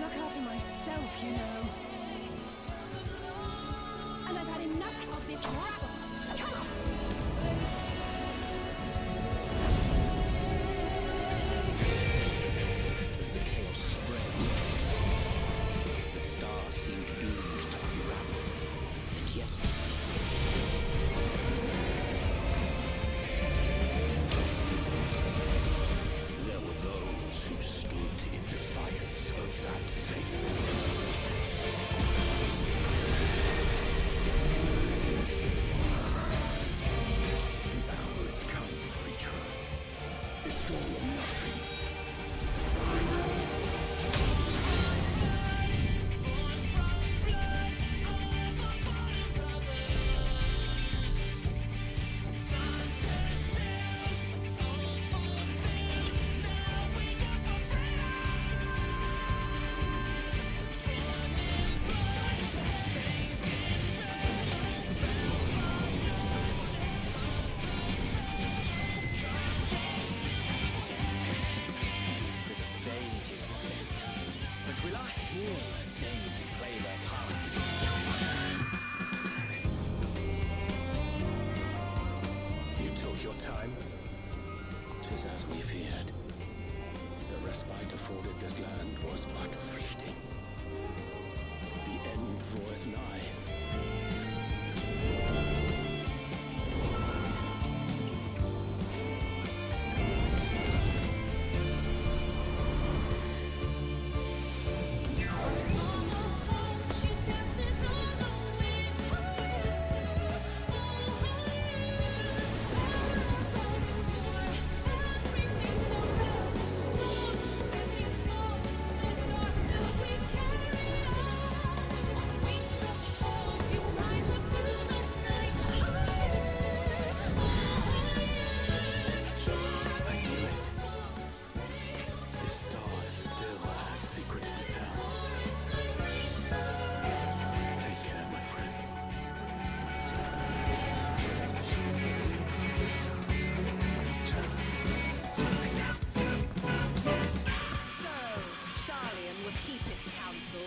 look after myself, you know. And I've had enough of this rabble. Come on! As the chaos spread, the stars seemed doomed to unravel, and yet there were those who stood in defiance of that fate. The hour has come, creature. It's all or nothing. Time, 'tis as we feared. The respite afforded this land was but fleeting. The end draweth nigh.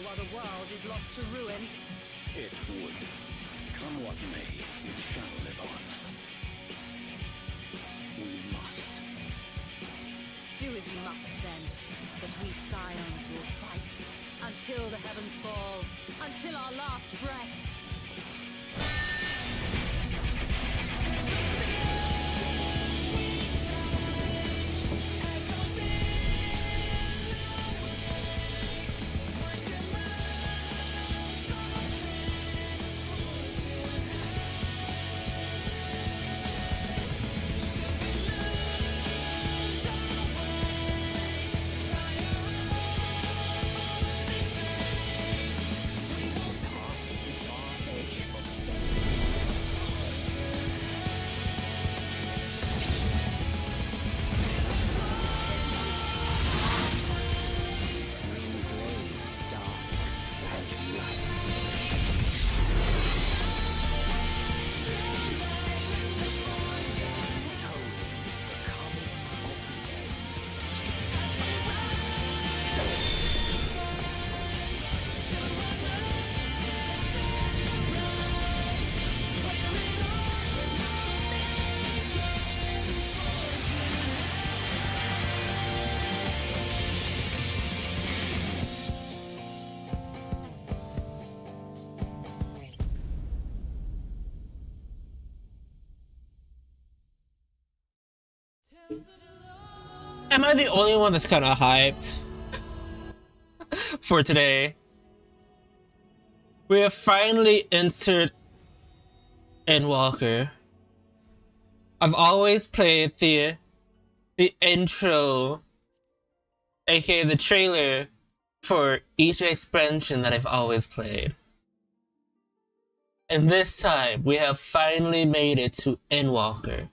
While the world is lost to ruin. It would. Come what may, we shall live on. We must. Do as you must then, but we scions will fight until the heavens fall, until our last breath. Am I the only one that's kind of hyped for today? We have finally entered Endwalker. I've always played the intro, aka the trailer, for each expansion that I've always played. And this time, we have finally made it to Endwalker.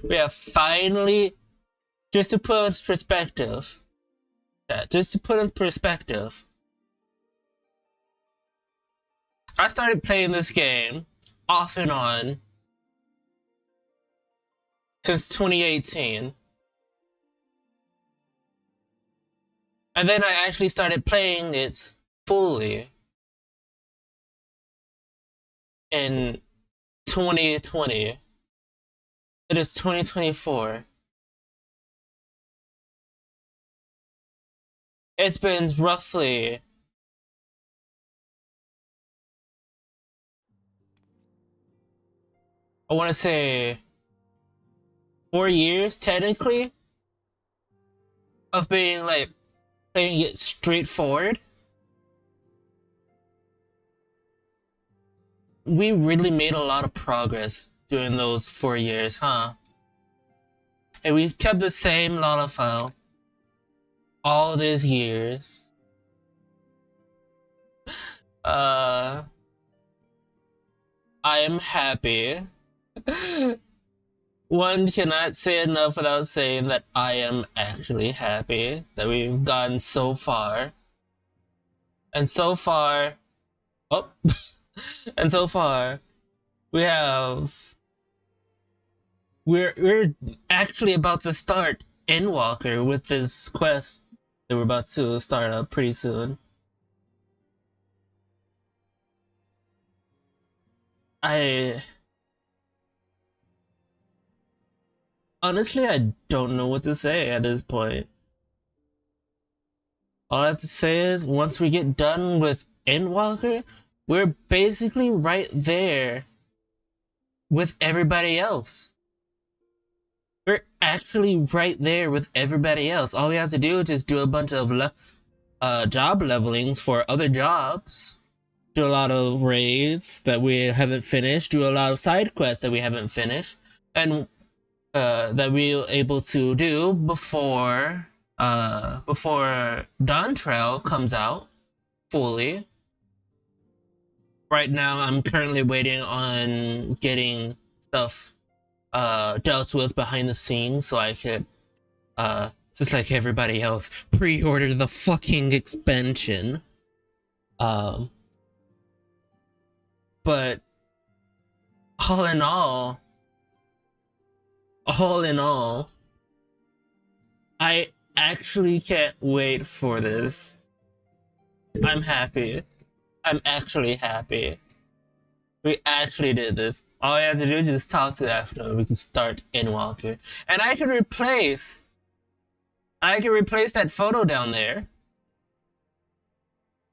We have finally, just to put in perspective, I started playing this game off and on since 2018. And then I actually started playing it fully in 2020. It is 2024. It's been roughly I want to say 4 years technically of being like playing it straightforward. We really made a lot of progress during those 4 years, huh? And we've kept the same lava file all these years. I am happy. One cannot say enough without saying that I am actually happy that we've gotten so far. And so far, oh, and so far, we have we're actually about to start Endwalker with this quest that we're about to start up pretty soon. I honestly I don't know what to say at this point. All I have to say is once we get done with Endwalker, we're basically right there with everybody else. We're actually right there with everybody else. All we have to do is just do a bunch of job levelings for other jobs, do a lot of raids that we haven't finished, do a lot of side quests that we haven't finished, and that we're able to do before Dawn Trail comes out fully. Right now, I'm currently waiting on getting stuff dealt with behind the scenes so I could just like everybody else pre-order the fucking expansion. But all in all, I actually can't wait for this. I'm happy. I'm actually happy. We actually did this. All I have to do is just talk to after we can start Endwalker. And I can replace that photo down there.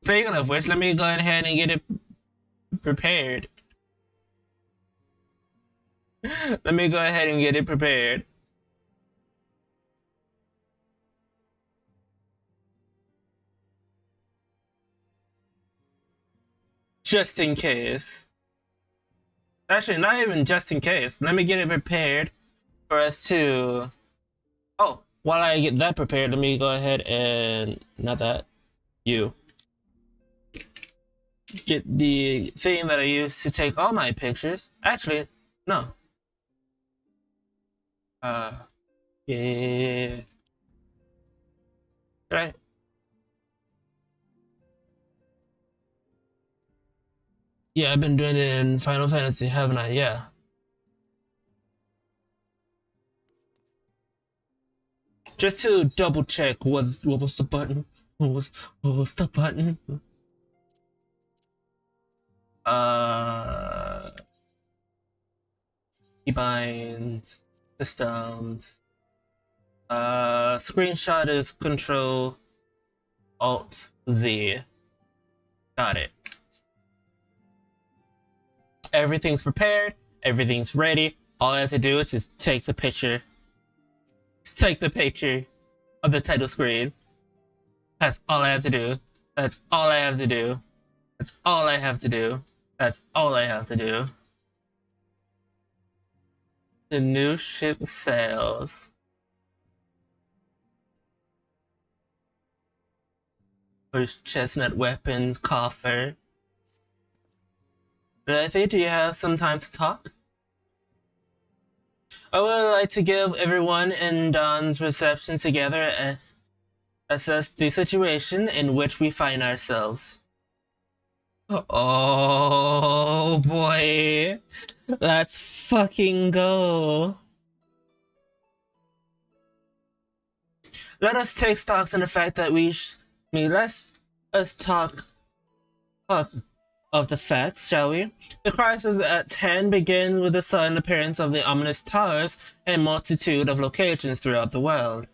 Speaking of which, let me go ahead and get it prepared. Let me go ahead and get it prepared. Just in case. Actually, not even just in case. Let me get it prepared for us to... Oh, while I get that prepared, let me go ahead and... Not that. You. Get the thing that I use to take all my pictures. Actually, no. Yeah. Right. Yeah, I've been doing it in Final Fantasy, haven't I? Yeah. Just to double check, what was the button? What was the button? Keybinds, systems. Screenshot is Control Alt Z. Got it. Everything's prepared. Everything's ready. All I have to do is just take the picture. Just take the picture of the title screen. That's all I have to do. That's all I have to do. That's all I have to do. That's all I have to do. The new ship sails. There's chestnut weapons, coffer. Dorothy, do you have some time to talk? I would like to give everyone in Dawn's reception together as assess the situation in which we find ourselves. Oh boy, let's fucking go. let us take stocks in the fact that let's talk of the facts, shall we? The crisis at hand began with the sudden appearance of the ominous towers in a multitude of locations throughout the world.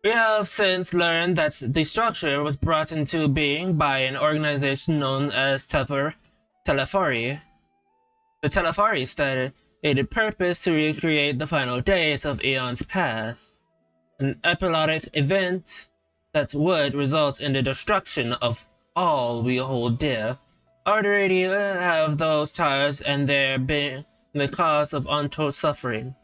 We have since learned that the structure was brought into being by an organization known as Telefari. The Telefari stated purpose to recreate the final days of eons past, an episodic event that would result in the destruction of all we hold dear. Already have those towers and there been the cause of untold suffering.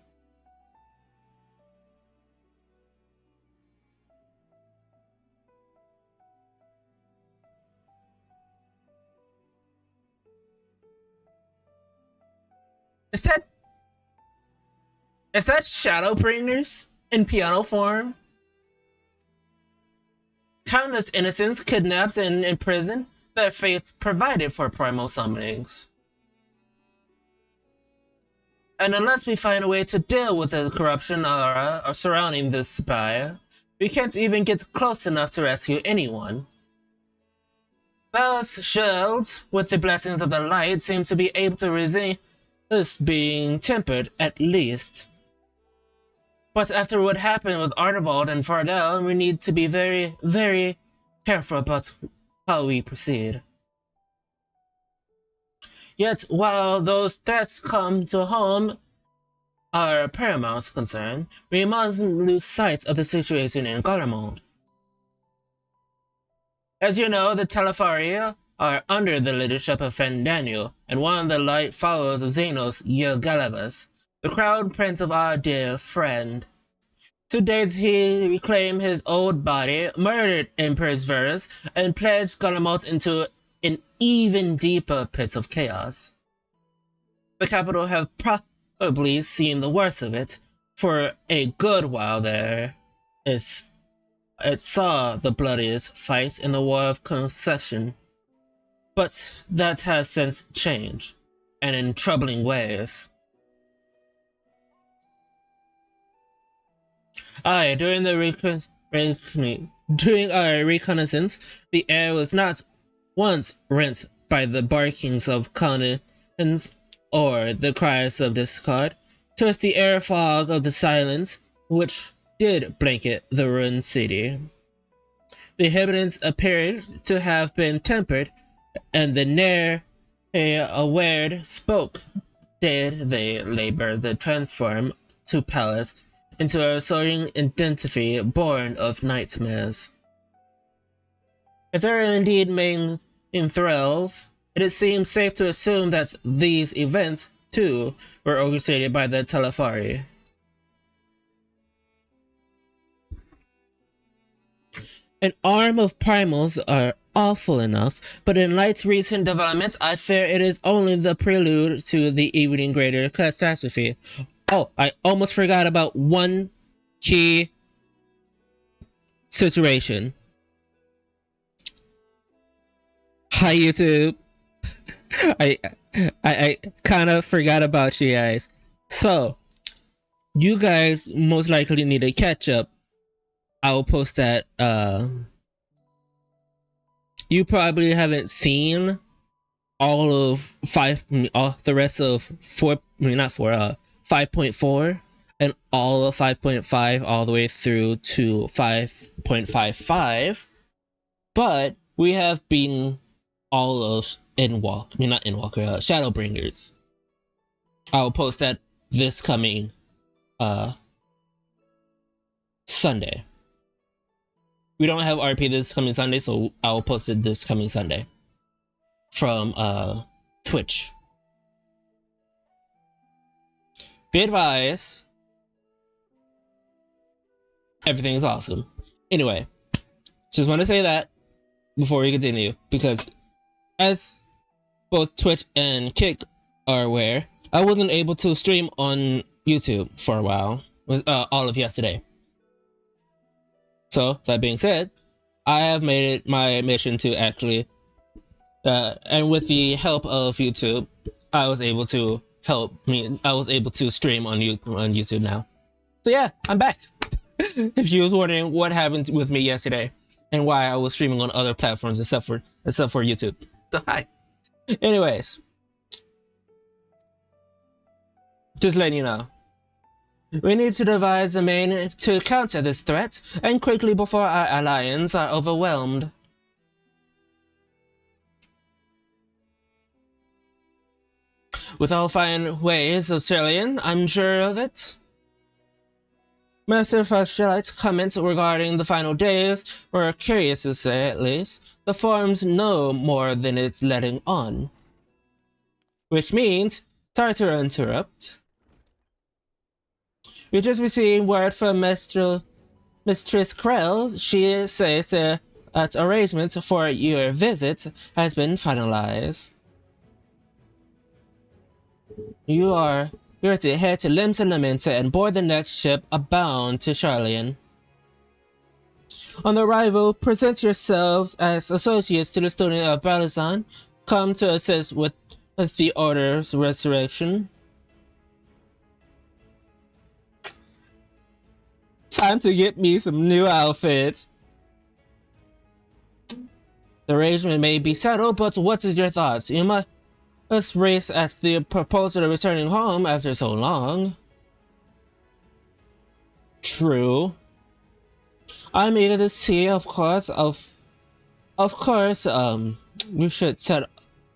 Is that Shadowbringers in piano form? Countless innocents kidnapped and imprisoned, their fates provided for primal summonings. And unless we find a way to deal with the corruption aura surrounding this spire, we can't even get close enough to rescue anyone. Those shields, with the blessings of the light, seem to be able to resist this being tempered, at least. But after what happened with Archibald and Fardell, we need to be very, very careful about how we proceed. Yet, while those threats come to home are paramount concern, we mustn't lose sight of the situation in Garlemald. As you know, the Telefari are under the leadership of Fendaniel, and one of the light followers of Xenos, Yelgalabas, the crown prince of our dear friend. To date, he reclaimed his old body, murdered Empress Verus, and pledged Garlemald into an even deeper pit of chaos. The capital have probably seen the worst of it. For a good while there, it saw the bloodiest fight in the War of Concession. But that has since changed, and in troubling ways. Aye, during our reconnaissance, the air was not once rent by the barkings of cannons or the cries of discord. 'Twas the air fog of the silence which did blanket the ruined city. The inhabitants appeared to have been tempered, and the ne'er aware spoke did they labor to transform to palace into a soaring identity born of nightmares. If there are indeed main enthralls, it seems safe to assume that these events, too, were orchestrated by the Telefari. An arm of primals are awful enough, but in Light's recent developments, I fear it is only the prelude to the even greater catastrophe. Oh, I almost forgot about one key situation. Hi, YouTube. I kind of forgot about you guys. So, you guys most likely need to catch up. I'll post that. You probably haven't seen all of the rest of 5.4 and all of 5.5 all the way through to 5.55, but we have beaten all of Shadowbringers. I'll post that this coming Sunday. We don't have RP this coming Sunday, so I'll post it this coming Sunday from Twitch. Be advised, everything is awesome. Anyway, just want to say that before we continue, because as both Twitch and Kick are aware, I wasn't able to stream on YouTube for a while, all of yesterday. So, that being said, I have made it my mission to actually, and with the help of YouTube, I was able to stream on YouTube now. So yeah, I'm back. If you was wondering what happened with me yesterday and why I was streaming on other platforms except for YouTube. So hi. Anyways, just letting you know. We need to devise a main to counter this threat, and quickly before our alliance are overwhelmed. With all fine ways, Australian, I'm sure of it. Master Frostlight's comments regarding the final days were curious to say, at least. The forums know more than it's letting on. Which means, sorry to interrupt. We just received word from Mistress Krell. She says that arrangement for your visit has been finalized. You're to head to Limsa and board the next ship bound to Charlian. On arrival, present yourselves as associates to the student of Balazan, come to assist with the Order's resurrection. Time to get me some new outfits. The arrangement may be settled, but what is your thoughts? You must race at the proposal of returning home after so long. True. I'm eager to see, of course, we should set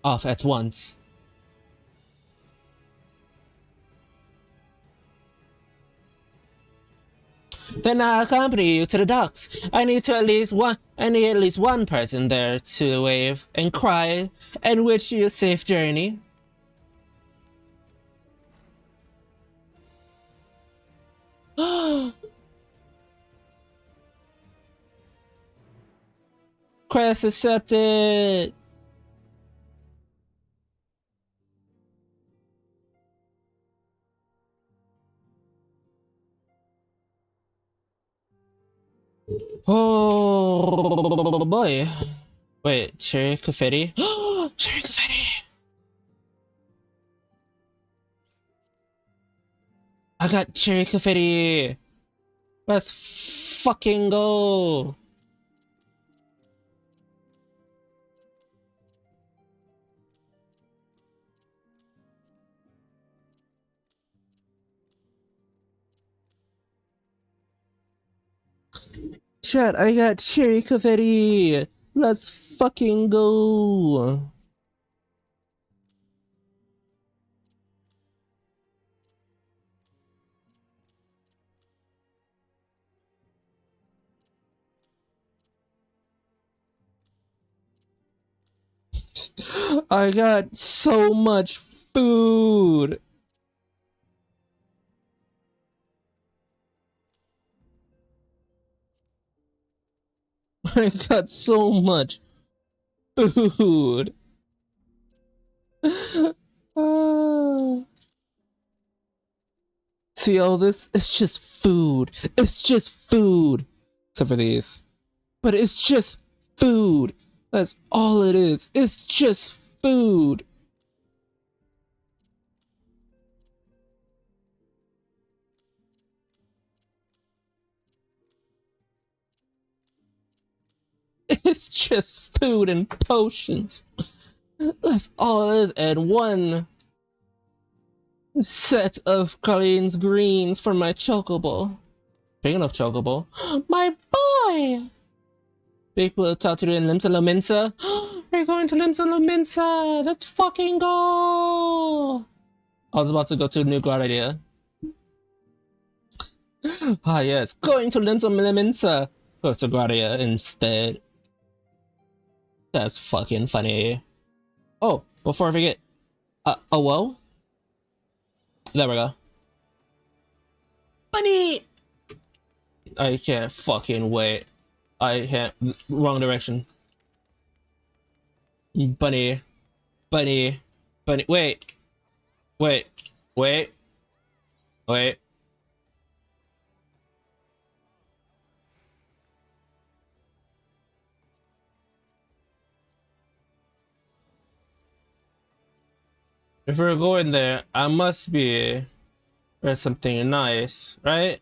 off at once. Then I'll accompany you to the docks. I need at least one person there to wave and cry and wish you a safe journey. Quest accepted. Oh boy. Wait, cherry confetti? Cherry confetti! I got cherry confetti! Let's fucking go! Chat, I got cherry confetti! Let's fucking go! I got so much food! I got so much food! See all this? It's just food. It's just food. Except for these. But it's just food. That's all it is. It's just food. It's just food and potions. That's all it is. And one set of Colleen's greens for my chocobo. Speaking of chocobo, my boy! People talk to you in Limsa Lominsa. We're going to Limsa Lominsa! Let's fucking go! I was about to go to New Guardia. Ah yes, going to Limsa Lominsa! Goes to Guardia instead. That's fucking funny. Oh, before I forget. Whoa? There we go. Bunny! I can't fucking wait. I can't. Wrong direction. Bunny. Bunny. Bunny. Wait. Wait. Wait. Wait. If we're going there, I must be. There's something nice, right?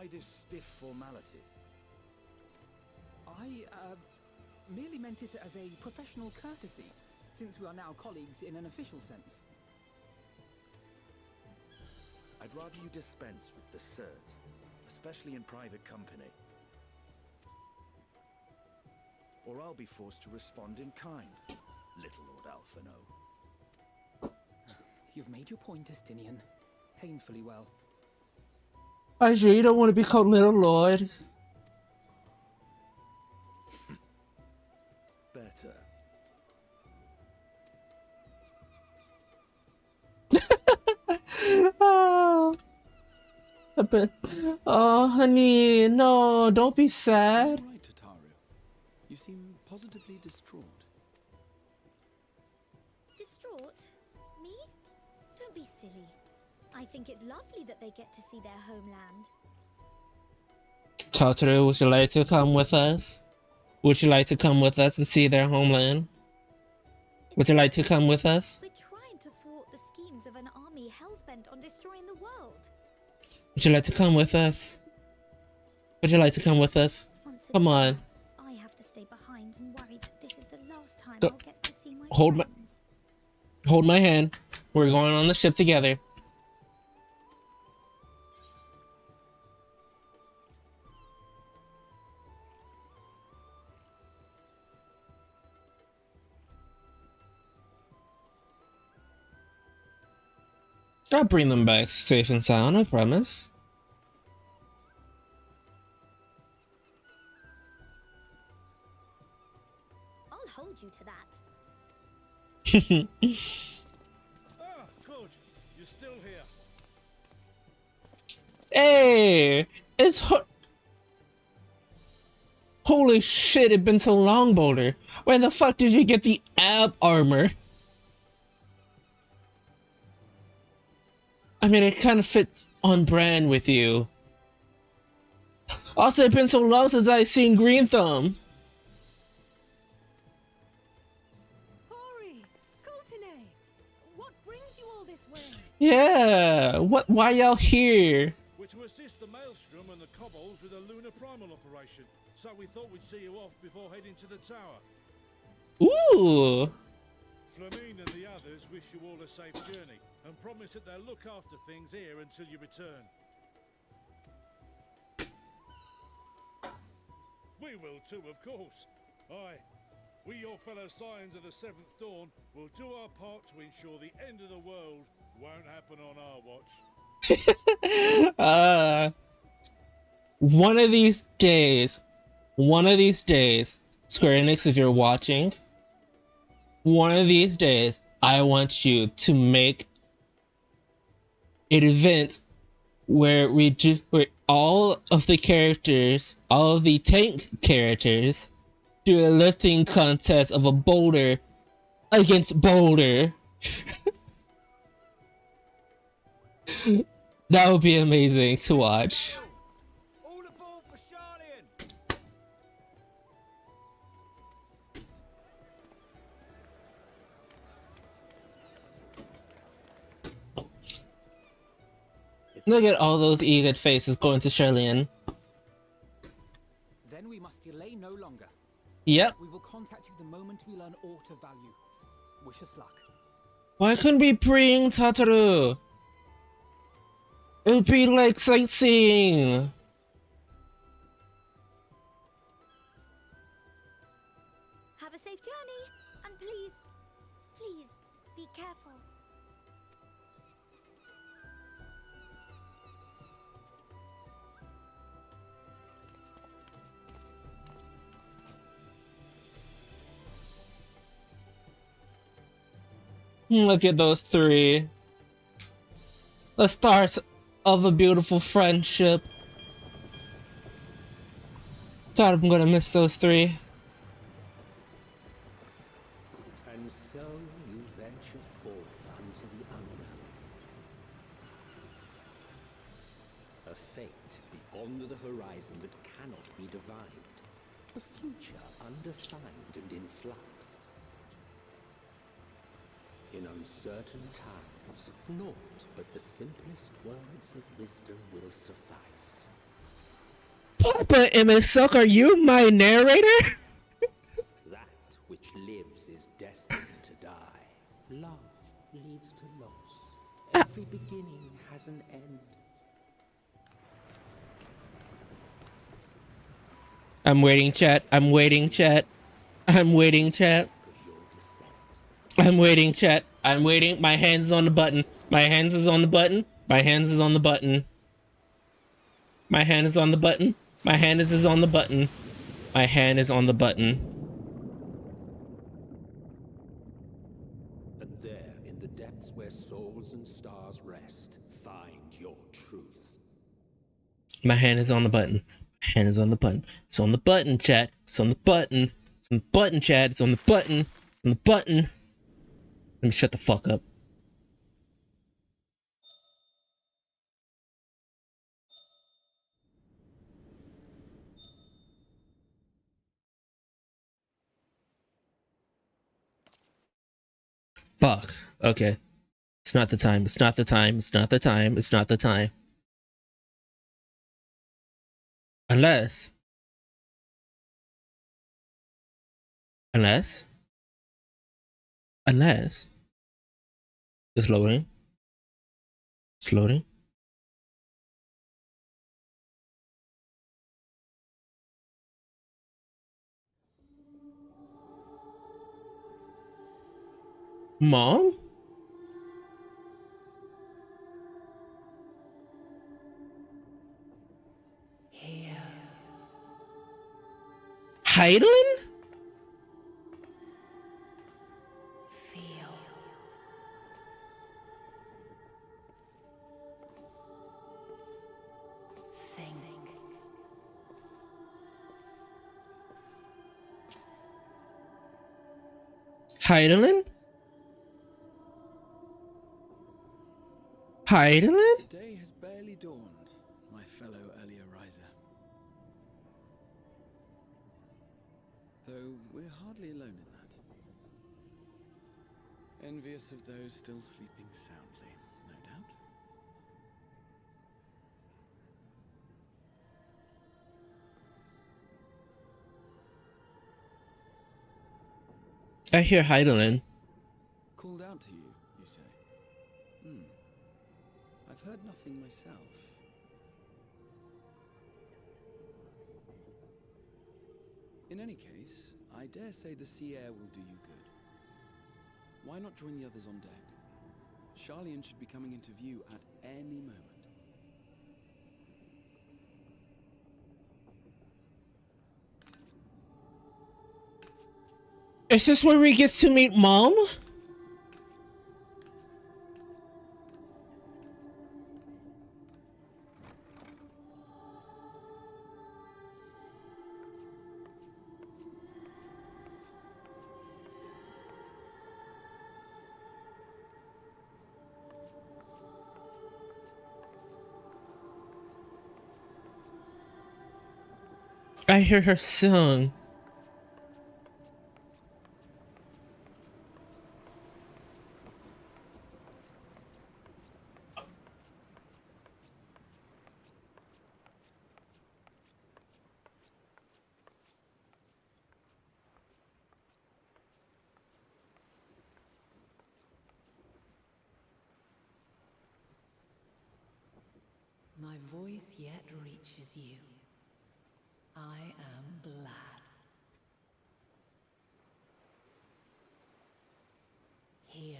Why this stiff formality? I, merely meant it as a professional courtesy, since we are now colleagues in an official sense. I'd rather you dispense with the sirs, especially in private company. Or I'll be forced to respond in kind, little Lord Alphino. You've made your point, Estinian. Painfully well. Are you sure you don't want to be called Little Lord? Better. Oh, oh, honey, no, don't be sad. You're right, Tataru. You seem positively distraught. Distraught? Me? Don't be silly. I think it's lovely that they get to see their homeland. Totoro, would you like to come with us? Would you like to come with us and see their homeland? Would you like to come with us? We're trying to thwart the schemes of an army hell-bent on destroying the world. Would you like to come with us? Would you like to come with us? Once Come again, on. I have to stay behind and worry that this is the last time Go. I'll get to see my Hold my- friends. Hold my hand. We're going on the ship together. I'll bring them back safe and sound, I promise. I'll hold you to that. Ah, good. You're still here. Hey! Holy shit, it's been so long, Boulder. Where the fuck did you get the ab armor? I mean, it kind of fits on brand with you. Also, it's been so long since I've seen Green Thumb. Hori! Kultine! What brings you all this way? Yeah, why y'all here? We're to assist the Maelstrom and the Kobolds with a lunar primal operation, so we thought we'd see you off before heading to the tower. Ooh. Flamine and the others wish you all a safe journey, and promise that they'll look after things here until you return. We will too, of course. Aye, we your fellow Scions of the Seventh Dawn will do our part to ensure the end of the world won't happen on our watch. One of these days, Square Enix, if you're watching, one of these days, I want you to make an event where where all of the characters, all of the tank characters, do a lifting contest of a boulder against boulder. That would be amazing to watch. All aboard for Charlian! Look at all those eager faces going to Shirley. Then we must delay no longer. Yep. We will contact you the moment we learn aught of value. Wish us luck. Why couldn't we bring Tataru? It would be like sightseeing. Have a safe journey, and please, be careful. Look at those three. The stars of a beautiful friendship. God, I'm gonna miss those three. And so you venture forth unto the unknown. A fate beyond the horizon that cannot be divined. A future undefined and in flux. In uncertain times, naught but the simplest words of wisdom will suffice. Papa MSQ, are you my narrator? That which lives is destined to die. Love leads to loss. Every beginning has an end. I'm waiting, chat. I'm waiting, chat. I'm waiting, chat. I'm waiting, chat. I'm waiting. My hands is on the button. My hands is on the button. My hands is on the button. My hand is on the button. My hand is on the button. My hand is on the button. And there, in the depths where souls and stars rest, find your truth. My hand is on the button. My hand is on the button. It's on the button, chat. It's on the button. It's on the button, chat. It's on the button. It's on the button. Let me shut the fuck up. Fuck. Okay. It's not the time. It's not the time. It's not the time. It's not the time. Unless. Unless. It's loading. It's loading. Mom? Here. Heidelin? Feel. Think. Heidelin? Heidelin? The day has barely dawned, my fellow earlier riser. Though we're hardly alone in that. Envious of those still sleeping soundly, no doubt. I hear Heidelin. Called out to you, you say? I've heard nothing myself. In any case, I dare say the sea air will do you good. Why not join the others on deck? Charlian should be coming into view at any moment. Is this where we get to meet Mom? I hear her song. My voice yet reaches you. I am glad. Hear,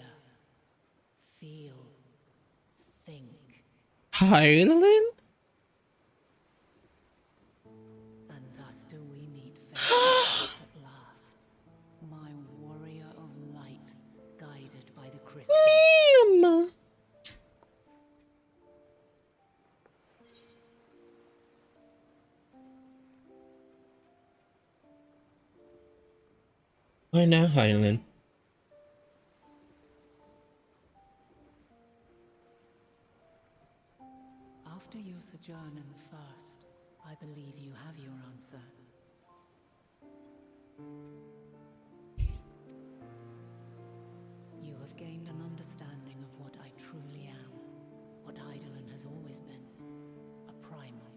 feel, think. Heidelin? And thus do we meet face to face at last. My warrior of light, guided by the crystal. Ma'am. Why now, Heidelin? After your sojourn in the first, I believe you have your answer. You have gained an understanding of what I truly am, what Heidelin has always been, a primal.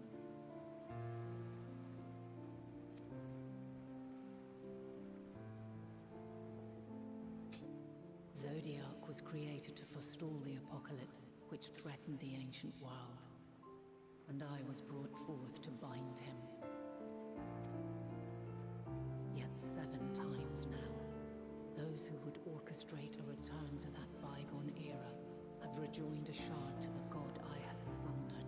Vidiarch was created to forestall the apocalypse which threatened the ancient world, and I was brought forth to bind him. Yet 7 times now, those who would orchestrate a return to that bygone era have rejoined a shard to the god I had sundered.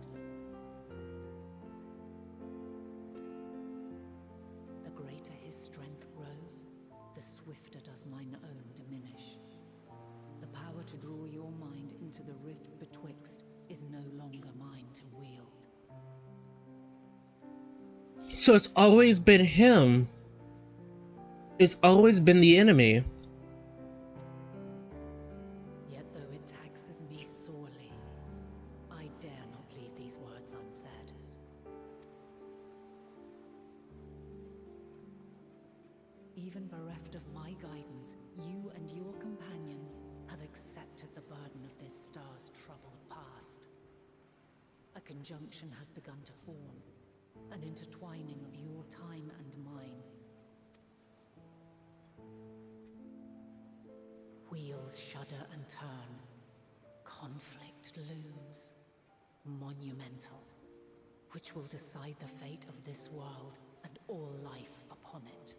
The greater his strength grows, the swifter does mine own diminish. The power to draw your mind into the rift betwixt is no longer mine to wield. So it's always been him. It's always been the enemy. Yet though it taxes me sorely, I dare not leave these words unsaid. Even bereft of my guidance, you and your companions have accepted the burden of this star's troubled past. A conjunction has begun to form, an intertwining of your time and mine. Wheels shudder and turn. Conflict looms. Monumental. Which will decide the fate of this world and all life upon it.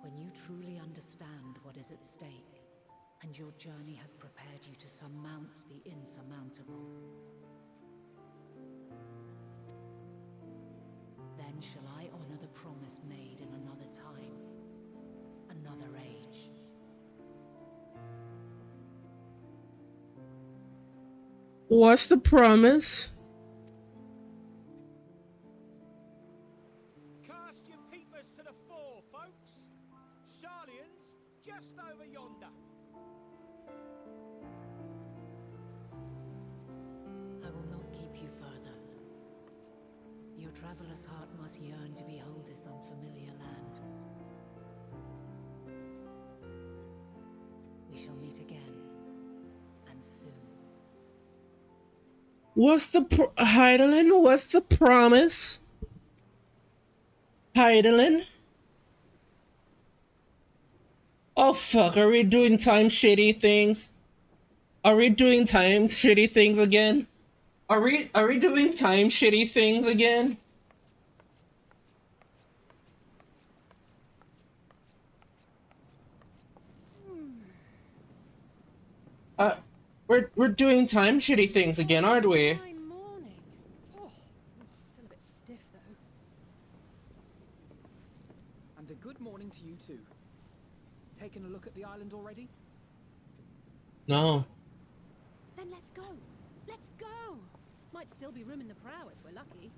When you truly understand what is at stake, and your journey has prepared you to surmount the insurmountable, then shall I honor the promise made in another time, another age. What's the promise? Cast your peepers to the fore, folks. Sharlian's just over yonder. I will not keep you further. Your traveler's heart must yearn to behold this unfamiliar land. We shall meet again, and soon. What's the Heidelin? What's the promise? Heidelin? Oh fuck, are we doing time shitty things? Are we doing time shitty things again? Are we doing time shitty things again? We're doing time shitty things again, aren't we? Fine morning. Oh, still a bit stiff though. And a good morning to you too. Taking a look at the island already? No. Then let's go. Let's go. Might still be room in the prow if we're lucky.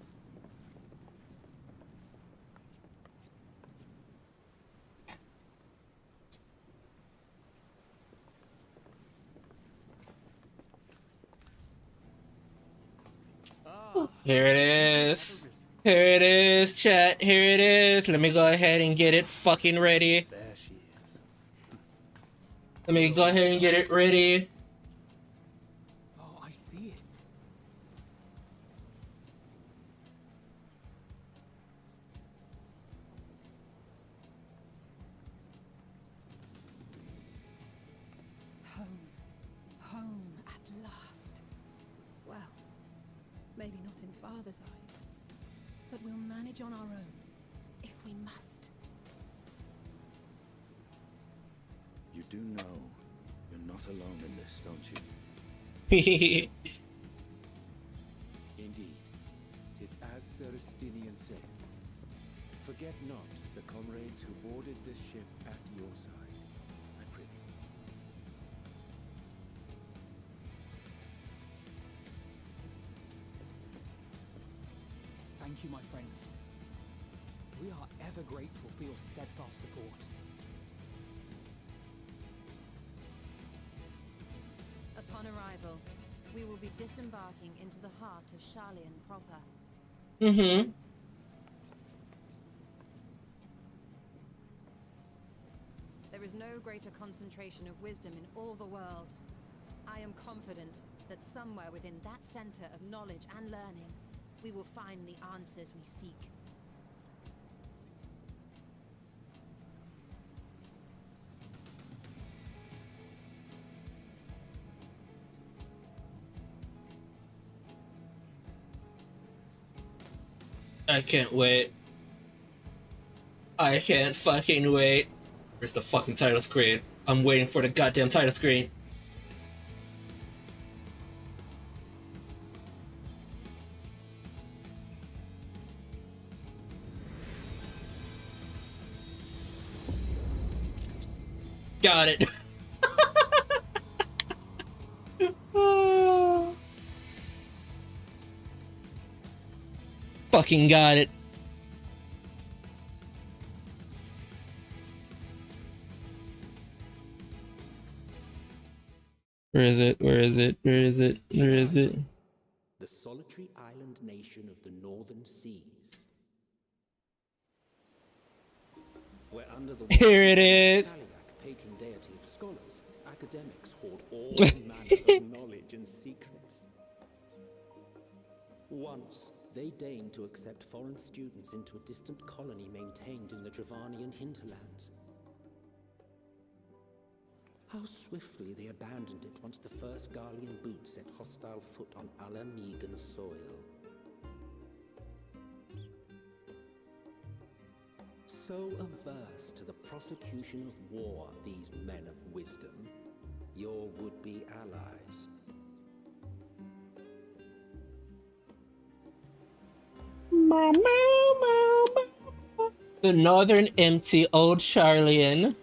Here it is. Here it is, chat. Here it is. Let me go ahead and get it fucking ready. There she is. Let me go ahead and get it ready. Oh, I see it. Home. Home at last. Well, maybe not in Father's eyes, but we'll manage on our own, if we must. You do know you're not alone in this, don't you? Indeed, 'tis as Sir Estinian said. Forget not the comrades who boarded this ship at your side, I prithee. Thank you, my friends. We are ever grateful for your steadfast support. Upon arrival, we will be disembarking into the heart of Sharlian proper. Mm-hmm. There is no greater concentration of wisdom in all the world. I am confident that somewhere within that center of knowledge and learning, we will find the answers we seek. I can't wait. I can't fucking wait. Where's the fucking title screen? I'm waiting for the goddamn title screen. Got it. Fucking got it. Where is it? Where is it? Where is it? Where is it? The solitary island nation of the northern seas. Where under the Here it is. Patron deity of scholars, academics hoard all manner of knowledge and secrets. Once, they deigned to accept foreign students into a distant colony maintained in the Dravanian hinterlands. How swiftly they abandoned it once the first Garlean boot set hostile foot on Alamegan soil. So averse to the prosecution of war, these men of wisdom, your would-be allies. The northern empty old Charlian.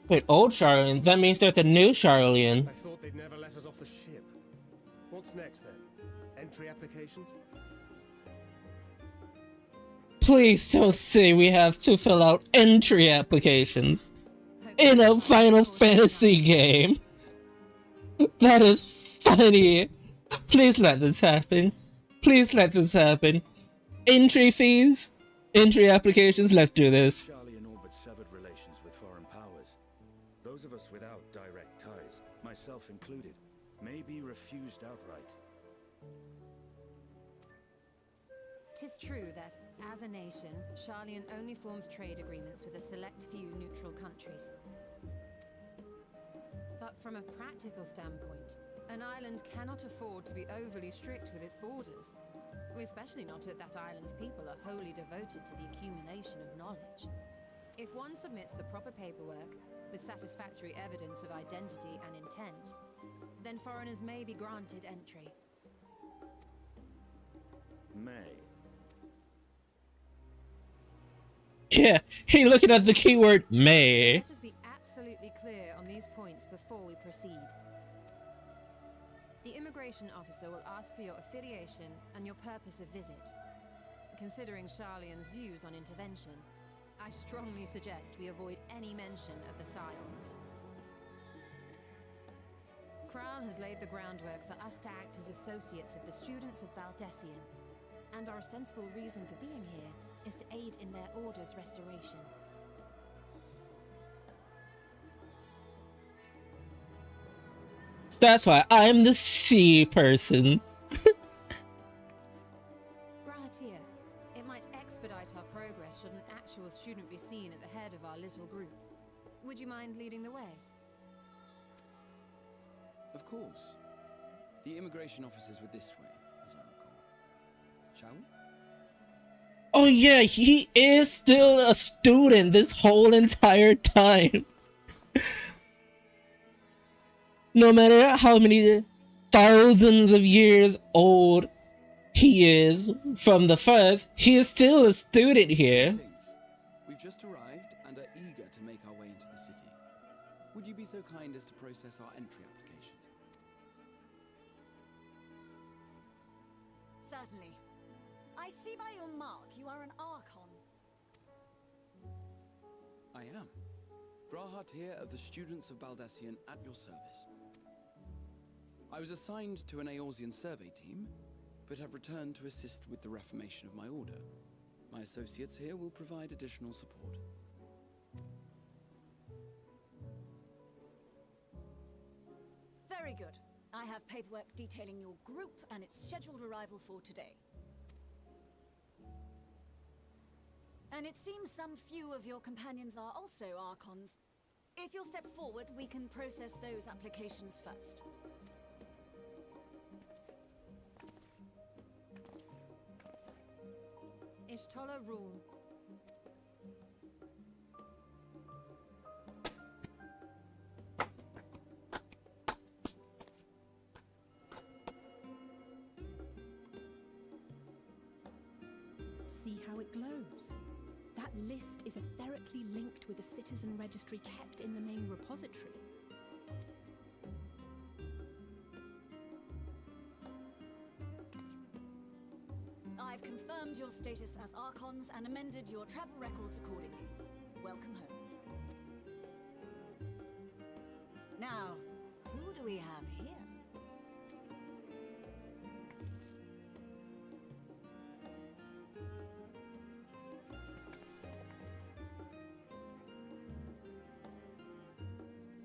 Wait, old Charlian? That means there's a new Charlian. I thought they'd never let us off the ship. What's next then? Entry applications? Please don't say we have to fill out entry applications in a Final Fantasy game. That is funny. Please let this happen. Please let this happen. Entry fees? Entry applications? Let's do this. Charlian orbit severed relations with foreign powers. Those of us without direct ties, myself included, may be refused outright. 'Tis true that, as a nation, Charlian only forms trade agreements with a select few neutral countries. But from a practical standpoint, an island cannot afford to be overly strict with its borders, especially not if that island's people are wholly devoted to the accumulation of knowledge. If one submits the proper paperwork, with satisfactory evidence of identity and intent, then foreigners may be granted entry. May. Yeah, he looking at the keyword may. Let us be absolutely clear on these points before we proceed. The immigration officer will ask for your affiliation and your purpose of visit. Considering Charlian's views on intervention, I strongly suggest we avoid any mention of the Scions. Kral has laid the groundwork for us to act as associates of the students of Baldessian, and our ostensible reason for being here is to aid in their order's restoration. That's why I'm the sea person. Brahatir, it might expedite our progress should an actual student be seen at the head of our little group. Would you mind leading the way? Of course. The immigration officers were this way, as I recall. Shall we? Oh yeah, he is still a student this whole entire time. No matter how many thousands of years old he is from the first, he is still a student here. We've just arrived and are eager to make our way into the city. Would you be so kind as to process our entry applications? Certainly. I see by your mark you are an Archon. I am. Brahatir of the Students of Baldessian at your service. I was assigned to an Eorzean survey team, but have returned to assist with the reformation of my order. My associates here will provide additional support. Very good. I have paperwork detailing your group and its scheduled arrival for today. And it seems some few of your companions are also Archons. If you'll step forward, we can process those applications first. Ishtola rule. See how it glows? That list is etherically linked with a citizen registry kept in the main repository. I've confirmed your status as Archons and amended your travel records accordingly. Welcome home. Now, who do we have here?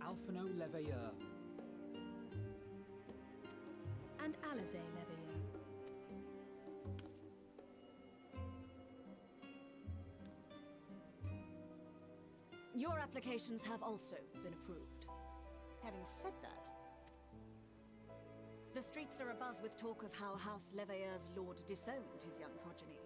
Alphino Leveilleur. And Alizé Leveilleur. Your applications have also been approved. Having said that, the streets are abuzz with talk of how House Leveilleur's lord disowned his young progeny.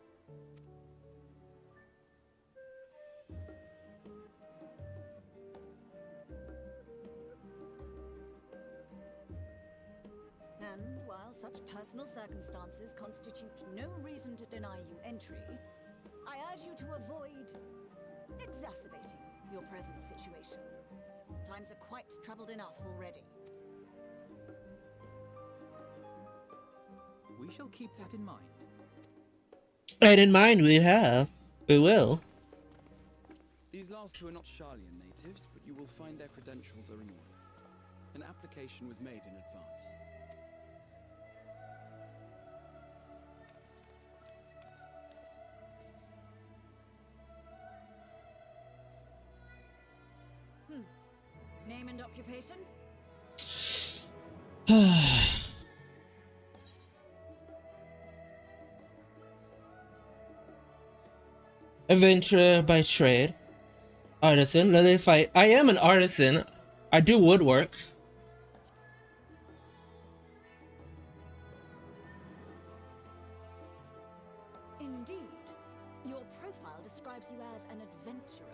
And while such personal circumstances constitute no reason to deny you entry, I urge you to avoid exacerbating your present situation. Times are quite troubled enough already. We shall keep that in mind. And in mind we have. We will. These last two are not Sharlayan natives, but you will find their credentials are in order. An application was made in advance. Name and occupation? Adventurer by trade. Artisan. Lily-fight. I am an artisan. I do woodwork. Indeed. Your profile describes you as an adventurer.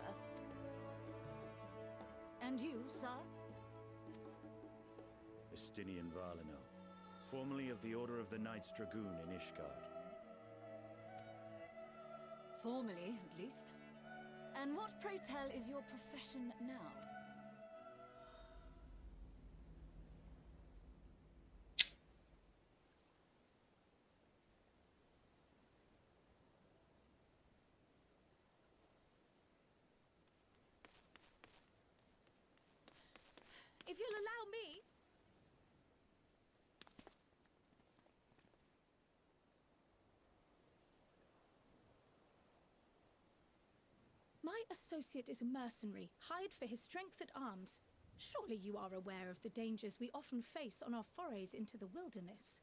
And you, sir? Estinian Valino, formerly of the Order of the Knights Dragoon in Ishgard. Formally, at least. And what, pray tell, is your profession now? If you'll allow me... My associate is a mercenary, hired for his strength at arms. Surely you are aware of the dangers we often face on our forays into the wilderness.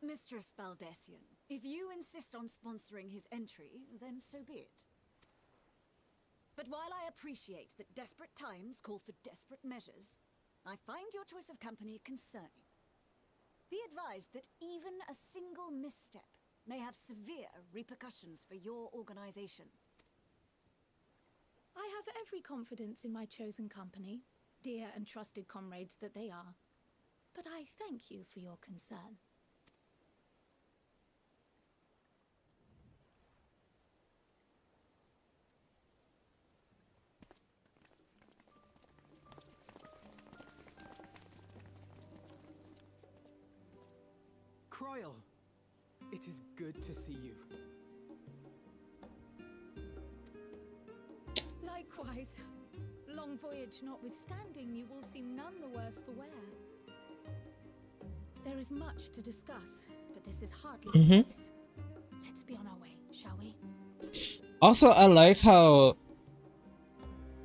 Mistress Baldessian, if you insist on sponsoring his entry, then so be it. But while I appreciate that desperate times call for desperate measures, I find your choice of company concerning. Be advised that even a single misstep may have severe repercussions for your organization. I have every confidence in my chosen company, dear and trusted comrades that they are. But I thank you for your concern. Croyle, it is good to see you. Likewise. Long voyage notwithstanding, you will seem none the worse for wear. There is much to discuss, but this is hardly the place. Let's be on our way, shall we? Also, I like how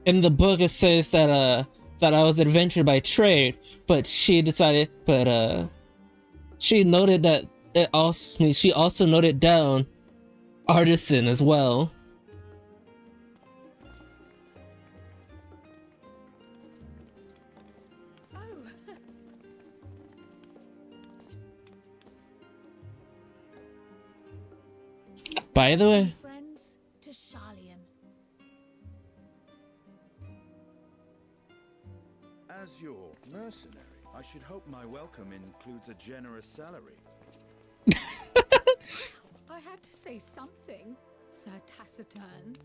in the book it says that that I was an adventurer by trade, but she noted that she also noted down artisan as well. By the way, friends to Charlian. As your mercenary, I should hope my welcome includes a generous salary. I had to say something, Sir Taciturn.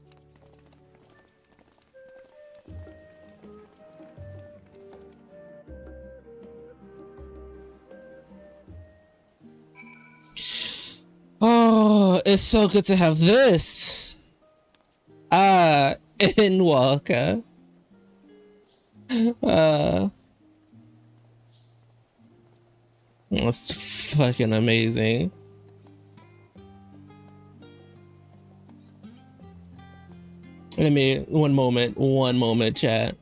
oh, it's so good to have this. In Walker. That's fucking amazing. Let me, one moment, chat.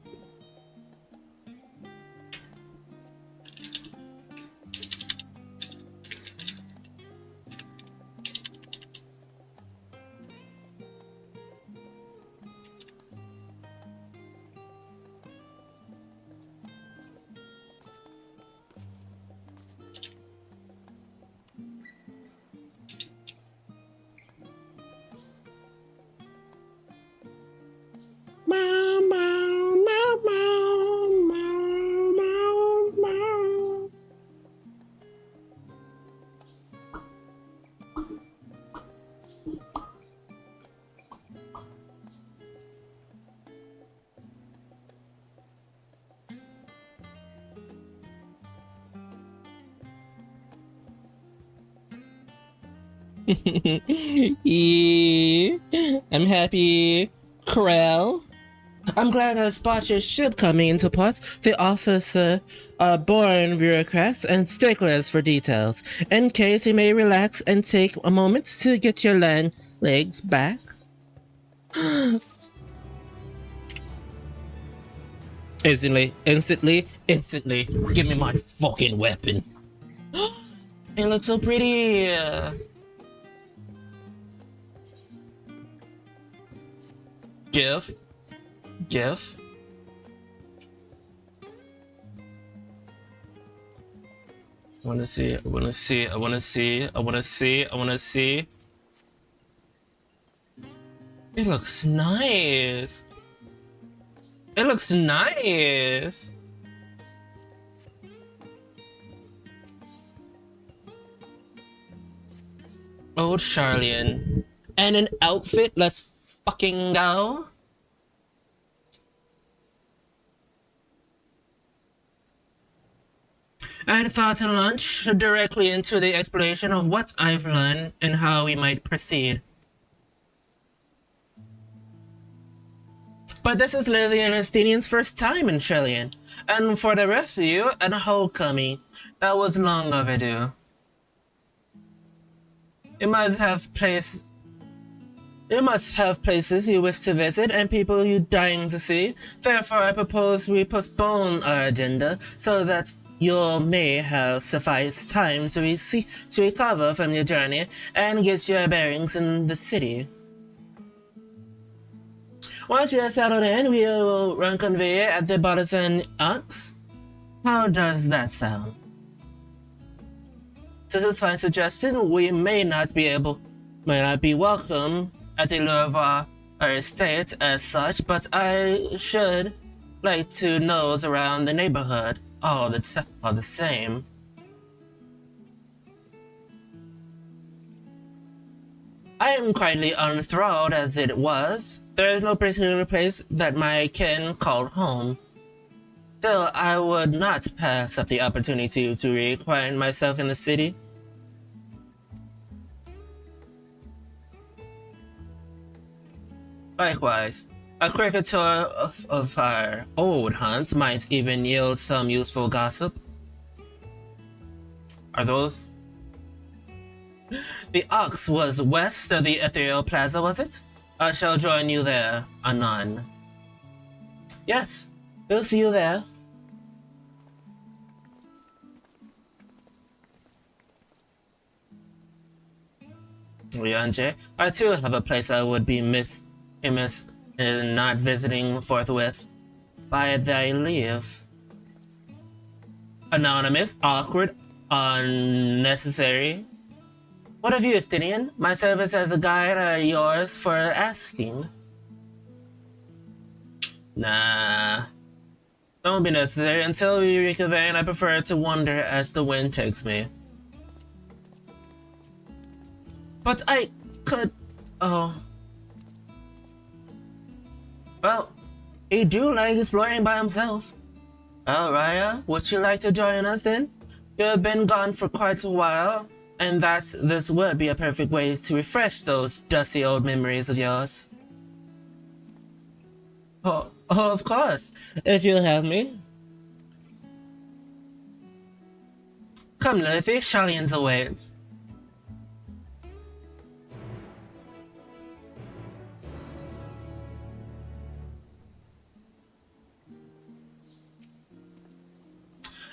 Yeah, I'm happy. Krell. I'm glad I spot your ship coming into port. The officer are born bureaucrats and sticklers for details. In case you may relax and take a moment to get your legs back. Instantly. Give me my fucking weapon. It looks so pretty. Jeff. I wanna see. It looks nice. Old Charlian. And an outfit, let's fucking go. I thought to launch directly into the exploration of what I've learned and how we might proceed. But this is Lily and Estinian's first time in Charlian, and for the rest of you, an homecoming. That was long overdue. You must have places you wish to visit and people you're dying to see. Therefore, I propose we postpone our agenda so that you may have sufficient time to recover from your journey and get your bearings in the city. Once you are settled in, we will run conveyor at the Bartizan Ox. How does that sound? This is fine suggestion. We may not be welcome at the Louvre estate as such, but I should like to know around the neighborhood all the same. I am quietly enthralled as it was. There is no particular place that my kin called home. Still, I would not pass up the opportunity to reacquaint myself in the city. Likewise, a quick tour of our old haunts might even yield some useful gossip. Are those? The Ox was west of the Ethereal Plaza, was it? I shall join you there, anon. Yes, we'll see you there. Ryanje, I too have a place I would be miss in not visiting forthwith. By thy leave. Anonymous, awkward, unnecessary. What of you, Estinian? My service as a guide are yours for asking. Nah. Don't be necessary. Until we reconvene, I prefer to wander as the wind takes me. But I could... Oh. Well, he do like exploring by himself. Well, Raya, would you like to join us then? You've been gone for quite a while, and this would be a perfect way to refresh those dusty old memories of yours. Oh, of course, if you'll have me. Come, Lilith, Shellions awaits.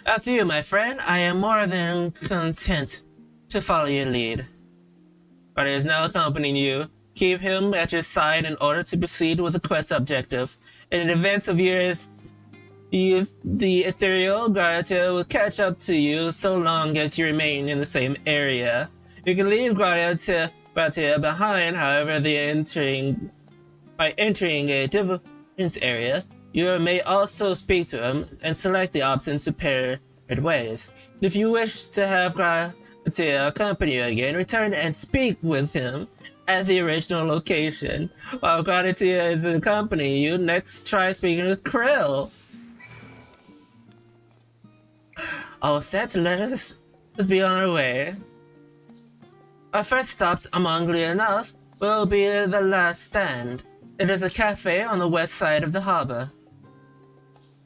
After you, my friend, I am more than content to follow your lead. But he is now accompanying you. Keep him at your side in order to proceed with the quest objective. In the event of yours, the ethereal Gratia will catch up to you so long as you remain in the same area. You can leave Gratia behind, however, by entering a difference area. You may also speak to him and select the options to pair ways. If you wish to have Gratia accompany you again, return and speak with him at the original location. While Gratia is accompanying you, next try speaking with Krill. All set, let's be on our way. Our first stops, amongly enough, will be the last stand. It is a cafe on the west side of the harbor.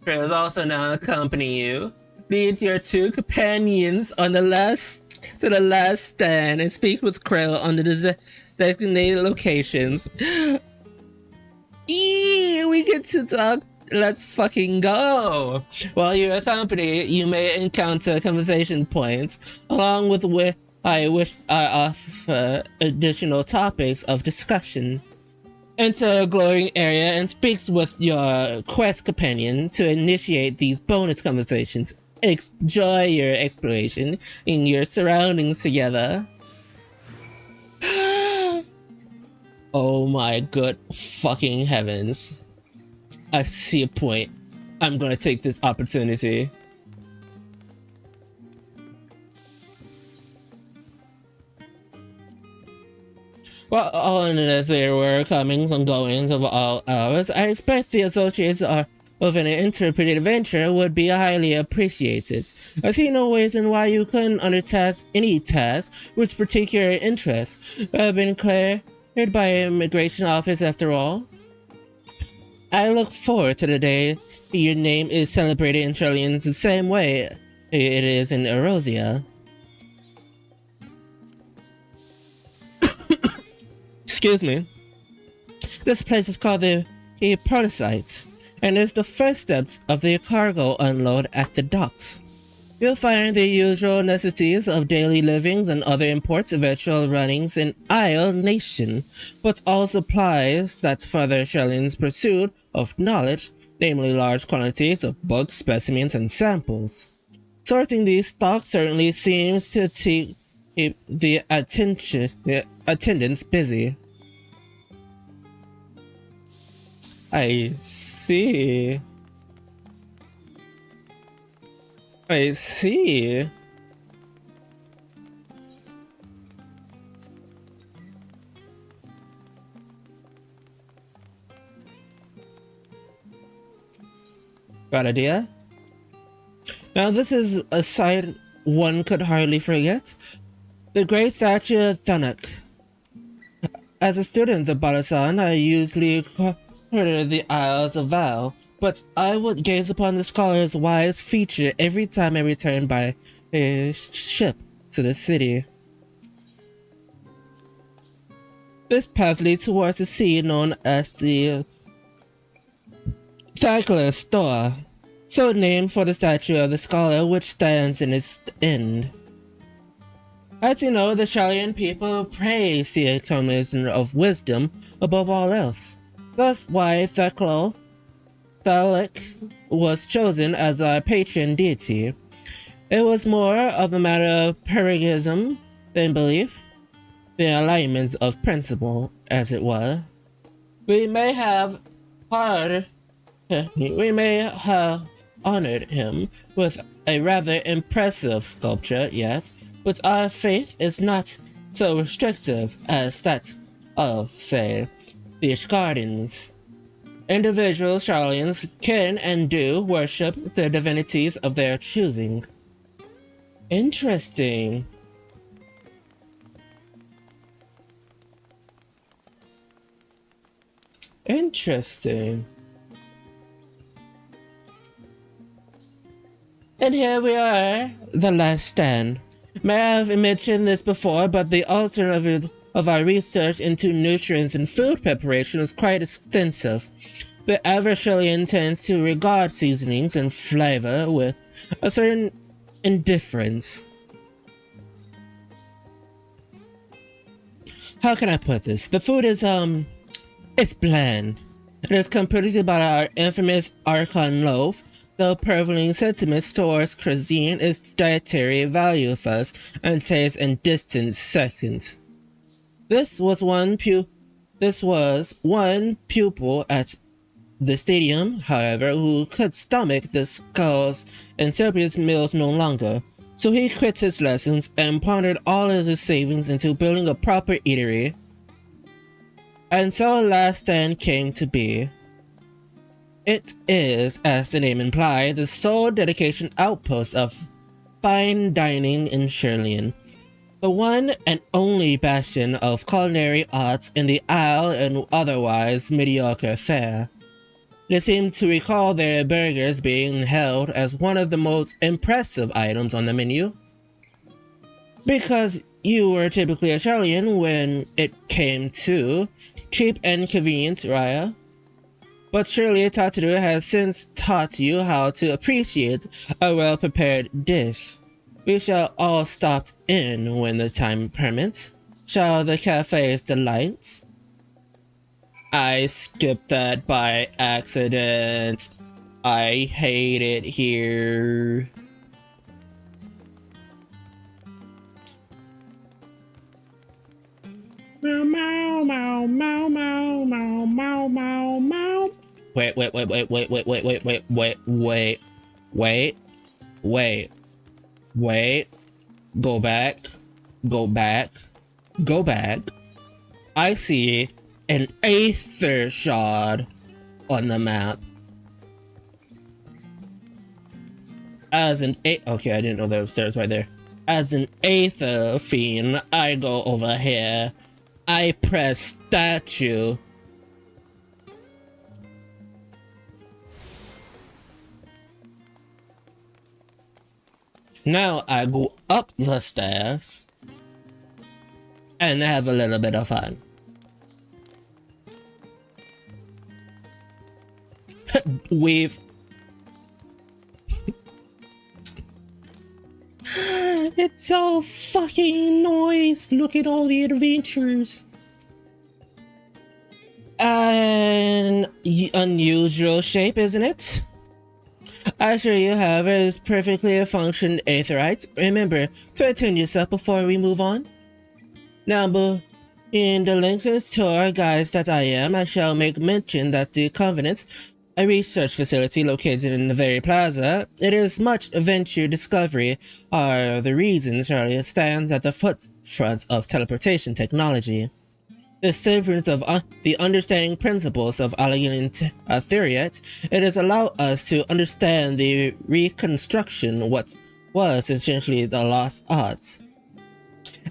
Krill is also now accompanying you. Lead your two companions on to the last stand and speak with Krill on the designated locations. Eee, we get to talk. Let's fucking go. While you accompany, you may encounter conversation points, along with I offer additional topics of discussion. Enter a glowing area and speaks with your quest companion to initiate these bonus conversations. Enjoy your exploration in your surroundings together. Oh my good fucking heavens. I see a point. I'm gonna take this opportunity. Well, on as there were comings and goings of all hours, I expect the associates of an interpreted adventure would be highly appreciated. I see no reason why you couldn't undertake any task with particular interest. I've been cleared by immigration office after all. I look forward to the day your name is celebrated in Trillions the same way it is in Erosia. Excuse me. This place is called the Protocyte, and is the first steps of the cargo unload at the docks. You'll find the usual necessities of daily livings and other imports eventual runnings in Isle Nation, but all supplies that further Shelling's pursuit of knowledge, namely large quantities of books, specimens, and samples. Sorting these stocks certainly seems to keep the attendants busy. I see. I see. Got an idea? Now this is a sight one could hardly forget. The great statue of Thunuk. As a student of Balasan, I usually heard the Isles of Val, but I would gaze upon the scholar's wise feature every time I returned by a ship to the city. This path leads towards the sea known as the Thankler Store, so named for the statue of the scholar which stands in its end. As you know, the Shellian people praise the accumulation of wisdom above all else. Thus why Thalik was chosen as our patron deity. It was more of a matter of paganism than belief. the alignment of principle, as it were. We may have honored him with a rather impressive sculpture, yes, but our faith is not so restrictive as that of, say, the Ishgardens. Individual Sharlayans can and do worship the divinities of their choosing. Interesting. Interesting. And here we are, the last stand. May I have mentioned this before, but the alternative of our research into nutrients and food preparation is quite extensive. The average Sharlayan tends to regard seasonings and flavor with a certain indifference. How can I put this? The food is, it's bland. It is completely by our infamous Archon loaf, though prevailing sentiments towards cuisine is dietary value first and taste and distance second. This was one pupil at the stadium, however, who could stomach the skulls and serious meals no longer, so he quit his lessons and pondered all of his savings into building a proper eatery. And so Last Stand came to be. It is, as the name implies, the sole dedication outpost of fine dining in Sharlayan, the one and only bastion of culinary arts in the Isle and otherwise mediocre fare. They seem to recall their burgers being held as one of the most impressive items on the menu. Because you were typically a Sharlayan when it came to cheap and convenient, Raya. But surely Taturu has since taught you how to appreciate a well-prepared dish. We shall all stop in when the time permits. Shall the cafe's delights? I skipped that by accident. I hate it here. Meow meow meow meow meow meow meow meow meow. Wait. Go back. I see an aether shard on the map. Okay, I didn't know there was stairs right there. As an aether fiend, I go over here. I press statue. Now I go up the stairs and have a little bit of fun. We've... It's so fucking nice! Look at all the adventures! An unusual shape, isn't it? I assure you, however, it is perfectly a functioned aetherite. Remember to attend yourself before we move on. Now, in the Lincoln's tour guides that I am, I shall make mention that the Covenant, a research facility located in the very plaza, it is much venture discovery, are the reasons Charlie stands at the forefront of teleportation technology. The severance of the understanding principles of Alien Theriat, it has allowed us to understand the reconstruction what was essentially the lost arts.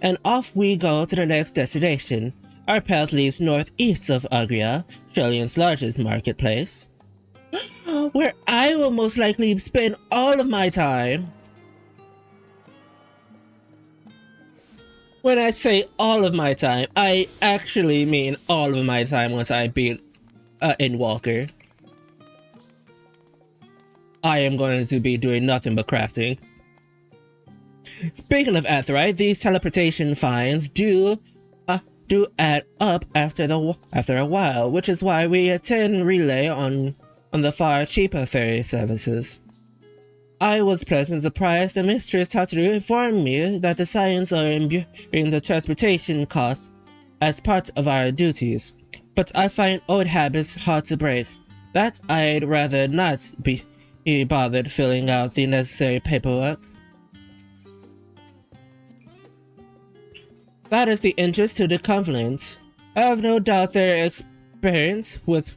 And off we go to the next destination. Our path leads northeast of Agria, Sharlayan's largest marketplace, where I will most likely spend all of my time. When I say all of my time, I actually mean all of my time once I beat Endwalker. I am going to be doing nothing but crafting. Speaking of Aetheryte, these teleportation finds do add up after a while, which is why we attend relay on the far cheaper ferry services. I was pleasantly surprised the mistress Tataru informed me that the Scions are imbuing the transportation costs as part of our duties, but I find old habits hard to break. That I'd rather not be bothered filling out the necessary paperwork. That is the interest to the complaint. I have no doubt their experience with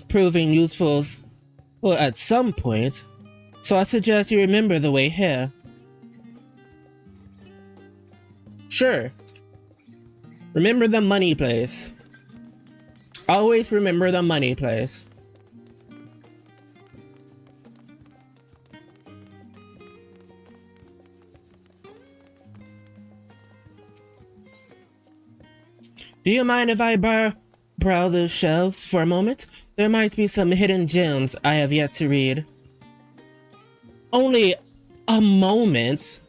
proving useful at some point, so I suggest you remember the way here. Sure. Remember the money place. Always remember the money place. Do you mind if I browse the shelves for a moment? There might be some hidden gems I have yet to read. Only a moment?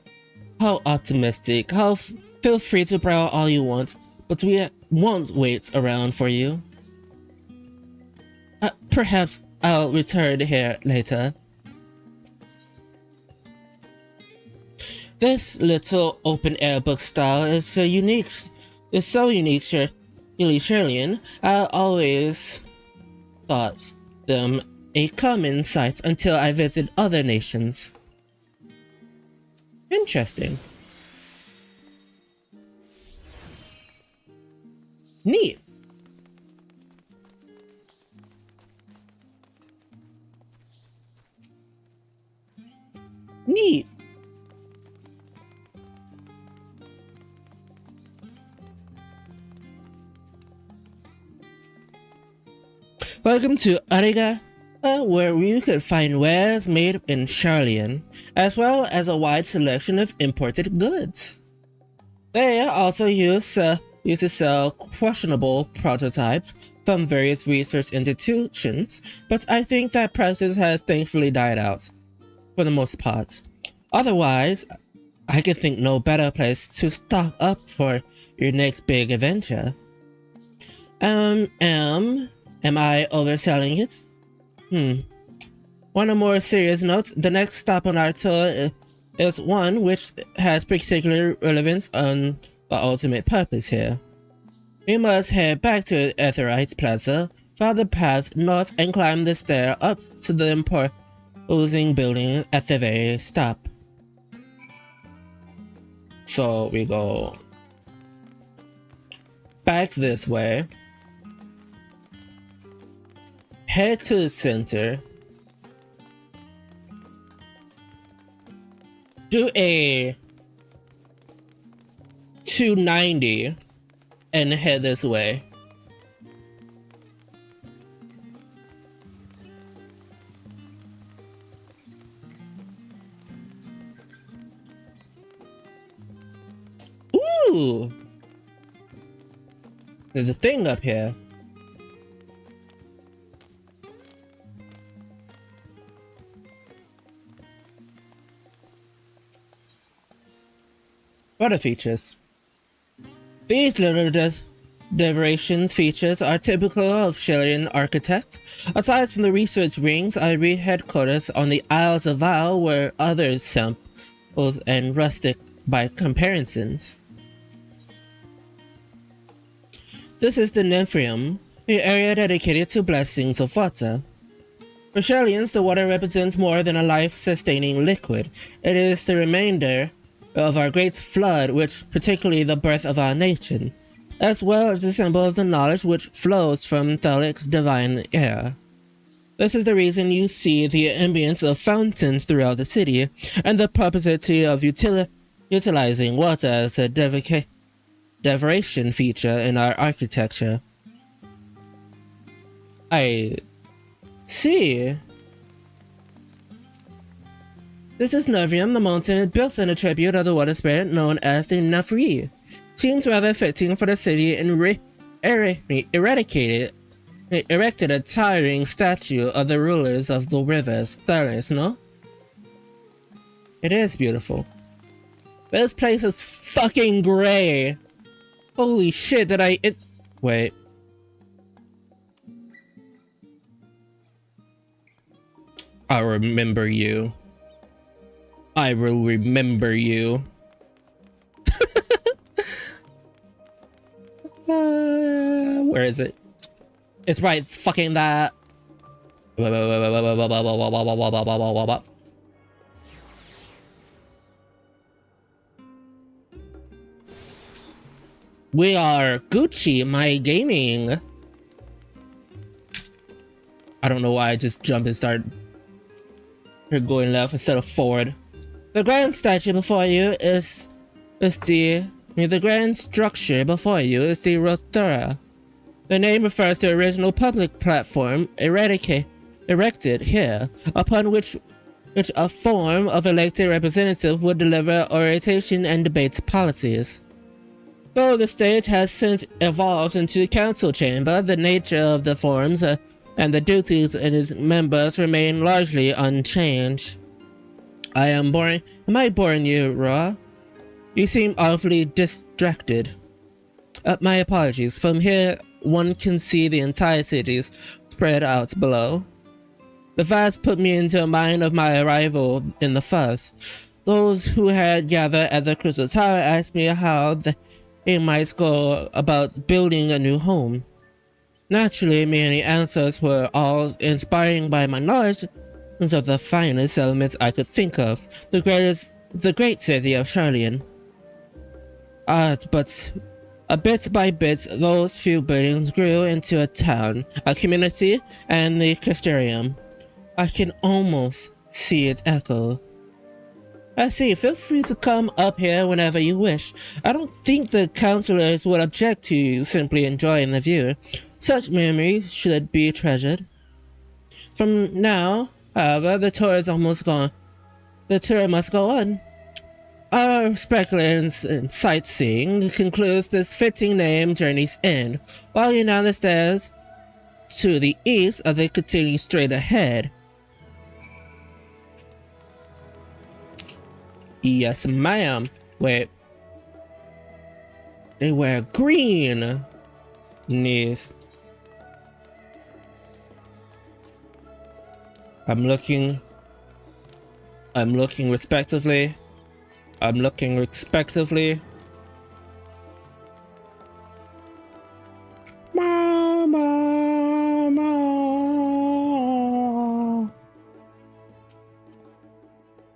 How optimistic. Feel free to browse all you want, but we won't wait around for you. Perhaps I'll return here later. This little open-air bookstall is so unique, Shirley. I always thought them a common sight until I visited other nations. Interesting. Neat. Neat. Welcome to Ariga, where you could find wares made in Charlian, as well as a wide selection of imported goods. They also used to sell questionable prototypes from various research institutions, but I think that practice has thankfully died out, for the most part. Otherwise, I could think no better place to stock up for your next big adventure. Am I overselling it? On a more serious note, the next stop on our tour is one which has particular relevance on the ultimate purpose here. We must head back to Aetheryte's Plaza, follow the path north and climb the stair up to the imposing building at the very stop. So we go back this way. Head to the center. Do a 290 and head this way. Ooh! There's a thing up here. Other features. These little decorations features are typical of Shelian architect. Aside from the research rings, I read headquarters on the Isles of Val were other samples and rustic by comparisons. This is the Nymphium, the area dedicated to blessings of water. For Shelians, the water represents more than a life-sustaining liquid. It is the remainder of our great flood, which particularly the birth of our nation, as well as the symbol of the knowledge which flows from Thalic's divine air. This is the reason you see the ambience of fountains throughout the city, and the purposity of utilizing water as a decoration feature in our architecture. I see. This is Nervium, the mountain built in a tribute of the water spirit known as the Nafri. Seems rather fitting for the city and erected a towering statue of the rulers of the rivers, Thalis, no? It is beautiful. This place is fucking gray! Holy shit, wait. I'll remember you. I will remember you. Where is it? It's right fucking that. We are Gucci, my gaming. I don't know why I just jumped and started going left instead of forward. The grand statue before you is the grand structure before you is the Rotunda. The name refers to the original public platform erected here, upon which a form of elected representative would deliver oration and debate policies. Though the stage has since evolved into a council chamber, the nature of the forums and the duties of its members remain largely unchanged. Am I boring you, Ra? You seem awfully distracted. My apologies. From here, one can see the entire cities spread out below. The vibes put me into a mind of my arrival in the first. Those who had gathered at the Crystal Tower asked me how they might go about building a new home. Naturally, many answers were all inspiring by my knowledge of the finest elements I could think of, the great city of Charlian. But bit by bit, those few buildings grew into a town, a community, and the Crystarium. I can almost see it echo. I see, feel free to come up here whenever you wish. I don't think the councillors would object to you simply enjoying the view. Such memories should be treasured. From now, however, the tour is almost gone. The tour must go on. Our speculations and sightseeing concludes this fitting name Journey's End. Walking down the stairs to the east, they continue straight ahead. Yes, ma'am. Wait. They wear green. Nice. I'm looking respectively.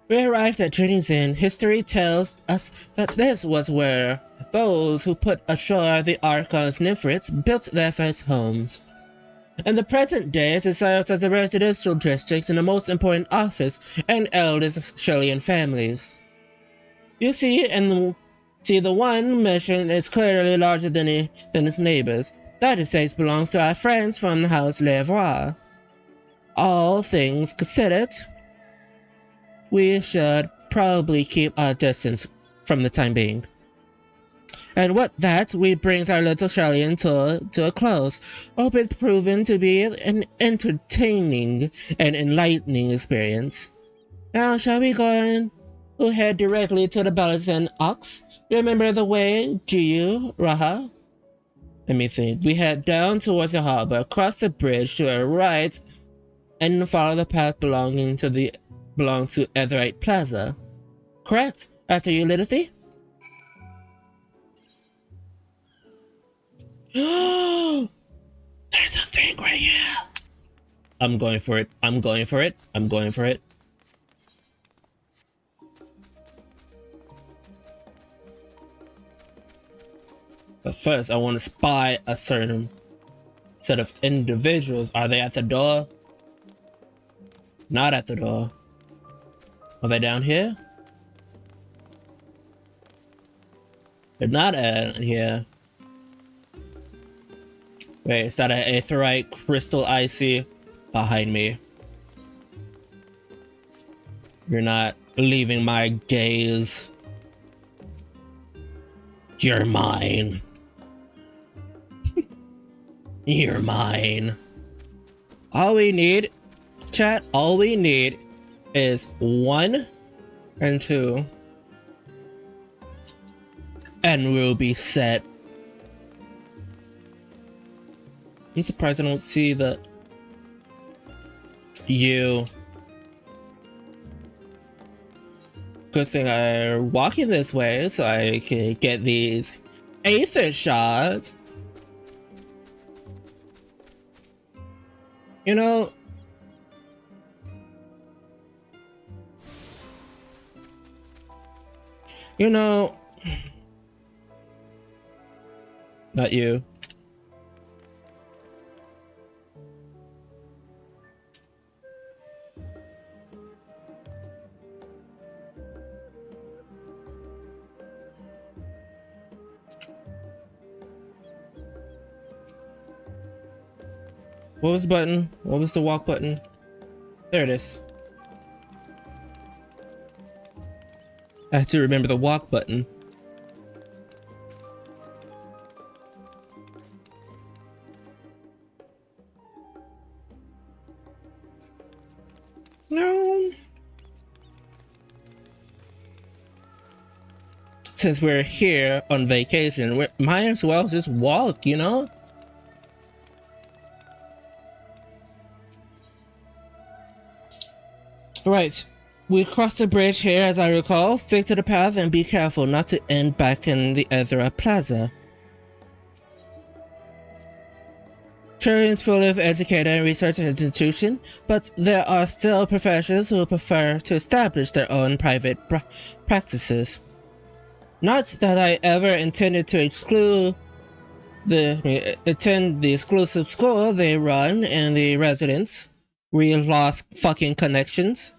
We arrived at Journey's End. History tells us that this was where those who put ashore the Archon's Nymphrids built their first homes. In the present day, it serves as a residential district and the most important office and eldest Charlian families. You see, the one mission is clearly larger than its neighbors. That estate belongs to our friends from the House Leroy. All things considered, we should probably keep our distance from the time being. And with that, we bring our little Charlian tour to a close. Hope it's proven to be an entertaining and enlightening experience. Now, shall we go and we'll head directly to the Balasan Ox? Remember the way, do you, Raha? Let me think. We head down towards the harbor, cross the bridge to our right, and follow the path belonging to Etherite Plaza. Correct? After you, Lilithy? There's a thing right here. I'm going for it. But first, I want to spy a certain set of individuals. Are they at the door? Not at the door. Are they down here? They're not at here. Wait, is that an aetherite crystal I see behind me? You're not leaving my gaze. You're mine. You're mine. All we need, chat, all we need is 1 and 2. And we'll be set. I'm surprised I don't see the... You. Good thing I'm walking this way so I can get these aether shots. You know, not you. What was the button? What was the walk button? There it is. I have to remember the walk button. No. Since we're here on vacation, we might as well just walk, you know? Right. We cross the bridge here, as I recall. Stick to the path and be careful not to end back in the Ezra Plaza. Turing's full of educated and research institution, but there are still professors who prefer to establish their own private practices. Not that I ever intended to attend the exclusive school they run and the residents. We lost fucking connections.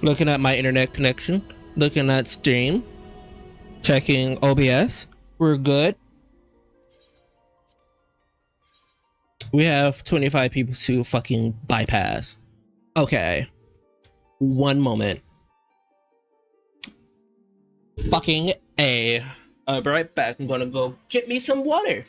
Looking at my internet connection, looking at Steam, checking OBS. We're good. We have 25 people to fucking bypass. Okay. One moment. Fucking A. I'll be right back. I'm gonna go get me some water.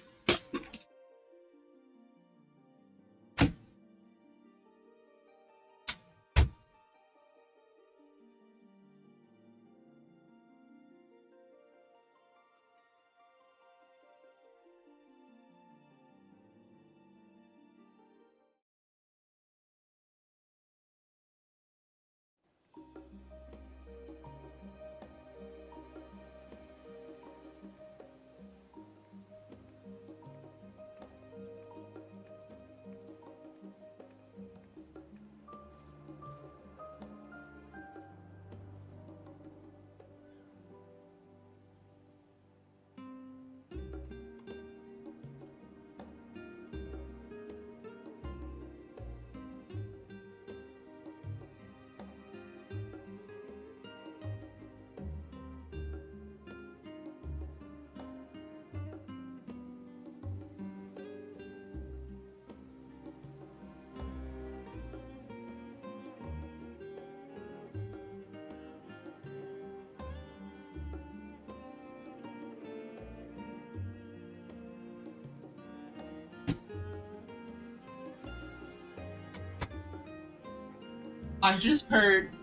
I just heard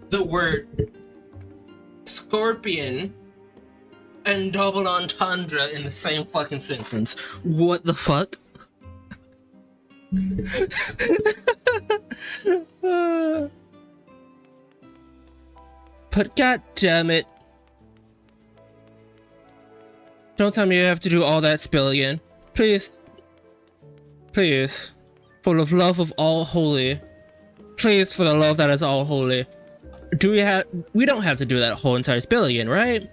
the word scorpion and double entendre in the same fucking sentence. What the fuck? But god damn it. Don't tell me you have to do all that spill again. Please. Please. For the love of all holy. Please, for the love that is all holy. We don't have to do that whole entire spill again, right?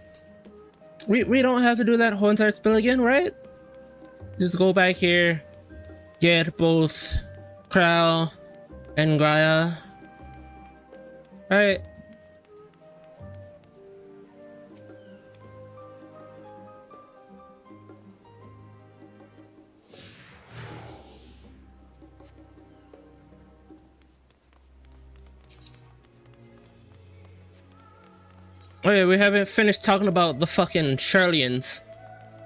We don't have to do that whole entire spill again, right? Just go back here, get both Crow and Gaia. Right? Oh yeah, we haven't finished talking about the fucking Charlians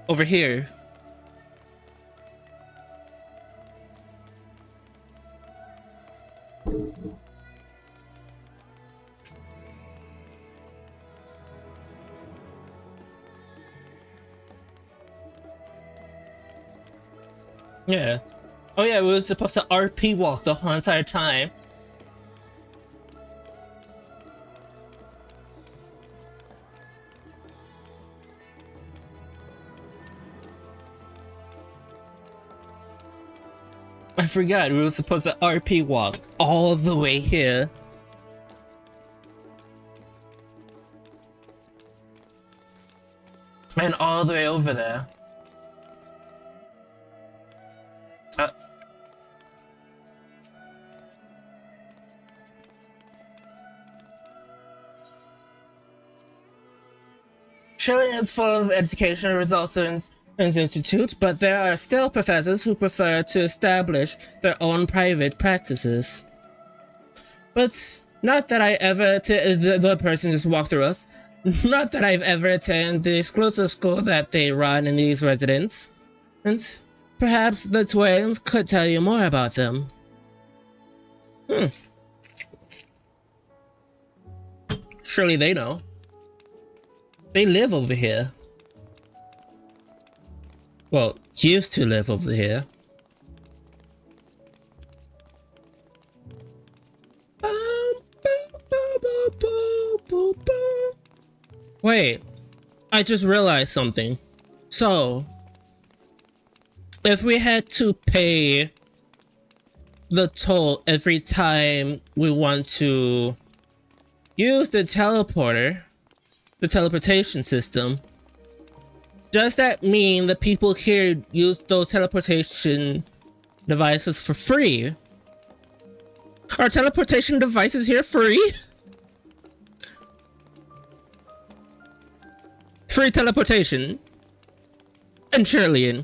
over here. Yeah. Oh yeah, we were supposed to RP walk the whole entire time. I forgot we were supposed to RP walk all the way here. And all the way over there. Chile is full of educational results in institutes, but there are still professors who prefer to establish their own private practices. But not that I ever the person just walked through us. Not that I've ever attended the exclusive school that they run in these residents. And perhaps the twins could tell you more about them. Surely they know. They live over here. Well, used to live over here. Wait, I just realized something. So, if we had to pay the toll every time we want to use the teleporter, the teleportation system, does that mean the people here use those teleportation devices for free? Are teleportation devices here free? Free teleportation. And Shirley,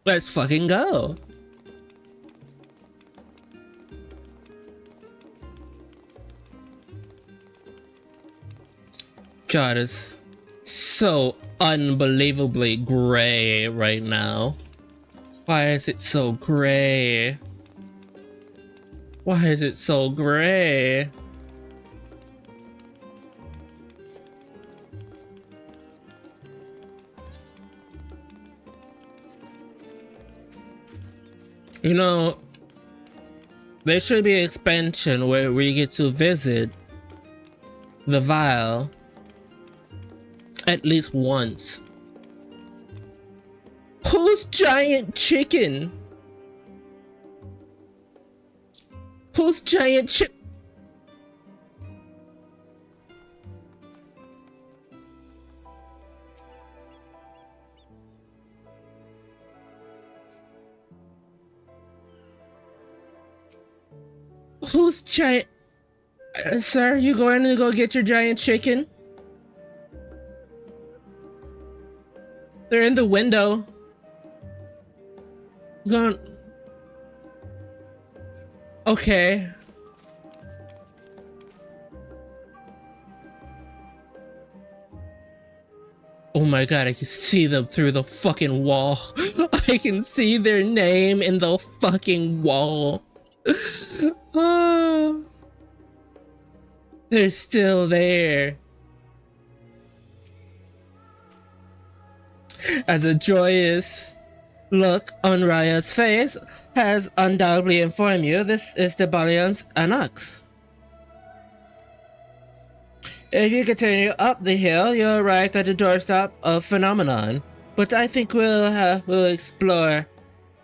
let's fucking go. God, it's so unbelievably gray right now. Why is it so gray? Why is it so gray? You know, there should be an expansion where we get to visit the vial at least once. Who's giant chicken? Who's giant chicken? Who's giant? Sir, you going to go get your giant chicken? They're in the window. Going. Okay. Oh my god, I can see them through the fucking wall. I can see their name in the fucking wall. Oh. They're still there. As a joyous look on Raya's face has undoubtedly informed you, this is the Balion's Anox. If you continue up the hill, you'll arrive at the doorstep of Phenomenon. But I think we'll explore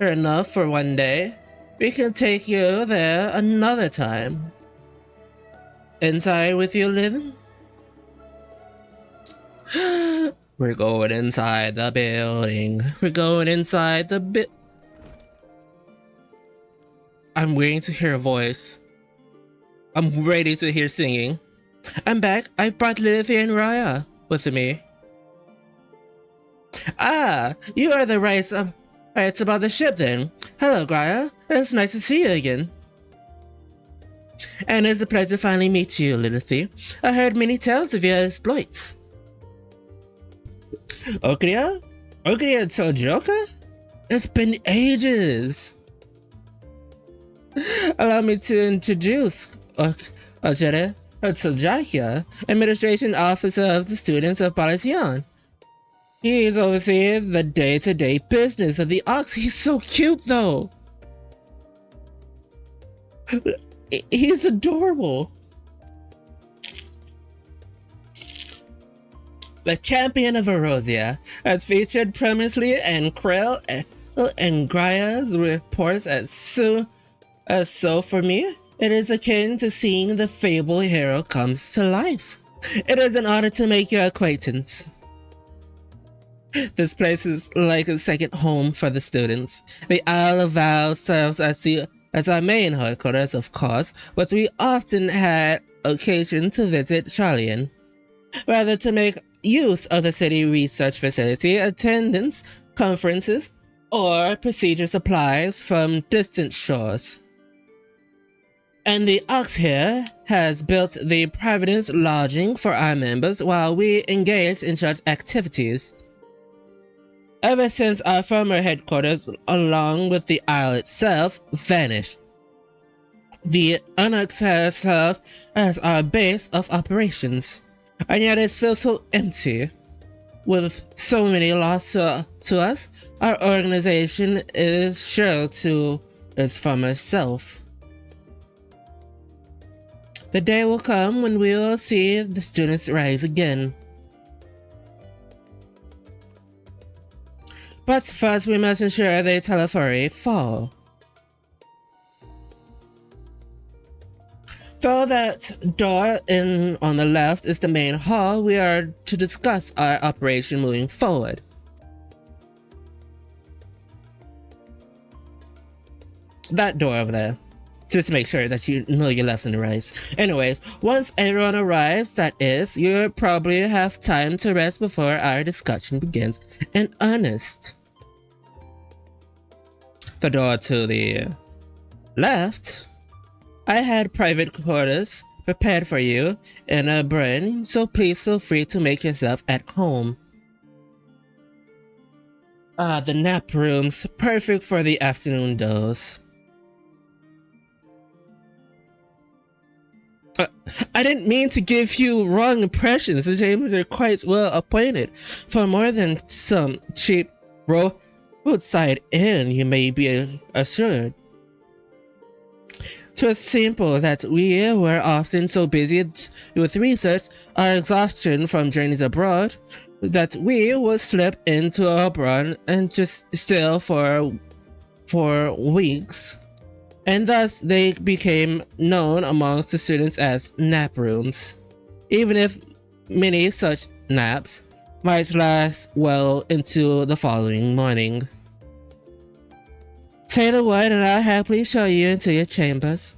enough for one day. We can take you there another time. Inside with you, Lynn? We're going inside the building. We're going inside the I'm waiting to hear a voice. I'm ready to hear singing. I'm back. I brought Livy and Raya with me. Ah, you are the rights about the ship then. Hello, Raya. It's nice to see you again. And it's a pleasure to finally meet you, Lilithy. I heard many tales of your exploits. Okria? Okria and Sojoka? It's been ages. Allow me to introduce Ojere Sojakia, Administration Officer of the Students of Balasion. He is overseeing the day-to-day business of the Ox. He's so cute, though. He's adorable. The champion of Erosia, as featured prominently in Krill and Graya's reports as so for me, it is akin to seeing the fabled hero comes to life. It is an honor to make your acquaintance. This place is like a second home for the students. The Isle of Vows serves as our main headquarters, of course, but we often had occasion to visit Charlian, rather to make use of the city research facility, attendance, conferences, or procedure supplies from distant shores. And the Ox here has built the Providence lodging for our members while we engage in such activities. Ever since our former headquarters, along with the Isle itself, vanished, the Onyx has served as our base of operations, and yet it feels so empty. With so many lost to us, our organization is sure to its former self. The day will come when we will see the students rise again. But first we must ensure the Telephory fall. Though that door on the left is the main hall, we are to discuss our operation moving forward. That door over there. Just to make sure that you know your lefts and rights. Anyways, once everyone arrives, that is, you probably have time to rest before our discussion begins in earnest. The door to the left. I had private quarters prepared for you in a brain, so please feel free to make yourself at home. The nap rooms, perfect for the afternoon doze. I didn't mean to give you wrong impressions. The chambers are quite well appointed for more than some cheap roadside inn, you may be assured. 'Twas simple that we were often so busy with research, our exhaustion from journeys abroad, that we would slip into abroad and just still for weeks. And thus they became known amongst the students as nap rooms, even if many such naps might last well into the following morning. Say the word and I'll happily show you into your chambers.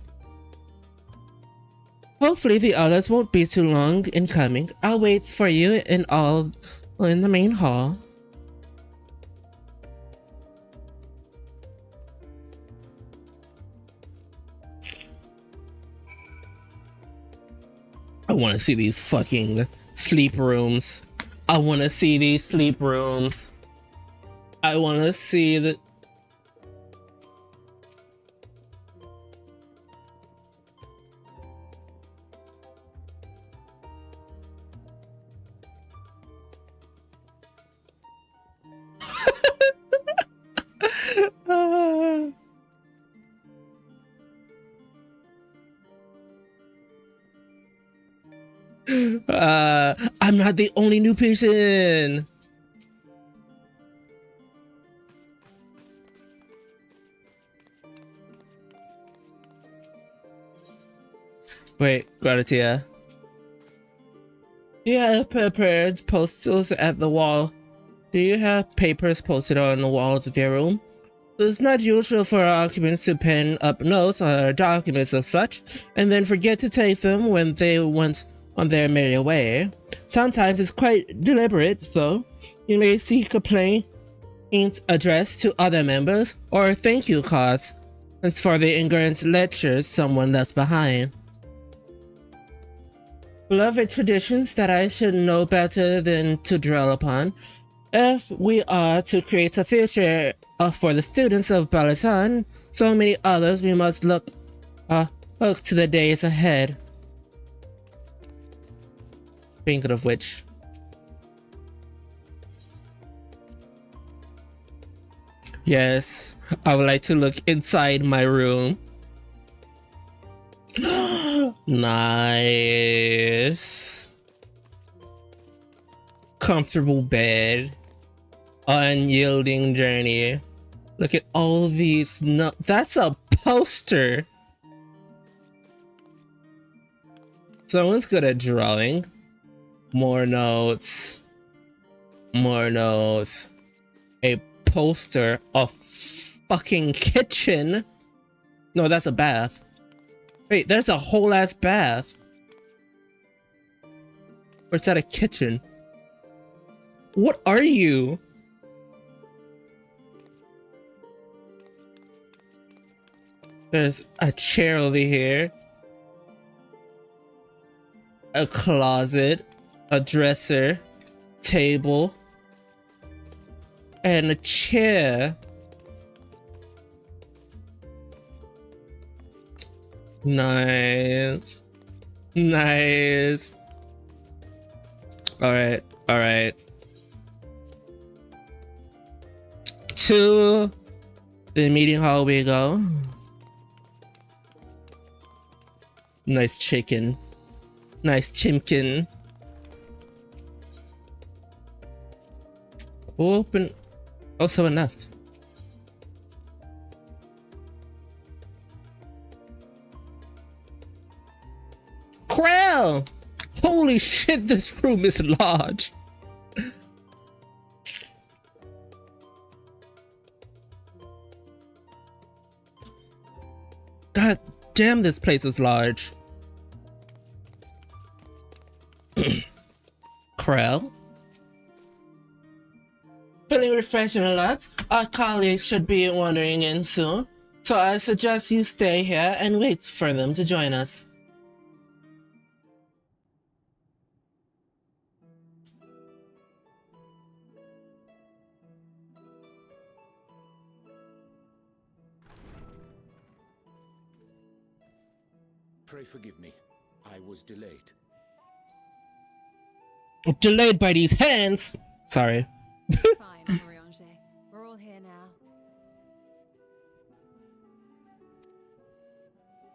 Hopefully the others won't be too long in coming. I'll wait for you in the main hall. I want to see these fucking sleep rooms. I want to see these sleep rooms. I want to see the... I'm not the only new person. Wait, Gradatia. You have prepared posters at the wall. Do you have papers posted on the walls of your room? It's not usual for occupants to pen up notes or documents of such, and then forget to take them when they went on their merry way. Sometimes it's quite deliberate, though. You may see complaints addressed to other members, or thank you cards for the ignorant lectures someone left behind. Beloved traditions that I should know better than to dwell upon. If we are to create a future for the students of Balasan, so many others, we must look to the days ahead. Thinking of which, yes, I would like to look inside my room. Nice. Comfortable bed. Unyielding journey. Look at all these. No, that's a poster. Someone's good at drawing. More notes. More notes. A poster of fucking kitchen. No, that's a bath. Wait, there's a whole ass bath. Or is that a kitchen? What are you? There's a chair over here. A closet. A dresser. Table. And a chair. Nice. Nice. Alright, alright. To the meeting hall we go. Nice chicken. Nice chimkin. Open. Oh, someone left. Krell! Holy shit, this room is large. God damn, this place is large. Krell? Feeling refreshed and alert? Our colleagues should be wandering in soon, so I suggest you stay here and wait for them to join us. Pray forgive me. I was delayed. Delayed by these hands! Sorry. Fine, Mariange. We're all here now.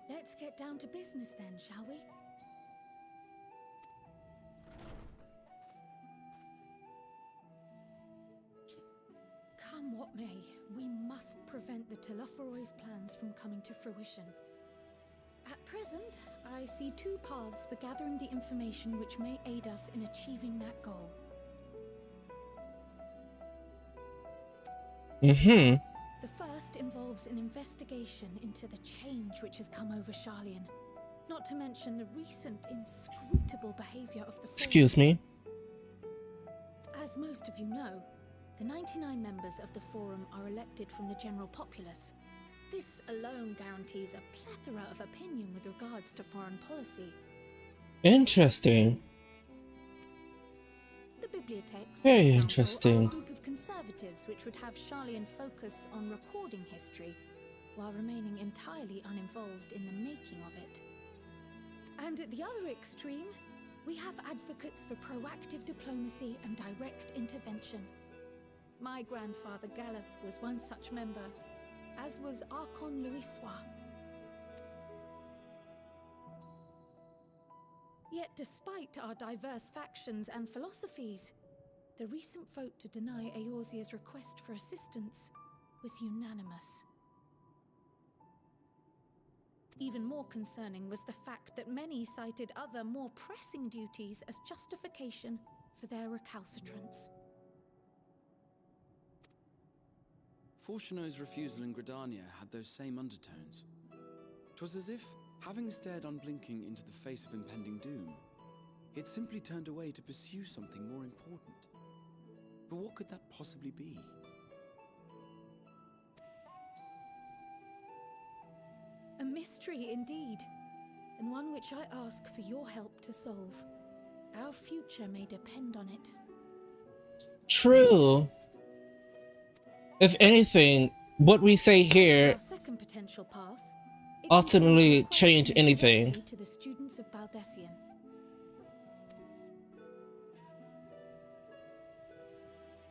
Let's get down to business then, shall we? Come what may, we must prevent the Telophoroid's plans from coming to fruition. At present, I see two paths for gathering the information which may aid us in achieving that goal. The first involves an investigation into the change which has come over Charlian, not to mention the recent inscrutable behavior of the Forum. Excuse me. As most of you know, the 99 members of the Forum are elected from the general populace. This alone guarantees a plethora of opinion with regards to foreign policy. Interesting. The bibliotheques, Very for example, interesting. are a group of conservatives which would have Charlian focus on recording history, while remaining entirely uninvolved in the making of it. And at the other extreme, we have advocates for proactive diplomacy and direct intervention. My grandfather Galef was one such member, as was Archon Louisois. Yet despite our diverse factions and philosophies, the recent vote to deny Eorzea's request for assistance was unanimous. Even more concerning was the fact that many cited other, more pressing duties as justification for their recalcitrance. Fortuno's refusal in Gridania had those same undertones. 'Twas as if, having stared unblinking into the face of impending doom, he had simply turned away to pursue something more important. But what could that possibly be? A mystery indeed, and one which I ask for your help to solve. Our future may depend on it. True. If anything, what we say here Our second potential path, it ultimately concerns change requesting anything. directly to the students of Baldessian.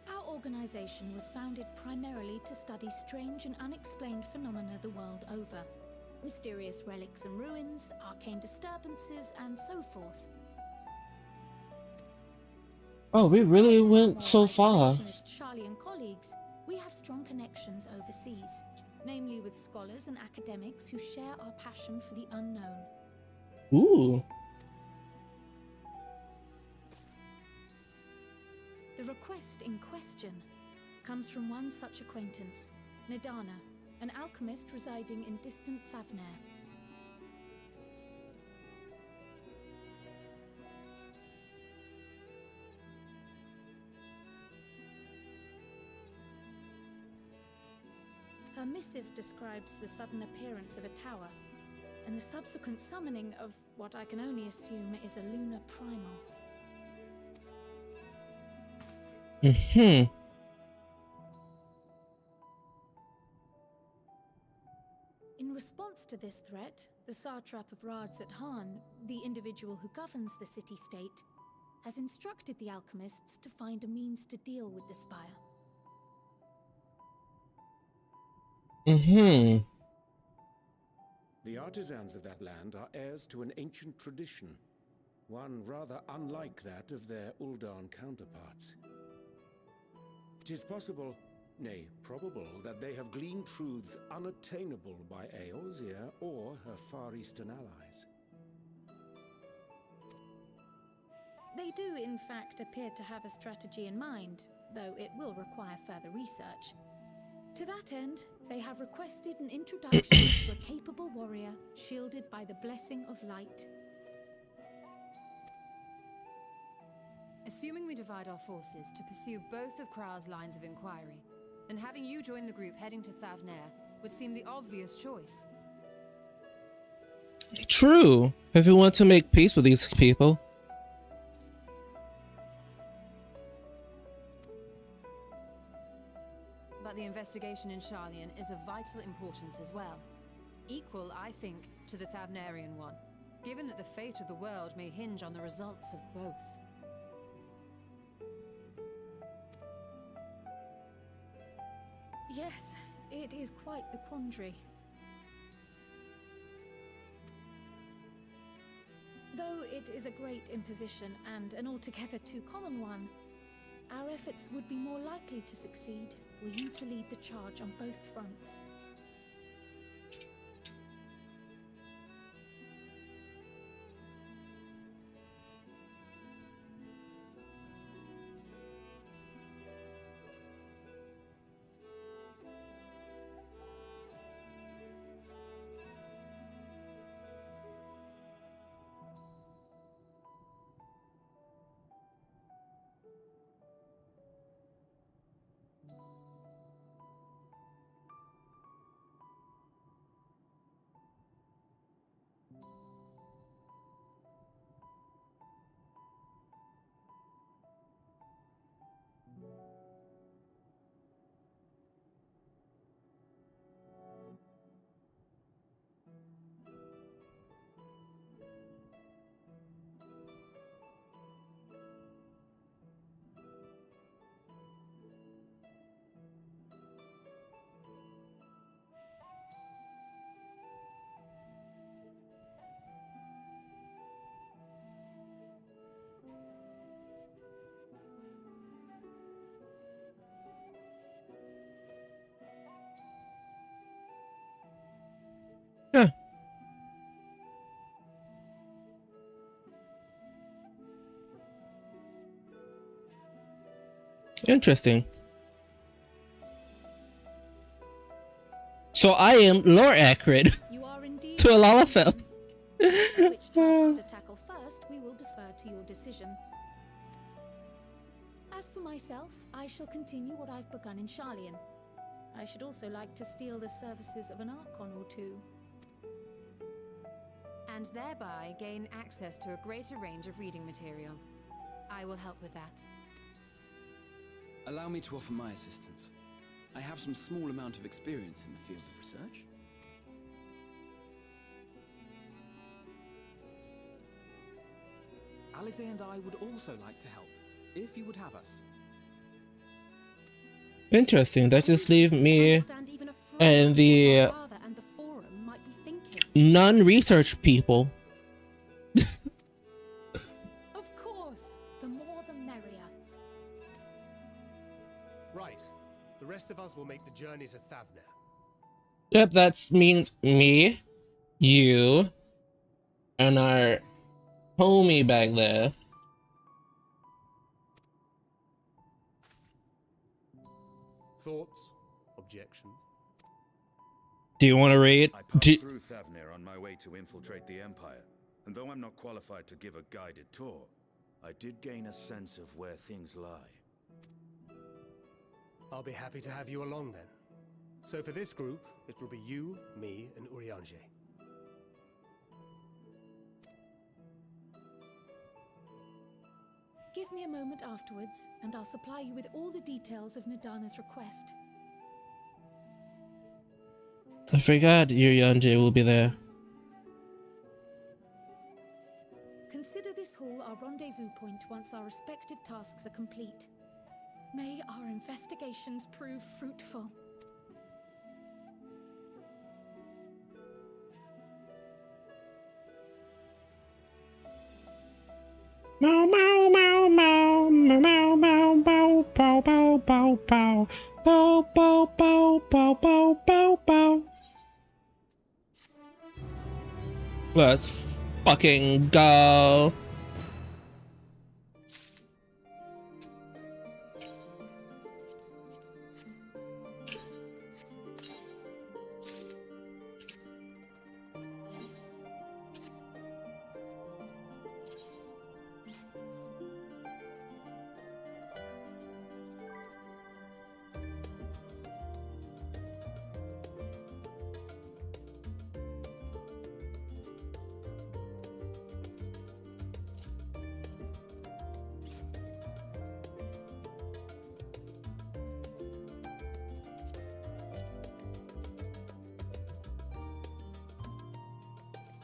Our organization was founded primarily to study strange and unexplained phenomena the world over. Mysterious relics and ruins, arcane disturbances, and so forth. Oh, we really went so far. Isolationist Charlian colleagues, We have strong connections overseas, namely with scholars and academics who share our passion for the unknown. Ooh. The request in question comes from one such acquaintance, Nidana, an alchemist residing in distant Favner. Her missive describes the sudden appearance of a tower and the subsequent summoning of what I can only assume is a lunar primal. Mm-hmm. In response to this threat, the satrap of Radzat-Han, the individual who governs the city-state, has instructed the alchemists to find a means to deal with the spire. Mm-hmm. The artisans of that land are heirs to an ancient tradition, one rather unlike that of their Uldan counterparts. It is possible, nay, probable, that they have gleaned truths unattainable by Eorzea or her Far Eastern allies. They do, in fact, appear to have a strategy in mind, though it will require further research. To that end, they have requested an introduction to a capable warrior shielded by the blessing of light. Assuming we divide our forces to pursue both of Kral's lines of inquiry, then having you join the group heading to Thavnair would seem the obvious choice. True, if we want to make peace with these people. But the investigation in Sharlayan is of vital importance as well. Equal, I think, to the Thavnarian one, given that the fate of the world may hinge on the results of both. Yes, it is quite the quandary. Though it is a great imposition and an altogether too common one, our efforts would be more likely to succeed were you to lead the charge on both fronts. Huh. Interesting. So I am lore accurate to a Lalafell. Which task to tackle first, we will defer to your decision. As for myself, I shall continue what I've begun in Sharlayan. I should also like to steal the services of an Archon or two. And thereby gain access to a greater range of reading material. I will help with that. Allow me to offer my assistance. I have some small amount of experience in the field of research. Alize and I would also like to help, if you would have us. Interesting. That just leave me and the non-research people. Of course, the more the merrier. Right. The rest of us will make the journey to Thavner. Yep, that means me, you, and our homie back there. Thoughts? Objections? Do you want to read? I passed through Thavner on my way to infiltrate the Empire, and though I'm not qualified to give a guided tour, I did gain a sense of where things lie. I'll be happy to have you along then. So for this group, it will be you, me, and Urianger. Give me a moment afterwards, and I'll supply you with all the details of Nadana's request. I forgot Urianger will be there. Consider this hall our rendezvous point once our respective tasks are complete. May our investigations prove fruitful. Meow meow meow meow meow meow meow bow bow bow bow bow bow bow bow bow bow bow. Let's fucking go.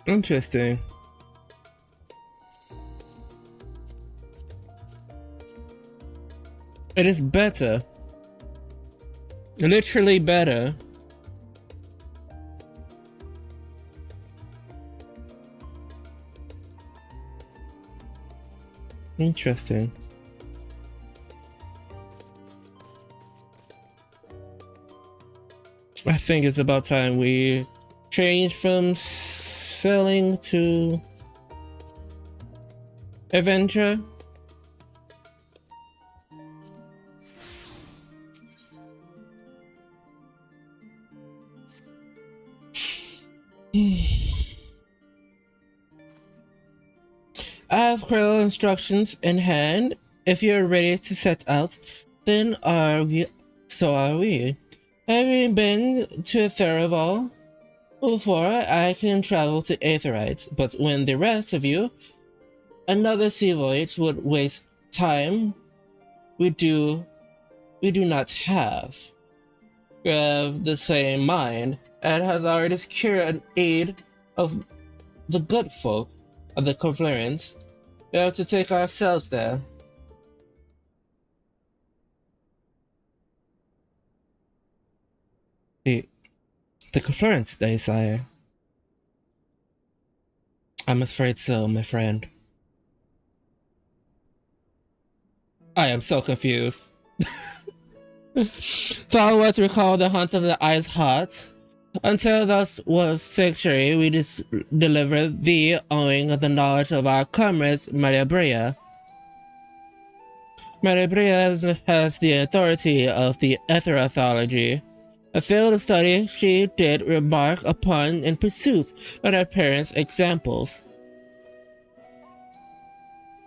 Interesting. It is better. Literally better. Interesting. I think it's about time we change from selling to adventure. I have clear instructions in hand. If you're ready to set out, then so are we. Having been to Theraval before, I can travel to Aetherite, but when the rest of you, another sea voyage would waste time we do not have. We have the same mind, and has already secured an aid of the good folk of the Confluence. We have to take ourselves there. The Confluence, they say. I'm afraid so, my friend. I am so confused. So I want to recall the hunt of the Ice Heart. Until thus was century, we delivered thee owing the knowledge of our comrades, Maria Brea. Maria Brea has the authority of the Etherology, a field of study she did remark upon in pursuit of her parents' examples.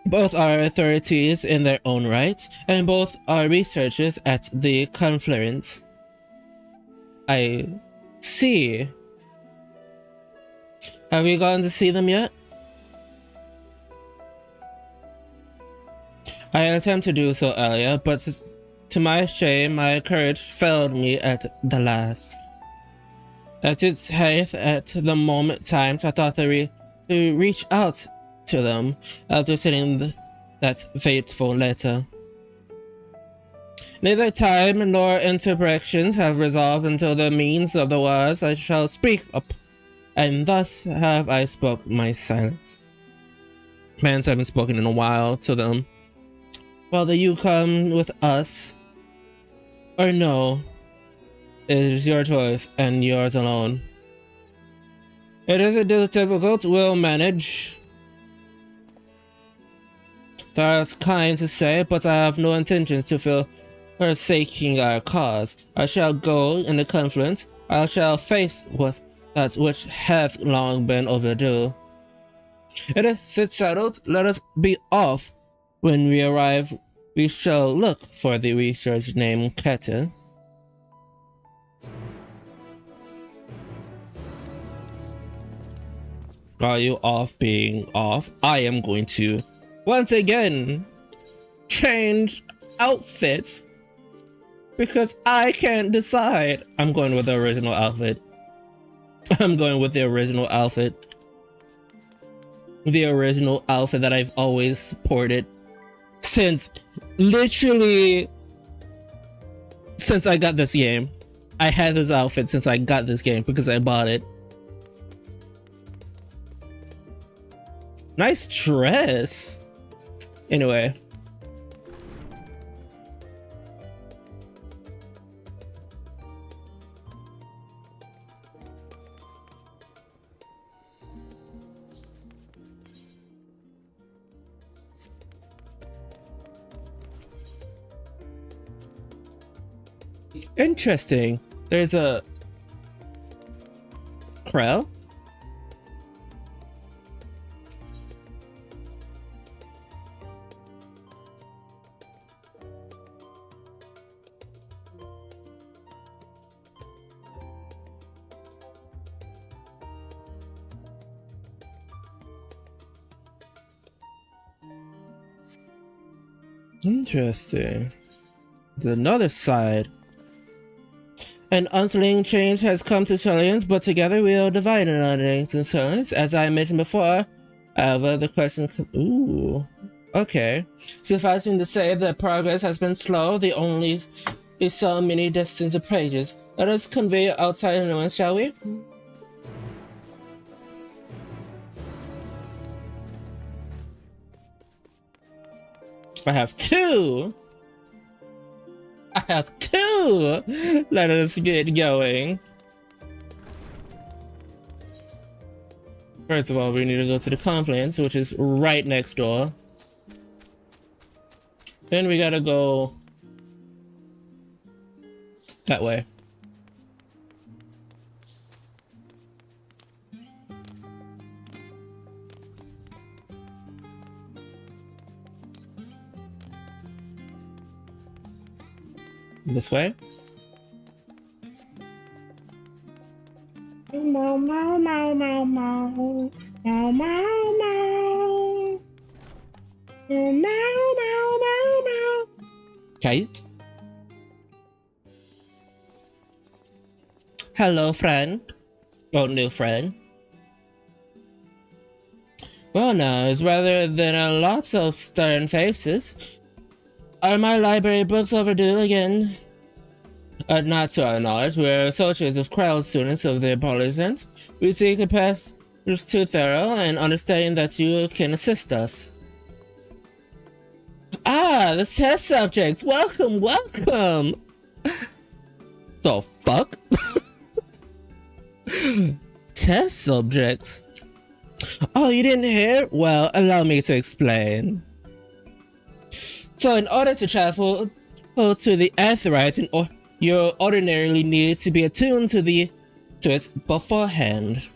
Both are authorities in their own right, and both are researchers at the Confluence. I see. Have you gone to see them yet? I attempted to do so earlier, but to my shame, my courage failed me at the last. At its height, at the moment times, I thought to reach out to them after sending that fateful letter. Neither time nor interactions have resolved until the means of the words I shall speak up, and thus have I spoke my silence. Mans haven't spoken in a while to them. While you come with us, or no. It is your choice and yours alone. It is a difficult, we'll manage. That's kind to say, but I have no intentions to feel forsaking our cause. I shall go in the confluence. I shall face that which hath long been overdue. It is settled. Let us be off. When we arrive, we shall look for the research named Keta. Are you off being off? I am going to once again change outfits because I can't decide. I'm going with the original outfit. I'm going with the original outfit. The original outfit that I've always supported since literally since I got this game. I had this outfit since I got this game because I bought it. Nice dress. Anyway. Interesting. There's a crow. Interesting. There's another side. An unsettling change has come to Shellians, but together we are divided on its concerns. As I mentioned before, however, the question... Ooh. Okay. Sufficing to say that progress has been slow, the only is so many distance of pages. Let us convey outside influence, shall we? I have two! I have two! Let us get going. First of all, we need to go to the confluence, which is right next door. Then we gotta go that way. This way. Meow, meow, meow, meow, meow. Meow, meow, meow. Meow, meow, meow, meow. Kate? Hello, friend. Oh, new friend. Well, now, as rather than lots of stern faces, are my library books overdue again? Not to our knowledge. We are associates of crowd students of the Polyzens. We seek a path too thorough and understanding that you can assist us. Ah, the test subjects! Welcome, welcome! The fuck? Test subjects? Oh, you didn't hear? Well, allow me to explain. So in order to travel to the Aetheryte, you ordinarily need to be attuned to it beforehand.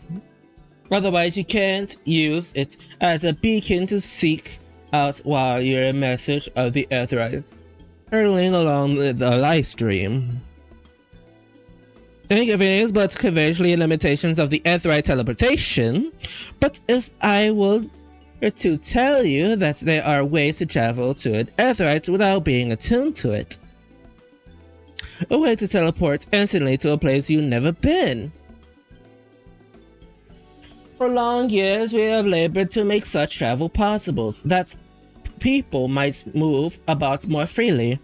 Otherwise, you can't use it as a beacon to seek out while you're a message of the Aetheryte hurtling along the live stream. Think of it as but conventionally limitations of the Aetheryte teleportation, but if I will to tell you that there are ways to travel to an Aetheryte without being attuned to it. A way to teleport instantly to a place you've never been. For long years, we have labored to make such travel possible, that people might move about more freely.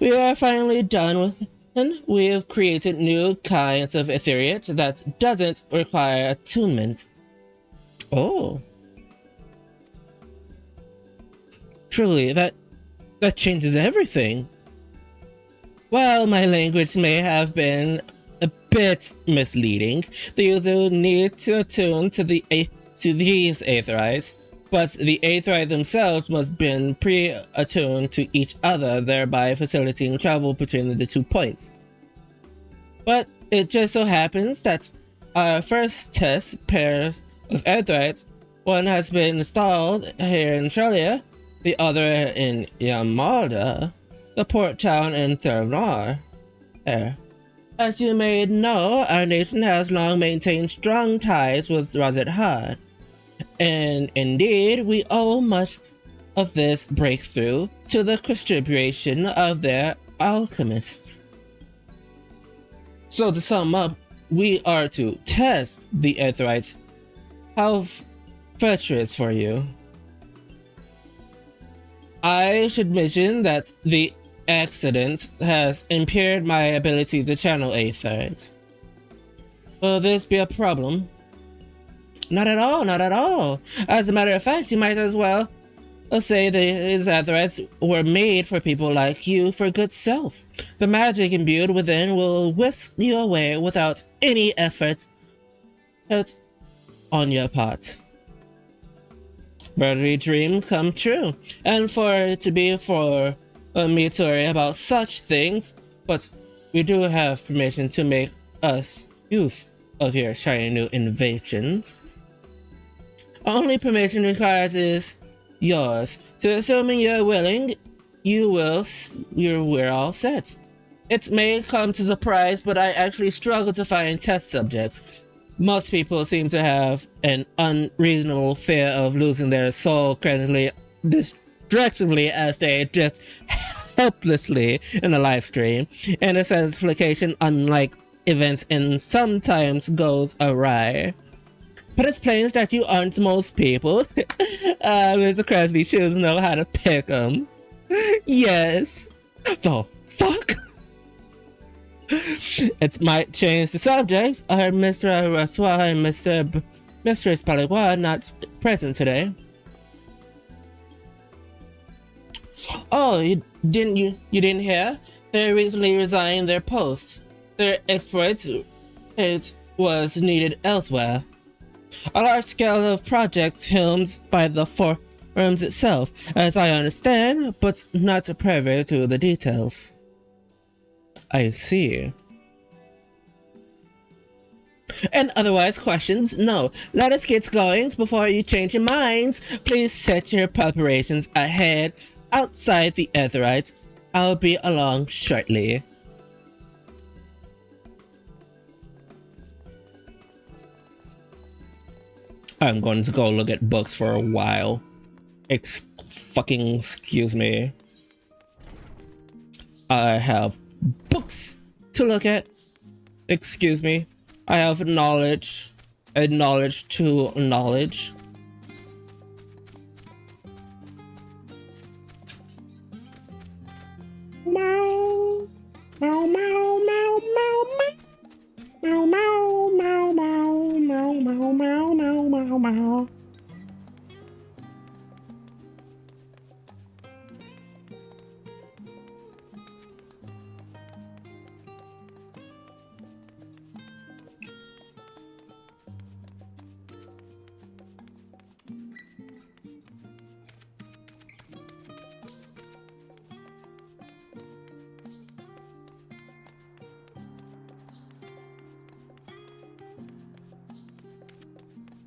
We are finally done with, and we have created new kinds of Aetheryte that doesn't require attunement. Oh. Truly, that changes everything. While my language may have been a bit misleading, the user need to attune to these aetherites, but the aetherite themselves must have been pre-attuned to each other, thereby facilitating travel between the 2 points. But it just so happens that our first test pair of aetherites, one has been installed here in Australia, the other in Yamalda, the port town in Terranor. As you may know, our nation has long maintained strong ties with Razet Han, and indeed we owe much of this breakthrough to the contribution of their alchemists. So to sum up, we are to test the aetherites. How virtuous for you. I should mention that the accident has impaired my ability to channel aetherites. Will this be a problem? Not at all, not at all. As a matter of fact, you might as well say these aetherites were made for people like you for good self. The magic imbued within will whisk you away without any effort on your part. Very dream come true, and for it to be for me to worry about such things, but we do have permission to make us use of your shiny new innovations. Only permission required is yours. So assuming you're willing, we're all set. It may come to surprise, but I actually struggle to find test subjects. Most people seem to have an unreasonable fear of losing their soul destructively as they drift helplessly in a live stream, and a sensification unlike events and sometimes goes awry. But it's plain that you aren't most people. Mr. Crasley should know how to pick 'em. Yes. The fuck? It might change the subjects. Are Mr. Raswa and Mistress Palawa not present today? Oh, you didn't hear? They recently resigned their posts. Their exploits was needed elsewhere. A large scale of projects helmed by the forums itself, as I understand, but not privy to the details. I see. And otherwise questions? No. Let us get going before you change your minds. Please set your preparations ahead outside the aetherites. I'll be along shortly. I'm going to go look at books for a while. Excuse me. I have books to look at. Excuse me. I have knowledge. And knowledge to knowledge. Meow. Meow, meow, meow, meow, meow. Meow, meow, meow, meow, meow, meow, meow, meow, meow, meow.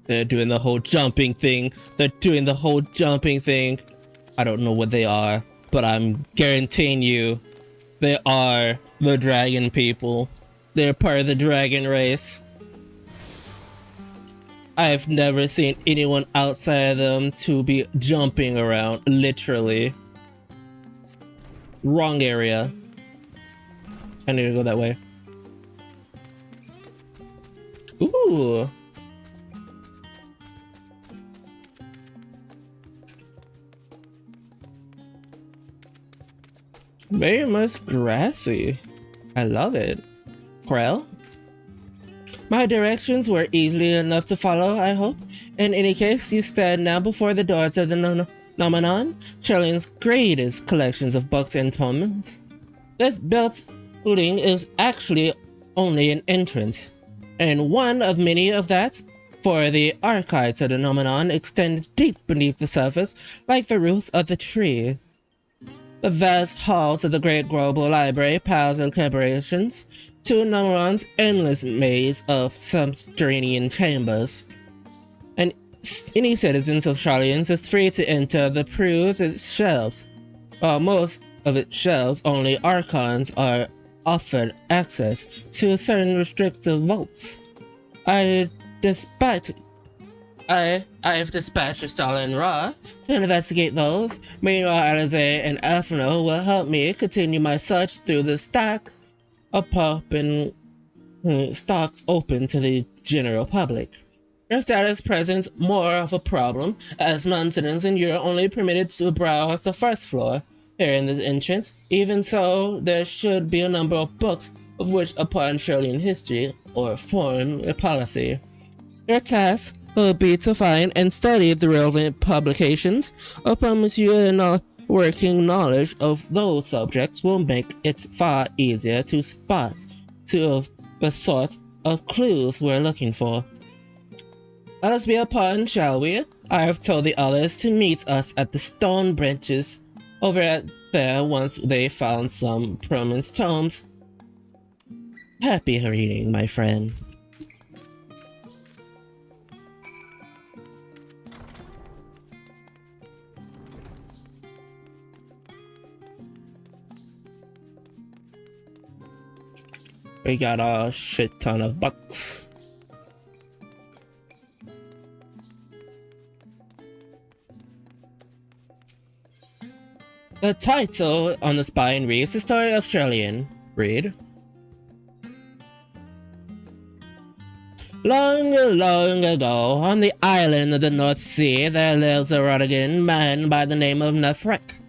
They're doing the whole jumping thing. They're doing the whole jumping thing. I don't know what they are, but I'm guaranteeing you, they are the dragon people. They're part of the dragon race. I've never seen anyone outside of them to be jumping around, literally. Wrong area. I need to go that way. Ooh. Very much grassy. I love it. Krell? My directions were easily enough to follow, I hope. In any case, you stand now before the doors of the Nomenon, Shelling's greatest collections of books and tomes. This building is actually only an entrance, and one of many of that, for the archives of the phenomenon extends deep beneath the surface like the roots of the tree. The vast halls of the great global library piles and collaborations to Numeron's endless maze of subterranean chambers. And any citizens of Charlians is free to enter the peruse its shelves. While most of its shelves, only archons are offered access to certain restrictive vaults. I've dispatched Stalin Ra to investigate those. Meanwhile, Alize and Afno will help me continue my search through the stocks open to the general public. Your status presents more of a problem, as non-citizens you're only permitted to browse the first floor here in this entrance. Even so, there should be a number of books of which upon Charlian history or foreign policy. Your task will be to find and study the relevant publications. Upon which you and working knowledge of those subjects will make it far easier to spot the sort of clues we're looking for. Let us be upon, shall we? I have told the others to meet us at the stone benches over there once they found some Promin's tomes. Happy reading, my friend. We got a shit ton of bucks. The title on the spine reads The Story of Charlian. Read. Long, long ago, on the island of the North Sea, there lives a Rodigan man by the name of Nefrek.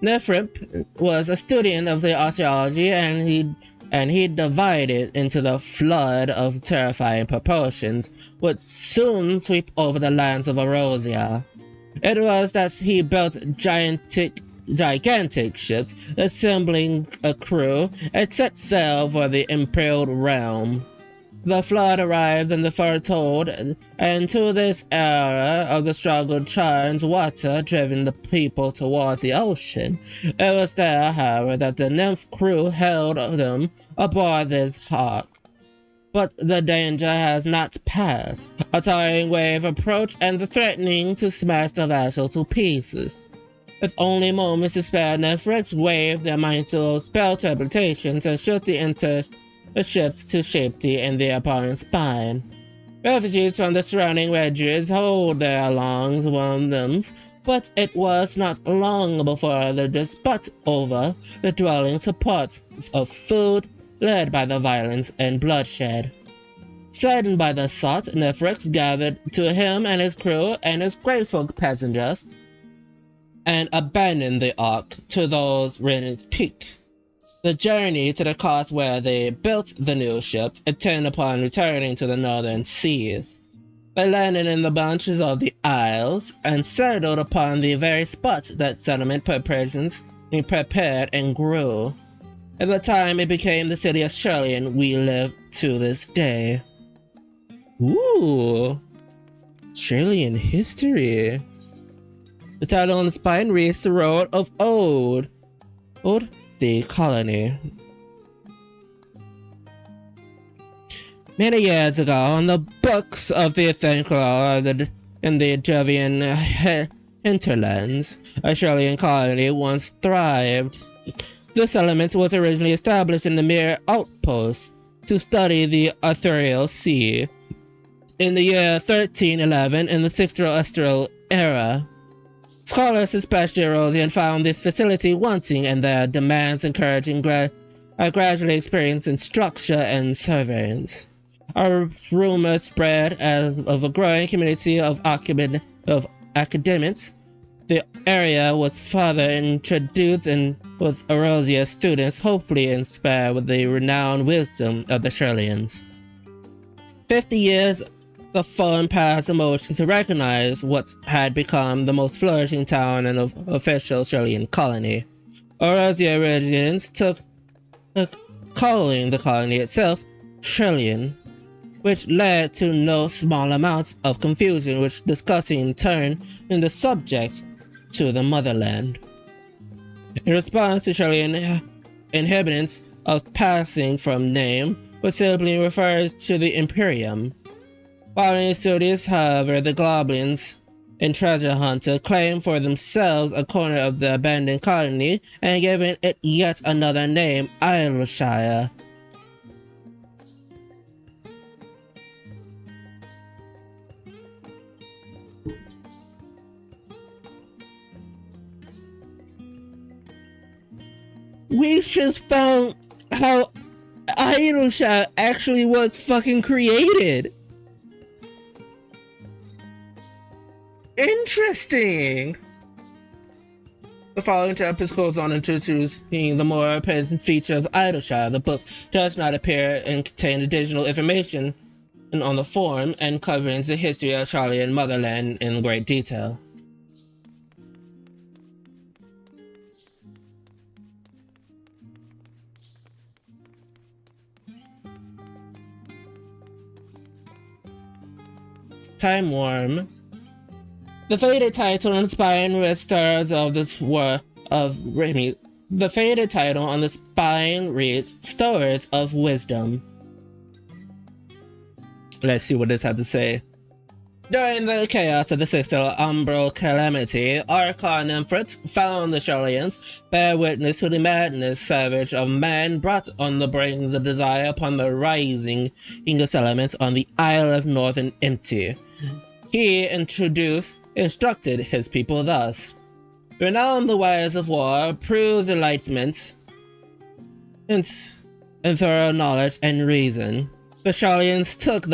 Nefrek was a student of the archaeology, and he divided into the flood of terrifying proportions, would soon sweep over the lands of Erosia. It was that he built gigantic ships, assembling a crew, and set sail for the imperial realm. The flood arrived and the foretold, and to this era of the struggle churns water, driven the people towards the ocean. It was there, however, that the nymph crew held them aboard this hawk. But the danger has not passed. A towering wave approached and the threatening to smash the vessel to pieces. With only moments to spare, Nefrex waved their mantle of spell interpretations and shoot the ships to safety in the opponent's spine. Refugees from the surrounding ridges hold their lungs among them, but it was not long before the dispute over the dwelling supports of food led by the violence and bloodshed. Saddened by the thought, Nefrex gathered to him and his crew and his grateful passengers and abandoned the Ark to those in its peak. The journey to the coast where they built the new ships intended upon returning to the northern seas. They landed in the bunches of the isles and settled upon the very spot that settlement preparations prepared and grew. At the time it became the city of Charlian we live to this day. Ooh, Charlian history. The title on the spine reads The Road of Old, the colony. Many years ago, on the books of the Ethancolor in the Jovian hinterlands, a Charlian colony once thrived. This settlement was originally established in the mere outpost to study the Arthurial Sea. In the year 1311, in the Sixto-Estral era, scholars, especially Erosian, found this facility wanting, and their demands encouraging gradually experiencing structure and surveillance. A rumor spread of a growing community of academics. The area was further introduced and with Erosia students hopefully inspired with the renowned wisdom of the Charlians. 50 years the fallen past emotion to recognize what had become the most flourishing town and official Charlian colony. Erosia residents took calling the colony itself Trillion, which led to no small amounts of confusion, which discussing turned in the subject to the motherland. In response to Trillion, inhabitants of passing from name was simply referred to the Imperium. Following studies, however, the Goblins and Treasure Hunter claimed for themselves a corner of the abandoned colony and giving it yet another name, Isleshire. We just found how Isleshire actually was fucking created. Interesting. The following chapters goes on into choosing the more present features of Isleshire. The book does not appear and contain additional information on the form and covers the history of Charlie and Motherland in great detail. Time Worm. The faded title on the spine reads Stars of this War of Remy. The faded title on the spine reads Stories of Wisdom. Let's see what this has to say. During the chaos of the Sixth Umbral Calamity, Archon and Fritz found the Shellians, bear witness to the madness savage of man brought on the brains of desire upon the rising English element on the Isle of Northern Empty. He instructed his people thus: renown the ways of war, proves enlightenment, and thorough knowledge and reason. The Shellians took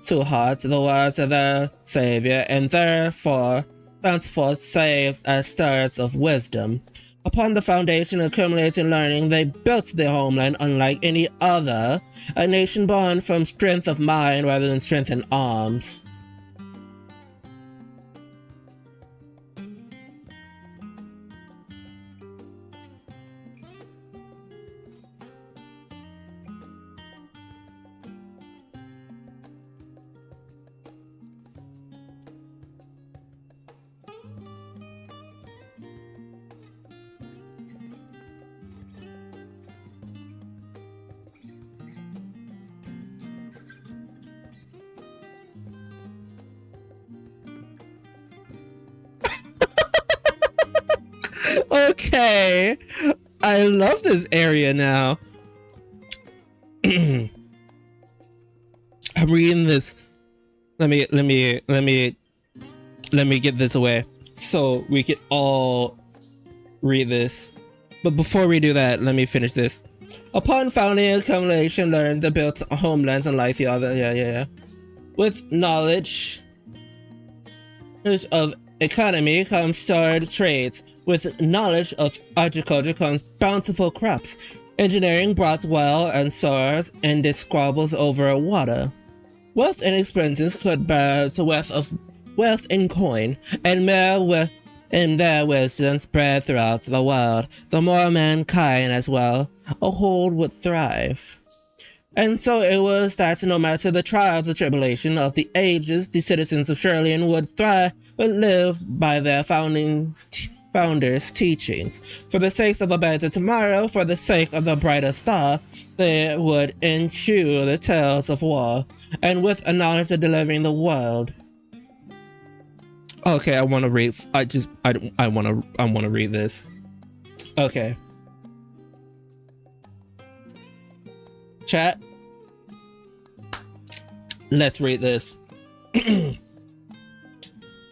to heart the words of their savior, and therefore thenceforth saved as stars of wisdom. Upon the foundation of accumulating learning, they built their homeland unlike any other, a nation born from strength of mind rather than strength in arms. Okay, I love this area now. I'm reading this. Let me get this away so we can all read this. But before we do that, let me finish this. Upon founding accumulation, learned to build homelands unlike the other. With knowledge of economy comes starred trades. With knowledge of agriculture comes bountiful crops. Engineering brought well and soars and its squabbles over water. Wealth and expenses could bear the wealth in coin, and their wisdom spread throughout the world. The more mankind as well, a whole would thrive. And so it was that no matter the trials and tribulation of the ages, the citizens of Sherlian would live by their founders' teachings. For the sake of a better tomorrow, for the sake of the brighter star, they would eschew the tales of war, and with a knowledge of delivering the world. Okay, I want to read. I want to read this. Okay. Chat. Let's read this.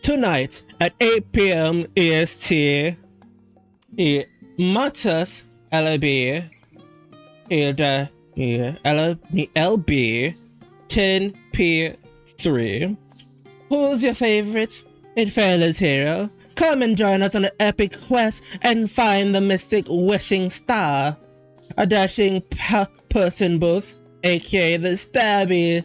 Tonight at 8 p.m. EST, Matas LB LB 10p3. Who's your favorite and fearless hero? Come and join us on an epic quest and find the mystic wishing star. A dashing person booth, aka the stabby.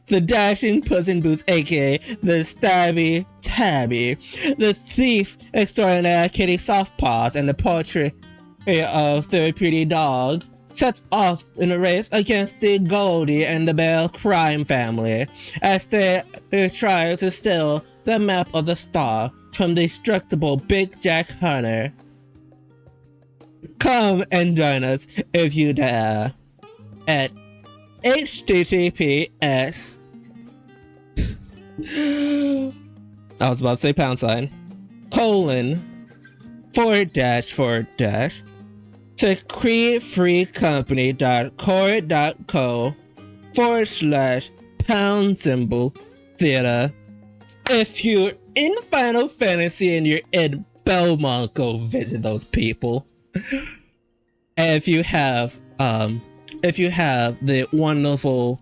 The dashing Puss in Boots, aka the stabby tabby, the thief extraordinaire Kitty Softpaws, and the poetry of the pretty dog sets off in a race against the Goldie and the Bell crime family as they try to steal the map of the star from the destructible Big Jack Hunter. Come and join us if you dare at https I was about to say ;// to createfreecompany.core.co/#theater. If you're in Final Fantasy and you're in Belmont, go visit those people. And if you have the wonderful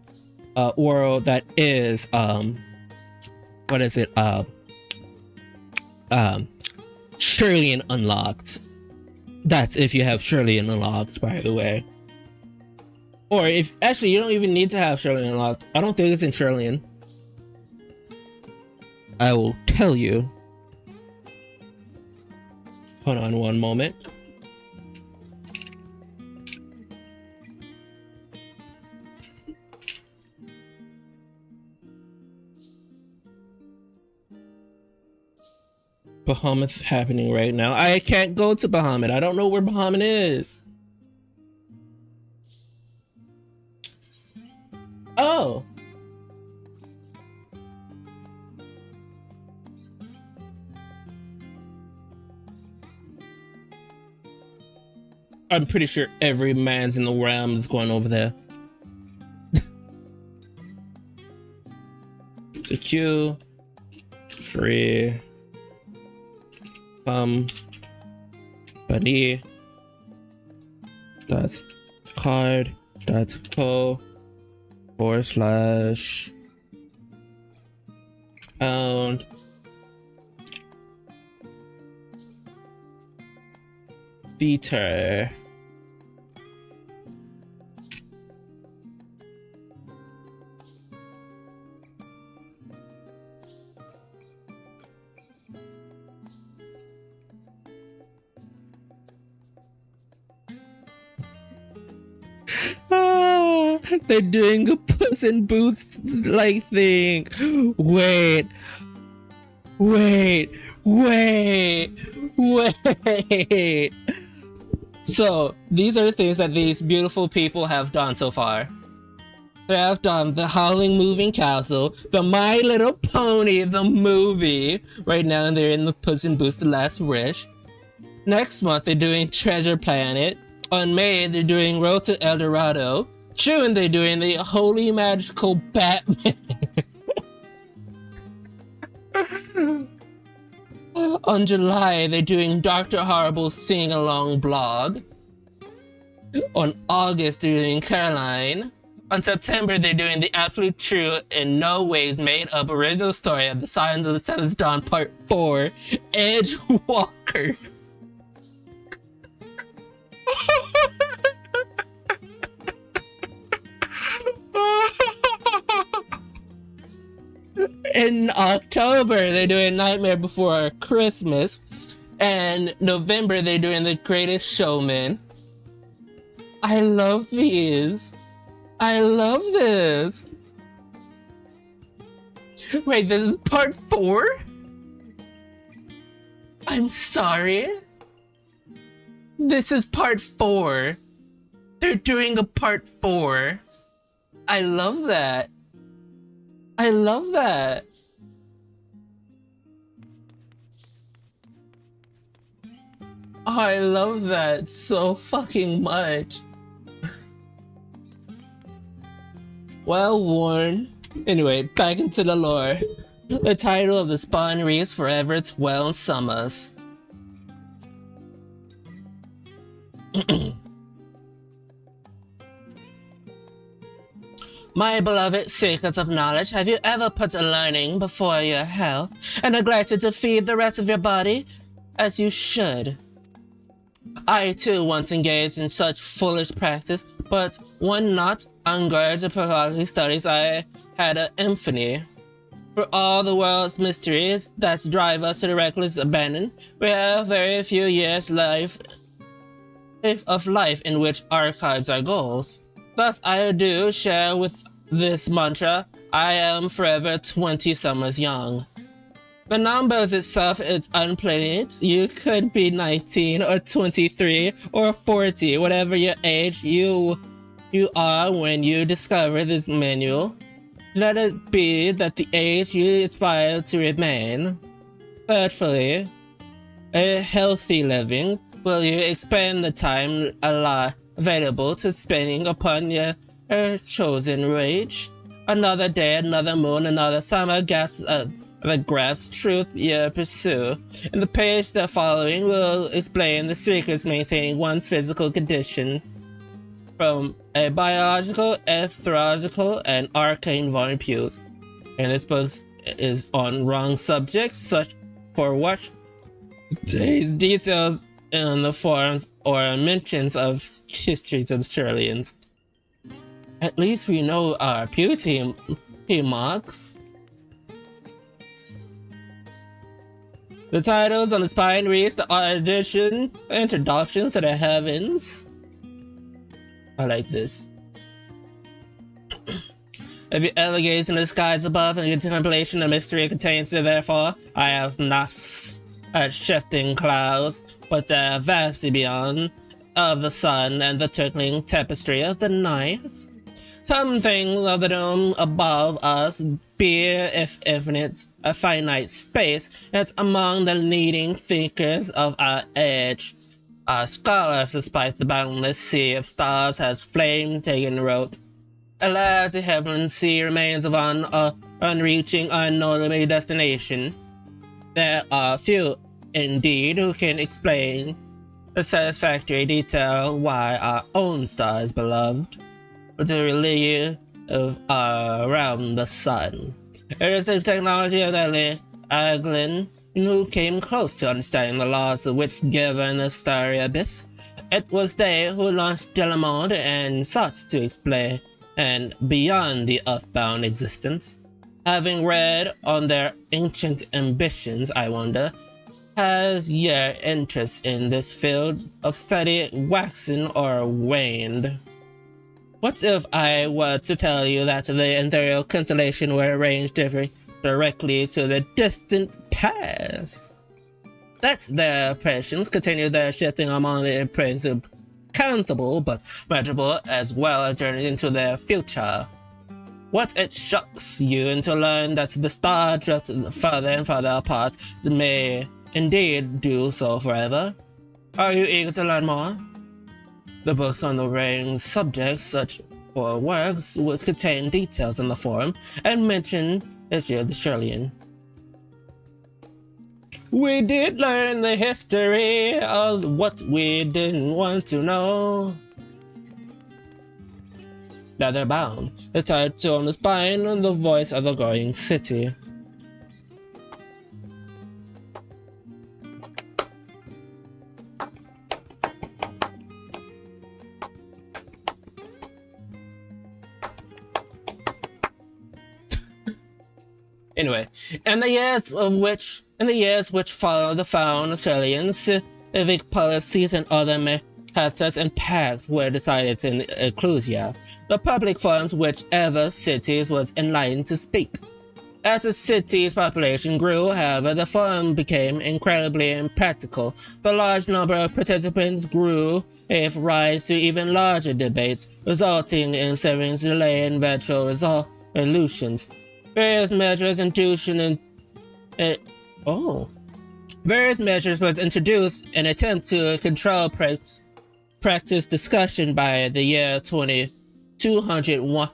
world that is what is it? Shirley Unlocked. That's if you have Shirley Unlocked, by the way. Or if actually you don't even need to have Shirley Unlocked. I don't think it's in Shirley. I will tell you. Hold on one moment. Bahamut's happening right now. I can't go to Bahamut. I don't know where Bahamut is. Oh. I'm pretty sure every man's in the realm is going over there. The queue. Free. Buddy. That's card. That's co. / pound. Beater. They're doing a Puss in Boots like thing. Wait. So these are the things that these beautiful people have done so far. They have done the Howling Moving Castle, the My Little Pony, the movie. Right now they're in the Puss in Boots The Last Wish. Next month they're doing Treasure Planet. On May they're doing Road to El Dorado. June they're doing the Holy Magical Batman. On July they're doing Dr. Horrible's Sing Along blog. On August they're doing Caroline. On September they're doing the absolute true and no ways made up original story of the Signs of the Seventh Dawn Part 4, Edge Walkers. In October, they're doing Nightmare Before Christmas. And November, they're doing The Greatest Showman. I love these. I love this. Wait, this is part 4? I'm sorry? This is part 4. They're doing a part 4. I love that. I love that. Oh, I love that so fucking much. Well worn. Anyway, back into the lore. The title of the spawn reads Forever 12 Summers. My beloved seekers of knowledge, have you ever put learning before your health and neglected to feed the rest of your body? As you should. I too once engaged in such foolish practice, but when not unguarded to periodically studies, I had an infamy. For all the world's mysteries that drive us to the reckless abandon, we have very few years left of life in which archives are goals. Thus I do share with this mantra, I am forever 20 summers young. The numbers itself is unpleasant. You could be 19 or 23 or 40, whatever your age you are when you discover this manual. Let it be that the age you aspire to remain. Thirdly, a healthy living. Will you expend the time available to spending upon your chosen rage? Another day, another moon, another summer gasps the grasp truth you pursue. And the page that following will explain the secrets maintaining one's physical condition from a biological, ethological, and arcane point. And this book is on wrong subjects, such for what these details in the forms or mentions of histories of the Shirleyans. At least we know our beauty, he mocks. The titles on the spine reads the audition, introduction to the heavens. I like this. If you ever gaze in the skies above and your contemplation of mystery contains, therefore, I have not at shifting clouds, but the vastly beyond of the sun and the twinkling tapestry of the night. Something of the dome above us, be if infinite, a finite space, yet among the leading thinkers of our age. Our scholars, despite the boundless sea of stars, has flame taken root. Alas, the heavenly sea remains of an unreaching, unknowable destination. There are few, indeed, who can explain the satisfactory detail why our own star is beloved, the relief of around the sun. It is the technology of the Aglin who came close to understanding the laws which govern the starry abyss. It was they who launched Delamond and sought to explain and beyond the earthbound existence. Having read on their ancient ambitions, I wonder, has your interest in this field of study waxen or waned? What if I were to tell you that the ethereal constellation were arranged directly to the distant past? Let their impressions continue their shifting among the principle countable but measurable as well as journey into their future. What it shocks you to learn that the star drift further and further apart may indeed do so forever. Are you eager to learn more? The books on the range subjects such for works which contain details in the form and mention history of the Shirleyan. We did learn the history of what we didn't want to know. Leather bound, the tattoo on the spine and the voice of the growing city. Anyway, in the years which followed the found Australian civic policies and other matters and pacts were decided in Ecclesia, the public forums whichever cities was enlightened to speak. As the city's population grew, however, the forum became incredibly impractical. The large number of participants grew gave rise to even larger debates, resulting in severe delay in eventual resolutions. Various measures was introduced in an attempt to control practice discussion by the year 2201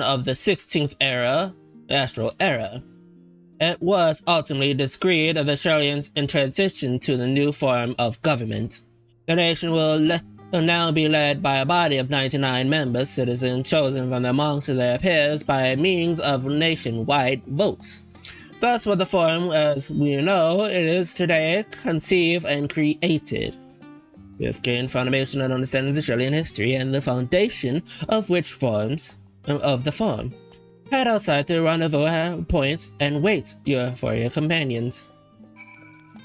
of the 16th era, Astral Era. It was ultimately decreed of the Shirleyans in transition to the new form of government. The nation will now be led by a body of 99 members, citizens chosen from amongst their peers by means of nationwide votes. Thus was the form as we know it is today conceived and created. We have gained foundation and understanding of the Shirleyan history and the foundation of which forms of the form. Head outside the rendezvous point and wait for your companions.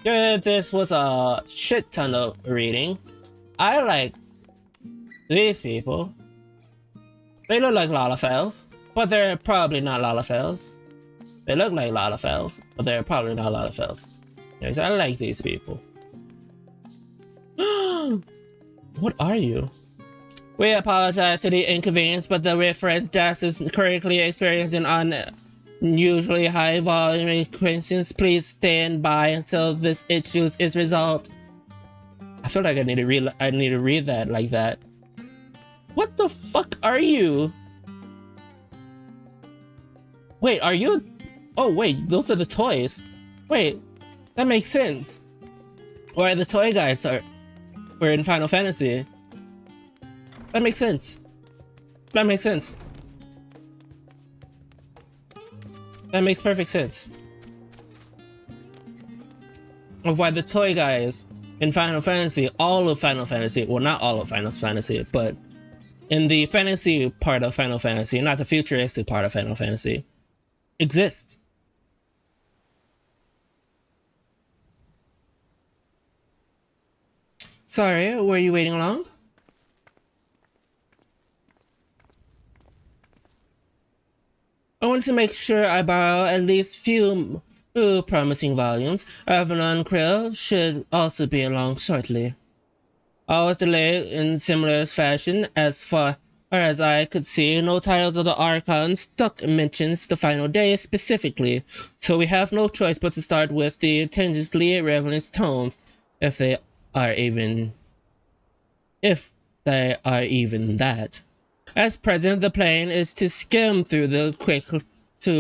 This was a shit ton of reading. I like these people. They look like Lalafels, but they're probably not Lalafels. They look like Lalafels, but they're probably not Lalafels. Anyways, I like these people. What are you? We apologize to the inconvenience, but the reference desk is currently experiencing unusually high volume increases. Please stand by until this issue is resolved. I feel like I need to read that like that. What the fuck are you? Wait, are you? Oh wait, those are the toys. Wait, that makes sense. Or the toy guys were in Final Fantasy. That makes sense. That makes sense. That makes perfect sense. Of why the toy guys in Final Fantasy, all of Final Fantasy, well not all of Final Fantasy, but in the fantasy part of Final Fantasy, not the futuristic part of Final Fantasy, exist. Sorry, were you waiting long? I wanted to make sure I borrow at least few promising volumes. Avalon Krill should also be along shortly. I was delayed in similar fashion. As far as I could see, no titles of the Archon stuck mentions the final day specifically, so we have no choice but to start with the tangibly relevant tomes, if they are even that. As present, the plan is to skim through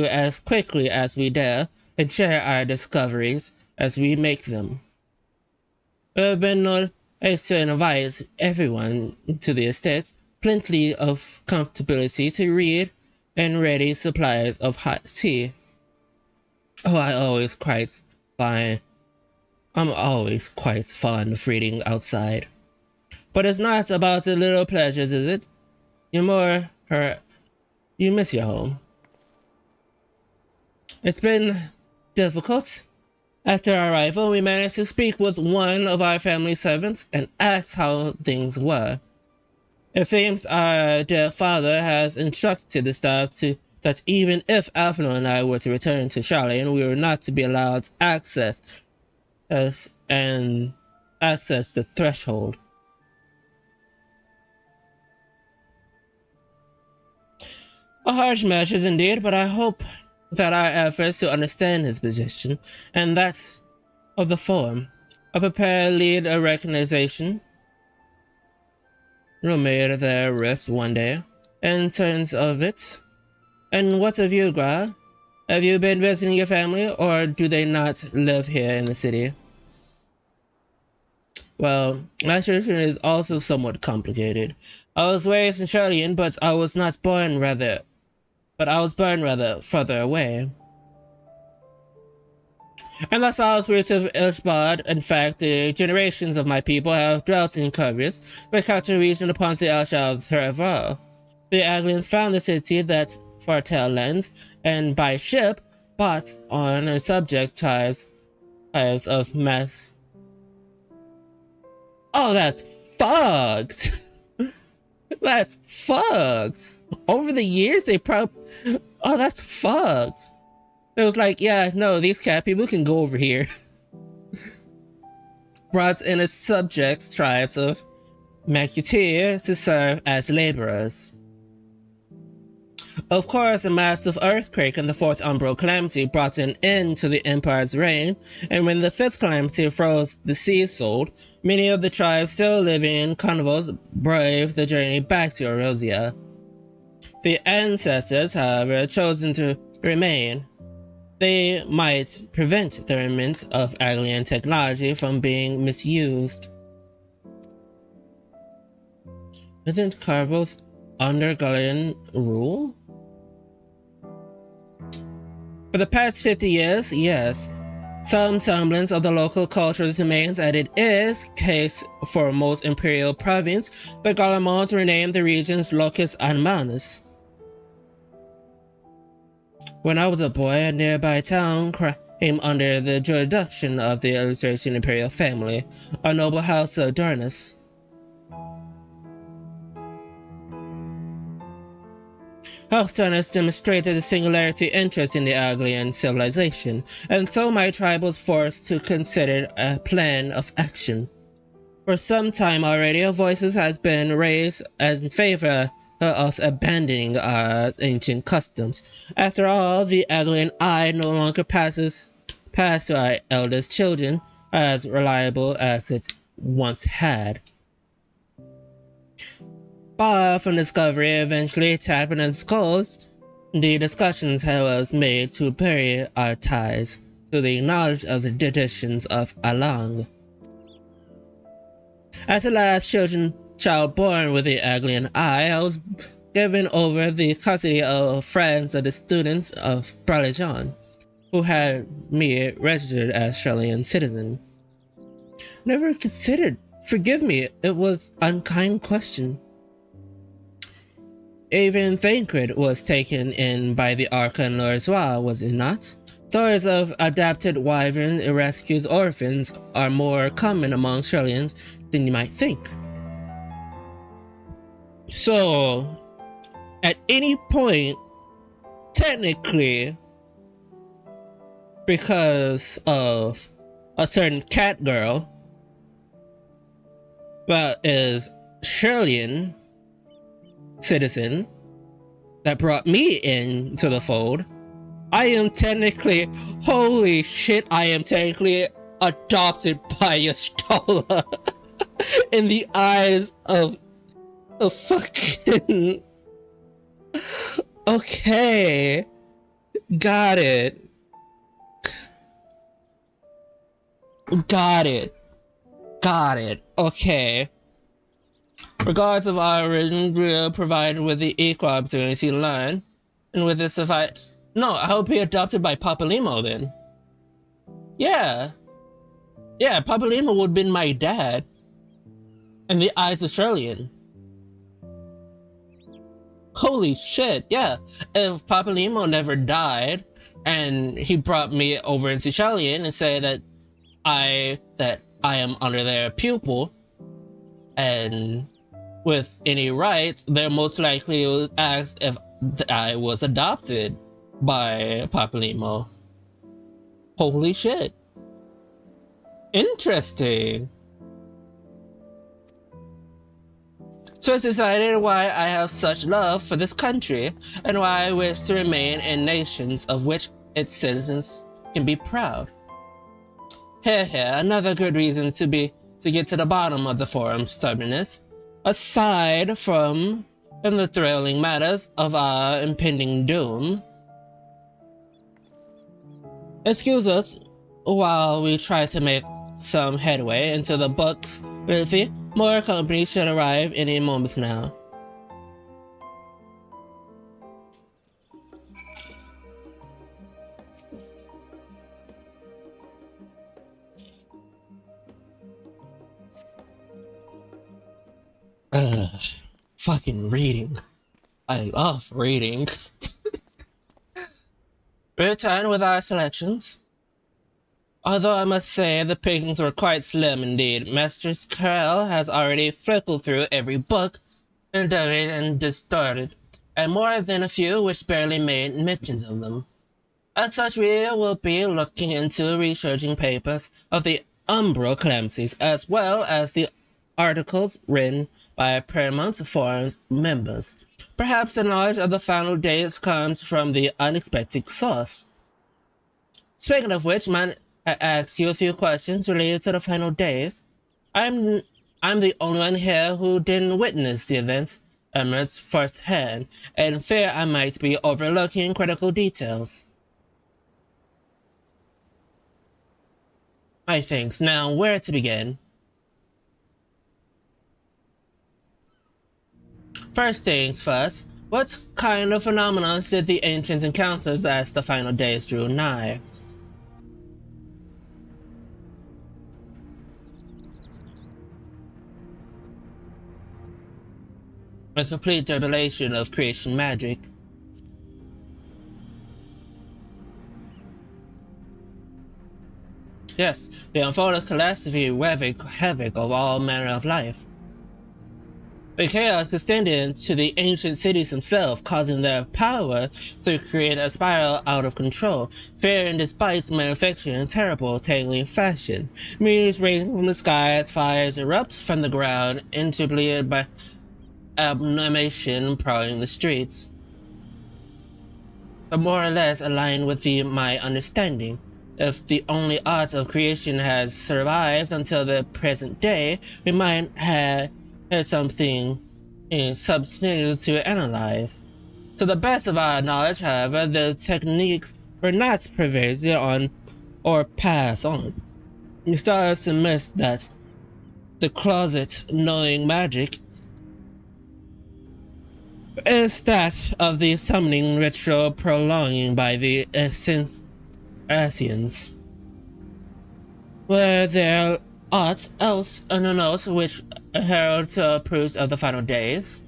as quickly as we dare and share our discoveries as we make them. We have been noticed to invite everyone to the estate, plenty of comfortability to read, and ready supplies of hot tea. Oh, I'm always quite fond of reading outside. But it's not about the little pleasures, is it? You miss your home. It's been difficult. After our arrival, we managed to speak with one of our family servants and ask how things were. It seems our dear father has instructed the staff that even if Alphino and I were to return to Charlene, we were not to be allowed access the threshold. A harsh measures indeed, but I hope that our efforts to understand his position, and that of the Forum, are prepared to lead a recognition made their rift one day, in terms of it. And what of you, Gra? Have you been visiting your family, or do they not live here in the city? Well, my situation is also somewhat complicated. I was raised in Charlene, but I was born rather further away. And that's all root of Ilshbad. In fact, the generations of my people have dwelt in Curvius, the capital region upon the Alshal Terravar. The Aglians found the city that Fartel lands, and by ship, bought on and subject types of mass. Oh, that's fucked! That's fucked! Over the years, they probably... Oh, that's fucked! It was like, yeah, no, these cat people can go over here. Brought in its subjects tribes of Macuteer to serve as laborers. Of course, a massive earthquake and the fourth Umbral Calamity brought an end to the Empire's reign, and when the fifth Calamity froze the sea sold, many of the tribes still living in convos braved the journey back to Erosia. The ancestors, however, chosen to remain. They might prevent the remnant of Aglian technology from being misused. Isn't Carvos under Gallian rule? For the past 50 years, yes. Some semblance of the local culture remains, and it is case for most imperial province. The Galamons renamed the region's Locus and Manus. When I was a boy, a nearby town came under the jurisdiction of the Illustration Imperial family, a noble house of Darnus. Hellsterners demonstrated a singularity interest in the Aglian civilization, and so my tribe was forced to consider a plan of action. For some time already, voices has been raised as in favor of abandoning our ancient customs. After all, the Aglian eye no longer passes to our eldest children as reliable as it once had. Far from discovery eventually tapping at skulls, the discussions was made to bury our ties to the knowledge of the traditions of Alang. As the last child born with the Aglian eye, I was given over the custody of friends of the students of Bralijan, who had me registered as Shellian citizen. Never considered. Forgive me, it was an unkind question. Even Thancred was taken in by the Archon Lorzois, was it not? Stories of adopted wyverns and rescued orphans are more common among Shellians than you might think. So, at any point, technically, because of a certain cat girl that is Shellian citizen that brought me into the fold, I am technically, holy shit, I am technically adopted by Y'shtola in the eyes of fucking... Okay. Got it. Okay. Regards of our original provided with the equal opportunity to learn, and with this suffice. No, I hope he adopted by Papalimo then. Yeah, Papalimo would have been my dad. In the eyes of Shellian. Holy shit, yeah. If Papalimo never died, and he brought me over into Shellian and said that I am under their pupil, and with any rights, they're most likely will ask if I was adopted by Papalimo. Holy shit. Interesting. So it's decided why I have such love for this country, and why I wish to remain in nations of which its citizens can be proud. Here, another good reason to get to the bottom of the forum's stubbornness. Aside from the thrilling matters of our impending doom. Excuse us while we try to make some headway into the books. Really, more companies should arrive any moments now. Fucking reading. I love reading. Return with our selections. Although I must say the pickings were quite slim indeed, Master Carell has already flickled through every book, endeavored and distorted, and more than a few which barely made mentions of them. As such, we will be looking into researching papers of the Umbral calamities, as well as the articles written by Paramount Forum's members. Perhaps the knowledge of the final days comes from the unexpected source. Speaking of which, I ask you a few questions related to the final days. I'm the only one here who didn't witness the events Emirates firsthand, and fear I might be overlooking critical details. I think. Now, where to begin? First things first, what kind of phenomena did the ancients encounter as the final days drew nigh? A complete debilation of creation magic. Yes, the unfolded catastrophe wreaked havoc of all manner of life. The chaos extended to the ancient cities themselves, causing their power to create a spiral out of control. Fear and despite manufactured in terrible, tangling fashion. Meteors rain from the sky as fires erupt from the ground, interpolated by abomination prowling the streets. But more or less aligned with my understanding. If the only art of creation has survived until the present day, we might have had something substantial to analyze. To the best of our knowledge, however, the techniques were not pervasive on or passed on. We started to miss that the closet knowing magic is that of the summoning ritual prolonging by the Asians. Were there aught else unannounced which heralds proofs of the final days?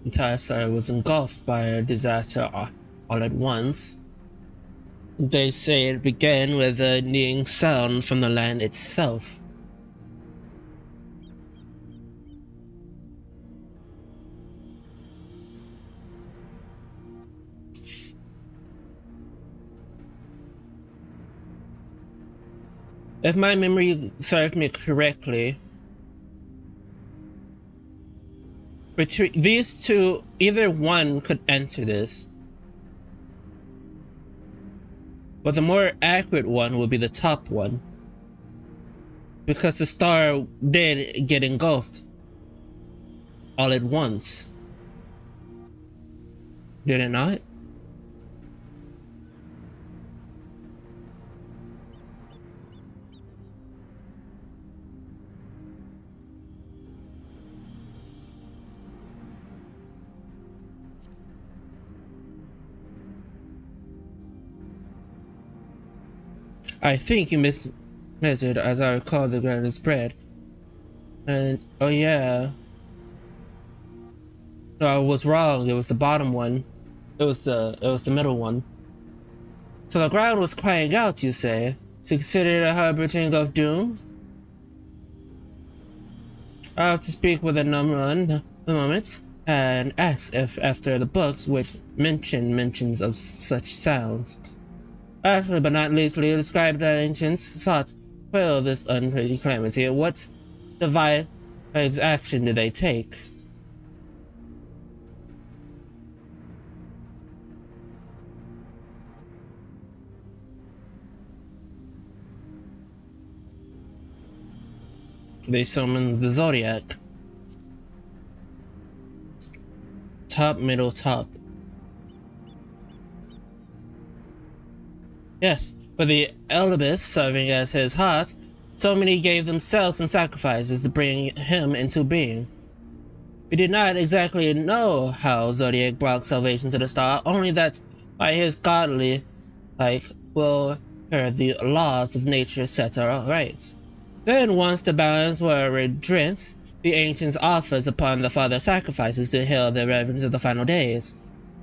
The entire site was engulfed by a disaster all at once. They say it began with a kneeing sound from the land itself. If my memory serves me correctly, between these two, either one could enter this. But the more accurate one would be the top one. Because the star did get engulfed all at once. Did it not? I think you mismeasured, as I recall the ground is spread. And oh yeah. No, I was wrong. It was the bottom one. It was the middle one. So the ground was crying out, you say? To consider a harbinger of doom? I have to speak with a moment and ask if after the books which mentions of such sounds. Lastly but not leastly, describe the ancients sought to quell this unpredictable calamity. What device action did they take? They summoned the Zodiac. Top, middle, top. Yes, but the Elibus serving as his heart, so many gave themselves in sacrifices to bring him into being. We did not exactly know how Zodiac brought salvation to the star, only that by his godly will the laws of nature set right. Then once the balance were redressed, the ancients offered upon the father sacrifices to heal the reverence of the final days,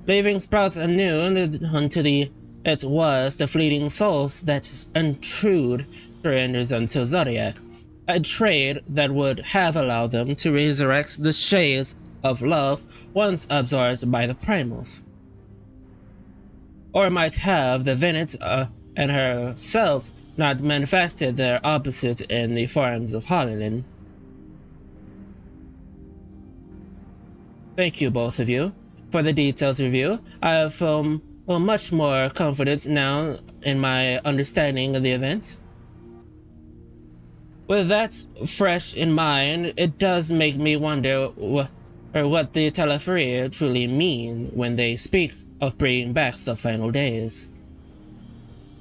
leaving sprouts anew unto it was the fleeting souls that intrude surrenders unto Zodiac, a trade that would have allowed them to resurrect the shades of love once absorbed by the primals. Or might have the Venet and herself not manifested their opposite in the forms of Holland. Thank you, both of you, for the detailed review. I feel much more confident now in my understanding of the event. With that fresh in mind, it does make me wonder what the Teleferi truly mean when they speak of bringing back the final days.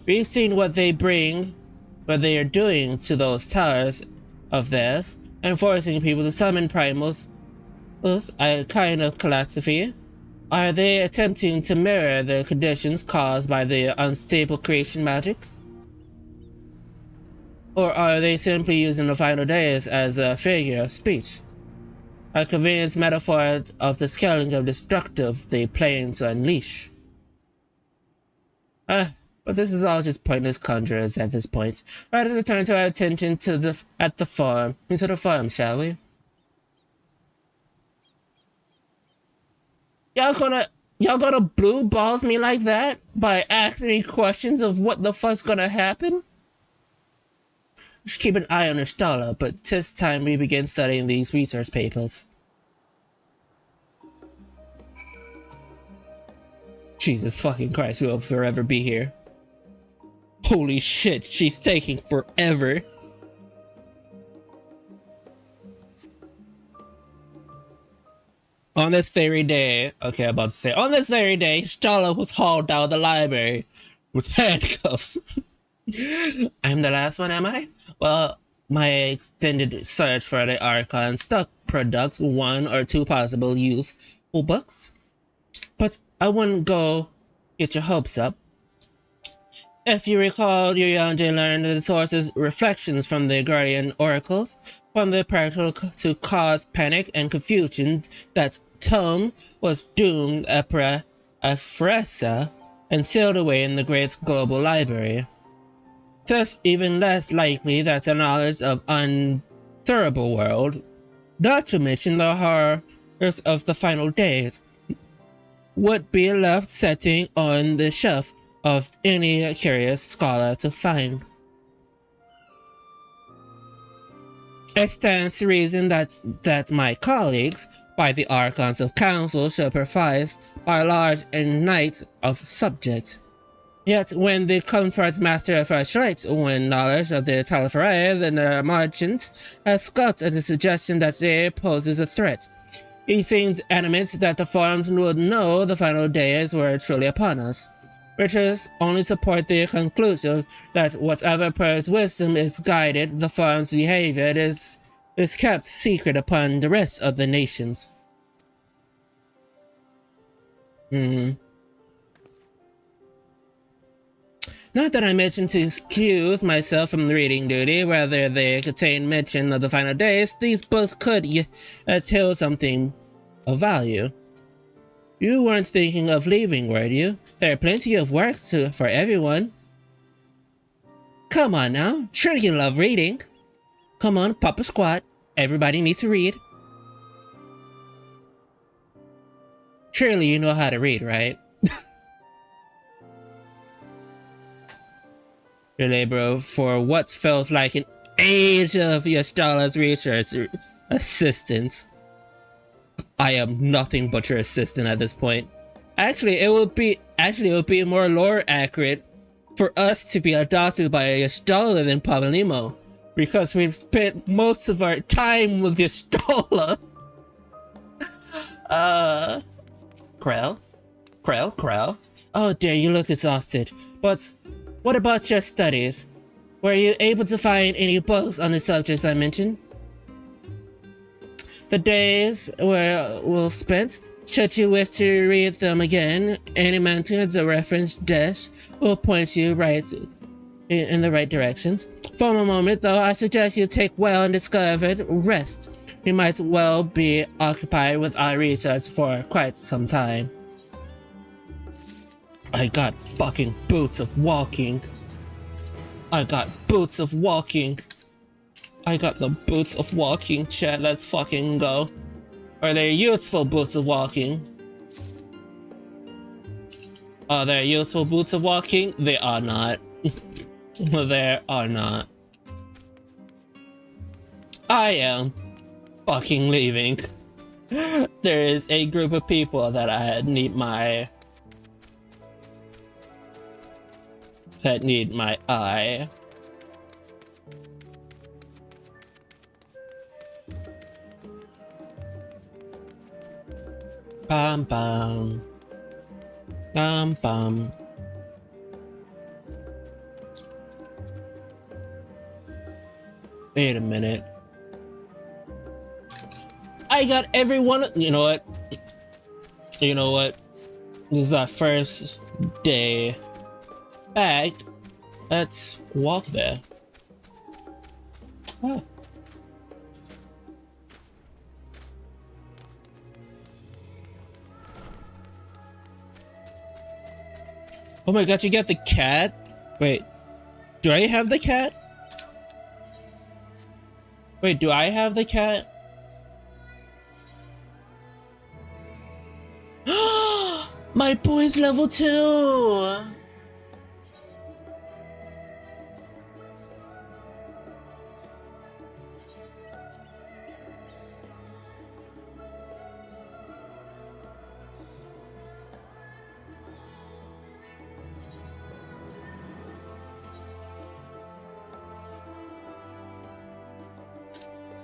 We've seen what they are doing to those towers of theirs, and forcing people to summon primals. A kind of philosophy. Are they attempting to mirror the conditions caused by the unstable creation magic? Or are they simply using the final days as a figure of speech? a convenient metaphor of the scaling of destructive they plan to unleash. But this is all just pointless conjurers at this point. Let us return to our attention to the farm. Into the farm, shall we? Y'all gonna blue balls me like that by asking me questions of what the fuck's gonna happen? Just keep an eye on Istala, but 'tis time we begin studying these research papers. Jesus fucking Christ, we'll forever be here. Holy shit, she's taking forever. On this very day, okay, I'm about to say, on this very day, Stala was hauled out of the library with handcuffs. I'm the last one, am I? Well, my extended search for the Archon stock products, 1 or 2 possible useful books. But I wouldn't go get your hopes up. If you recall, your young Jay learned the source's reflections from the Guardian Oracles, from the practical to cause panic and confusion that tome was doomed Afresa and sealed away in the great global library. Thus, even less likely that the knowledge of unthinkable world, not to mention the horrors of the final days, would be left sitting on the shelf of any curious scholar to find. It stands to reason that my colleagues, by the Archons of Council, shall provide a large and night of subject. Yet when the Comfort Master of Freshlight, when knowledge of the Taliferae and the Merchant, has scoffed at the suggestion that they poses a threat, he seems adamant that the farms would know the final days were truly upon us. Riches only support the conclusion that whatever Pearl's wisdom is guided, the farm's behavior is kept secret upon the rest of the nations. Not that I mentioned to excuse myself from reading duty, whether they contain mention of the final days, these books could tell something of value. You weren't thinking of leaving, were you? There are plenty of work for everyone. Come on now, sure you love reading. Come on, pop a squat. Everybody needs to read. Surely you know how to read, right? Your labor for what feels like an age of Yashtala's research assistant. I am nothing but your assistant at this point. Actually, it would be more lore accurate for us to be adopted by Yashtala than Pablimo, because we've spent most of our time with Yashtala. Krell. Oh dear, you look exhausted. But what about your studies? Were you able to find any books on the subjects I mentioned? The days were well spent. Should you wish to read them again, any mention of the reference dash will point you right in the right directions. For a moment, though, I suggest you take well and discovered rest. We might well be occupied with our research for quite some time. I got fucking boots of walking. I got the boots of walking, chat. Let's fucking go. Are they useful boots of walking? Are they useful boots of walking? They are not. They are not. I am fucking leaving. There is a group of people that I need my eye. Bam bam. Bam bam. Wait a minute. I got everyone. You know what? This is our first day back. Let's walk there. Oh. Oh my god, you got the cat? Wait, do I have the cat? Wait, do I have the cat? My boy's level 2!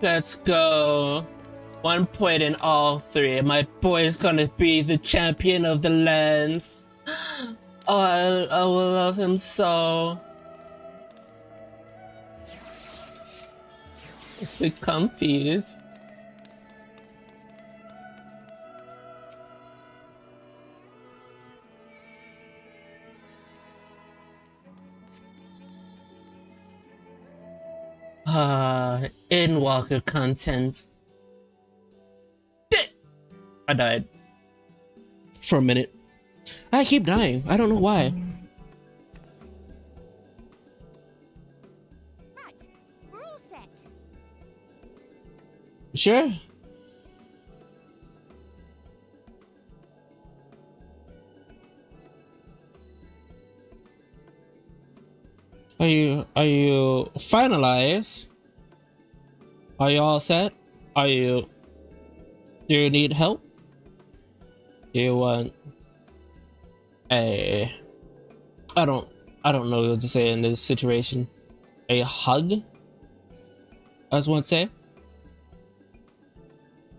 Let's go. 1 point in all 3. My boy's gonna be the champion of the lands. Oh, I will love him so. The comfies. Endwalker content. I died. For a minute. I keep dying. I don't know why. Right, we're all set. Sure. Are you finalized? Are you all set? Do you need help? Do you want a I don't know what to say in this situation. A hug? As one say?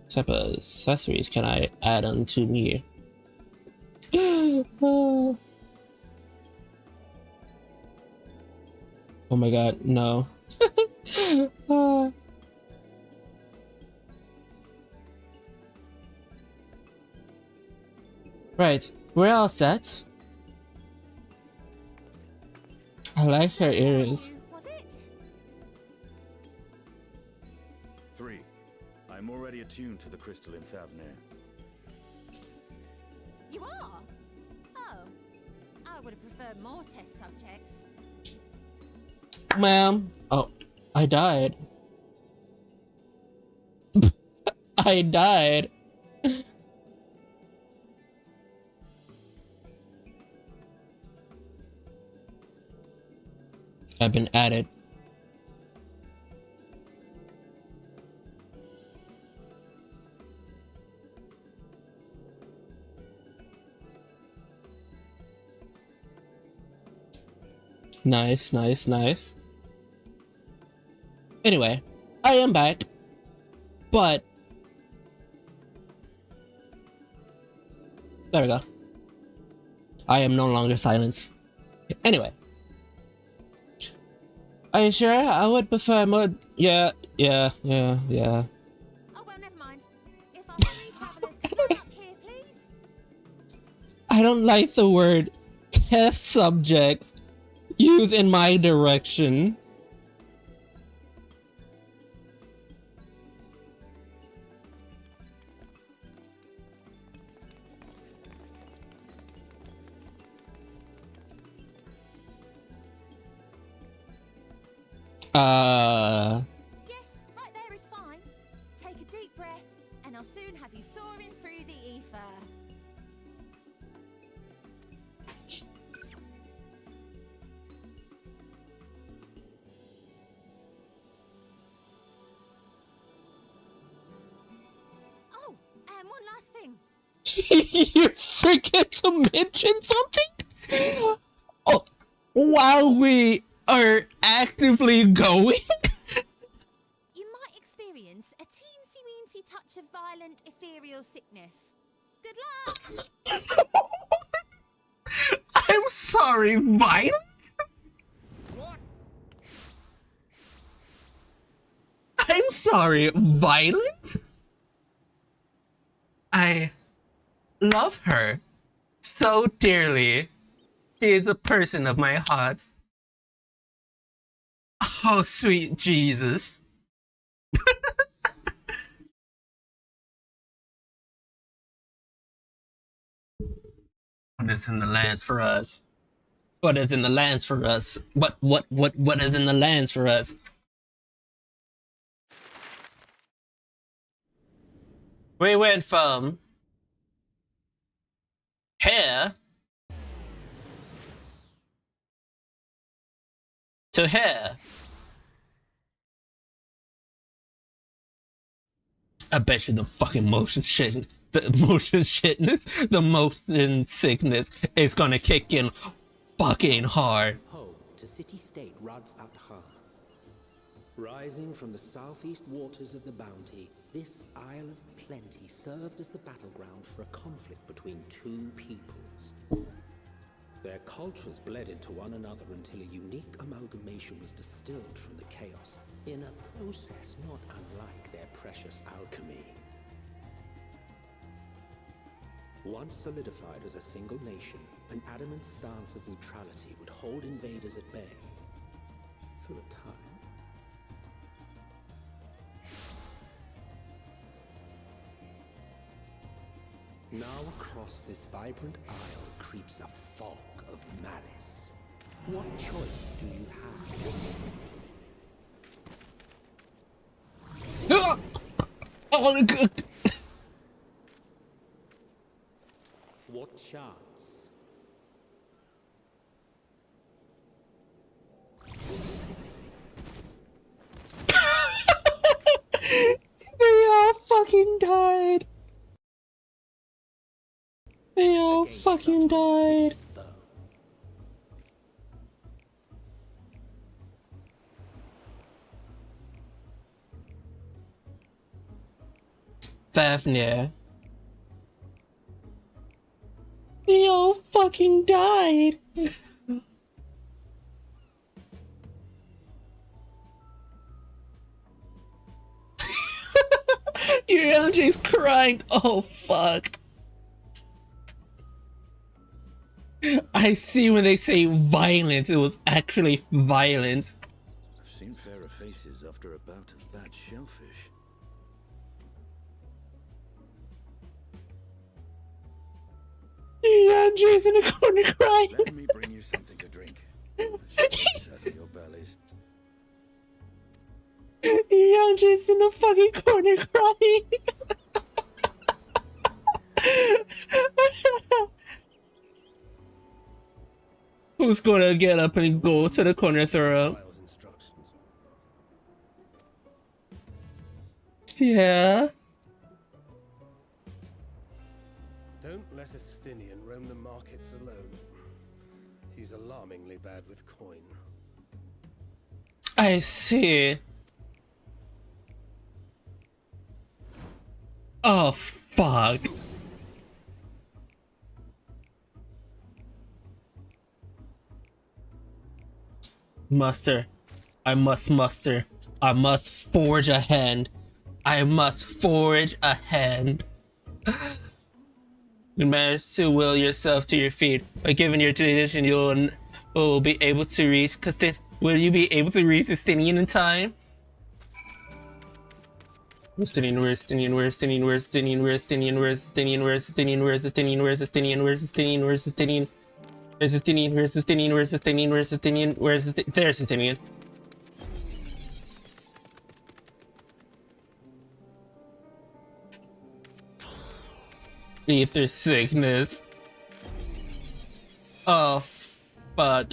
What type of accessories can I add onto me? Oh my god, no. Right, we're all set. I like her earrings. 3. I'm already attuned to the crystal in Thavnir. You are? Oh, I would have preferred more test subjects. Ma'am. Oh, I died. I died. I've been added. Nice, nice, nice. Anyway, I am back, but there we go. I am no longer silenced. Anyway. Are you sure? I would prefer more. Yeah. Oh, well, never mind. If our three travelers could line up here, please. I don't like the word test subject used in my direction. Yes, right there is fine. Take a deep breath, and I'll soon have you soaring through the ether. Oh, and one last thing. You forget to mention something? Oh, while we are actively going? You might experience a teensy-weensy touch of violent ethereal sickness. Good luck! I'm sorry, violent? What? I'm sorry, violent? I love her so dearly. She is a person of my heart. Oh, sweet Jesus. This in the lands for us. What is in the lands for us? What is in the lands for us? We went from here to here. I bet you the fucking motion sickness, the motion sickness is gonna kick in fucking hard. Home to city-state Rads at Han. Rising from the southeast waters of the Bounty, this Isle of Plenty served as the battleground for a conflict between two peoples. Their cultures bled into one another until a unique amalgamation was distilled from the chaos, in a process not unlike their precious alchemy. Once solidified as a single nation, an adamant stance of neutrality would hold invaders at bay. For a time. Now across this vibrant isle creeps a fog of malice. What choice do you have? What chance? They all fucking died. They all fucking died. Fafnir. They all fucking died. Your LJ's crying. Oh fuck. I see when they say violence, it was actually violence. I've seen fairer faces after a bout of bad shellfish. Andre's in the corner crying. Let me bring you something to drink. Settle your bellies. Andre's in the fucking corner crying. Who's gonna get up and go to the corner throw? Yeah. Don't let Estinian roam the markets alone. He's alarmingly bad with coin. I see. Oh, fuck. Muster. I must muster. I must forge a hand. I must forge a hand. You manage to will yourself to your feet. But given your tradition, will be able to reach. Will you be able to reach Estinian in time? Estinian, where's Estinian, where's Estinian, where's Estinian, where's Estinian, where's Estinian, where's Estinian, where's Estinian, where's Estinian, where's Estinian, where's Estinian, where's Estinian, where's Estinian, where's Estinian, where's Estinian, where's there's Estinian. Ether sickness. Oh, fuck.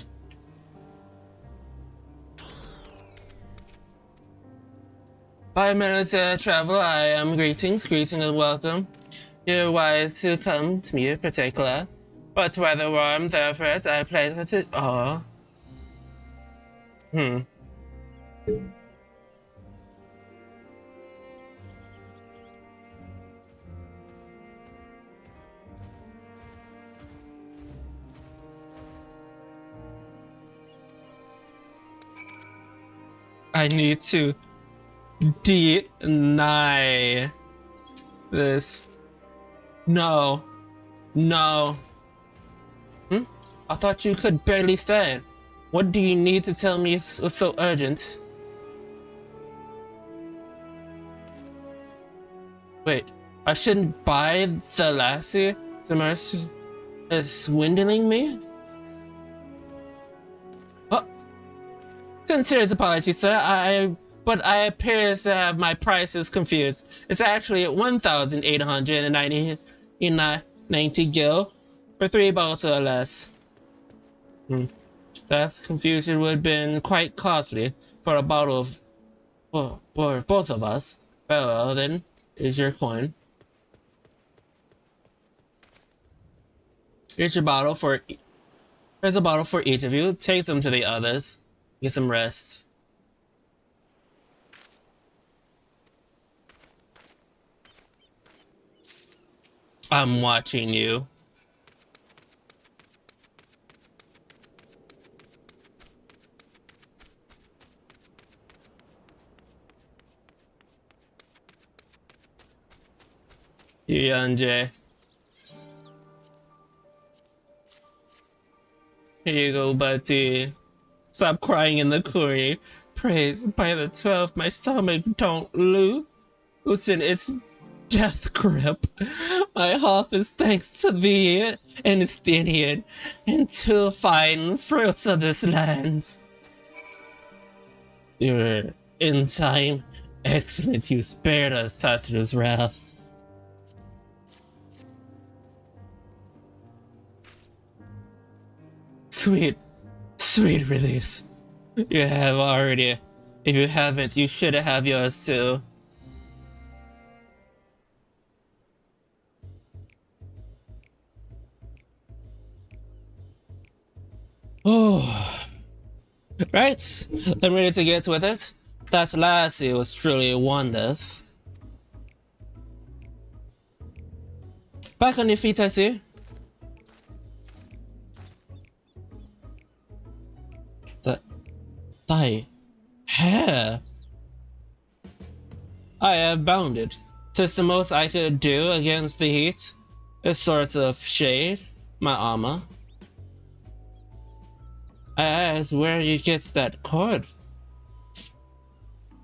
By minutes travel, I am greetings and welcome. You're wise to come to me in particular. But weather warm, therefore as I place it. Oh. I need to deny this. No. No. I thought you could barely stand. What do you need to tell me is so urgent? Wait, I shouldn't buy the lassie? The mercy is swindling me? Sincere apologies, sir. But I appear to have my prices confused. It's actually 1,890 gil for 3 bottles or less. That confusion would have been quite costly for a bottle of for both of us. Well, then, here's your coin. Here's a bottle for each of you. Take them to the others. Get some rest. I'm watching you. Yanje. Here you go, buddy. Stop crying in the corner. Praise by the 12th, my stomach don't loosen its death grip. My health is thanks to thee, Anastinian, and to fine fruits of this land. You're in time. Excellent, you spared us Tacitus' wrath. Sweet release. You have already. If you haven't, you should have yours too. Oh. Right, I'm ready to get with it. That last year was truly wondrous. Back on your feet, I see. Thy hair. I have bound it. 'Tis the most I could do against the heat. A sort of shade, my armor. I asked where you get that cord.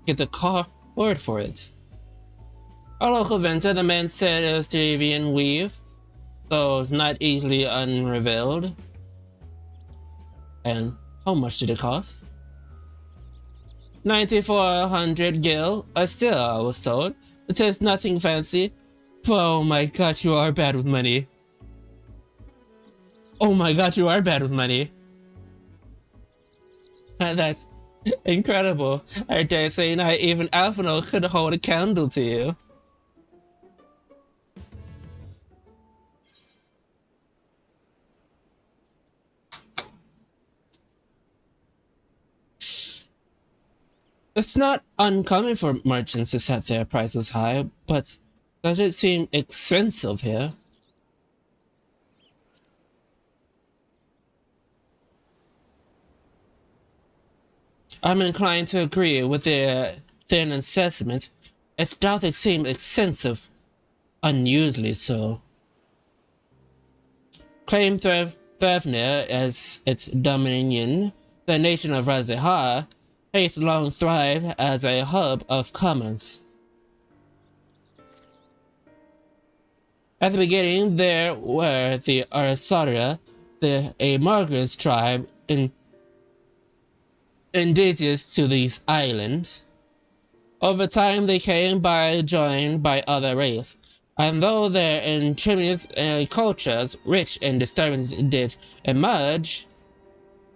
Get the cord for it. A local vendor, the man said it was Davian weave, though it's not easily unrevealed. And how much did it cost? 9,400 gil. Still, I was told. It is nothing fancy. But oh my god, you are bad with money. Oh my god, you are bad with money. That's incredible. I dare say not even Alphino could hold a candle to you. It's not uncommon for merchants to set their prices high, but does it seem expensive here? I'm inclined to agree with their thin assessment. Its doth seem extensive, unusually so. Claim Threvnir as its dominion, the nation of Razihar hath long thrived as a hub of commerce. At the beginning, there were the Arsaria, a Margaret's tribe indigenous to these islands. Over time, they came by joined by other races, and though their intrinsic cultures, rich in disturbance, did emerge,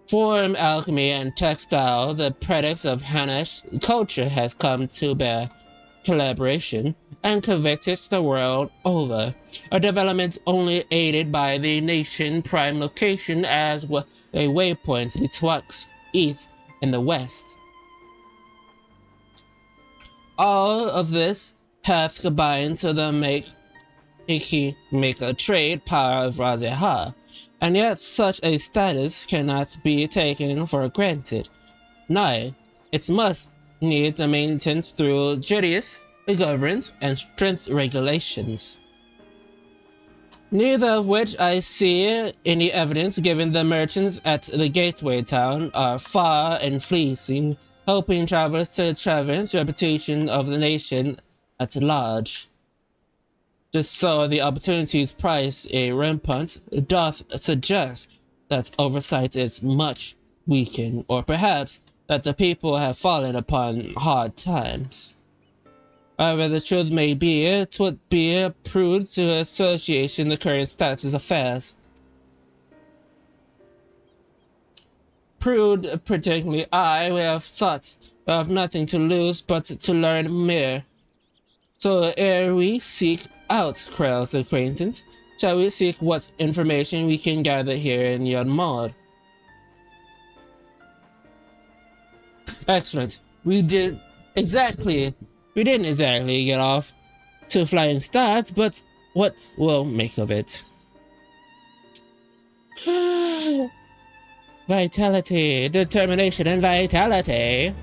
form, alchemy, and textile, the products of Hanash culture has come to bear collaboration and convicted the world over, a development only aided by the nation prime location as a waypoint betwixt east and the west. All of this hath combined to make a trade power of Razihar, and yet such a status cannot be taken for granted. Nay, it must need the maintenance through judicious governance and strict regulations. Neither of which I see any evidence, given the merchants at the gateway town are far and fleecing, helping travelers to traverse the reputation of the nation at large. Just so the opportunities price a rampant doth suggest that oversight is much weakened, or perhaps that the people have fallen upon hard times. However the truth may be, it would be prude to association the current status affairs. Prude, particularly I, we have nothing to lose but to learn more. So ere we seek out Krell's acquaintance, shall we seek what information we can gather here in Yonmod? Excellent. We didn't exactly get off to flying starts, but what we'll make of it. Vitality, determination, and vitality.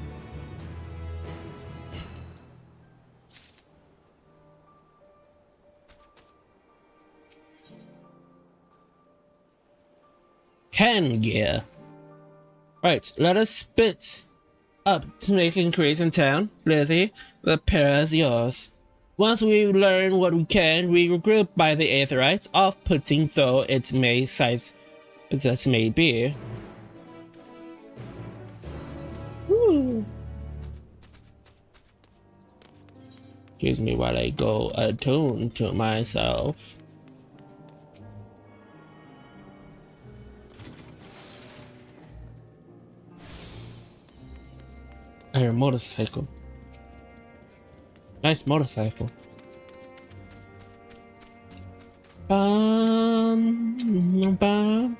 Can gear. Right, let us spit up to make increase in town. Lizzie, the pair is yours. Once we learn what we can, we regroup by the Aetherites, off-putting though it may be. Woo. Excuse me while I go attune to myself. I hear a motorcycle. Nice motorcycle. Bum, bum.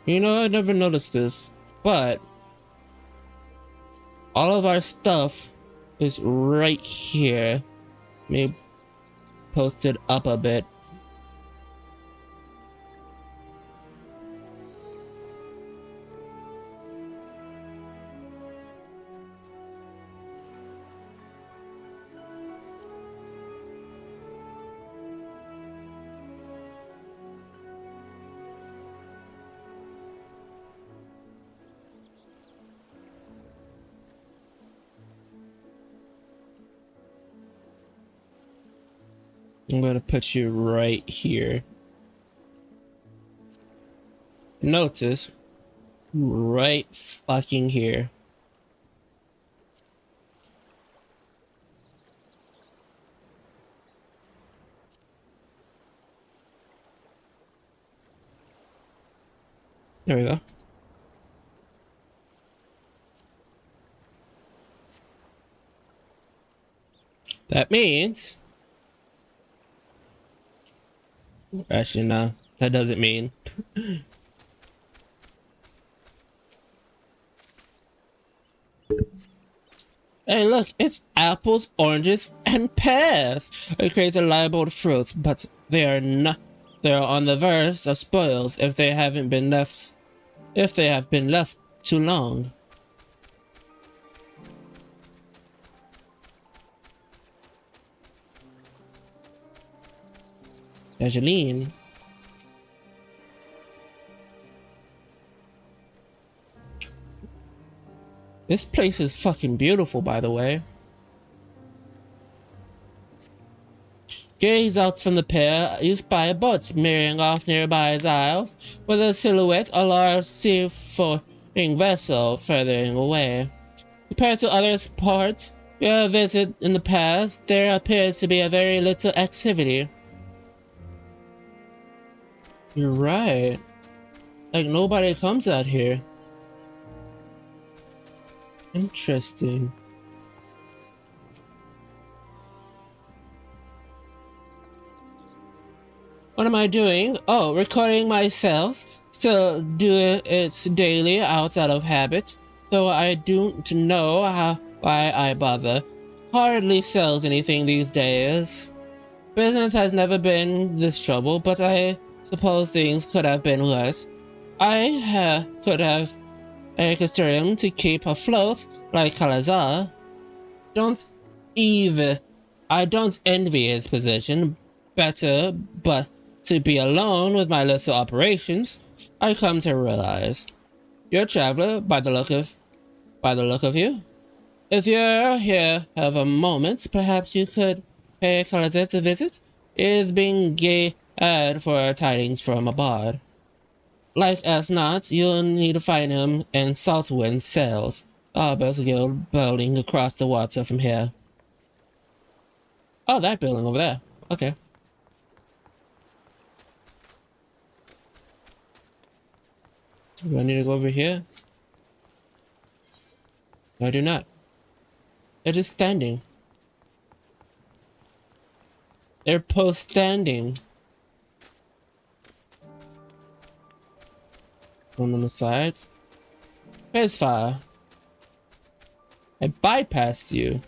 You know, I never noticed this, but all of our stuff is right here. Maybe post it up a bit. I'm gonna put you right here. Notice, right fucking here. There we go. That means... Actually, no. That doesn't mean. Hey, look, it's apples, oranges, and pears. It creates a liable fruits, but they are not. They are on the verge of spoils if they haven't been left. If they have been left too long. Angeline. This place is fucking beautiful, by the way. Gaze out from the pier, you spy boats mirroring off nearby isles, with a silhouette a large seafaring vessel furthering away. Compared to other ports we have visited in the past, there appears to be a very little activity. You're right. Like, nobody comes out here. Interesting. What am I doing? Oh, recording myself. Still do it daily outside of habit. Though I don't know why I bother. Hardly sells anything these days. Business has never been this trouble, but I suppose things could have been worse. I could have a custodian to keep afloat like Kalazar. I don't envy his position. Better, but to be alone with my little operations, I come to realize. You're a traveler by the look of you. If you're here have a moment, perhaps you could pay Kalazar a visit. He is being and for tidings from abroad. Like as not, you'll need to find him in Saltwind cells. Arbor's Guild building across the water from here. Oh, that building over there. Okay. Do I need to go over here? No, I do not. They're just standing. They're post standing. One on the sides. Where's fire? I bypassed you.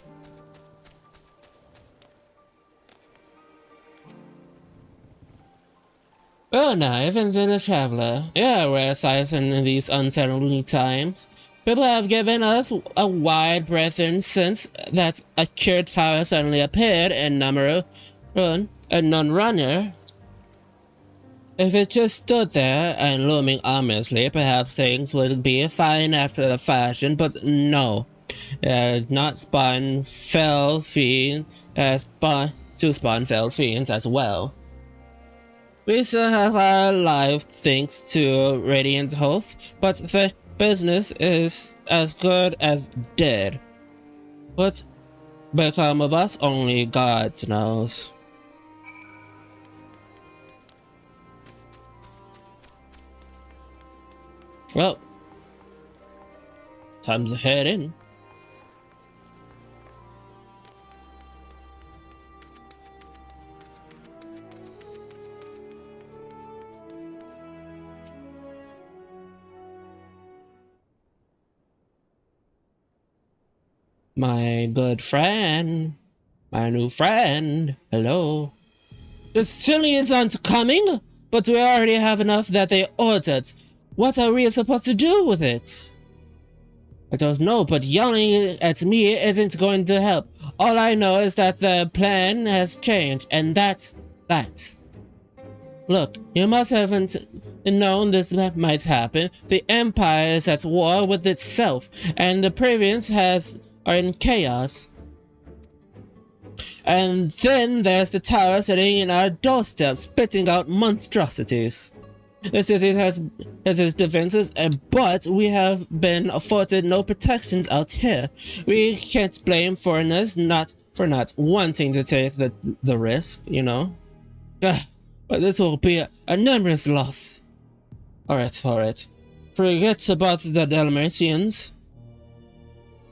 Well now, Evans and the Traveler. Yeah, rare sights in these unsettling times. People have given us a wide breadth in sense that a cured tower suddenly appeared in number run, a non-runner. If it just stood there and looming ominously, perhaps things would be fine after the fashion, but no. Not spawn fell fiend, to spawn fell fiends as well. We still have our life thanks to Radiant's host, but the business is as good as dead. What's become of us, only God knows. Well, time to head in. My good friend. My new friend. Hello. The Cillians aren't coming, but we already have enough that they ordered. What are we supposed to do with it? I don't know, but yelling at me isn't going to help. All I know is that the plan has changed, and that's that. Look, you must haven't known this might happen. The Empire is at war with itself, and the province are in chaos. And then there's the tower sitting in our doorstep, spitting out monstrosities. The city has its defenses, but we have been afforded no protections out here. We can't blame foreigners for not wanting to take the risk, you know. But this will be a enormous loss. Alright. Forget about the Dalmatians.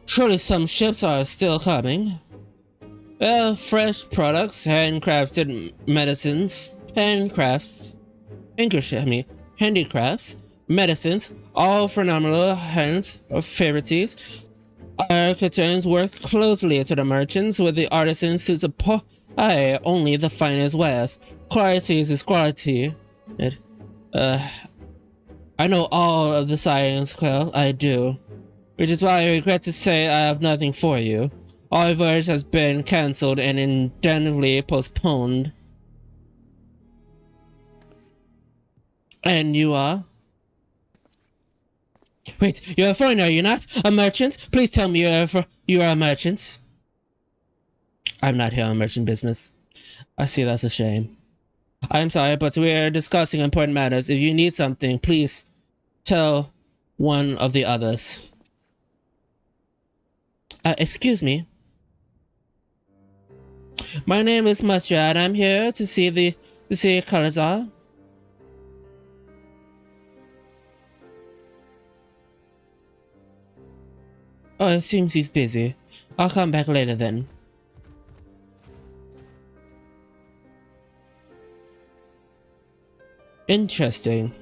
Surely some ships are still coming. Fresh products, handcrafted medicines, handicrafts, all phenomenal hands of favorites. Our returns work closely to the merchants with the artisans to supply only the finest wares. Quality is quality. I know all of the science, well, I do. Which is why I regret to say I have nothing for you. Our voyage has been cancelled and indefinitely postponed. And you are? Wait, you're a foreigner, are you not? A merchant? Please tell me you are a merchant. I'm not here on merchant business. I see, that's a shame. I'm sorry, but we're discussing important matters. If you need something, please tell one of the others. Excuse me. My name is Mustard. I'm here to see Kalazar. Oh, it seems he's busy. I'll come back later then. Interesting.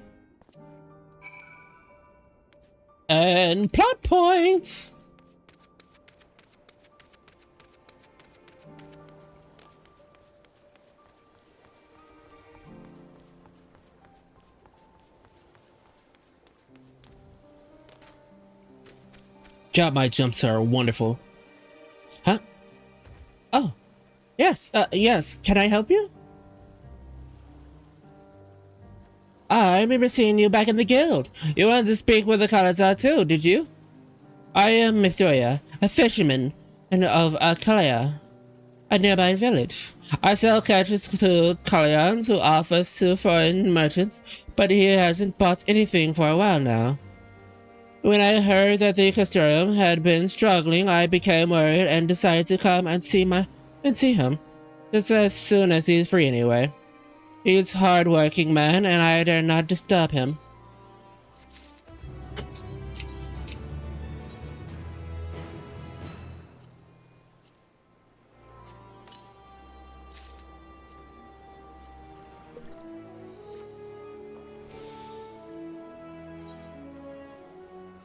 And plot points! God, my jumps are wonderful. Huh? Oh. Yes, yes. Can I help you? I remember seeing you back in the guild. You wanted to speak with the Kalazar too, did you? I am Mistoya, a fisherman of Kalea. a nearby village. I sell catches to Kalyan, who offers to foreign merchants, but he hasn't bought anything for a while now. When I heard that the Castellum had been struggling, I became worried and decided to come and see him, just as soon as he's free anyway. He's a hard-working man, and I dare not disturb him.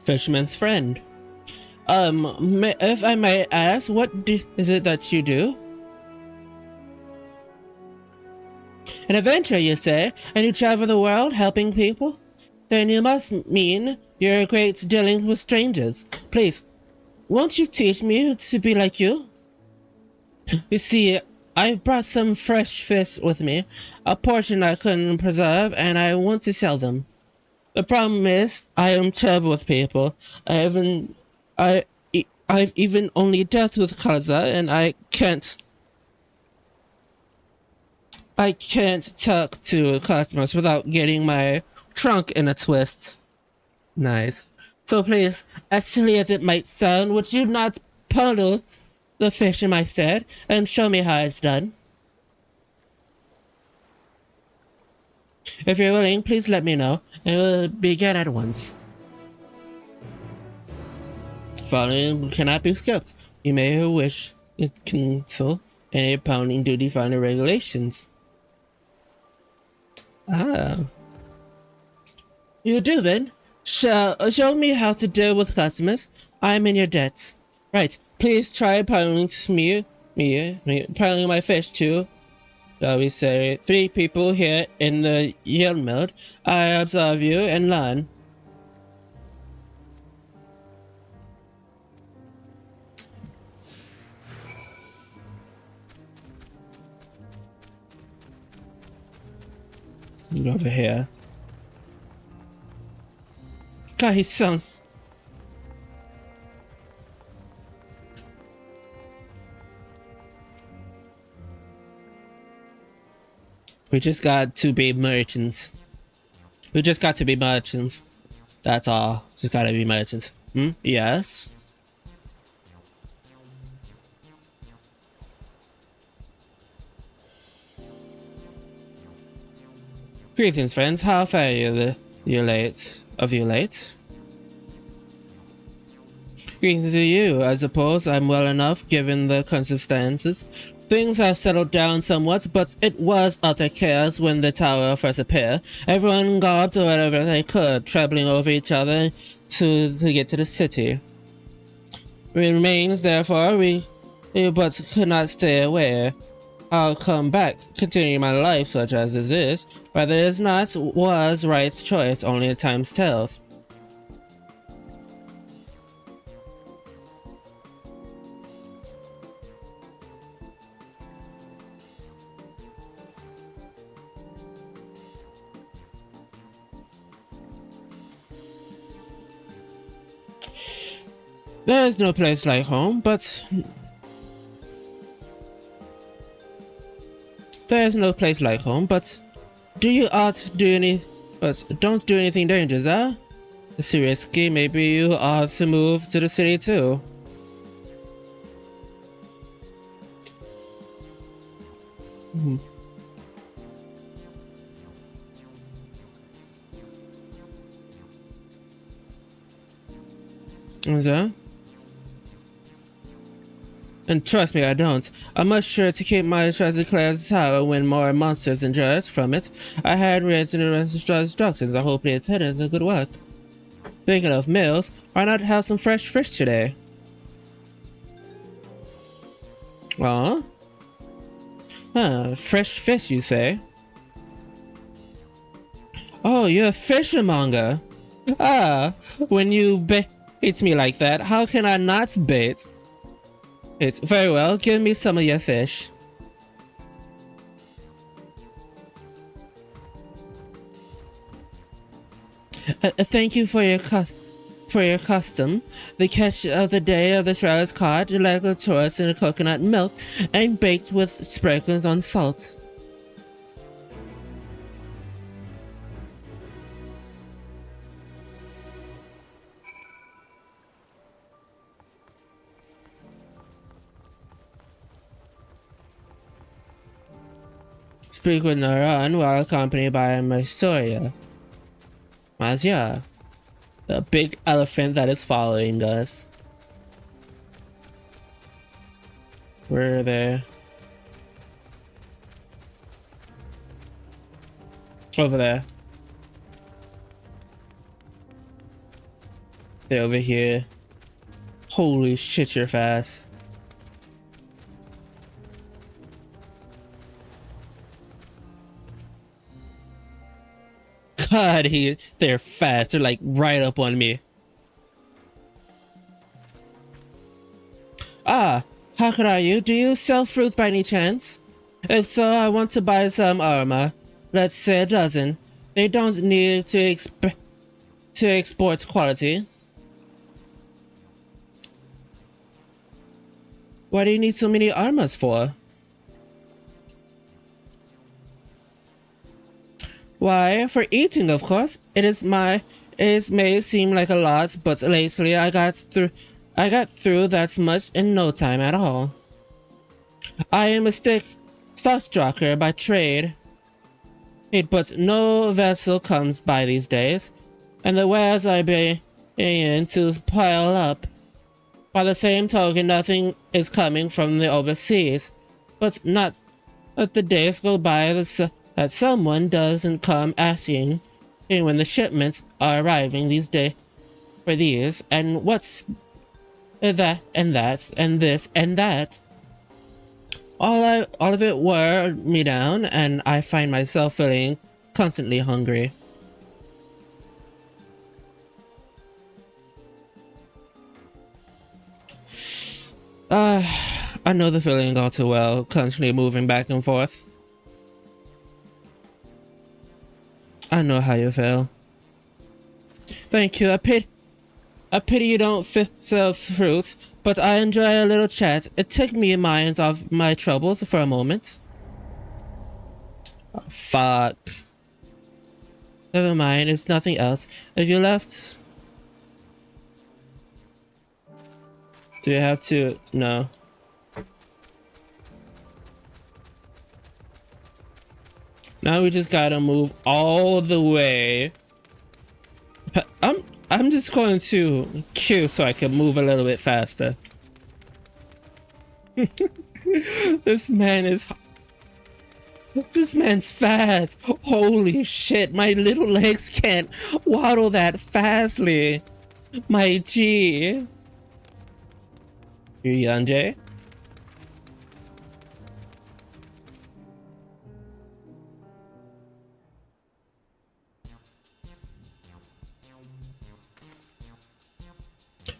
Fisherman's friend. If I may ask, what is it that you do? An adventurer, you say, and you travel the world helping people? Then you must mean you're great dealing with strangers. Please, won't you teach me to be like you? You see, I brought some fresh fish with me, a portion I couldn't preserve, and I want to sell them. The problem is, I am terrible with people. I've even only dealt with Kaza, and I can't talk to customers without getting my trunk in a twist. Nice. So please, as silly as it might sound, would you not puddle the fish in my stead and show me how it's done? If you're willing, please let me know, and we'll begin at once. Following cannot be skipped. You may wish to cancel any pounding duty finder regulations. Ah. You do then? Show me how to deal with customers. I'm in your debt. Right, please try pounding pounding my fish too. Shall we say 3 people here in the yield mill. I observe you and learn. Over here. God, he sounds... We just got to be merchants. We just got to be merchants. That's all. Just gotta be merchants. Yes? Greetings, friends. How fare you late? Greetings to you. I suppose I'm well enough given the circumstances. Things have settled down somewhat, but it was utter chaos when the tower first appeared. Everyone got whatever they could, traveling over each other to get to the city. Remains, therefore, but could not stay away. I'll come back, continuing my life such as it is. Whether it is not was right choice, only time tells. There is no place like home, but don't do anything dangerous, huh? It's risky. Maybe you ought to move to the city too. Is that? And trust me, I don't. I must sure to keep my treasure clear as the tower when more monsters and jars from it. I had raised and instructions. I hope the attendants do good work. Speaking of meals, why not have some fresh fish today? Huh? Fresh fish, you say? Oh, you're a fishermonger. Ah, when you bait me like that, how can I not bait? It's very well. Give me some of your fish. Thank you for your for your custom. The catch of the day of the shroud is caught, like a tourist in a coconut milk, and baked with sprinkles on salt. Speak with Naran while accompanied by Masoya. Mazia, the big elephant that is following us. We're there. Over there. They're over here. Holy shit, you're fast. God, they're fast. They're like right up on me. Ah, how could you? Do you sell fruit by any chance? If so, I want to buy some armor. Let's say a dozen. They don't need to export quality. Why do you need so many armors for? Why, for eating, of course. It may seem like a lot, but lately I got through that much in no time at all. I am a stockjocker by trade, but no vessel comes by these days, and the wares I begin to pile up. By the same token, nothing is coming from the overseas, but the days go by that someone doesn't come asking when the shipments are arriving these days for these, and what's that, and that, and this, and that. All of it wore me down, and I find myself feeling constantly hungry. I know the feeling all too well, constantly moving back and forth. I know how you feel. Thank you. A pity you don't sell fruits, but I enjoy a little chat. It took me mind off my troubles for a moment. Oh, fuck. Never mind, it's nothing else. If you left... Do you have to... No. Now we just gotta move all the way. I'm just going to queue so I can move a little bit faster. This man's fast. Holy shit, my little legs can't waddle that fastly. My G. You Yanje?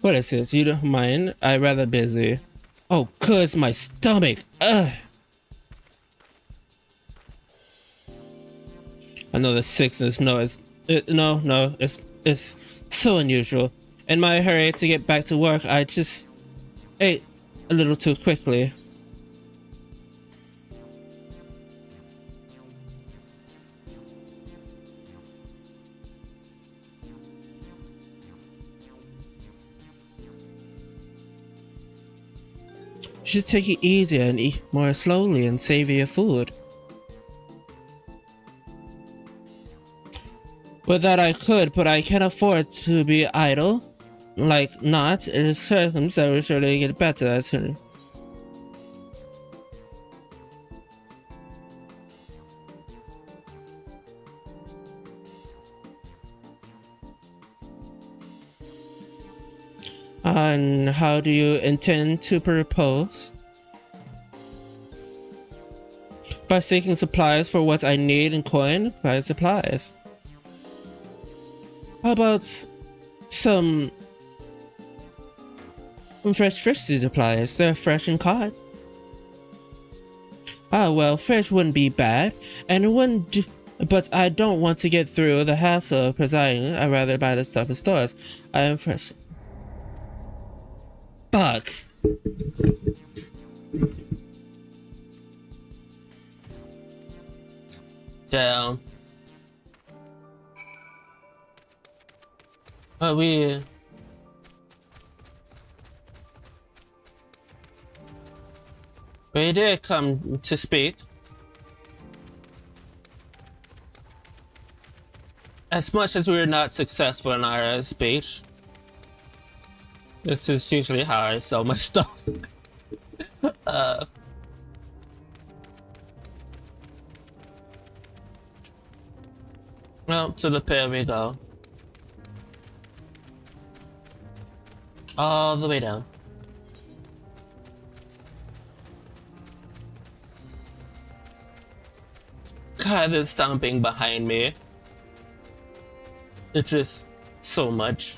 What is this? You don't mind? I'm rather busy. Oh, cuz my stomach. Ugh. I know the sickness. No, it's so unusual. In my hurry to get back to work, I just ate a little too quickly. You should take it easier and eat more slowly and savor your food. With that I could, but I can't afford to be idle. Like not, it is circumstances will surely get better as soon. And how do you intend to propose? By seeking supplies for what I need in coin, buy supplies. How about some fresh fishy supplies? They're fresh and caught. Ah, well, fish wouldn't be bad, and it wouldn't but I don't want to get through the hassle of presiding. I'd rather buy the stuff in stores. I am fresh. Fuck. Damn. But we did come to speak. As much as we're not successful in our speech, this is usually how I sell my stuff. Well, to the pit we go. All the way down. God, the stomping behind me. It's just so much.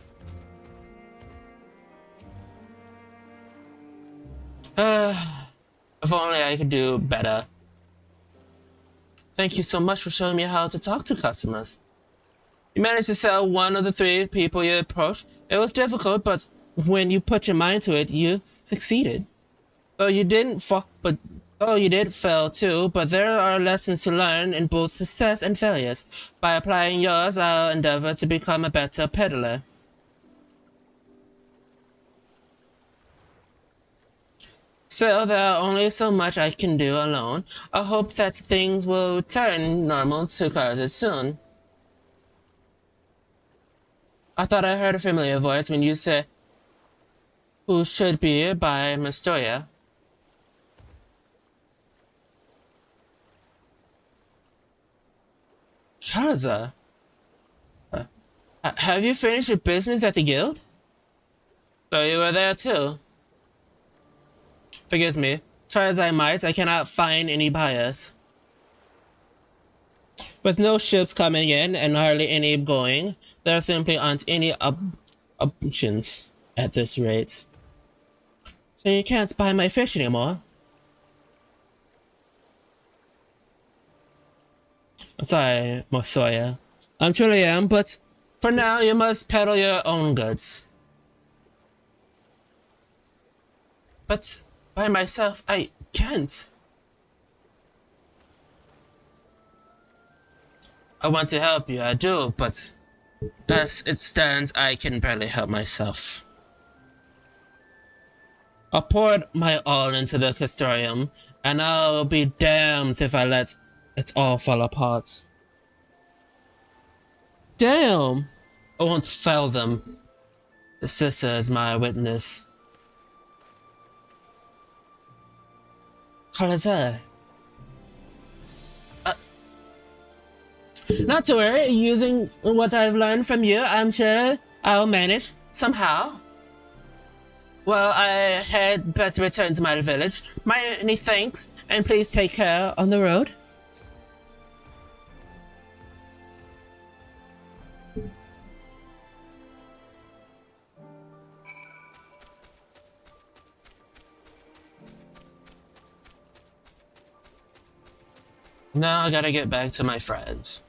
If only I could do better. Thank you so much for showing me how to talk to customers. You managed to sell one of the 3 people you approached. It was difficult, but when you put your mind to it, you succeeded. You did fail too, but there are lessons to learn in both success and failures. By applying yours, I'll endeavor to become a better peddler. Still, there are only so much I can do alone. I hope that things will return normal to Carthage soon. I thought I heard a familiar voice when you said, "Who should be by Mestoria?" Chaza? Have you finished your business at the guild? So you were there too? Forgive me. Try as I might, I cannot find any buyers. With no ships coming in and hardly any going, there simply aren't any options at this rate. So you can't buy my fish anymore? I'm sorry, Mosoya. I truly am, but for now you must peddle your own goods. But by myself, I can't. I want to help you, I do, but as it stands, I can barely help myself. I poured my all into the Castorium, and I'll be damned if I let it all fall apart. Damn! I won't fail them. The sister is my witness. Kalaza. Not to worry, using what I've learned from you, I'm sure I'll manage somehow. Well, I had best return to my village. Many thanks, and please take care on the road. Now I gotta get back to my friends.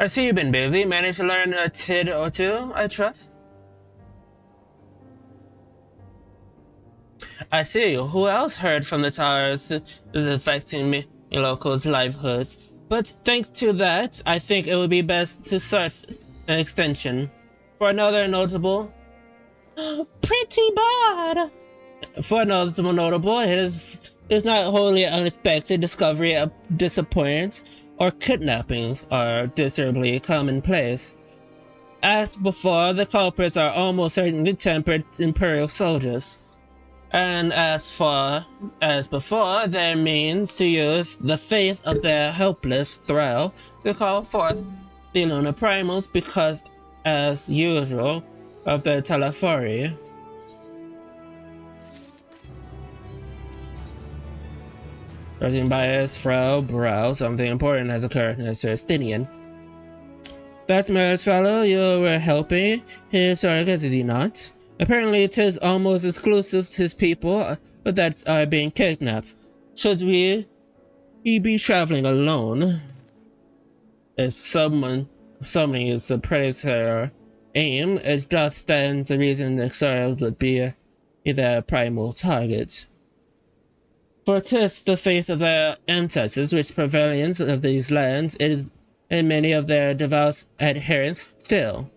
I see you've been busy. Managed to learn a tid or two, I trust? I see. Who else heard from the towers is affecting me, locals' livelihoods? But thanks to that, I think it would be best to start an extension. For another notable... Pretty bad! For another notable, it is not wholly unexpected discovery of disappearance or kidnappings are discernibly commonplace. As before, the culprits are almost certainly tempered imperial soldiers. And as far as before, their means to use the faith of their helpless thrall to call forth the lunar primals because, as usual, of their telephony. Judging by his frail brow, something important has occurred in Justinian. That marriage fellow you were helping, his surrogate, is he not? Apparently it is almost exclusive to his people that are being kidnapped. Should he be traveling alone? If somebody is the predator aim, it does stand the reason the surrogate would be their primal target. For 'tis the faith of their ancestors which prevalence of these lands is in many of their devout adherents still.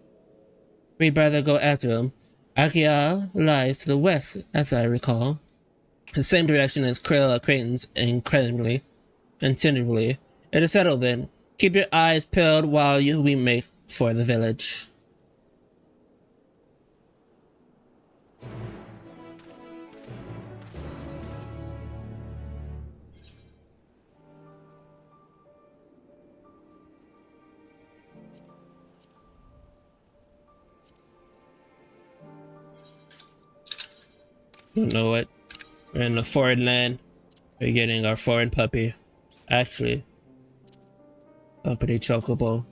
We'd better go after them. Akia lies to the west, as I recall. The same direction as Creighton's, incredibly. It is settled then. Keep your eyes peeled while we make for the village. You know what? We're in a foreign land. We're getting our foreign puppy. Actually, a pretty chocobo.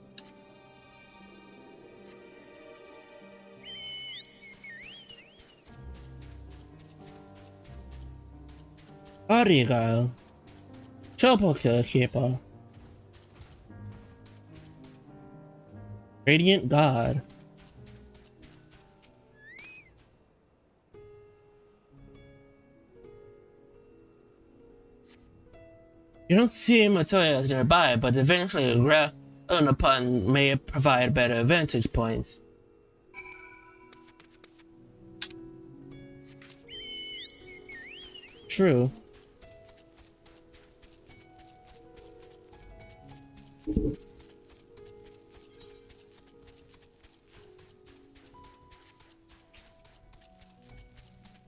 Arigato. Chopoka keeper. Radiant God. You don't see materials nearby, but eventually ground upon may provide better vantage points. True.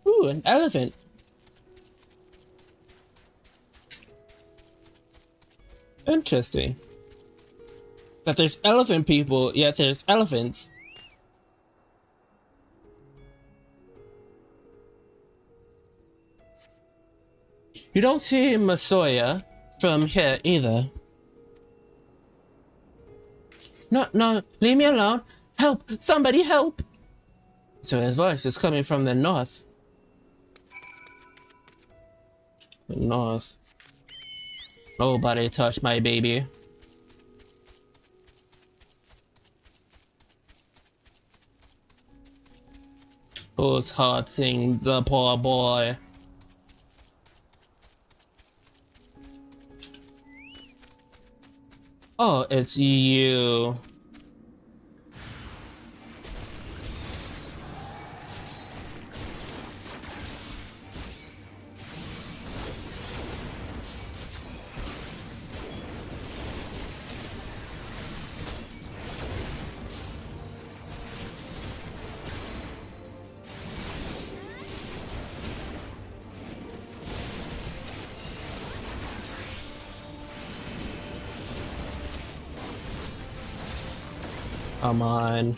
Ooh, an elephant. Interesting. That there's elephant people, yet there's elephants. You don't see Masoya from here either. No, leave me alone. Help! Somebody help! So his voice is coming from the north. The north. Nobody touch my baby. Who's hurting the poor boy? Oh, it's you. Come on.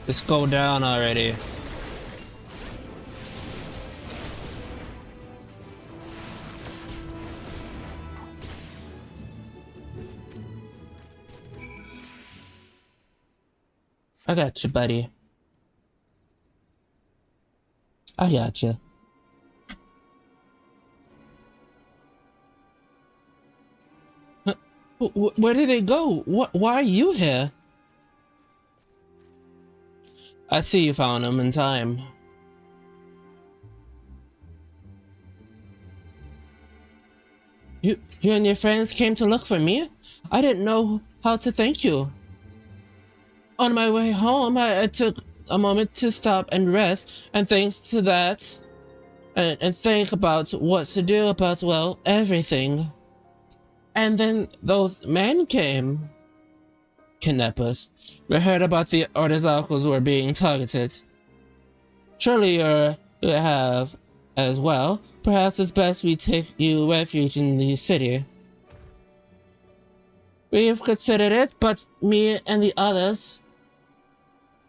Just go down already. I got you, buddy. I got you. Where did they go? Why are you here? I see you found him in time. You and your friends came to look for me? I didn't know how to thank you. On my way home, I took a moment to stop and rest, and thanks to that, and think about what to do about, well, everything. And then those men came. Kidnappers. We heard about the artisanals were being targeted. Surely you have as well. Perhaps it's best we take you refuge in the city. We've considered it, but me and the others,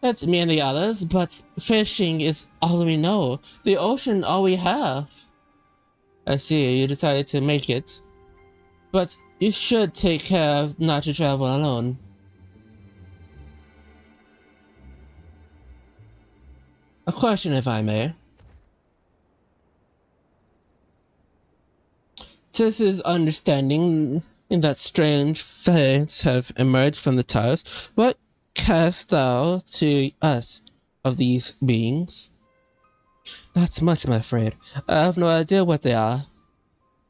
but fishing is all we know. The ocean all we have. I see, you decided to make it. But you should take care of not to travel alone. A question, if I may. This is understanding that strange fates have emerged from the towers. What canst thou to us of these beings? Not much, my friend. I have no idea what they are.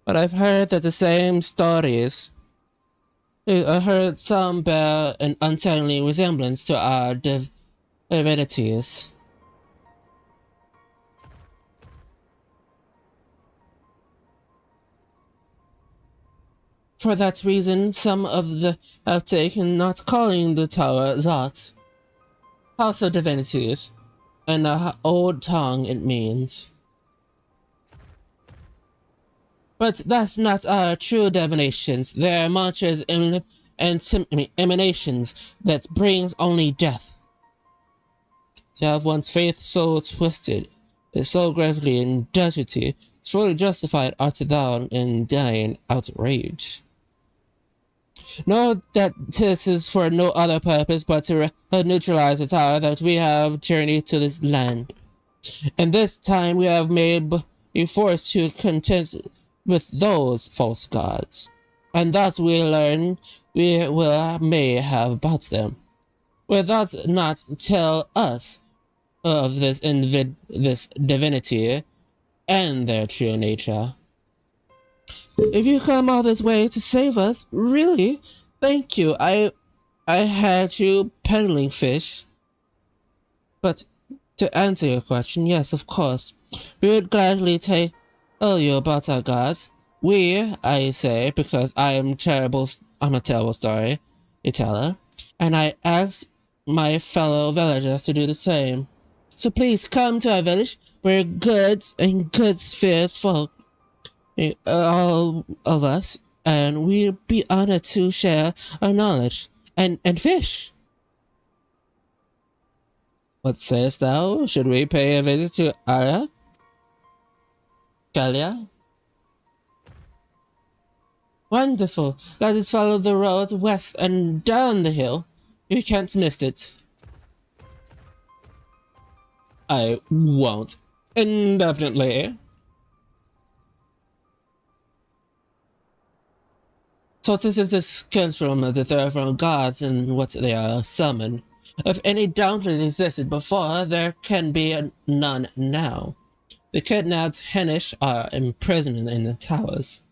But I've heard that the same stories. I heard some bear an untimely resemblance to our divinities. For that reason, some of the have taken not calling the tower Zot, House of Divinities, and the old tongue it means. But that's not our true divinations. They're mantras and emanations that brings only death. To have one's faith so twisted, is so gravely in dirty, surely justified art thou in dying outrage. Know that this is for no other purpose but to neutralize the tower that we have journeyed to this land. And this time we have made you forced to contend with those false gods. And thus we learn may have about them. Will thou not tell us of this divinity and their true nature? If you come all this way to save us, really? Thank you. I had you peddling fish. But to answer your question, yes, of course. We would gladly tell you about our gods. We, I say, because I'm a terrible storyteller, and I ask my fellow villagers to do the same. So please come to our village. We're good and good fierce folk, all of us, and we'll be honored to share our knowledge and fish. What sayest thou? Should we pay a visit to Arya? Galia? Wonderful. Let us follow the road west and down the hill. You can't miss it. I won't. Indefinitely. So this is the skills from the third from gods and what they are summoned. If any doubtless existed before, there can be none now. The kidnapped Hennish are imprisoned in the towers.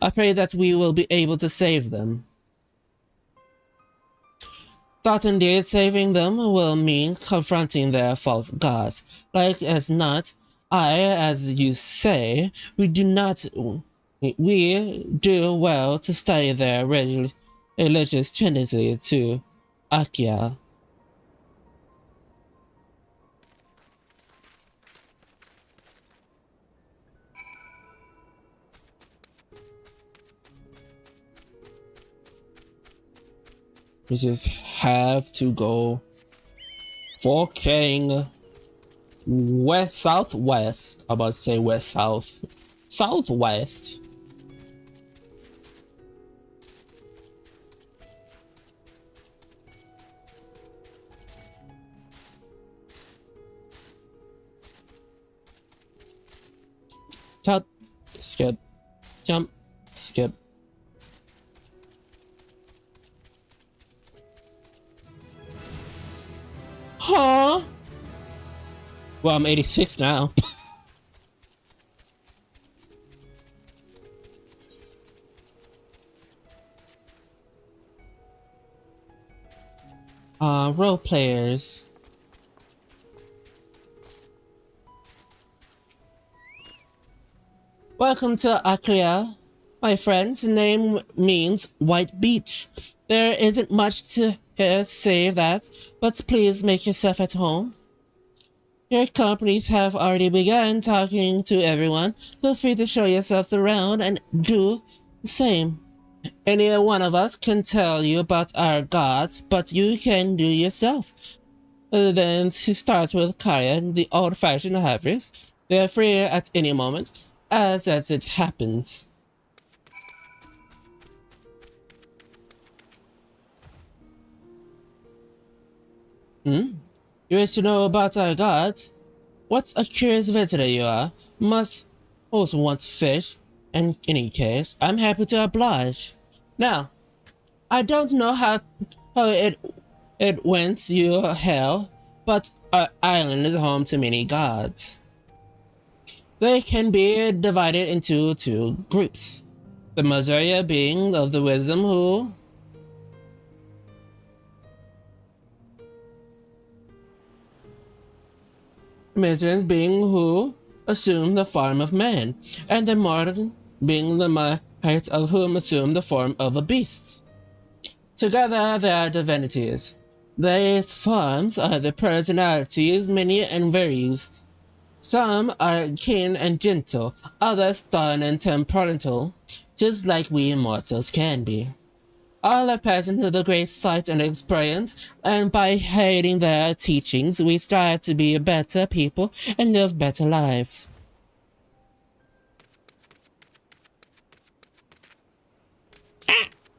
I pray that we will be able to save them. Thought indeed saving them will mean confronting their false gods. Like as not, as you say, we do well to study their religious trinity to Akia. We just have to go forking west southwest. I'm about to say west southwest. Jump, skip, jump, skip. Huh? Well, I'm 86 now. Role players. Welcome to Akria, my friends. The name means White Beach. There isn't much to say that, but please make yourself at home. Your companies have already begun talking to everyone. Feel free to show yourselves around and do the same. Any one of us can tell you about our gods, but you can do yourself. Then to start with Karya, the old-fashioned Havris. They're free at any moment, as it happens. You wish to know about our gods? What a curious visitor you are. Must also want fish. In any case, I'm happy to oblige. Now, I don't know how it went you hell, but our island is home to many gods. They can be divided into two groups. The Mazoria being of the wisdom who Mazars being who assume the form of man, and the modern being the heights of whom assume the form of a beast. Together they are divinities. These forms are the personalities many and various. Some are keen and gentle, others stern and temperamental, just like we immortals can be. All are present to the great sight and experience, and by heeding their teachings, we strive to be better people and live better lives.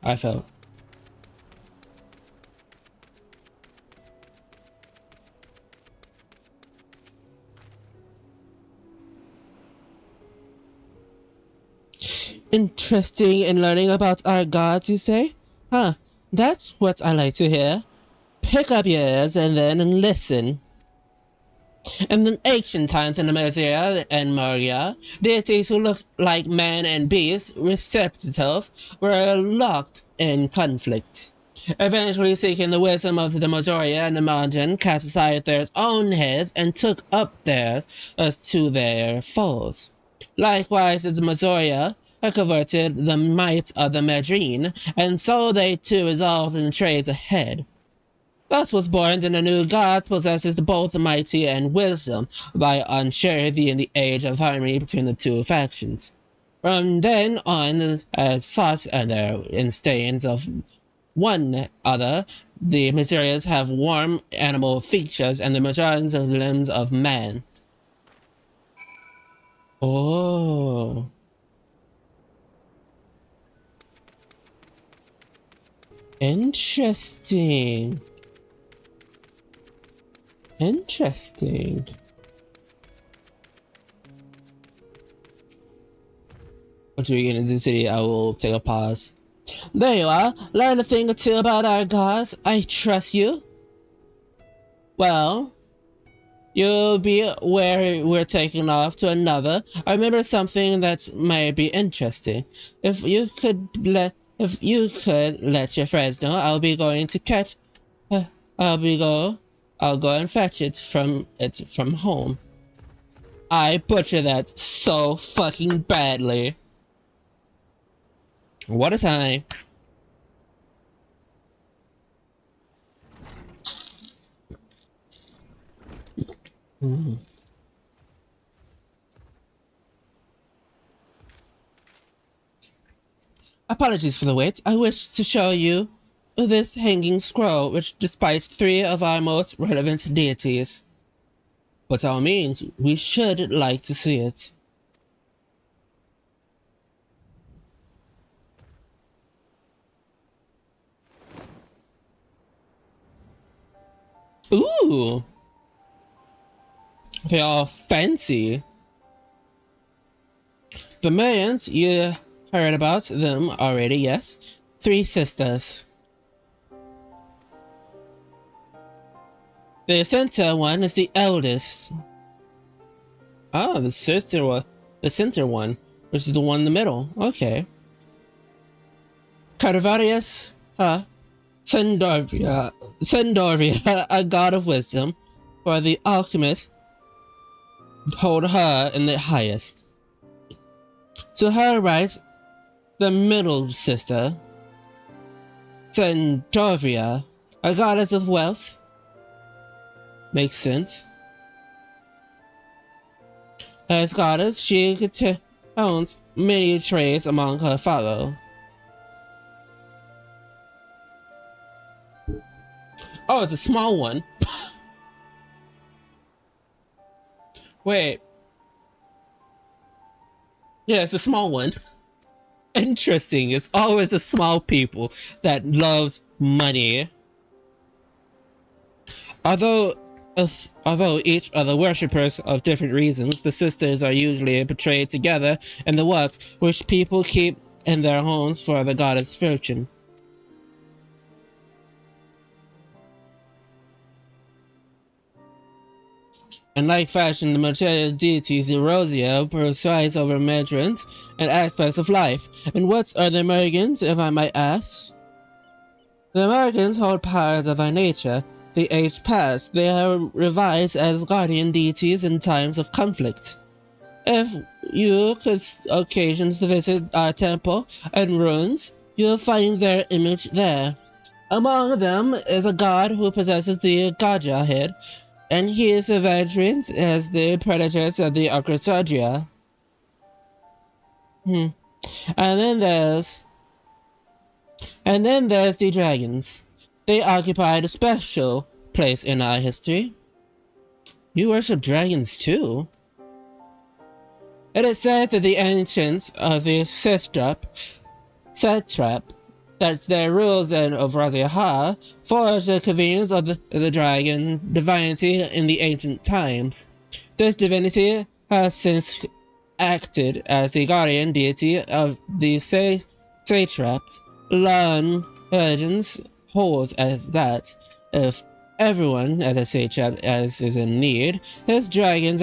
I fell. Interesting in learning about our gods, you say? Huh, that's what I like to hear. Pick up your ears and then listen. In the ancient times in America and Moria, deities who looked like man and beast, respectively, were locked in conflict. Eventually seeking the wisdom of the Majoria and the Margin, cast aside their own heads and took up theirs as to their foes. Likewise, the Mazoria converted the might of the Madrine, and so they too resolved in trades ahead. Thus was born the new god possesses both mighty and wisdom, by unsurety in the age of harmony between the two factions. From then on, as such and their instances of one other, the Mysterious have warm animal features and the majority of limbs of man. Oh. Interesting. Interesting. Once we get into the city, I will take a pause. There you are. Learn a thing or two about our gods. I trust you. Well, you'll be where we're taking off to another. I remember something that might be interesting. If you could let your friends know, I'll go and fetch it from home. I butchered that so fucking badly. What a time. Apologies for the wait. I wish to show you this hanging scroll, which despises 3 of our most relevant deities. By all means, we should like to see it. Ooh! They're all fancy. The Mayans, you heard about them already, yes? 3 sisters. The center one is the eldest. Oh, the center one, which is the one in the middle. Okay. Carvarius, Sendorvia, a god of wisdom, for the alchemist hold her in the highest. To her right, the middle sister, Sendorvia, a goddess of wealth. Makes sense. As goddess, she owns many trades among her fellow. Oh, it's a small one. Wait. Yeah, it's a small one. Interesting. It's always the small people that loves money. Although Although each are the worshippers of different reasons, the sisters are usually portrayed together in the works which people keep in their homes for the goddess Fortune. In like fashion, the material deities Erosia presides over measurements and aspects of life. And what are the Americans, if I might ask? The Americans hold powers of our nature. The age past, they are revised as guardian deities in times of conflict. If you could occasions to visit our temple and ruins, you'll find their image there. Among them is a god who possesses the Gaja head, and he is a veteran as the predators of the Akrasagia. And then there's the dragons. They occupied a special place in our history. You worship dragons too? It is said that the ancients of the satrap, that their rules and of Raziha forged the convenience of the dragon divinity in the ancient times. This divinity has since acted as the guardian deity of the satraps. Learn legends holds as that if everyone at the satrap as is in need, his dragon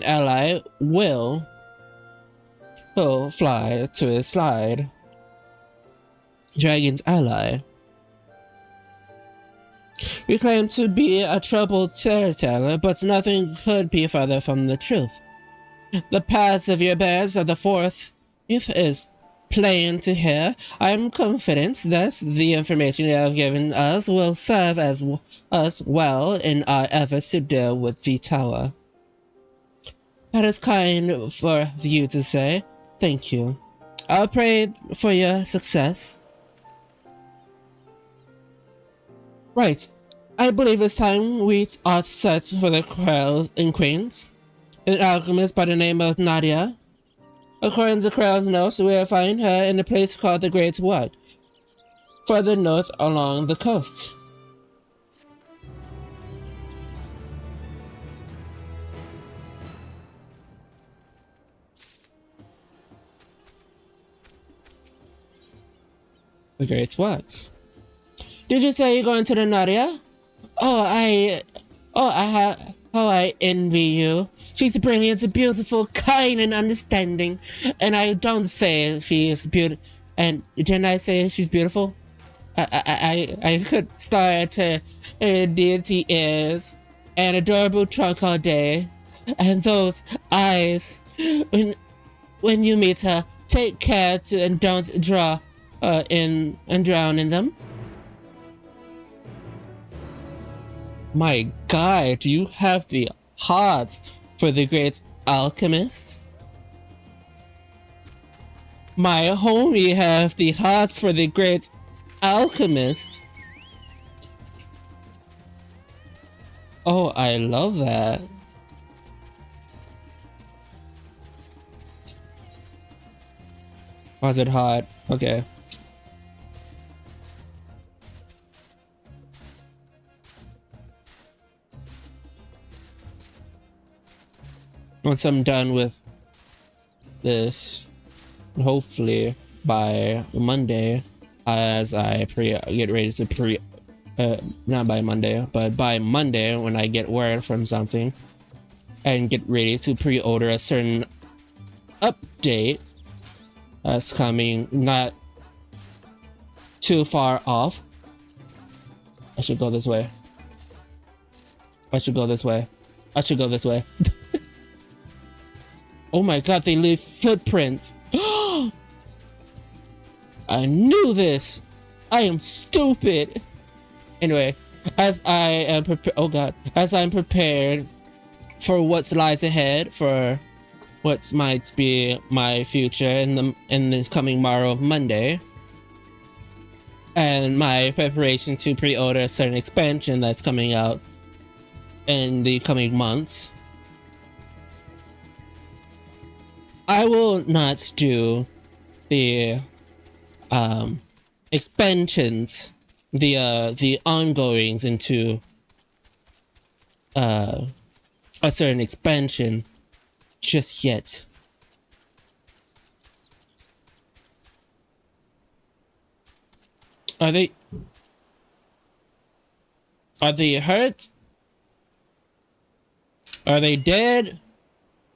ally will fly to his side. Dragon's ally. We claim to be a troubled storyteller, but nothing could be further from the truth. The paths of your bears of the fourth is plain to hear. I am confident that the information you have given us will serve as us well in our efforts to deal with the tower. That is kind for you to say. Thank you. I'll pray for your success. Right. I believe it's time we are set for the Krells and Queens. An alchemist by the name of Nadia. According to Krell's notes, we will find her in a place called the Great Wood, further north along the coast. The Great Woods. Did you say you're going to the Nadia? I envy you. She's brilliant, beautiful, kind, and understanding. And I don't say she is beautiful. And didn't I say she's beautiful? I could stare at her deity ears and adorable trunk all day. And those eyes. When you meet her, take care and don't drown in them. My God, do you have the heart for the great alchemist? My homie have the heart for the great alchemist. Oh, I love that. Was it hot? Okay. Once I'm done with this, hopefully by Monday, as I get ready to not by Monday, but by Monday when I get word from something and get ready to pre-order a certain update that's coming not too far off. I should go this way. I should go this way. I should go this way. Oh my God, they leave footprints. I knew this. I am stupid. Anyway, as I am as I'm prepared for what lies ahead, for what might be my future in this coming morrow of Monday, and my preparation to pre-order a certain expansion that's coming out in the coming months, I will not do the expansions, the ongoings into a certain expansion just yet. Are they hurt? Are they dead?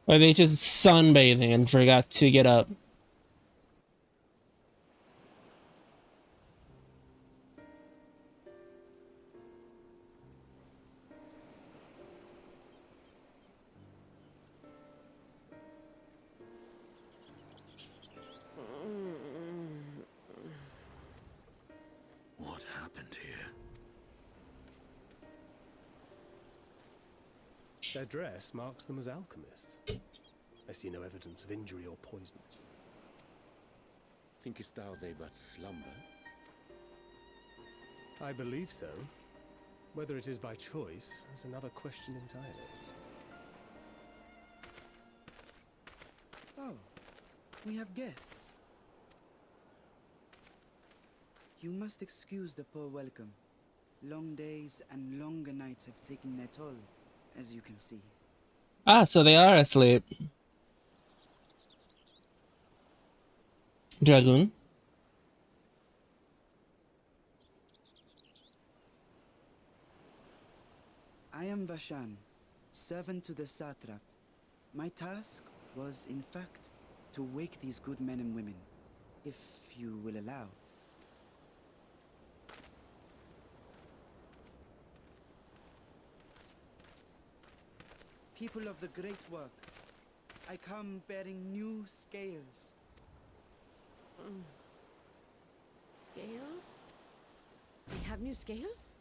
Or are they just sunbathing and forgot to get up? What happened here? Their dress marks them as alchemists. I see no evidence of injury or poison. Thinkest thou they but slumber? I believe so. Whether it is by choice is another question entirely. Oh, we have guests. You must excuse the poor welcome. Long days and longer nights have taken their toll, as you can see. Ah, so they are asleep. Dragoon. I am Vashan, servant to the satrap. My task was, in fact, to wake these good men and women, if you will allow. People of the great work, I come bearing new scales. Scales? We have new scales?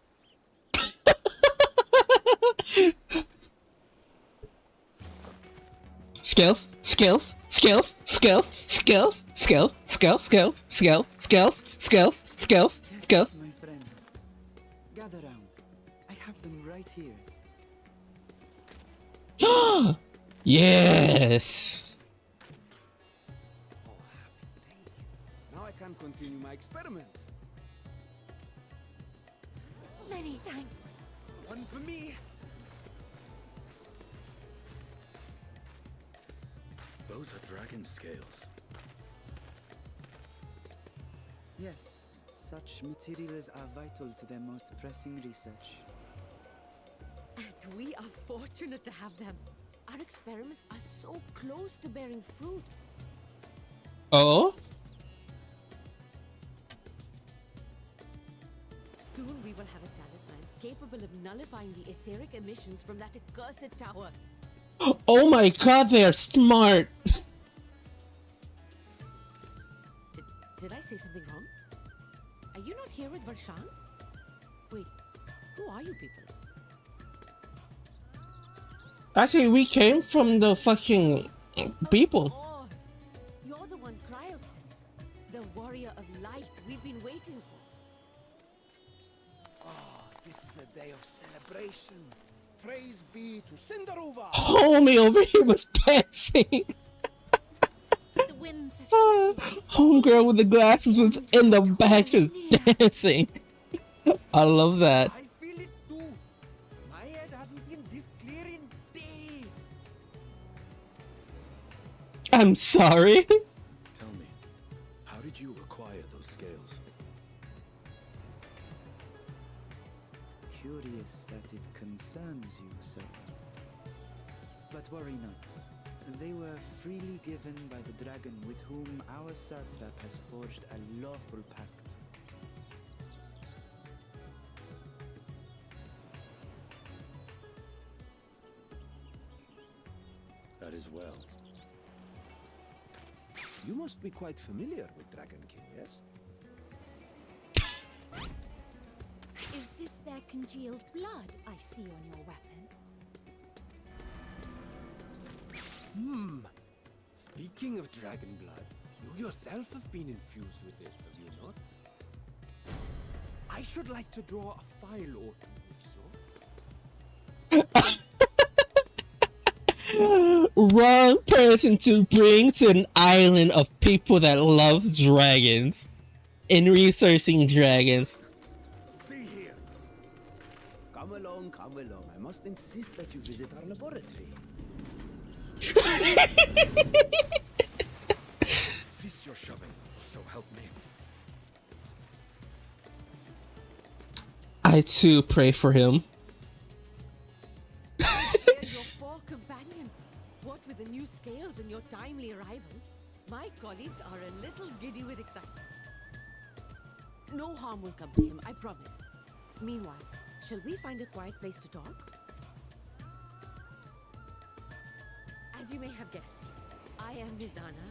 Skills, skills, skills, skills, skills, skills, skills, skills, skills, skills, skills, skills, skills. My friends, gather round. I have them right here. Yes. Now I can continue my experiment. Many thanks. One for me. Those are dragon scales. Yes, such materials are vital to their most pressing research. And we are fortunate to have them. Our experiments are so close to bearing fruit. Oh? Soon we will have a talisman capable of nullifying the etheric emissions from that accursed tower. Oh my god, they are smart. Did I say something wrong? Are you not here with Varshan? Wait, who are you people? Actually, we came from the fucking people. Of course. You're the one Cryo sent. The warrior of light we've been waiting for. Oh, this is a day of celebration. Praise be to Cinderova. Homie over here was dancing. The winds have shifted. Homegirl with the glasses was in the back just dancing. I love that. I feel it too. My head hasn't been this clear in days. I'm sorry. Tell me, how did you acquire those scales? Curious that it concerns you so. But worry not. They were freely given by the dragon with whom our satrap has forged a lawful pact. That is well. You must be quite familiar with Dragon King, yes? Is this their congealed blood I see on your weapon? Speaking of dragon blood, you yourself have been infused with it, have you not? I should like to draw a file or two, if so. Wrong person to bring to an island of people that love dragons and researching dragons. See here. Come along, come along. I must insist that you visit our laboratory. Cease your shoving, so help me. I too pray for him. Your poor companion. What with the new scales and your timely arrival, my colleagues are a little giddy with excitement. No harm will come to him, I promise. Meanwhile, shall we find a quiet place to talk? As you may have guessed, I am Nidana,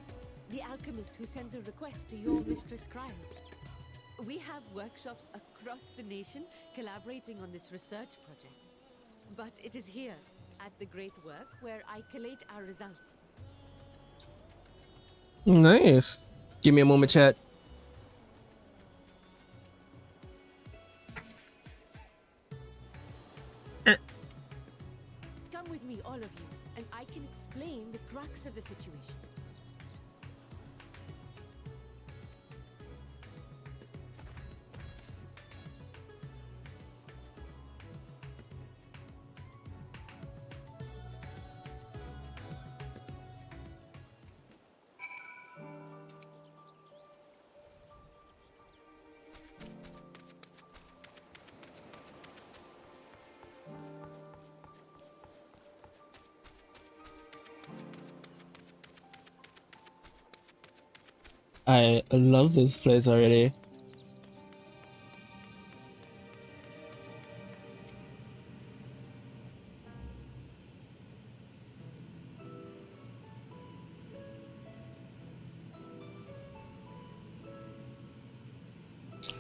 the alchemist who sent the request to your mistress Cryo. We have workshops across the nation collaborating on this research project. But it is here, at the Great Work, where I collate our results. Nice. Give me a moment, chat. Come with me, all of you, and I can explain the crux of the situation. I love this place already.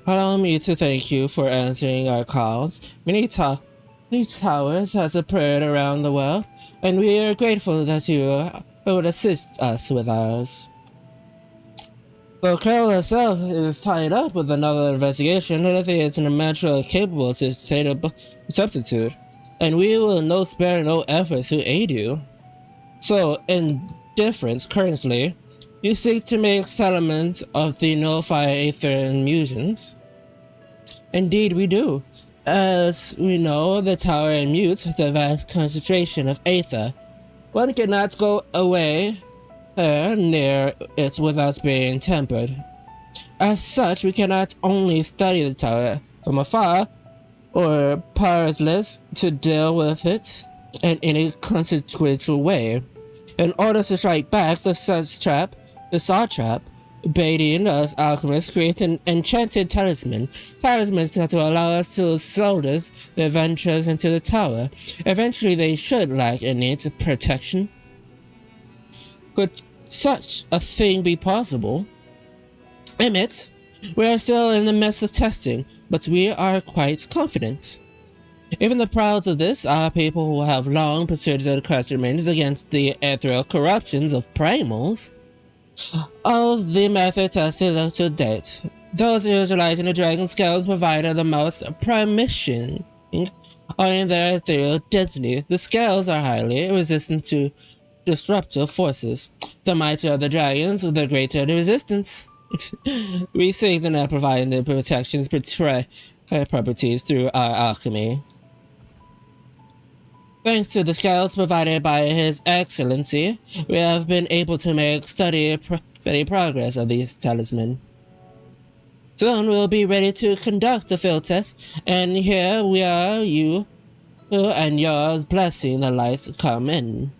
Allow me to thank you for answering our calls. Many towers has a parade around the world, and we are grateful that you would assist us with ours. Though Carol herself is tied up with another investigation, I think it's naturally capable to take a substitute, and we will spare no efforts to aid you. So, in difference, currently, you seek to make settlements of the nullify aether and musions. Indeed, we do. As we know, the tower mutes the vast concentration of aether. One cannot go away near it without being tempered. As such, we cannot only study the tower from afar, or powerless to deal with it in any consequential way. In order to strike back, the satrap, baiting us alchemists, create an enchanted talismans that will allow us to soldier their ventures into the tower. Eventually, they should lack any protection. Could such a thing be possible? Admit, we are still in the midst of testing, but we are quite confident. Even the proud of this are people who have long pursued their quest remains against the ethereal corruptions of primals. Of the method tested to date, those utilizing the dragon scales provided the most permission on their ethereal density. The scales are highly resistant to disruptive forces. The mightier the dragons, the greater the resistance. We seek to now provide the protections properties through our alchemy. Thanks to the scales provided by His Excellency, we have been able to make steady progress of these talismans. Soon we'll be ready to conduct the field test, and here we are, you and yours, blessing the lights to come in.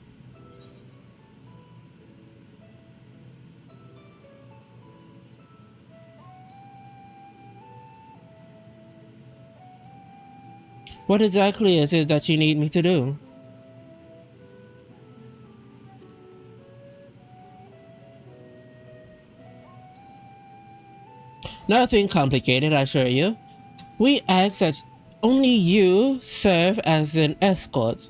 What exactly is it that you need me to do? Nothing complicated, I assure you. We ask that only you serve as an escort.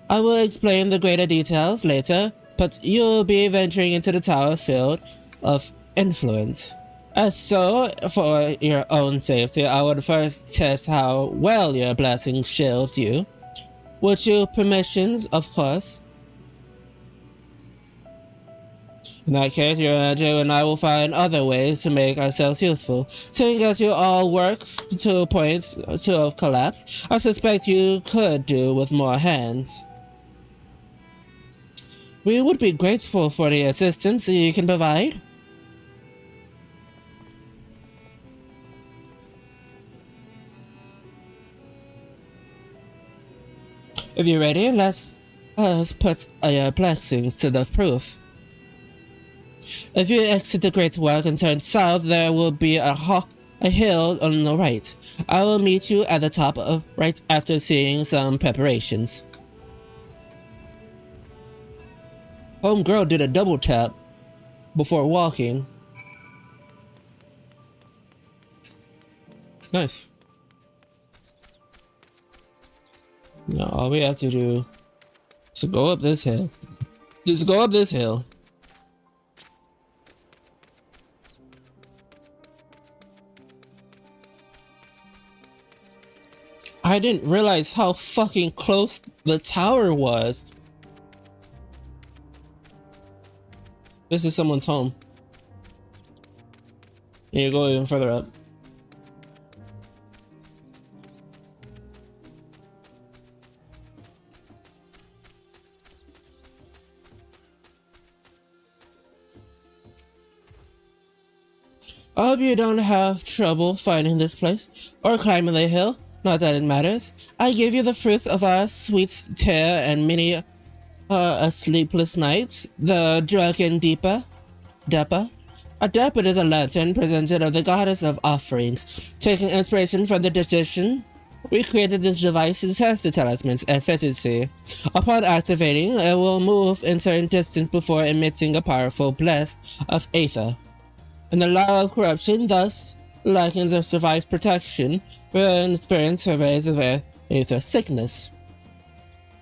I will explain the greater details later, but you'll be venturing into the tower field of influence. So, for your own safety, I would first test how well your blessing shields you. With your permissions, of course. In that case, your Joe and I will find other ways to make ourselves useful. Seeing as you all work to a point of collapse, I suspect you could do with more hands. We would be grateful for the assistance you can provide. If you're ready, let's put your blessings to the proof. If you exit the Great Work and turn south, there will be a hill on the right. I will meet you at the top right after seeing some preparations. Homegirl did a double tap before walking. Nice. Now all we have to do is go up this hill. Just go up this hill. I didn't realize how fucking close the tower was. This is someone's home. And you go even further up. I hope you don't have trouble finding this place or climbing the hill. Not that it matters. I gave you the fruits of our sweet tear and many a sleepless night. The dragon Deepa. A dapper is a lantern presented of the goddess of offerings. Taking inspiration from the tradition, we created this device to test the talisman's efficiency. Upon activating, it will move in certain distance before emitting a powerful blast of aether. And the law of corruption thus likens or survives protection when experience surveys of aether sickness.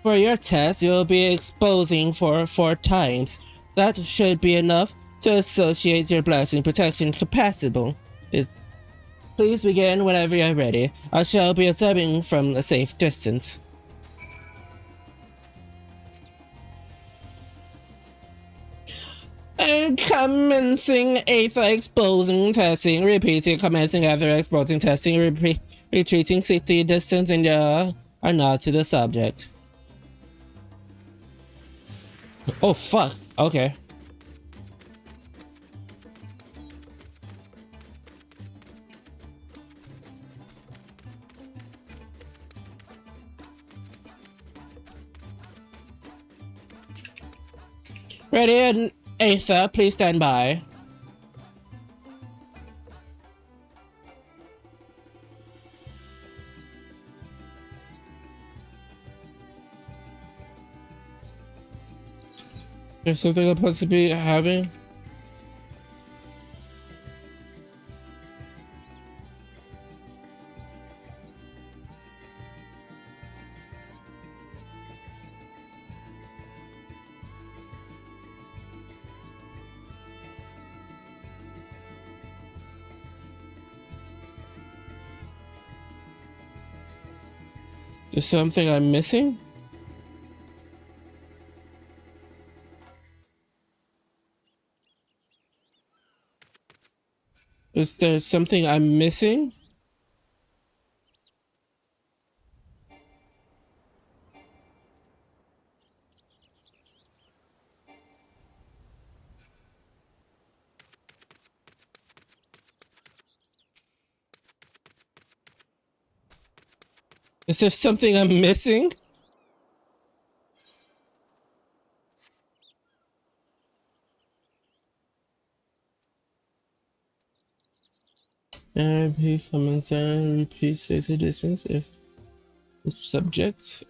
For your test, you'll be exposing for 4 times. That should be enough to associate your blessing protection capacity. Please begin whenever you're ready. I shall be observing from a safe distance. Commencing aether exposing testing, repeating, commencing after exposing testing, retreating 60 distance, and are not to the subject. Oh fuck, okay. Ready and aether, please stand by. There's something I'm supposed to be having. There's something I'm missing? Is there something I'm missing? Is there something I'm missing? Repeat comments and repeat safety distance if subject.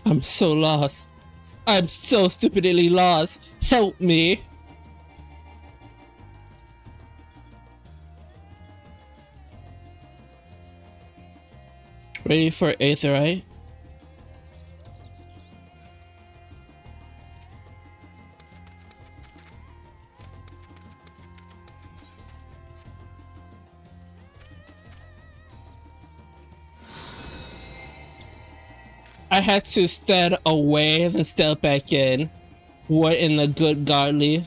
I'm so lost. I'm so stupidly lost. Help me. Ready for Aetherite? I had to stand away and step back in. What in the good godly?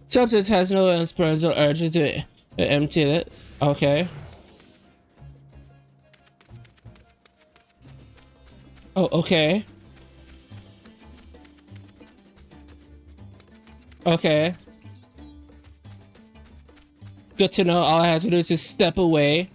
Substance has no inspirational urges to empty it. Okay. Oh, okay. Okay. Good to know. All I have to do is just step away.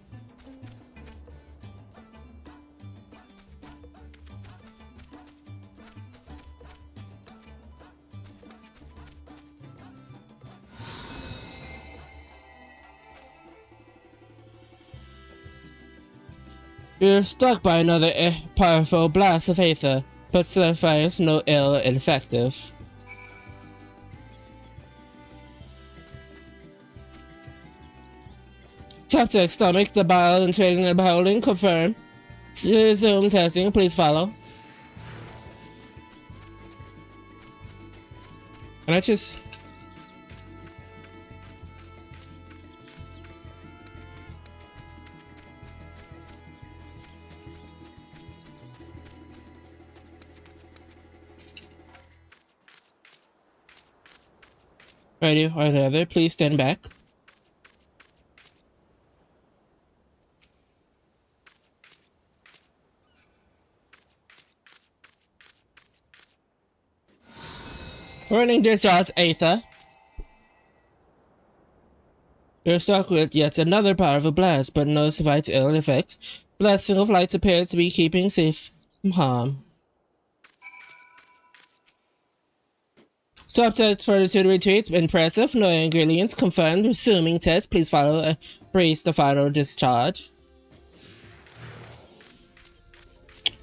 You're struck by another powerful blast of aether, but so far it's no ill effective. Toxic stomach, the bile and trading and holding confirmed. Resume testing, please follow. Can I just... Ready or another, please stand back. Running discharge Aether. You're stuck with yet another powerful blast, but no survived ill effects. Blessing of lights appears to be keeping safe from harm. Subtext fortitude retreat, impressive. No ingredients confirmed. Resuming test, please follow. Brace the final discharge.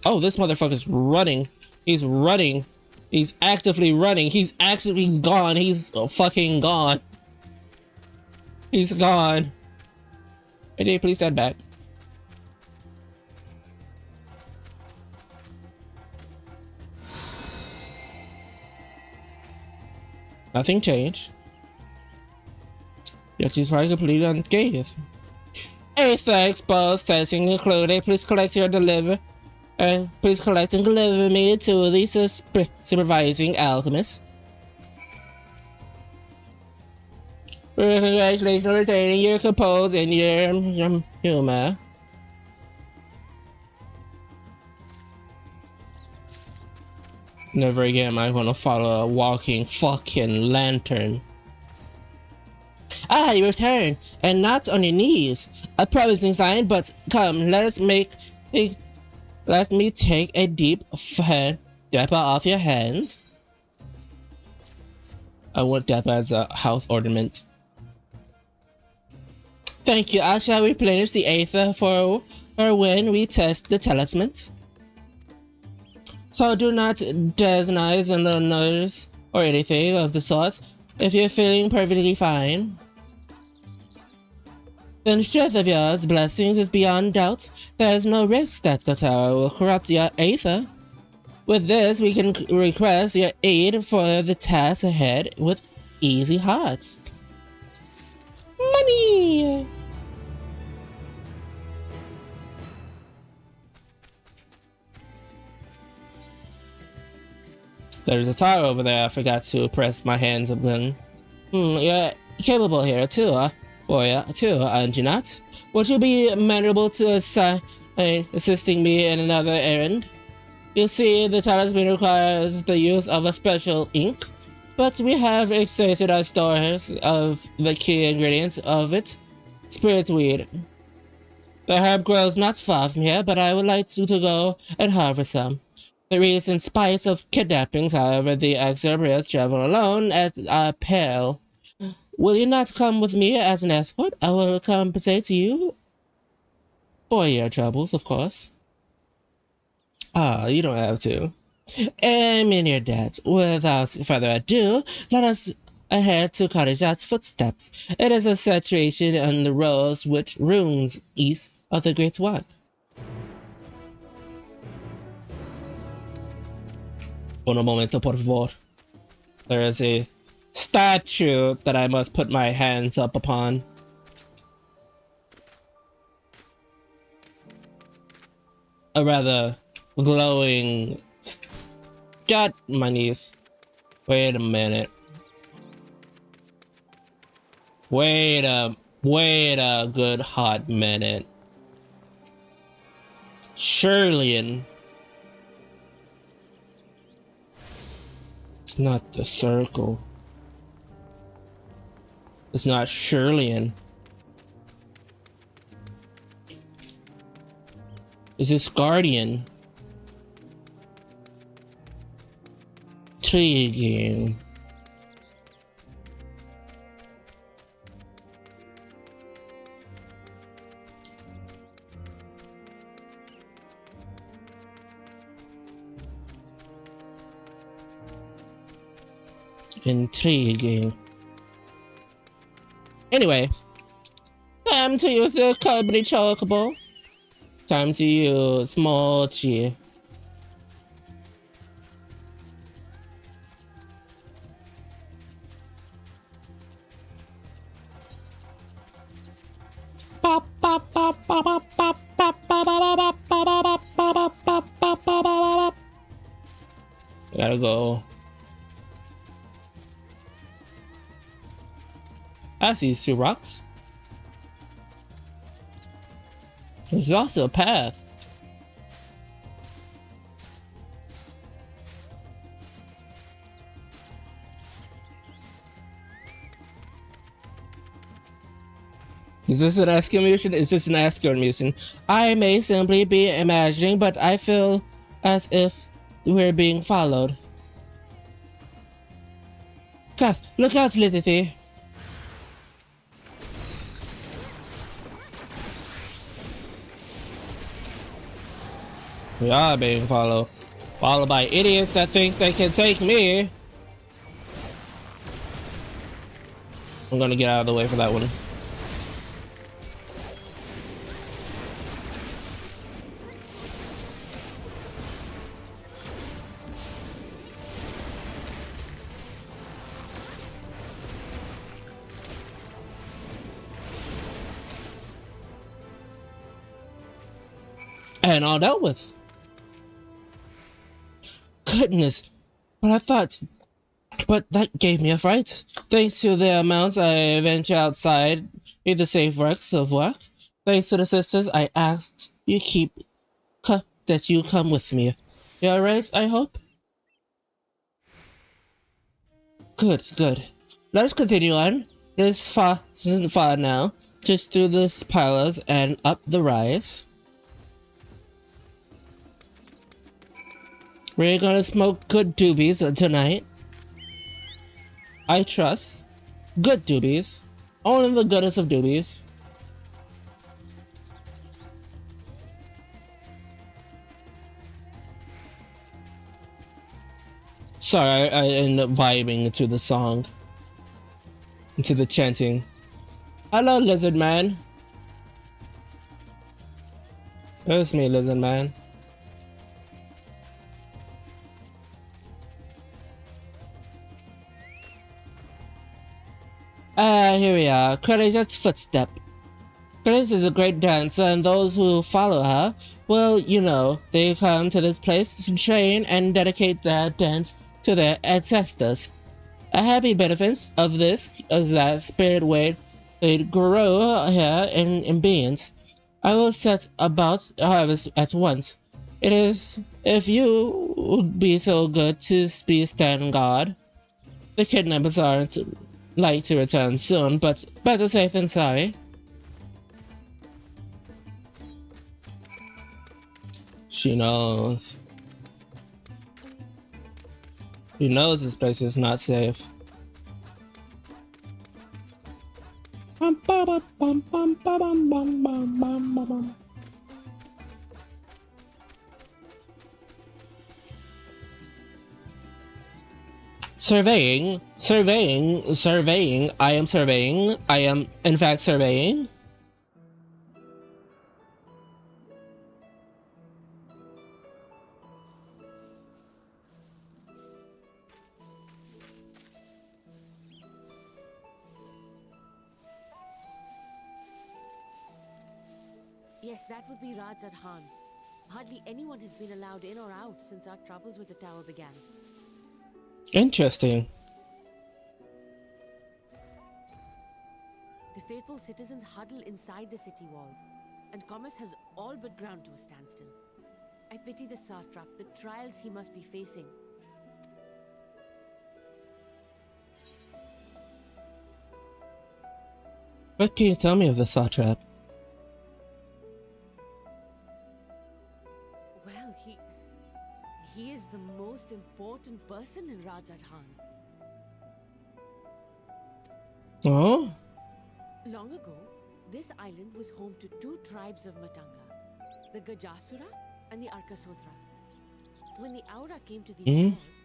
Oh, this motherfucker's running. He's running. He's actively running. He's gone. He's fucking gone. He's gone. Ready, please stand back. Nothing changed. Yet she's probably completely unscathed. Aether exposed, testing included. Please collect and deliver me to the supervising alchemist. Congratulations on retaining your compose and your humor. Never again am I gonna follow a walking fucking lantern. Ah, you return, and not on your knees. A promising sign, but come, let me take a deep dapper off your hands. I want dapper as a house ornament. Thank you. I shall replenish the aether for when we test the talismans. So do not denize and notice or anything of the sort. If you're feeling perfectly fine, then strength of yours, blessings, is beyond doubt. There is no risk that the tower will corrupt your aether. With this, we can request your aid for the task ahead with easy hearts. Money! There's a tower over there. I forgot to press my hands again. You're capable here too, warrior too, aren't you not? Would you be amenable to assisting me in another errand? You see, the talisman requires the use of a special ink, but we have exhausted our stores of the key ingredients of it, spirit weed. The herb grows not far from here, but I would like you to go and harvest some. The recent spite of kidnappings, however, the Exarbrias travel alone at our peril. Will you not come with me as an escort? I will compensate you for your troubles, of course. Ah, you don't have to. I'm in your debt. Without further ado, let us ahead to Karaja's footsteps. It is a saturation on the roads which runs east of the Great Walk. Un momento, por favor. There is a statue that I must put my hands up upon. A rather glowing... Got my knees. Wait a minute. Wait a good hot minute. Shirlian. It's not the circle. It's not Shirlian. Is this Guardian? Intriguing. Intriguing. Anyway, time to use the company chocobo. Time to use Mochi. Gotta go. I see 2 rocks. There's also a path. Is this an exclamation? Is this an exclamation? I may simply be imagining, but I feel as if we're being followed. Cass, look out, little thing. We are being followed. Followed by idiots that thinks they can take me. I'm gonna get out of the way for that one. And all dealt with. Goodness, but that gave me a fright. Thanks to the amounts I venture outside in the safe works of work. Thanks to the sisters, I asked that you come with me. You alright, I hope? Good. Let us continue on. This isn't far now. Just through the pillars and up the rise. We're gonna smoke good doobies tonight. I trust. Good doobies. Only the goodest of doobies. Sorry, I end up vibing to the song. To the chanting. Hello, lizard man. It's me, lizard man. Here we are. Courageous footstep. Grace is a great dancer, and those who follow her, well, you know, they come to this place to train and dedicate their dance to their ancestors. A happy benefit of this is that spirit way it grow here in beings. I will set about harvest at once. It is if you would be so good to be stand guard. The kidnappers aren't like to return soon, but better safe than sorry. She knows. She knows this place is not safe. Surveying, surveying, surveying. I am surveying. I am, in fact, surveying. Yes, that would be Radzat Khan. Hardly anyone has been allowed in or out since our troubles with the tower began. Interesting. The faithful citizens huddle inside the city walls, and commerce has all but ground to a standstill. I pity the satrap, the trials he must be facing. What can you tell me of the satrap? Well, he is the most important person in Radzat Khan. Oh? Long ago, this island was home to two tribes of Matanga, the Gajasura and the Arkasodra. When the Aura came to these shores,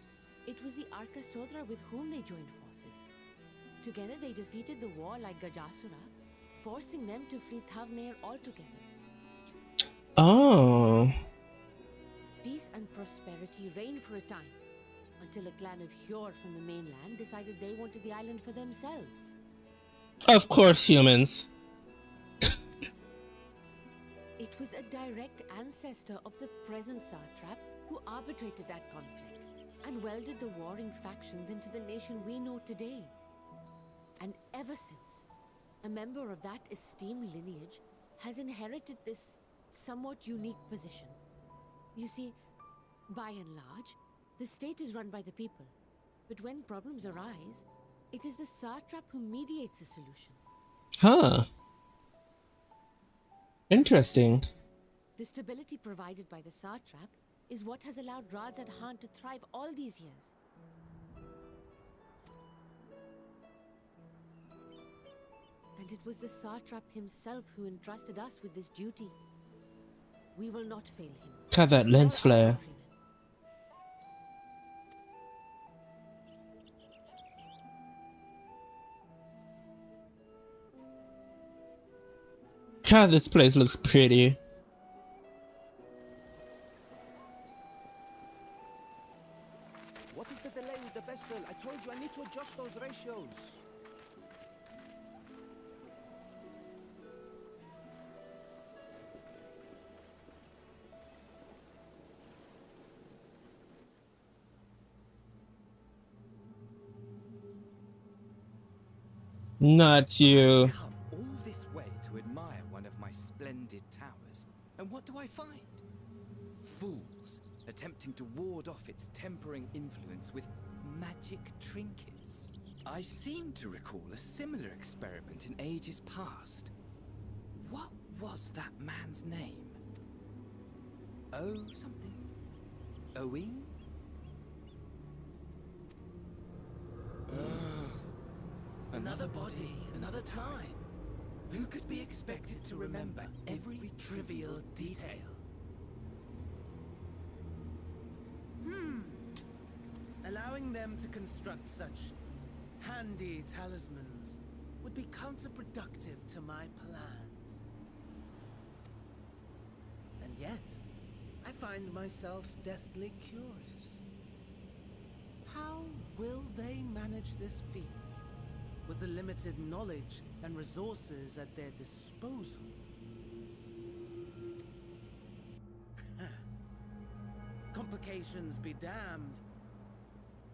it was the Arkasodra with whom they joined forces. Together they defeated the warlike Gajasura, forcing them to flee Thavnair altogether. Oh. Peace and prosperity reigned for a time, until a clan of Hjord from the mainland decided they wanted the island for themselves. Of course, humans. It was a direct ancestor of the present satrap who arbitrated that conflict and welded the warring factions into the nation we know today. And ever since, a member of that esteemed lineage has inherited this somewhat unique position. You see, by and large, the state is run by the people. But when problems arise, it is the satrap who mediates the solution. Huh. Interesting. The stability provided by the satrap is what has allowed Radzat Khan to thrive all these years. And it was the satrap himself who entrusted us with this duty. We will not fail him. Got that lens flare. God, this place looks pretty. What is the delay with the vessel? I told you I need to adjust those ratios. Not you. Come all this way to admire one of my splendid towers, and what do I find? Fools attempting to ward off its tempering influence with magic trinkets. I seem to recall a similar experiment in ages past. What was that man's name? Oh something? Owen? Another body, another time. Who could be expected to remember every trivial detail? Allowing them to construct such handy talismans would be counterproductive to my plans. And yet, I find myself deathly curious. How will they manage this feat with the limited knowledge and resources at their disposal? Complications be damned,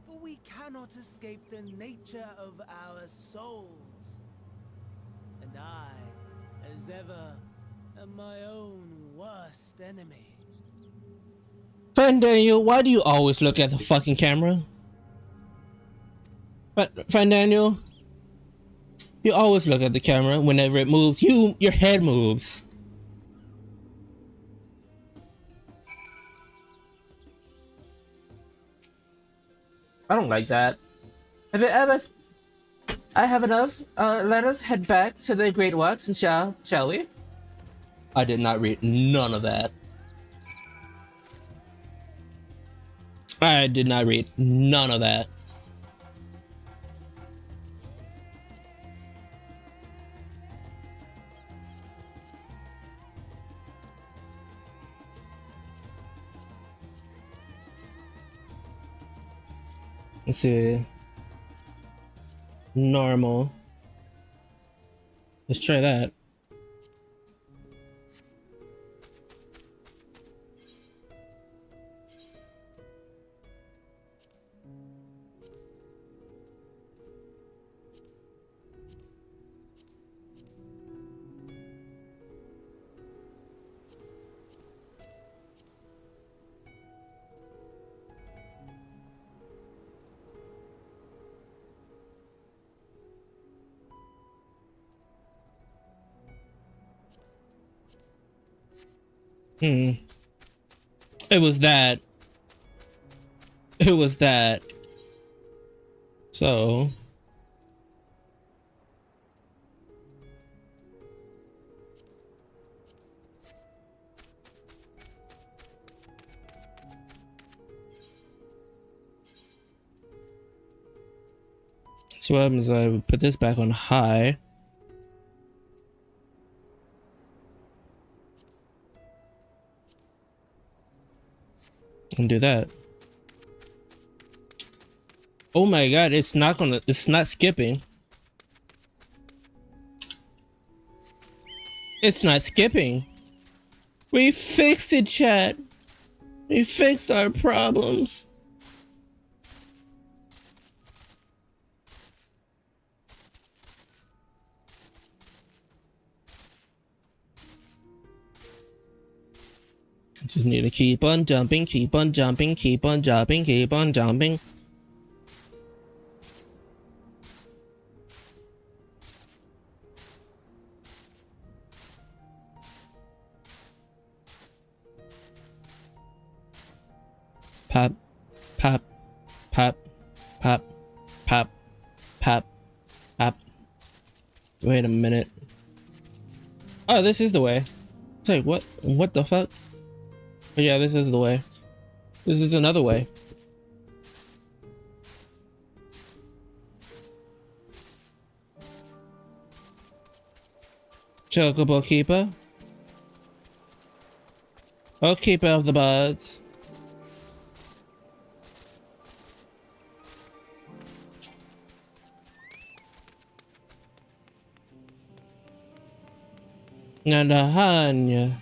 for we cannot escape the nature of our souls. And I, as ever, am my own worst enemy. Friend Daniel, why do you always look at the fucking camera? Friend Daniel, you always look at the camera whenever it moves. Your head moves. I don't like that. If it ever, I have enough. Let us head back to the Great Watch, and shall we? I did not read none of that. I did not read none of that. Let's see. Normal. Let's try that. It was that. It was that. So. So what happens is I put this back on high. And do that. Oh my god, it's not skipping. It's not skipping. We fixed it, chat. We fixed our problems. Just need to keep on jumping, keep on jumping, keep on jumping, keep on jumping. Pop, pop, pop, pop, pop, pop, pop. Wait a minute. Oh, this is the way. It's like, what the fuck? But yeah, this is the way. This is another way. Chocobo Keeper. Oh, Keeper of the Birds. Nadahanya.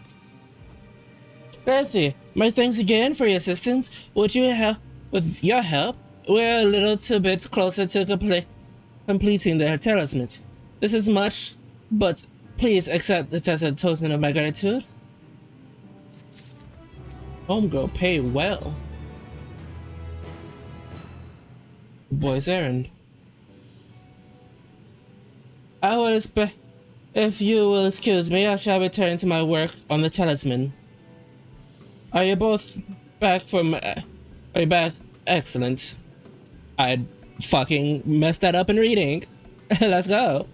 Bethy, my thanks again for your assistance. With your help, we're a little too bit closer to completing the talisman. This is much, but please accept it as a token of my gratitude. Homegirl, pay well. Boy's errand. I would expect, if you will excuse me, I shall return to my work on the talisman. Are you both back from... are you back? Excellent. I fucking messed that up in reading. Let's go.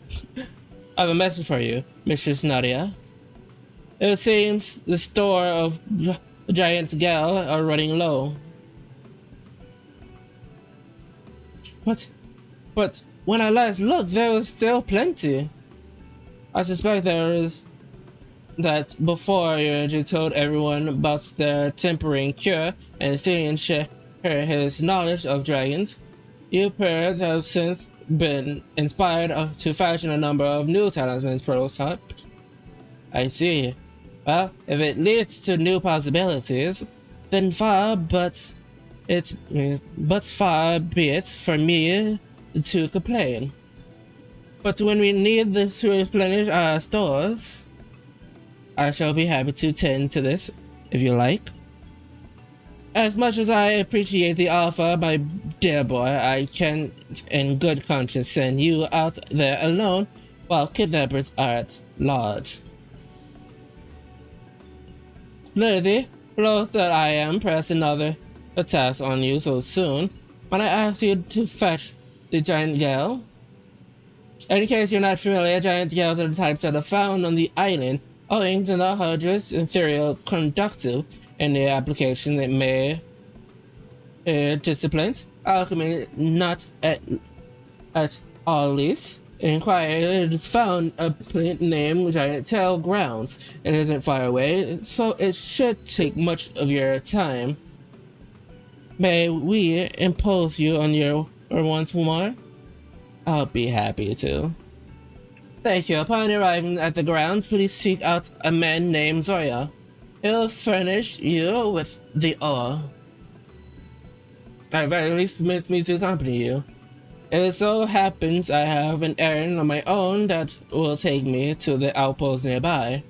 I have a message for you, Mistress Nadia. It seems the store of Giant Gal are running low. What? But when I last looked, there was still plenty. I suspect there is... that before you told everyone about their tempering cure and Syrian share his knowledge of dragons, you appears have since been inspired to fashion a number of new talismans prototypes. I see. Well, if it leads to new possibilities, then far be it for me to complain. But when we need to replenish our stores, I shall be happy to tend to this, if you like. As much as I appreciate the offer, my dear boy, I can't in good conscience send you out there alone while kidnappers are at large. Lady, loath that I am press another attack on you so soon, when I ask you to fetch the giant gale. In case you're not familiar, giant gales are the types that are found on the island, owing to the hundreds ethereal conductive in their application that may disciplines. Alchemy not at all least. Inquire it is found a plant named Giant Tail Grounds and isn't far away, so it should take much of your time. May we impose you on your or once more? I'll be happy to. Thank you. Upon arriving at the grounds, please seek out a man named Zoya. He'll furnish you with the ore. At very least, permit me to accompany you. It so happens I have an errand on my own that will take me to the outpost nearby.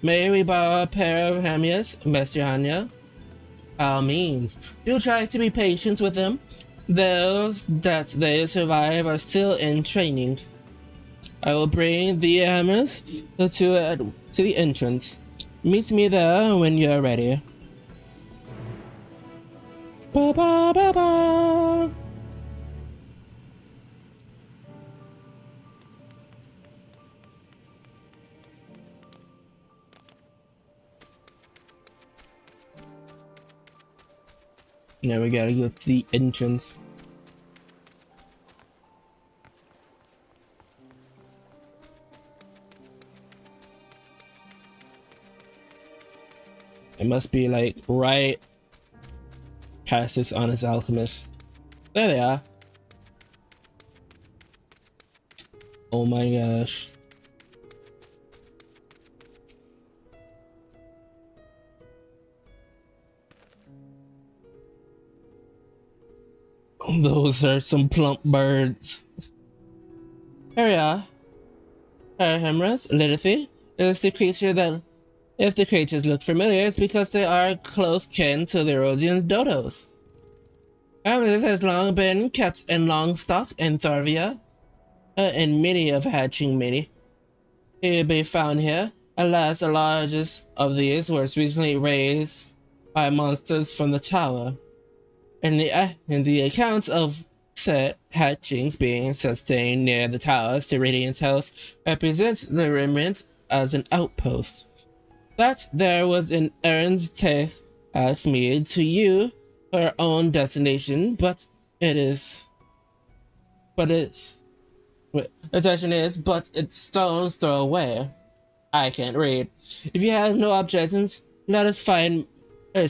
May we borrow a pair of hammers, Mr. Hanya? By all means. Do try to be patient with them. Those that they survive are still in training. I will bring the hammers to the entrance. Meet me there when you're ready. Ba ba ba ba. Now we gotta go to the entrance. It must be like right past this honest alchemist. There they are. Oh my gosh. Those are some plump birds. Here we are. Hemras, Lilithy. Is the creature that if the creatures look familiar, it's because they are close kin to the Erosian's dodos. Hemras has long been kept in Longstock and Tharvia, and many of hatching many. He'll be found here. Alas, the largest of these was recently raised by monsters from the tower. In the accounts of said hatchings being sustained near the towers, the Radiant House represents the remnant as an outpost. That there was an errand take asked me to you her own destination, but its stone's throw away. I can't read. If you have no objections, let us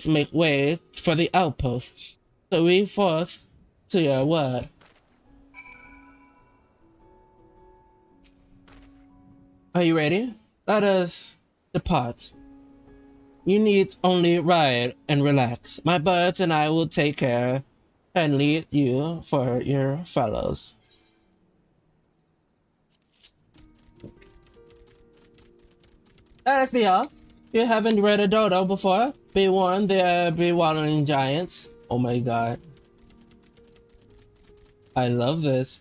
make way for the outpost. So we forth to your word. Are you ready? Let us depart. You need only ride and relax. My birds and I will take care and lead you for your fellows. Let us be off. You haven't read a dodo before? Be warned, there be wallowing giants. Oh my god. I love this.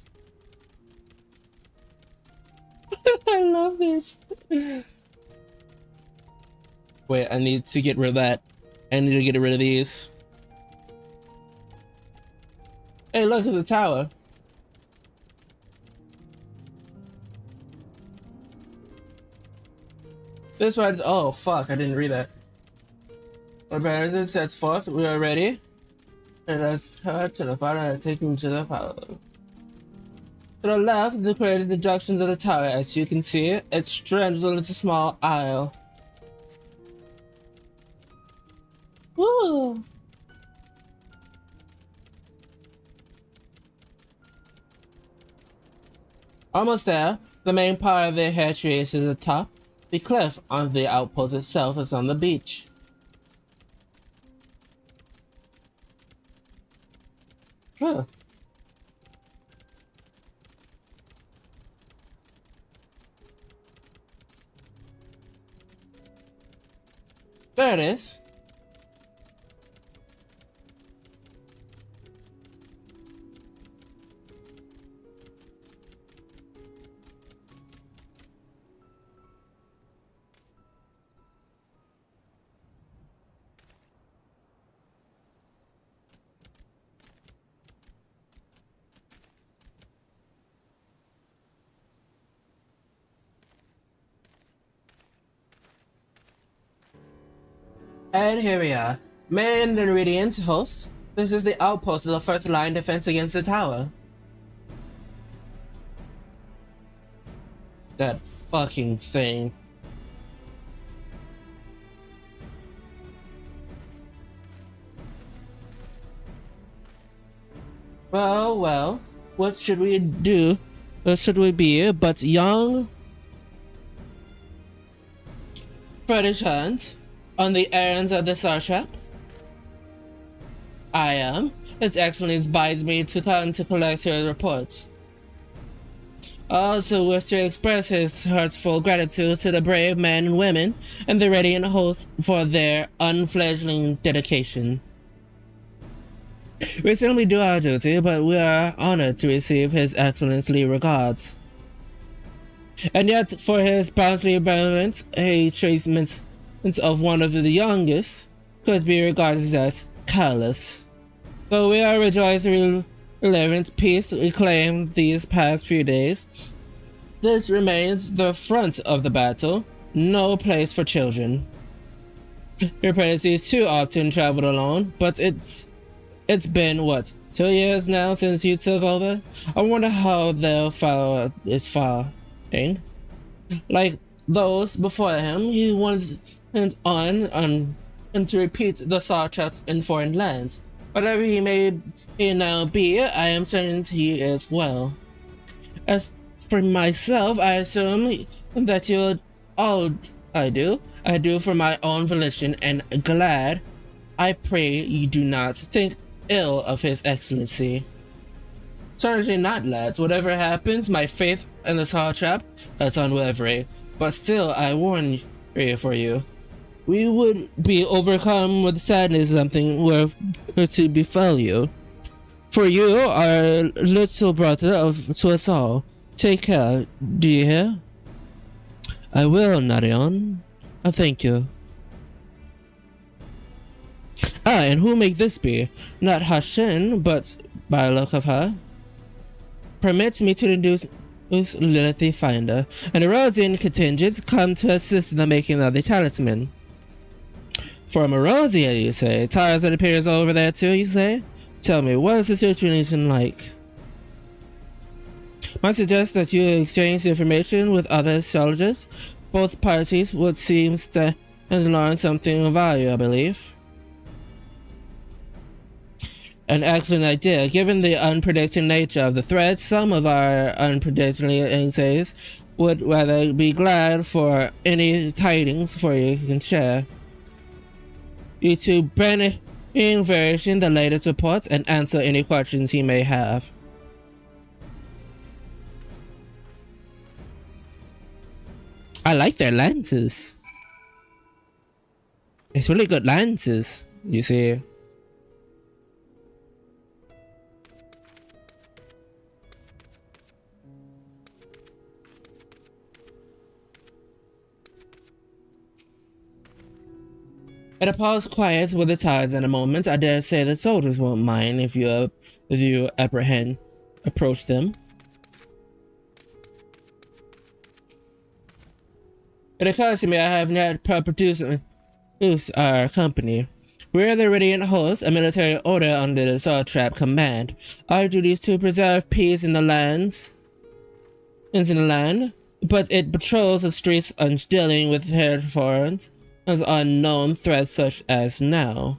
I love this. Wait, I need to get rid of that. I need to get rid of these. Hey, look at the tower. This one, oh fuck, I didn't read that. Barbarians sets forth, we are ready. And let's head to the fire and take him to the power. To the left, the created the junctions of the tower. As you can see, it's straddled into a small aisle. Woo! Almost there. The main part of the hatchery is at the top. The cliff on the outpost itself is on the beach. Huh. There it is. And here we are. Main and Radiant host. This is the outpost of the first line defense against the tower. That fucking thing. Well, well, what should we do? What should we be but young British hands on the errands of the Sarshap? I am. His Excellency bids me to come to collect your reports. I also wish to express his heartfelt gratitude to the brave men and women and the radiant host for their unfledgling dedication. We certainly do our duty, but we are honored to receive His Excellency regards. And yet, for his bountifully benevolent, a treatment of one of the youngest could be regarded as careless. Though we are rejoicing relevant peace reclaimed these past few days, this remains the front of the battle, no place for children. Your predecessors too often traveled alone, but it's been, what, 2 years now since you took over? I wonder how they'll follow this far, eh? Like those before him, he went on and to repeat the Sarchats in foreign lands. Whatever he may now be, I am certain he is well. As for myself, I assume that you'll all I do for my own volition and glad. I pray you do not think ill of His Excellency. Certainly not, lads. Whatever happens, my faith in the Sarchap is unwavering. But still, I warn you for you. We would be overcome with sadness if something were to befall you. For you are little brother to us all. Take care, do you hear? I will, Narion. Thank you. Ah, and who may this be? Not Hashin, but by the look of her. Permits me to introduce Lilith Finder, and the Rosian contingents come to assist in the making of the talisman. For Morosia, you say? Tarzan appears over there too, you say? Tell me, what is the situation like? I suggest that you exchange information with other astrologers. Both parties would seem to learn something of value, I believe. An excellent idea. Given the unpredictable nature of the threat, some of our unpredictable anxieties would rather be glad for any tidings for you can share. You two bring in variation the latest reports and answer any questions he may have. I like their lenses. It's really good lenses, you see. It appears quiet with the tides in a moment. I dare say the soldiers won't mind if you approach them. It occurs to me I have not produced our company. We are the Radiant Host, a military order under the Sartrap command. Our duty is to preserve peace in the land, but it patrols the streets and dealing with foreigns as unknown threats such as now.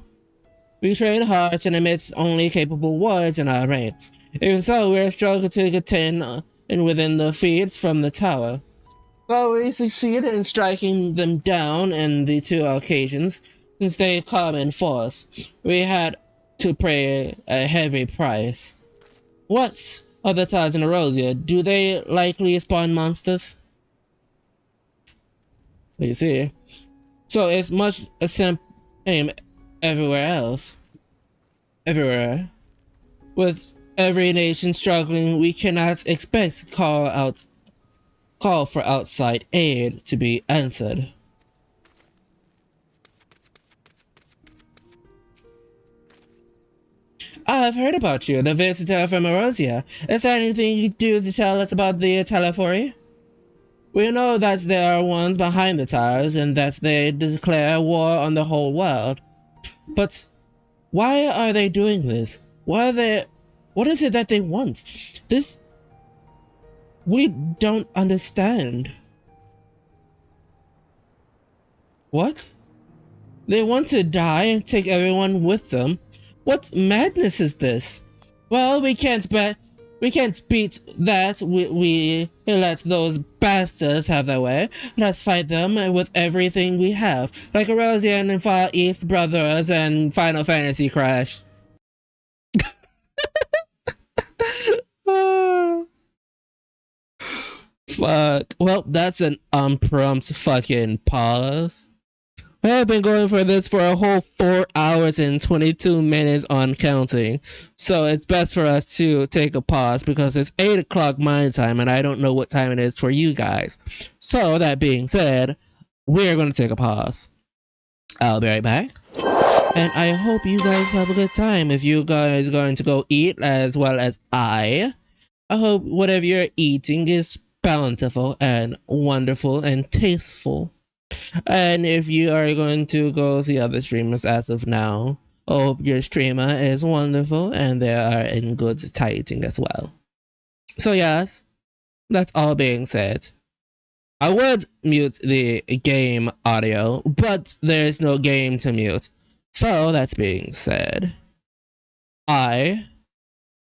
We train hard and amidst only capable warriors in our ranks. Even so, we are struggling to contend within the feeds from the tower. But we succeeded in striking them down in the 2 occasions since they come in force. We had to pay a heavy price. What other tides in Erosia? Do they likely spawn monsters? You see. So it's much the same everywhere else. Everywhere. With every nation struggling, we cannot expect call for outside aid to be answered. I've heard about you, the visitor from Erosia. Is there anything you do to tell us about the Telephori? We know that there are ones behind the towers and that they declare war on the whole world. But why are they doing this? What is it that they want? We don't understand. What? They want to die and take everyone with them? What madness is this? Well, we can't beat that. We let those bastards have their way. Let's fight them with everything we have, like Erosian and Far East Brothers and Final Fantasy Crash. Fuck. Well, that's an unprompt fucking pause. We have been going for this for a whole 4 hours and 22 minutes on counting. So it's best for us to take a pause because it's 8 o'clock my time and I don't know what time it is for you guys. So that being said, we're going to take a pause. I'll be right back. And I hope you guys have a good time. If you guys are going to go eat as well as I hope whatever you're eating is bountiful and wonderful and tasteful. And if you are going to go see other streamers as of now, I hope your streamer is wonderful and they are in good tiding as well. So yes, that's all being said. I would mute the game audio, but there's no game to mute. So that's being said, I,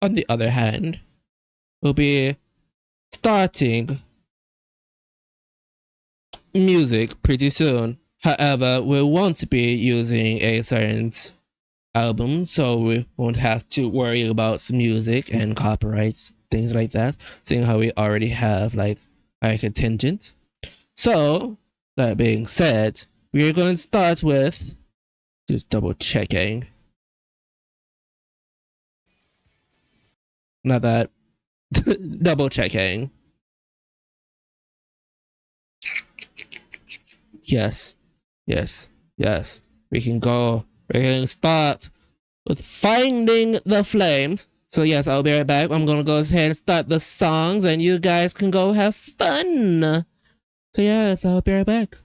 on the other hand, will be starting music pretty soon. However, we won't be using a certain album, so we won't have to worry about music and copyrights, things like that, seeing how we already have like a contingent. So, that being said, we're going to start with just double checking. Not that. Double checking. Yes. Yes. Yes. We can go. We can start with Finding the Flames. So yes, I'll be right back. I'm gonna go ahead and start the songs and you guys can go have fun. So yes, I'll be right back.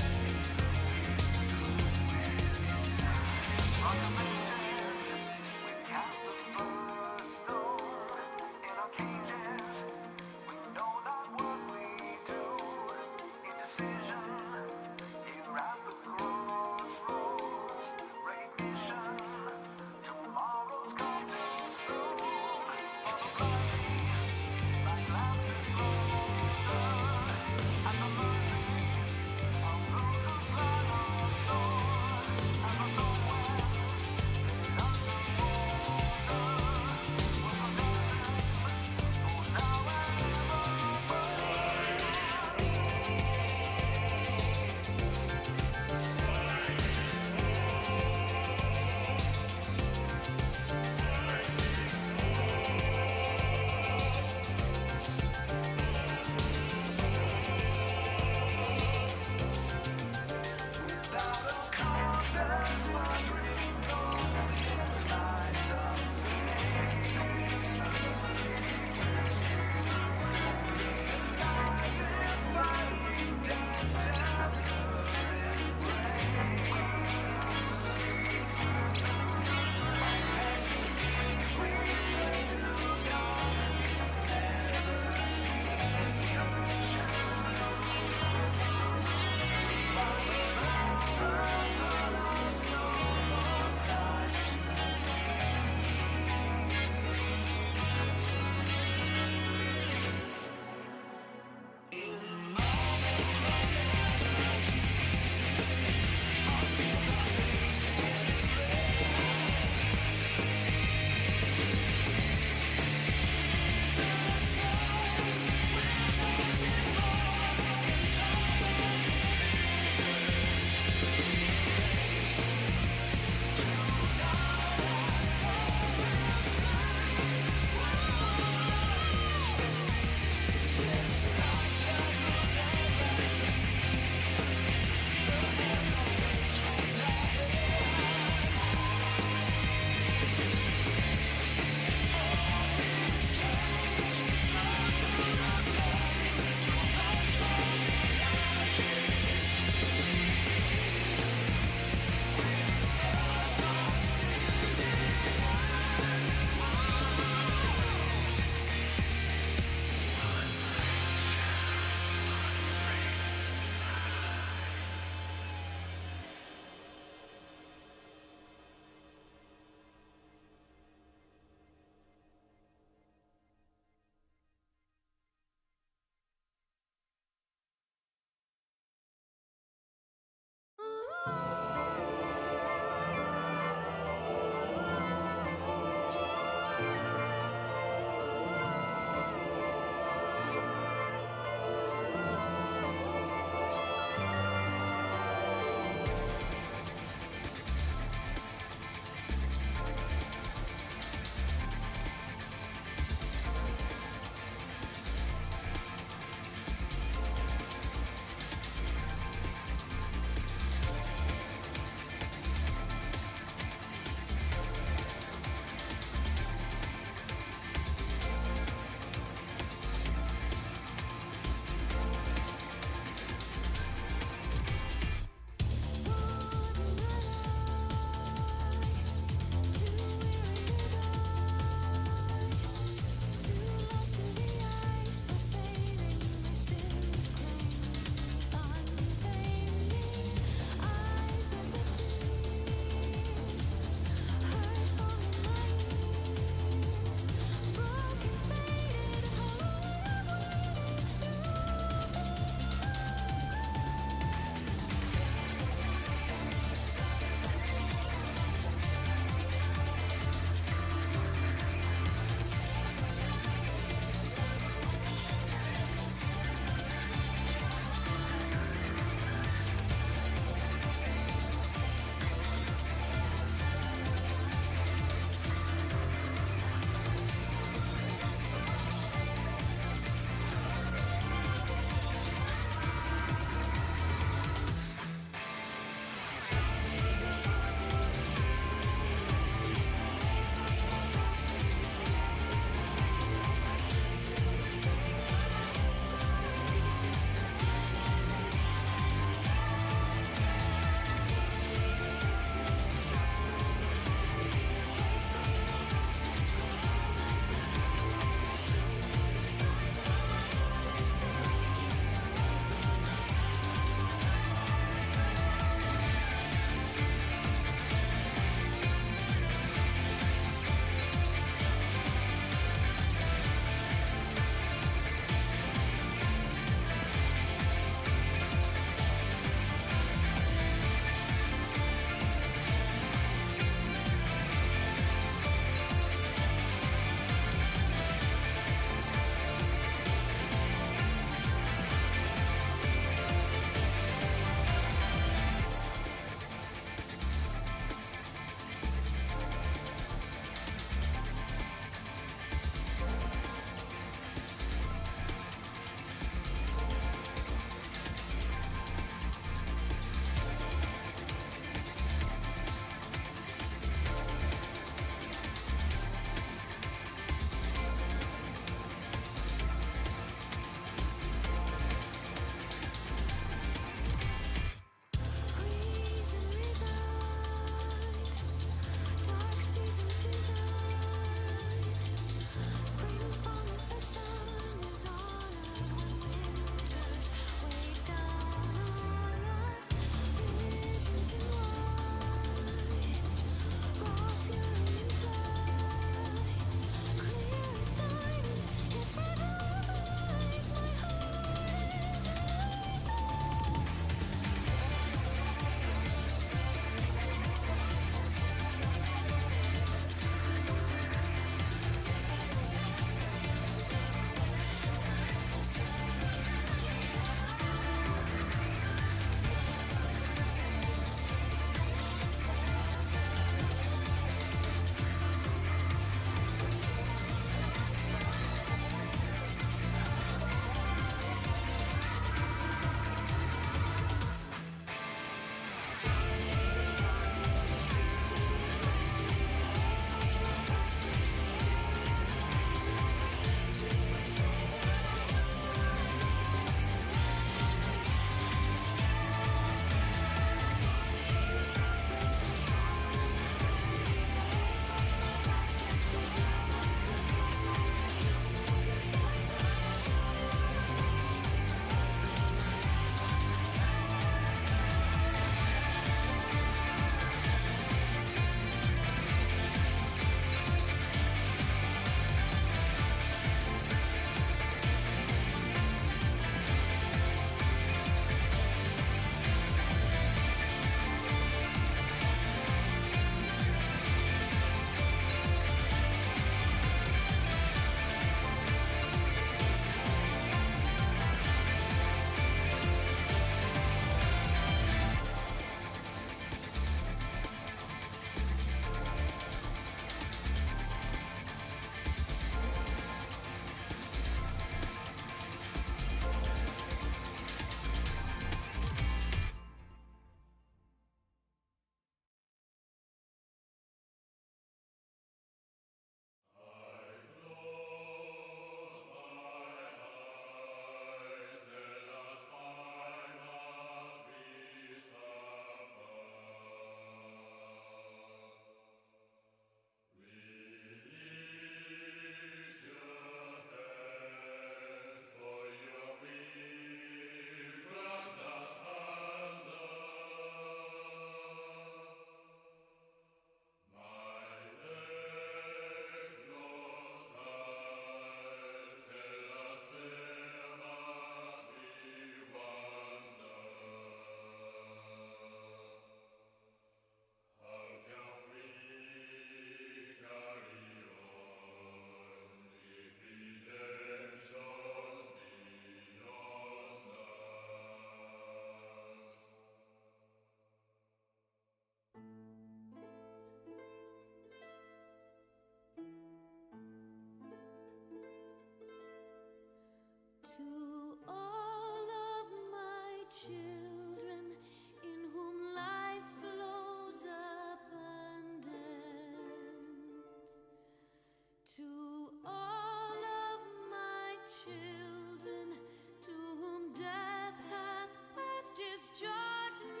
To all of my children, to whom death hath passed his judgment,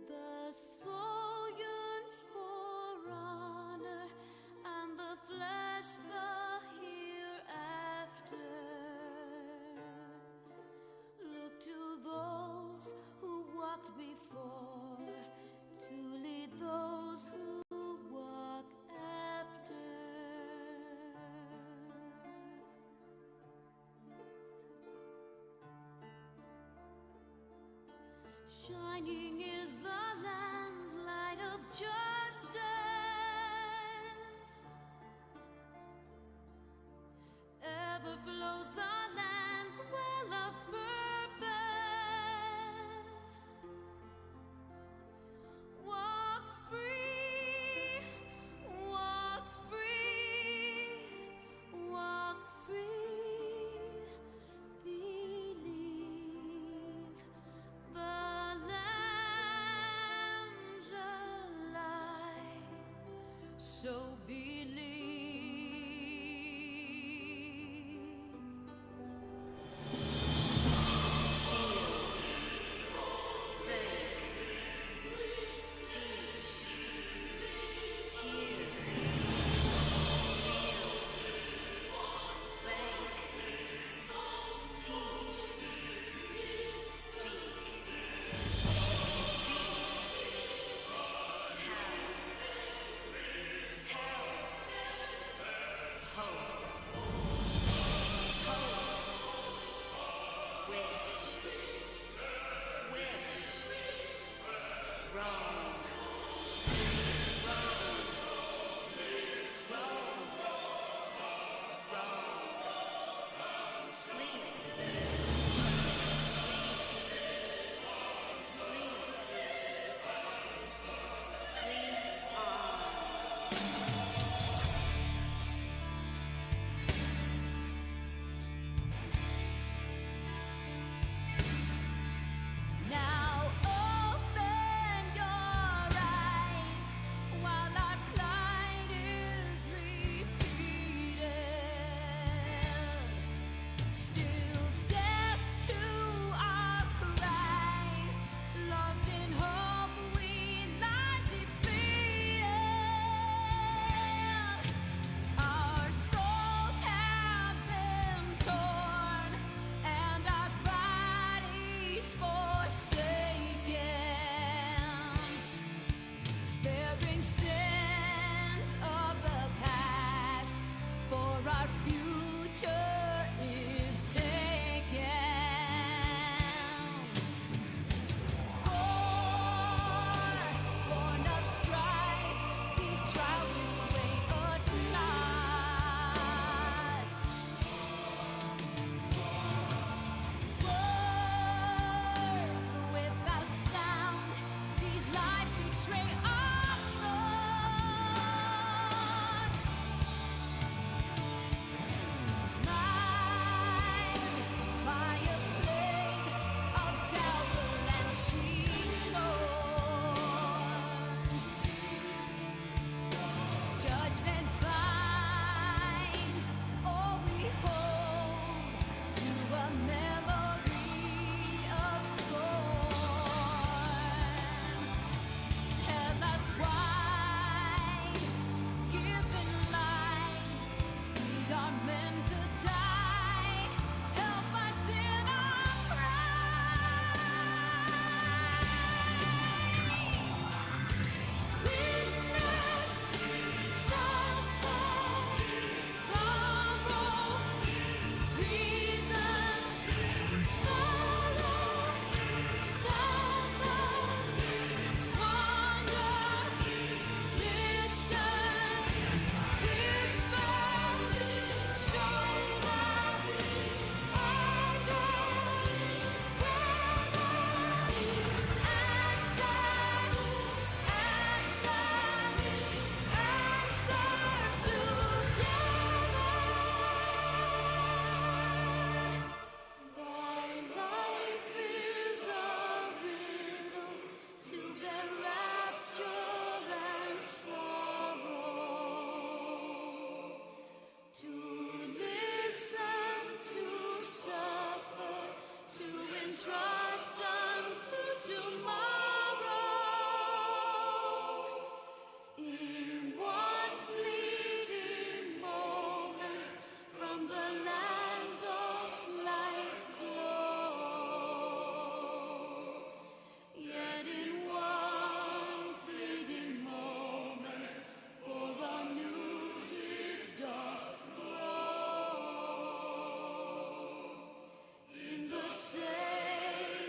the soul yearns for honor, and the flesh the hereafter. Look to those who walked before, to lead those who walk after. Shining is the land's light of justice. Ever flows the land's well of purpose. Walk free, walk free, walk free. Believe the lamb's alive, so believe. Tell. trust unto tomorrow. In one fleeting moment from the land of life glow. Yet in one fleeting moment for a new gift doth grow. In the same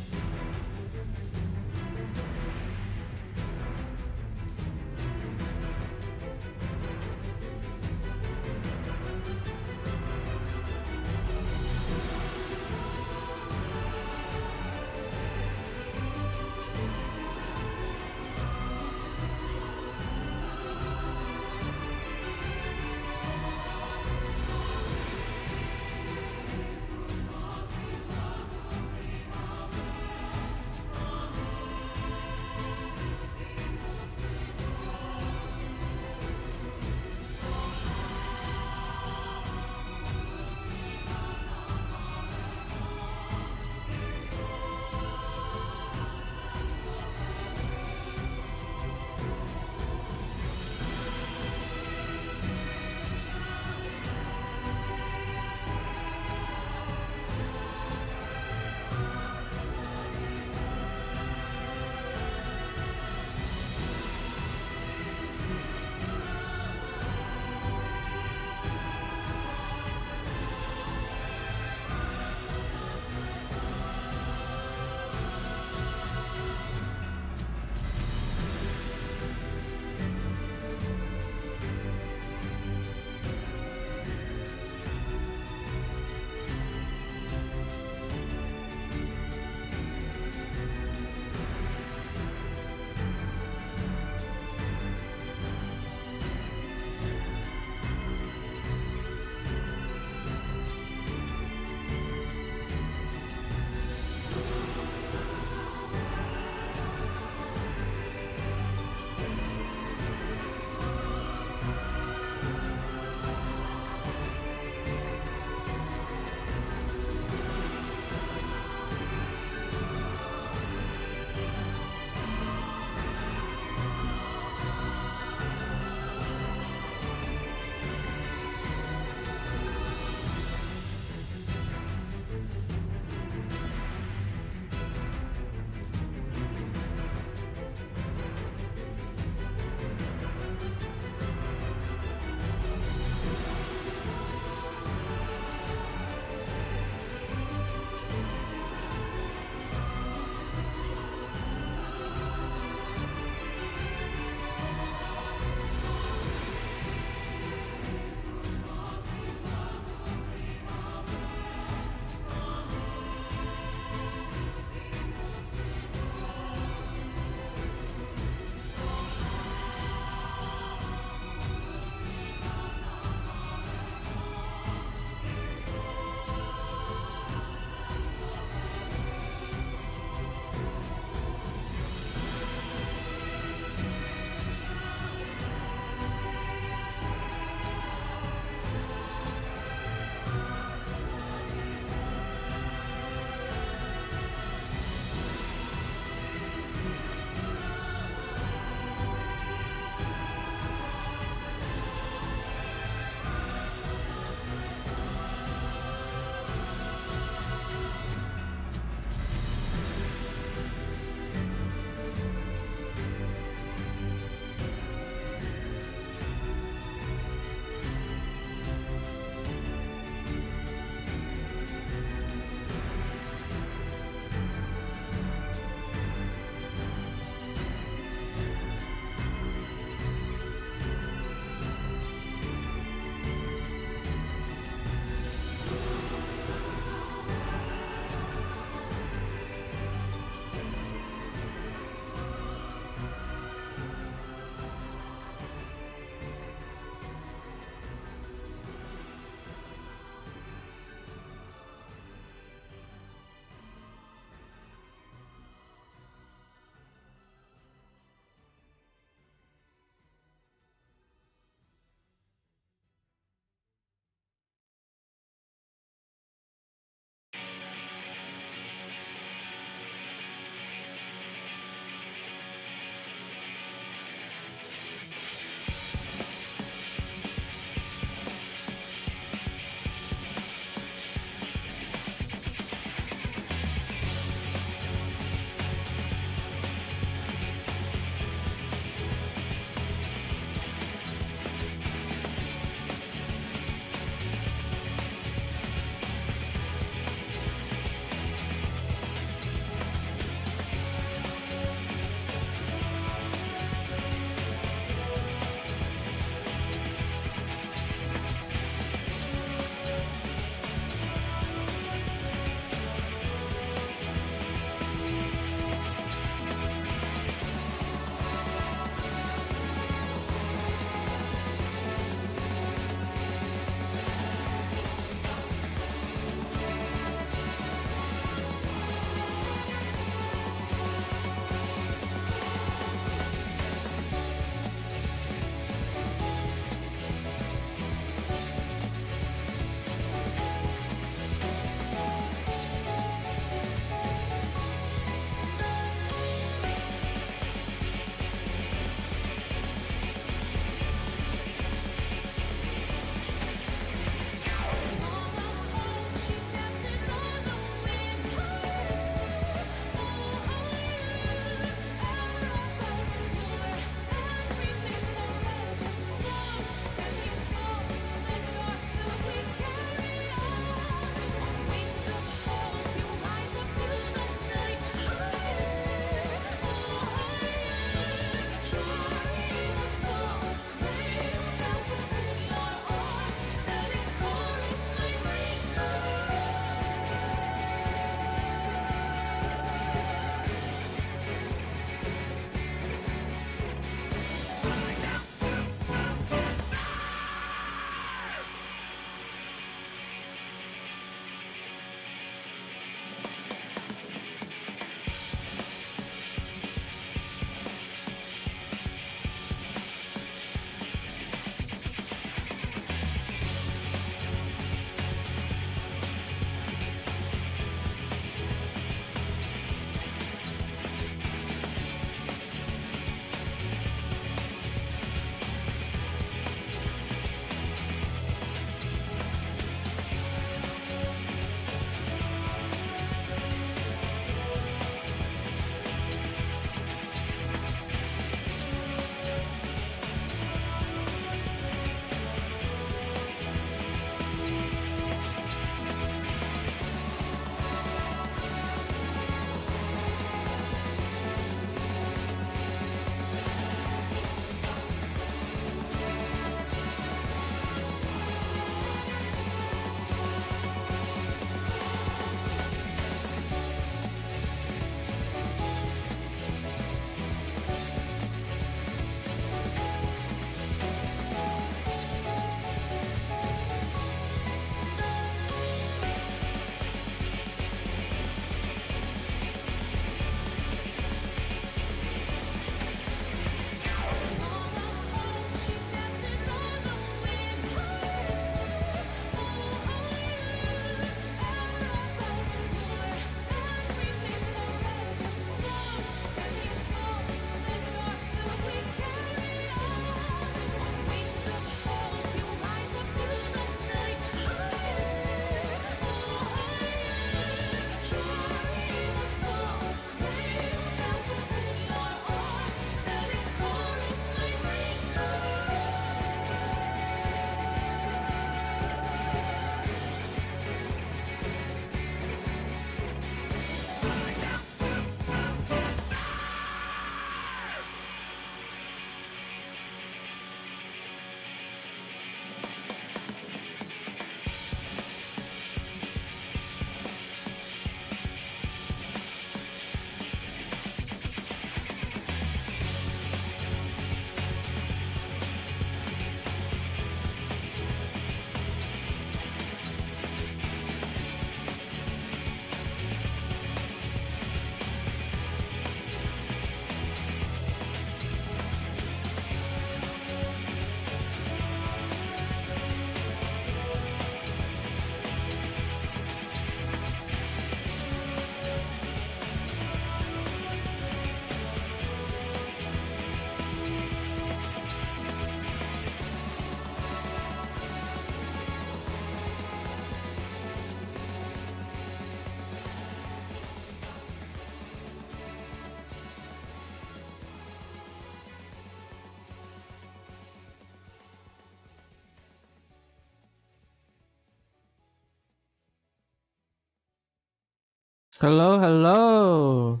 Hello, hello.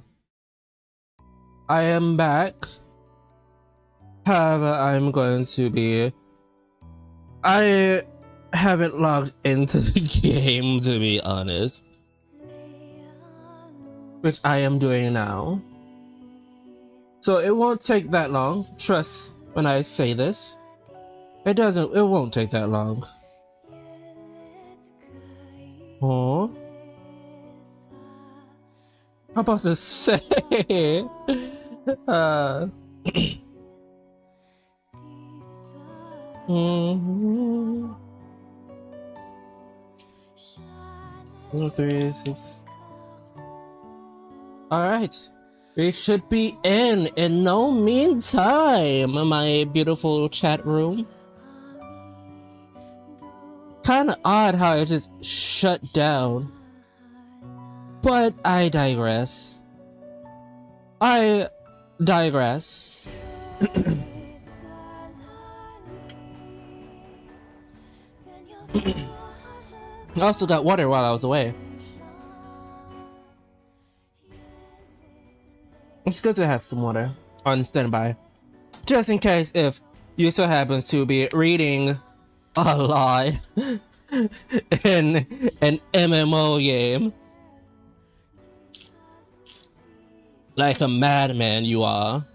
I am back. However, I'm going to be... I haven't logged into the game, to be honest. Which I am doing now. So it won't take that long. Trust when I say this. It won't take that long. Oh. How about to say? Mm-hmm. 3, 6. Alright. We should be in no meantime, my beautiful chat room. Kinda odd how it just shut down. But I digress. I digress. I also got water while I was away. It's good to have some water on standby. Just in case if you so happens to be reading a lot in an MMO game. Like a madman you are.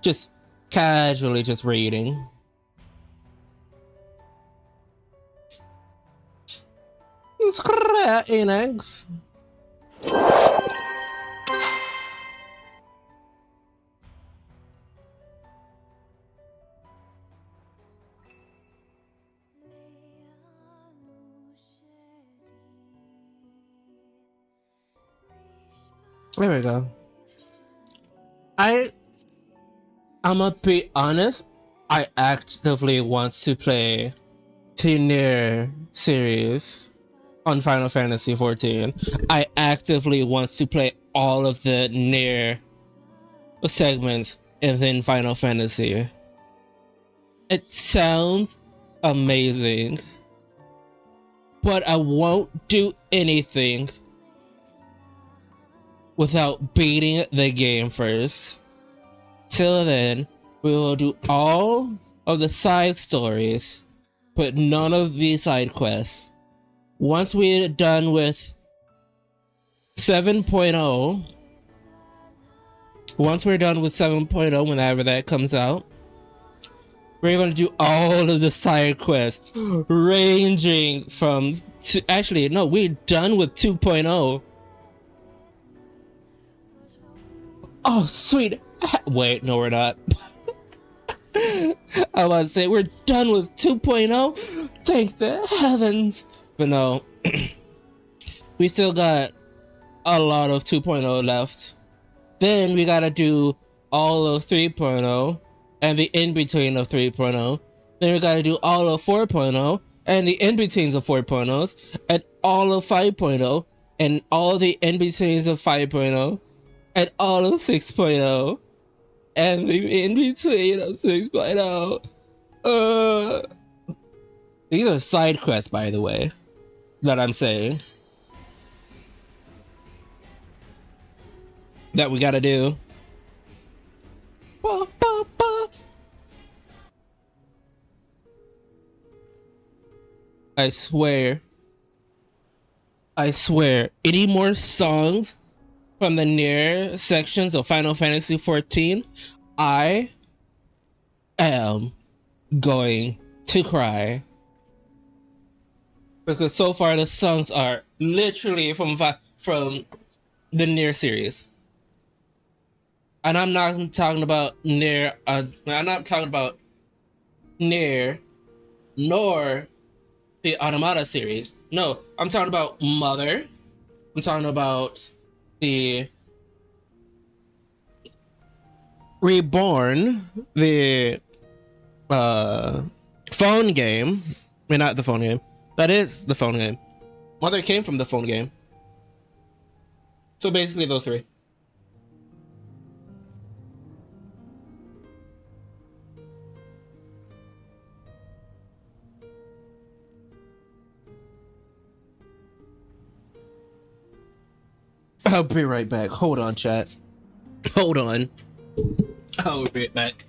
Just casually just reading. Square-Enix. There we go. I'ma be honest, I actively want to play the Nier series on Final Fantasy XIV. I actively want to play all of the Nier segments within Final Fantasy. It sounds amazing, but I won't do anything without beating the game first. Till then, we will do all of the side stories, but none of the side quests. Once we're done with 7.0, whenever that comes out, we're going to do all of the side quests, ranging from... Actually, no, we're done with 2.0. Oh, sweet. Wait, no, we're not. I was about to say, we're done with 2.0. Thank the heavens. But no. We still got a lot of 2.0 left. Then we gotta do all of 3.0 and the in-between of 3.0. Then we gotta do all of 4.0 and the in-betweens of 4.0s and all of 5.0 and all the in-betweens of 5.0 and all of 6.0 and the in-between of 6.0. These are side quests, by the way, that I'm saying. That we gotta do. Ba, ba, ba. I swear, any more songs from the Nier sections of Final Fantasy XIV, I am going to cry. Because so far the songs are literally from the Nier series. And I'm not talking about Nier, I'm not talking about Nier, nor the Automata series. No, I'm talking about Mother. I'm talking about the Reborn, the phone game. I mean, not the phone game. That is the phone game. Mother came from the phone game. So basically those three. I'll be right back. Hold on, chat. Hold on. I'll be right back.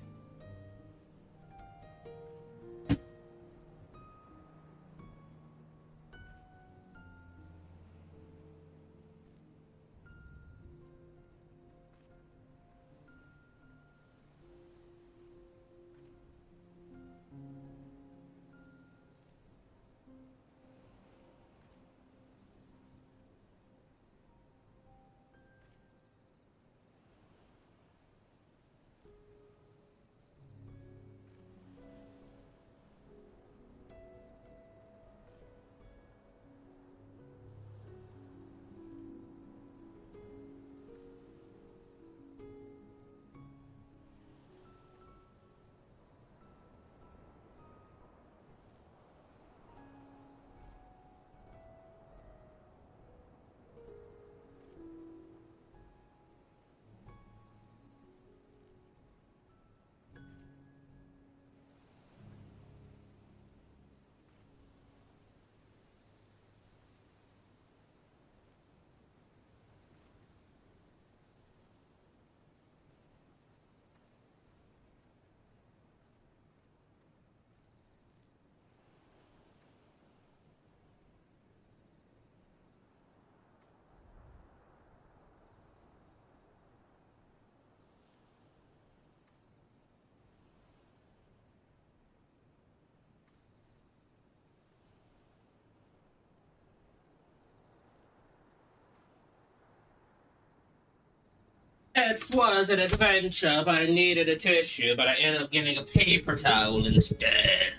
It was an adventure, but I needed a tissue, but I ended up getting a paper towel instead.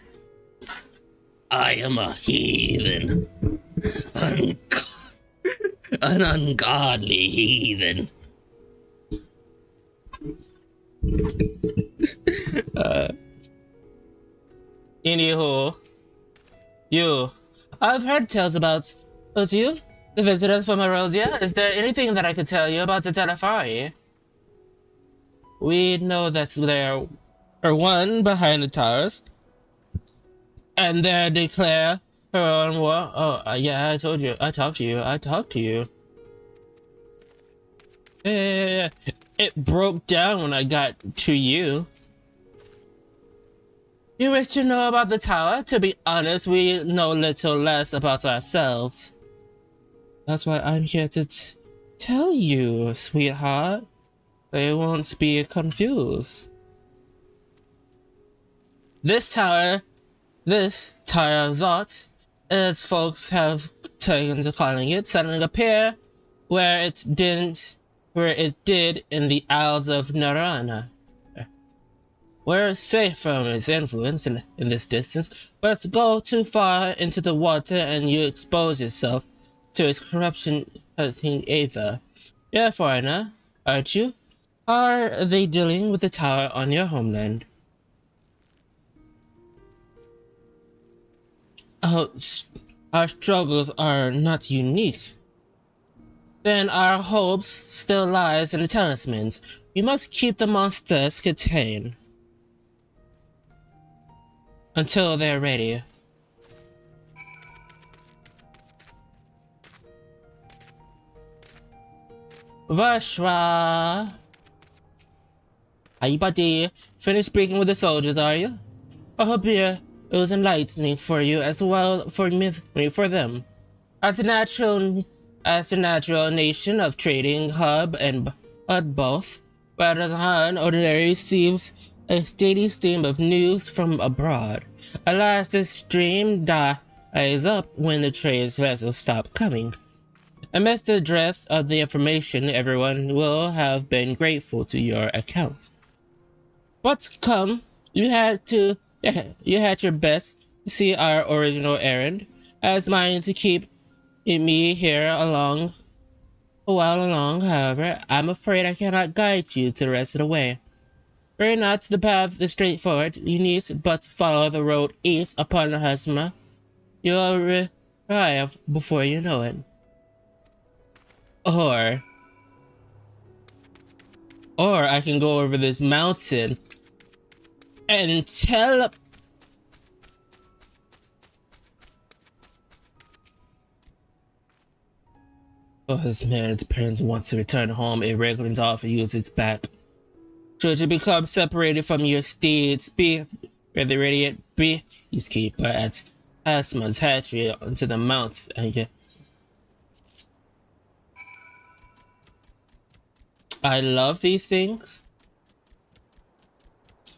I am a heathen. An ungodly heathen. Anywho, I've heard tales about you, the visitors from Erosia. Is there anything that I could tell you about the Telefari? We know that there are one behind the towers, and they declare her own war. Oh, yeah, I told you. I talked to you. Yeah. It broke down when I got to you. You wish to know about the tower? To be honest, we know little less about ourselves. That's why I'm here to tell you, sweetheart. They won't be confused. This tower Zot, as folks have taken to calling it, suddenly appear where it did in the Isles of Narana. We're safe from its influence in this distance, but go too far into the water and you expose yourself to its corruption-hurting aether. You're a foreigner, aren't you? How are they dealing with the tower on your homeland? Oh, our struggles are not unique. Then our hopes still lies in the talismans. We must keep the monsters contained until they're ready. Vashwa! Hi, buddy. Finished speaking with the soldiers, are you? I hope it was enlightening for you as well for them. As a natural nation of trading hub and both, Radazhan ordinarily receives a steady stream of news from abroad. Alas, this stream dies up when the trade vessels stop coming. Amidst the drift of the information, everyone will have been grateful to your account. But come, you had your best to see our original errand, as mine to keep me here a while along. However, I'm afraid I cannot guide you to the rest of the way. Hurry not, the path is straightforward. You need but follow the road east upon the Husma. You'll arrive before you know it. Or I can go over this mountain and Oh, this man's parents wants to return home irregularly to offer use its back. Should you become separated from your steeds, be where the radiant beekeeper at Asma's hatchery onto the mount, and yeah. I love these things.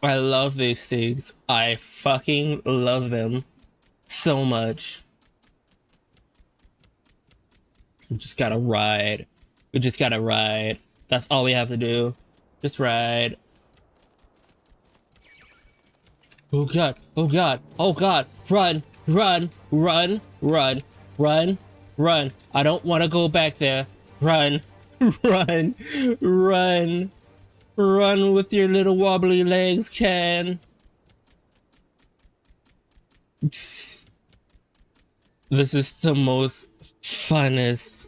I love these things. I fucking love them so much. We just gotta ride. We just gotta ride. That's all we have to do. Just ride. Oh god, oh god, oh god, run, run, run, run, run, run. I don't want to go back there. Run, run, run, run with your little wobbly legs, Can. This is the most funnest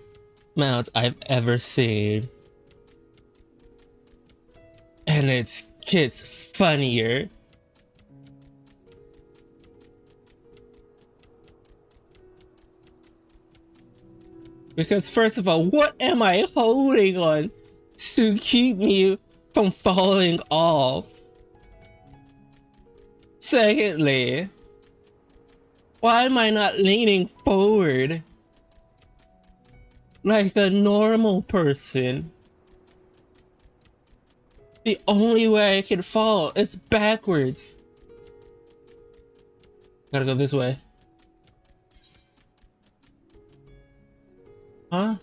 mount I've ever seen. And it gets funnier. Because first of all, what am I holding on to keep me from falling off? Secondly, why am I not leaning forward like a normal person? The only way I can fall is backwards. Gotta go this way. Huh?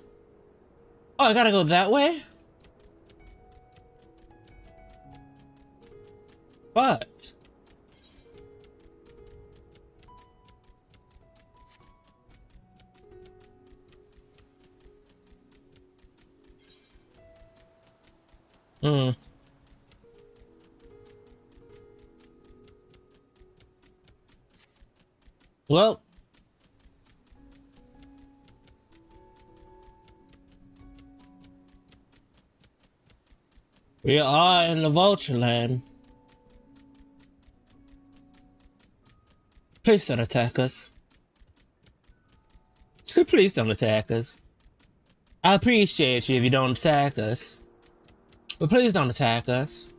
Oh, I gotta go that way? What? Hmm. Well. We are in the Vulture Land. Please don't attack us. Please don't attack us. I appreciate you if you don't attack us. But please don't attack us.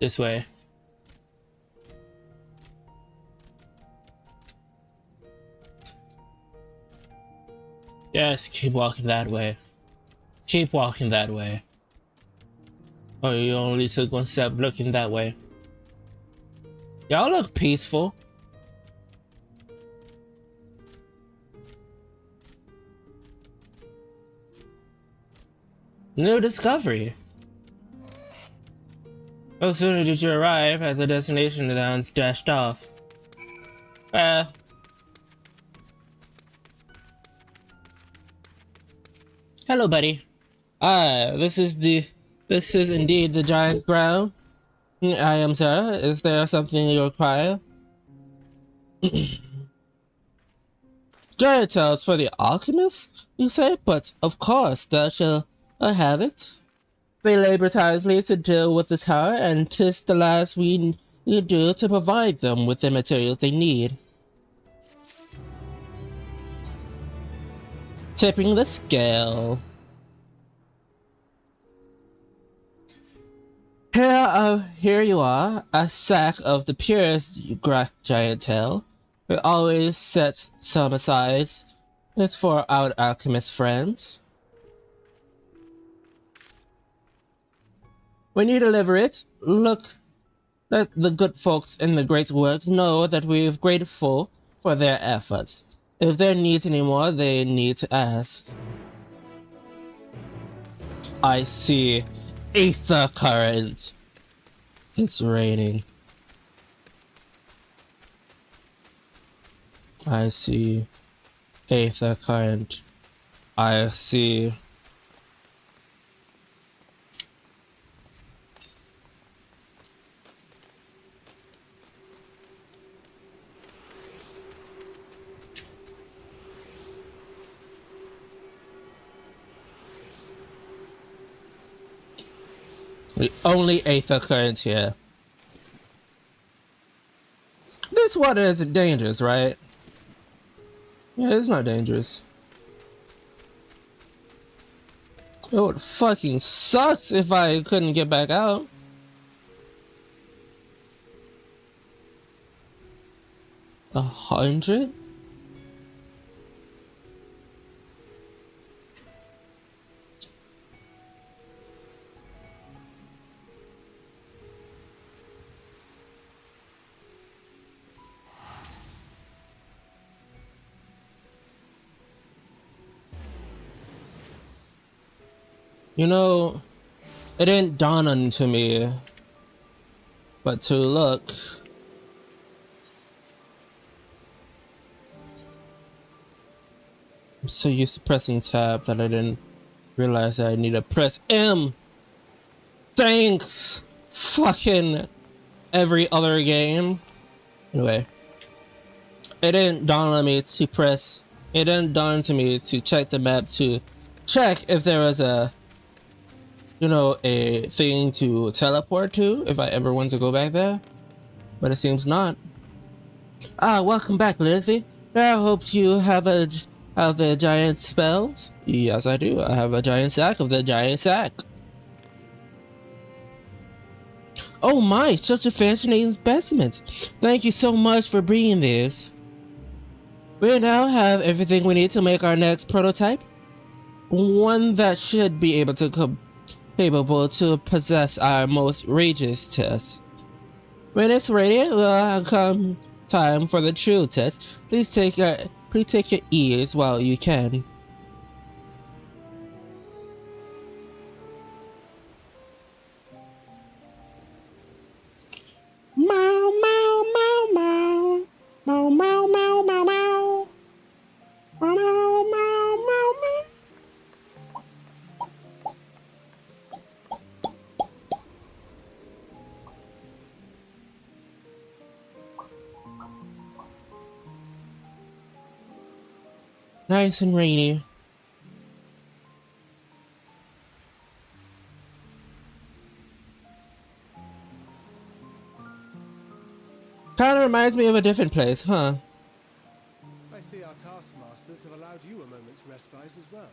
This way. Yes, keep walking that way. Keep walking that way. Oh, you only took one step looking that way. Y'all look peaceful. New discovery. No sooner did you arrive at the destination, the hounds dashed off. Hello, buddy. This is indeed the giant ground. I am, sir. Is there something you require? Giant tales for the alchemist, you say? But of course, thou shall have it. They labor tirelessly to deal with the tower, and 'tis the last we do to provide them with the materials they need. Tipping the scale. Here you are, a sack of the purest giant tail. We always set some aside. It's for our alchemist friends. When you deliver it, look that the good folks in the Great Works know that we're grateful for their efforts. If there needs any more, they need to ask. I see. Ether current. It's raining. I see. Ether current. I see. Only 8th occurrence here. This water isn't dangerous, right? Yeah, it's not dangerous. It would fucking sucks if I couldn't get back out. $100? You know, it didn't dawn onto me, but to look. I'm so used to pressing tab that I didn't realize that I need to press M. Thanks! Fucking every other game. Anyway, it didn't dawn on me to press. It didn't dawn to me to check the map to check if there was a, you know, a thing to teleport to if I ever want to go back there. But it seems not. Ah, welcome back, Lizzie. I hope you have the giant spells. Yes, I do. I have a giant sack of the giant sack. Oh my, such a fascinating specimen. Thank you so much for bringing this. We now have everything we need to make our next prototype. One that should be able to capable to possess our most outrageous test. When it's ready, it will come time for the true test. Please take your ears while you can. Meow meow meow meow meow meow meow meow meow meow meow meow meow. Nice and rainy. Kinda reminds me of a different place, huh? I see our taskmasters have allowed you a moment's respite as well.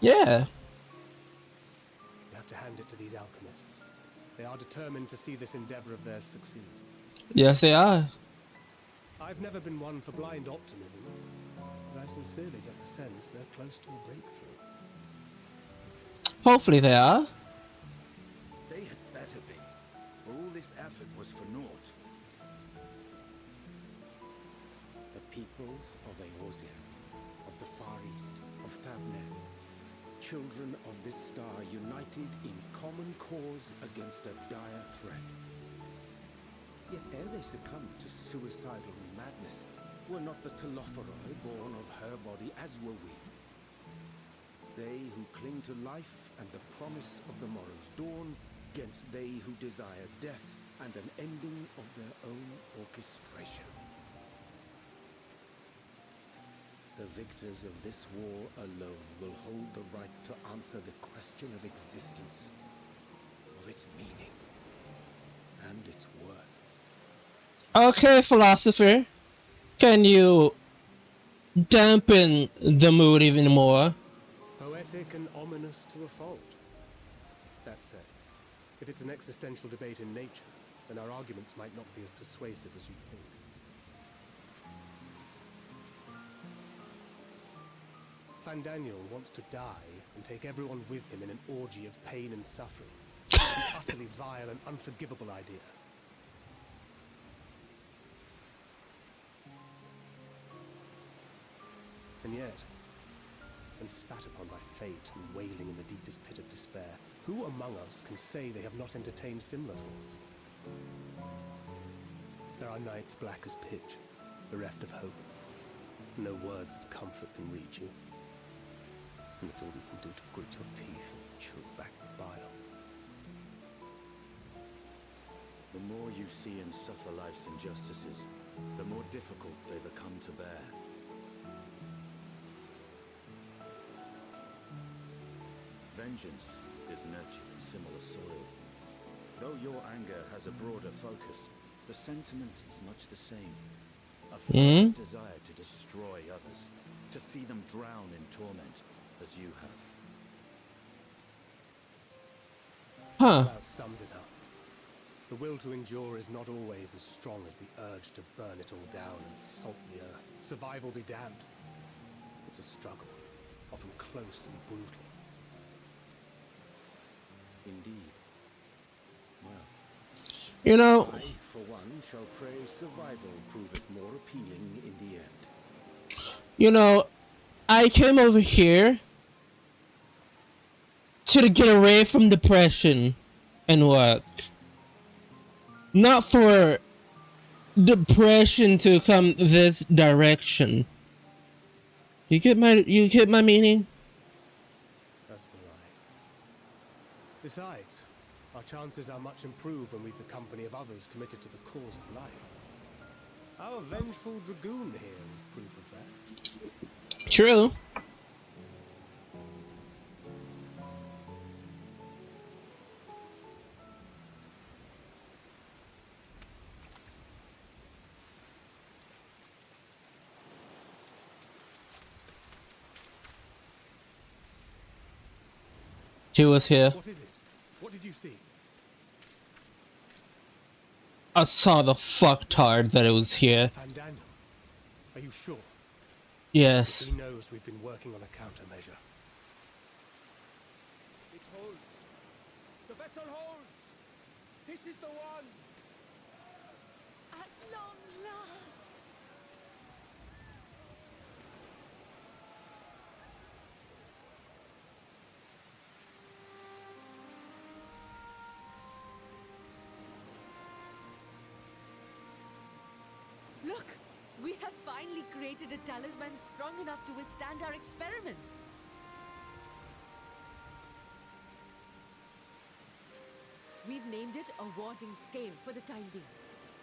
Yeah. You have to hand it to these alchemists. They are determined to see this endeavor of theirs succeed. Yes, they are. I've never been one for blind optimism, but I sincerely get the sense they're close to a breakthrough. Hopefully they are. They had better be, or all this effort was for naught. The peoples of Eorzea, of the Far East, of Thavnen, children of this star united in common cause against a dire threat. Yet ere they succumbed to suicidal madness, were not the Telophoroi born of her body as were we? They who cling to life and the promise of the morrow's dawn, against they who desire death and an ending of their own orchestration. The victors of this war alone will hold the right to answer the question of existence, of its meaning, and its worth. Okay, philosopher. Can you dampen the mood even more? Poetic and ominous to a fault. That said, if it's an existential debate in nature, then our arguments might not be as persuasive as you think. Fandaniel wants to die and take everyone with him in an orgy of pain and suffering. An utterly vile and unforgivable idea. And yet, when spat upon by fate and wailing in the deepest pit of despair, who among us can say they have not entertained similar thoughts? There are nights black as pitch, bereft of hope. No words of comfort can reach you. And it's all you can do to grit your teeth and choke back the bile. The more you see and suffer life's injustices, the more difficult they become to bear. vengeance is nurtured in similar soil. Though your anger has a broader focus, the sentiment is much the same. A fervent desire to destroy others, to see them drown in torment, as you have. That about sums it up. The will to endure is not always as strong as the urge to burn it all down and salt the earth. Survival be damned. It's a struggle, often close and brutal. Indeed. Well, you know, I, for one, shall pray survival proveth more appealing in the end. You know, I came over here to get away from depression and work. Not for depression to come this direction. You get my meaning? That's right. Besides, our chances are much improved when we've the company of others committed to the cause of life. Our vengeful dragoon here is proof of that. True. He was here. What is it? What did you see? I saw the fucktard that it was here. Fandaniel, are you sure? Yes. He knows we've been working on a countermeasure. It holds. The vessel holds. This is the one. At long last. Look! We have finally created a talisman strong enough to withstand our experiments. We've named it a warding scale for the time being.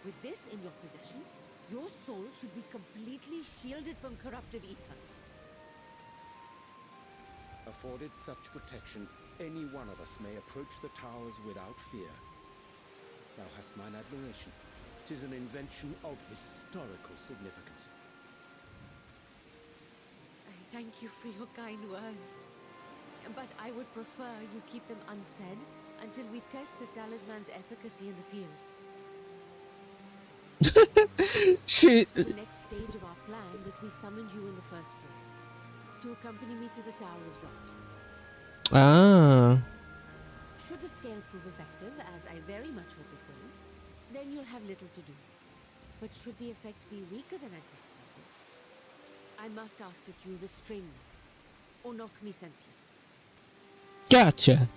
With this in your possession, your soul should be completely shielded from corruptive ether. Afforded such protection, any one of us may approach the towers without fear. Thou hast mine admiration. 'Tis an invention of historical significance. I thank you for your kind words. But I would prefer you keep them unsaid until we test the talisman's efficacy in the field. Shit. For the next stage of our plan that we summoned you in the first place, to accompany me to the Tower of Zot. Ah. Should the scale prove effective, as I very much hope it will, then you'll have little to do. But should the effect be weaker than anticipated, I must ask that you restrain me, or knock me senseless. Gotcha.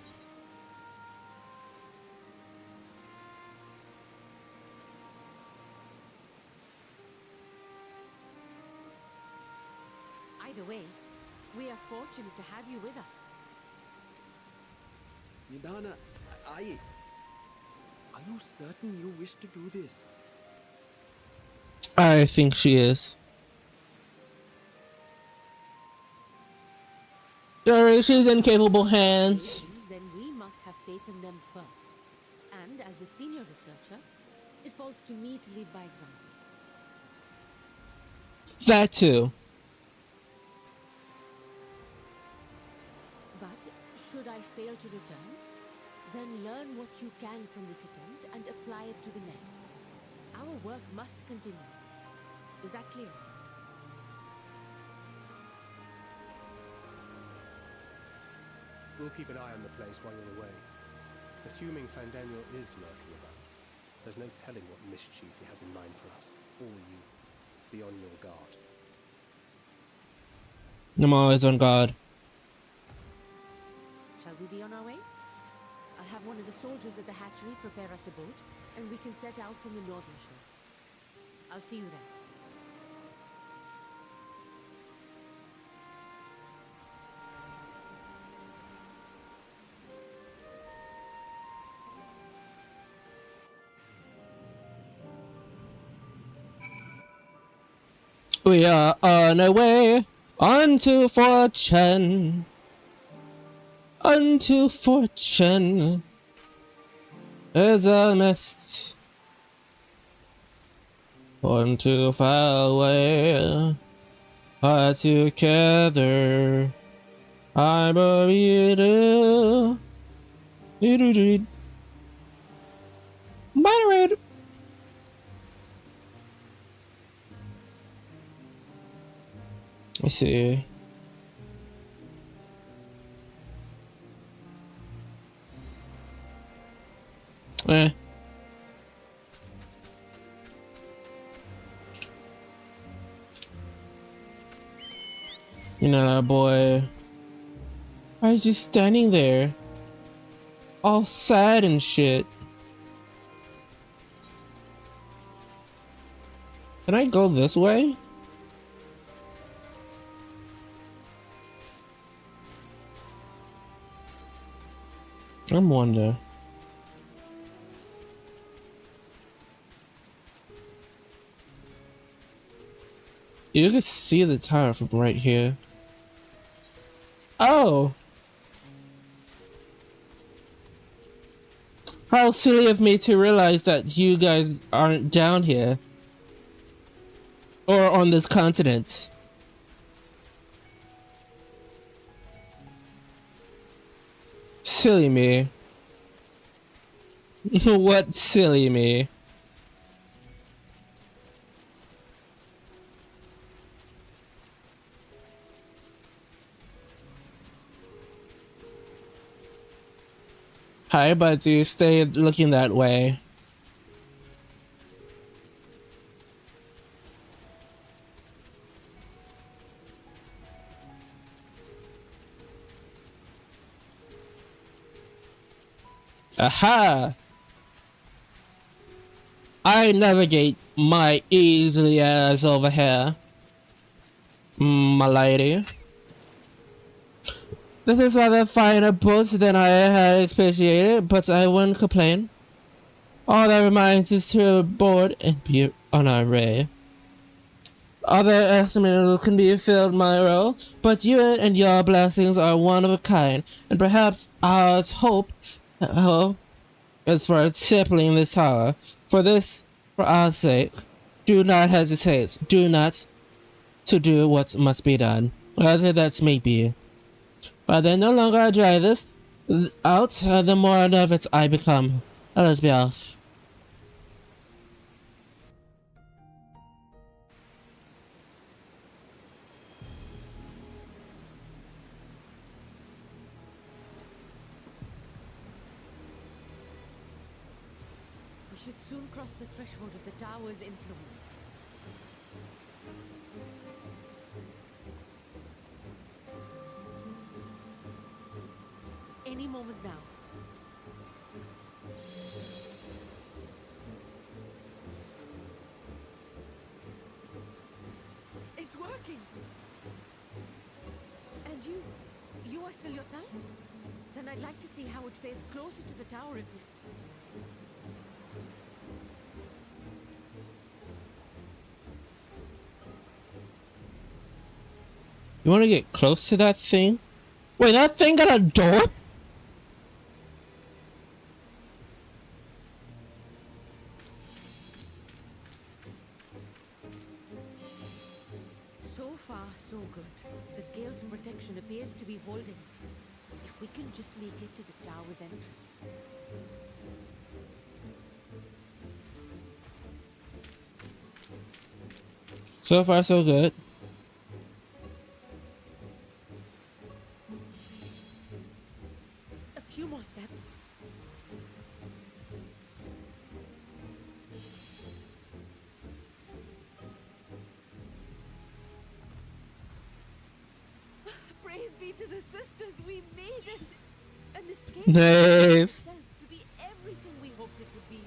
Either way, we are fortunate to have you with us. Nidana, are you certain you wish to do this? I think she is. Sorry, she's in capable hands. Then we must have faith in them first. And as the senior researcher, it falls to me to lead by example. That too. But should I fail to return, then learn what you can from this attempt and apply it to the next. Our work must continue. Is that clear? We'll keep an eye on the place while you're away. Assuming Fandaniel is lurking about, there's no telling what mischief he has in mind for us, or you. Be on your guard. I'm always on guard. Shall we be on our way? I'll have one of the soldiers at the hatchery prepare us a boat, and we can set out from the northern shore. I'll see you there. We are on our way onto fortune. unto fortune as a mist unto far away, together I believe it. Moderate. Let's see. You know that boy. I was just standing there, all sad and shit. Can I go this way? I'm wondering. You can see the tower from right here. Oh! How silly of me to realize that you guys aren't down here. Or on this continent. Silly me. What silly me? Hi, but you stay looking that way. Aha! I navigate my easily ass over here, my lady. This is rather finer boats than I had expected, but I wouldn't complain. All that remains is to board and be on our way. Other estimates can be filled my role, but you and your blessings are one of a kind, and perhaps our hope is for tippling this tower. For our sake, do not hesitate. Do not to do what must be done, whether that may be. But the no longer I drive this out, the more nervous I become. Let us be off. We should soon cross the threshold of the tower's influence. Any moment now. It's working! And you are still yourself? Then I'd like to see how it fares closer to the tower if you... You want to get close to that thing? Wait, that thing got a door? So far, so good. The scale's protection appears to be holding. If we can just make it to the tower's entrance. So far, so good. A few more steps. Praise be to the sisters, we made it! And the scale Nice. to be everything we hoped it would be.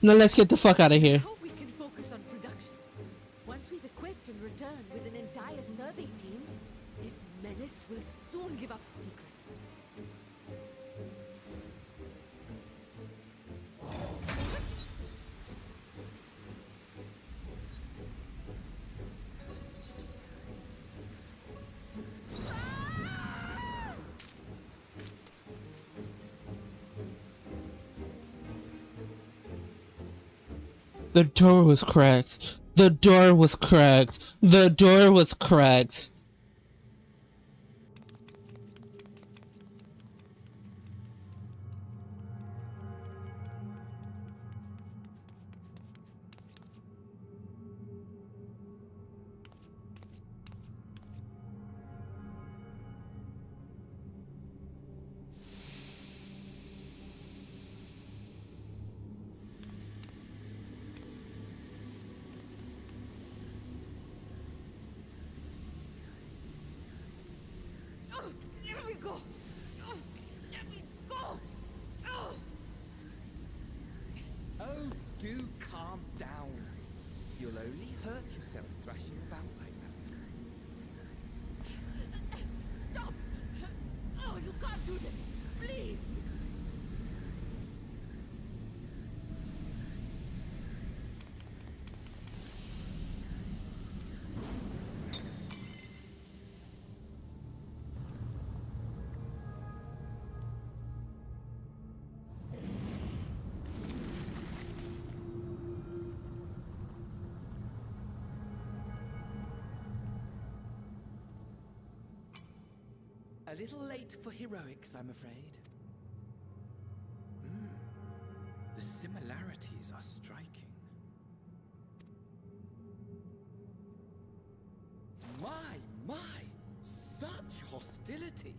Now let's get the fuck out of here. I hope we can focus on production. Once we've equipped and returned with an entire survey team, this menace will soon give up its secrets. The door was cracked. The door was cracked. The door was cracked. Let me go! Let me go! Oh, do calm down. You'll only hurt yourself thrashing about like that. Stop! Oh, you can't do this! Please! A little late for heroics, I'm afraid. The similarities are striking. My! Such hostility!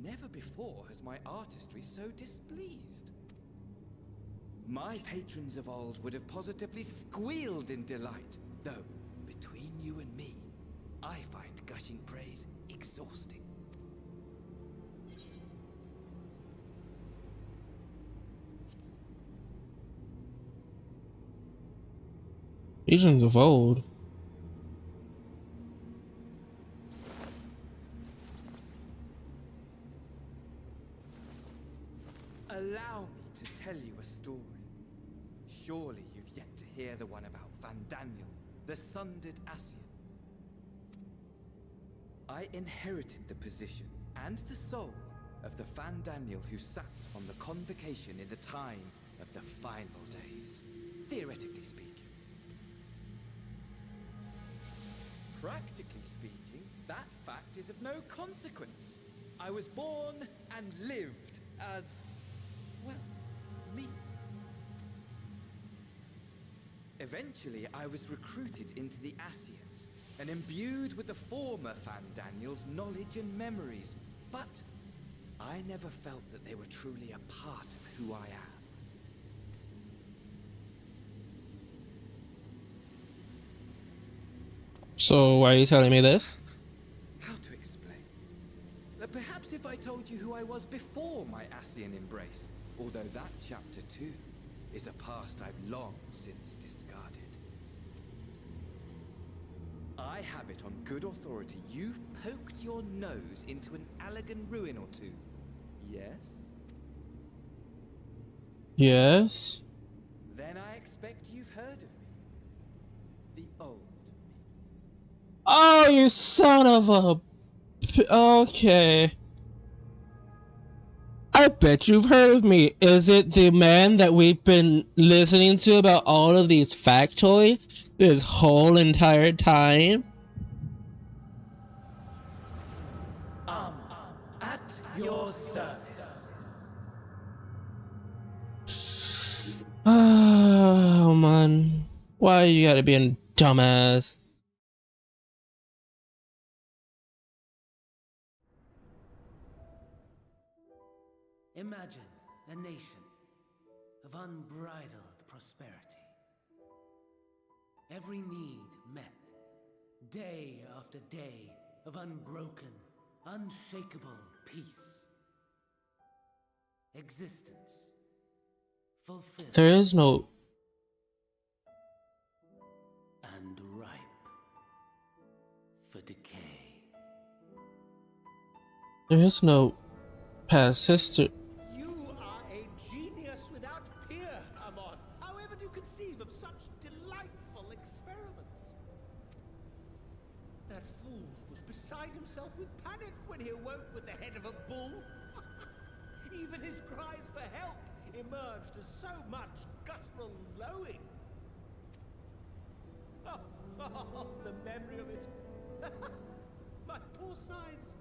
Never before has my artistry so displeased. My patrons of old would have positively squealed in delight, though, between you and me, I find gushing praise exhausting. Visions of old. Allow me to tell you a story. Surely you've yet to hear the one about Van Daniel, the sundered Ascian. I inherited the position and the soul of the Van Daniel who sat on the convocation in the time of the final days, theoretically speaking. Practically speaking, that fact is of no consequence. I was born and lived as, well, me. Eventually, I was recruited into the Ascians and imbued with the former Van Daniel's knowledge and memories, but I never felt that they were truly a part of who I am. So why are you telling me this? How to explain? Perhaps if I told you who I was before my Ascian embrace, although that chapter too is a past I've long since discarded. I have it on good authority you've poked your nose into an Allegan ruin or two. Yes? Yes. Then I expect you've heard of me. The old. Oh, you son of a... Okay. I bet you've heard of me. Is it the man that we've been listening to about all of these factoids this whole entire time? At your service. Oh, man. Why you gotta be a dumbass? Imagine a nation of unbridled prosperity. Every need met, day after day of unbroken, unshakable peace. Existence fulfilled. There is no... And ripe for decay. There is no past history. You are a genius without peer, Amon. However do you conceive of such delightful experiments? That fool was beside himself with panic when he awoke with the head of a bull. Even his cries for help emerged as so much guttural lowing. The memory of it. My poor sides.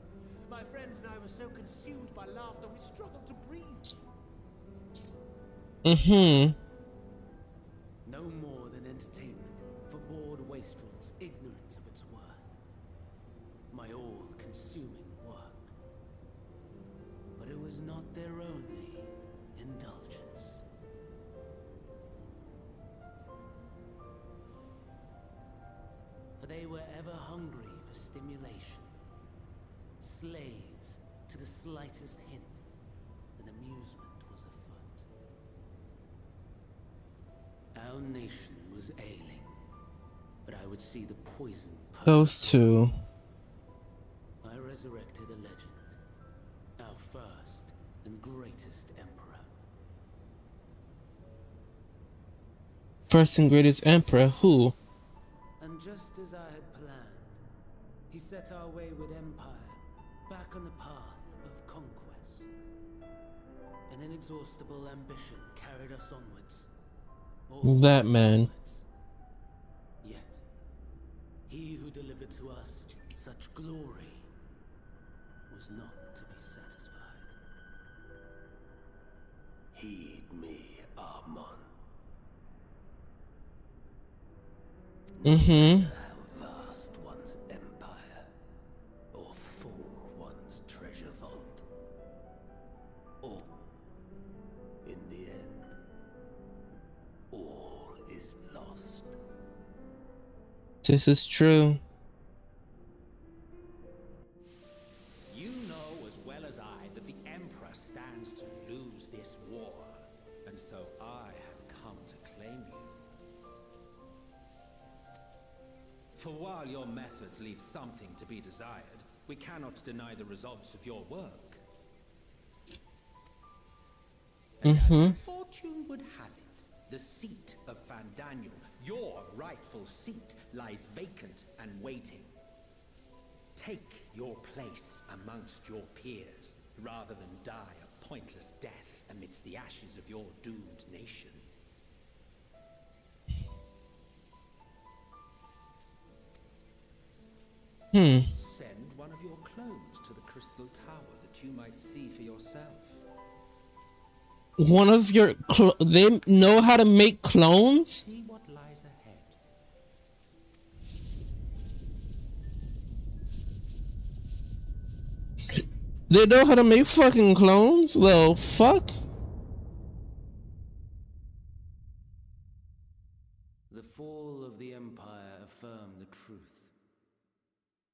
My friends and I were so consumed by laughter we struggled to breathe. No more than entertainment for bored wastrels ignorant of its worth. My all-consuming work. But it was not their only indulgence. For they were ever hungry for stimulation, slaves to the slightest hint that amusement was afoot. Our nation was ailing, but I would see the poison Those two. I resurrected a legend, our first and greatest emperor. First and greatest emperor, who? And just as I had planned, he set our wayward empire back on the path of conquest. An inexhaustible ambition carried us onwards. That man. Onwards. Yet, he who delivered to us such glory was not to be satisfied. Heed me, Armon. How vast one's empire, or full one's treasure vault, or, in the end, all is lost. This is true. You know as well as I that the Emperor stands to lose this war, and so I have come to claim you. For while your methods leave something to be desired, we cannot deny the results of your work. And as fortune would have it, the seat of Van Daniel, your rightful seat, lies vacant and waiting. Take your place amongst your peers, rather than die a pointless death amidst the ashes of your doomed nation. Send one of your clones to the Crystal Tower that you might see for yourself. One of your they know how to make clones? See what lies ahead. They know how to make fucking clones? Well, fuck. The fall of the Empire affirmed the truth.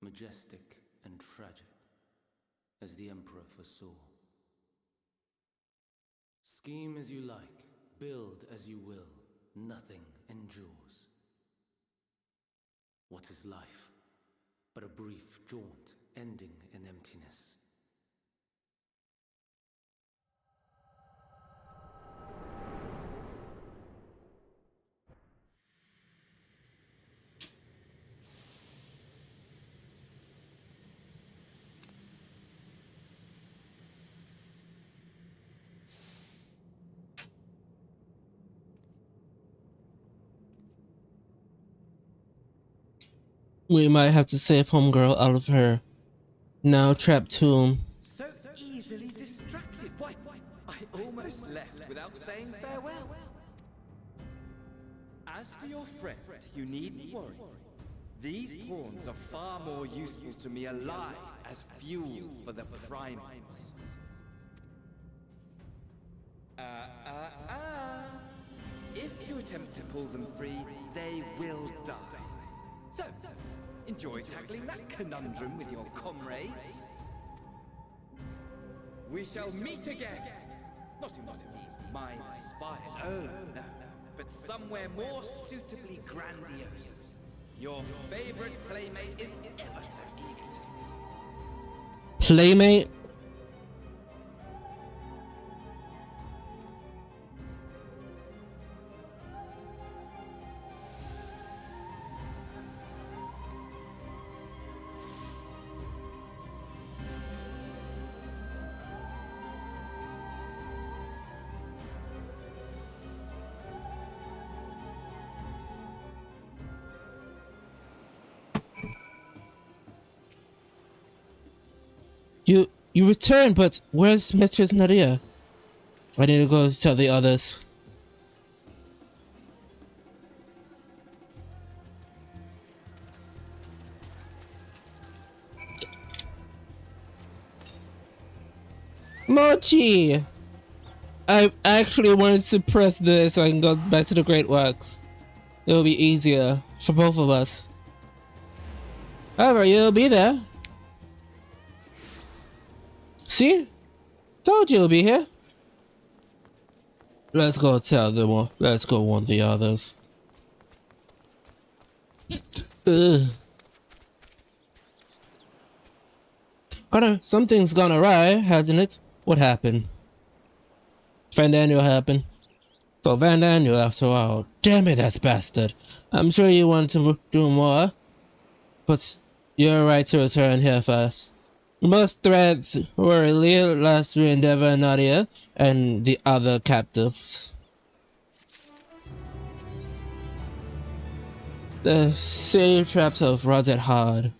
Majestic and tragic, as the Emperor foresaw. Scheme as you like, build as you will, nothing endures. What is life but a brief jaunt ending in emptiness? We might have to save homegirl out of her now trapped tomb. So easily distracted. Why, I almost left without saying farewell. As for your friend, you needn't worry. These pawns are far more useful to me alive as fuel for the primates. If you attempt to pull them free, they will die. So, enjoy tackling that conundrum with your comrades. We shall meet again! Not in one of these minor spires, oh no, but somewhere more suitably grandiose. Your favorite playmate is ever so eager to see. Playmate? You returned, but where's Mistress Nadia? I need to go tell the others. Mochi! I actually wanted to press this so I can go back to the Great Works. It'll be easier for both of us. However, you'll be there. See? Told you you'll be here. Let's go tell them all. Let's go warn the others. Ugh. Connor, something's gone awry, hasn't it? What happened? Van Daniel happened. So Van Daniel after all. Damn it, that bastard. I'm sure you want to do more. But you're right to return here first. Most threats were last Endeavor, Nadia, and the other captives. The safe traps of Rosette Hard.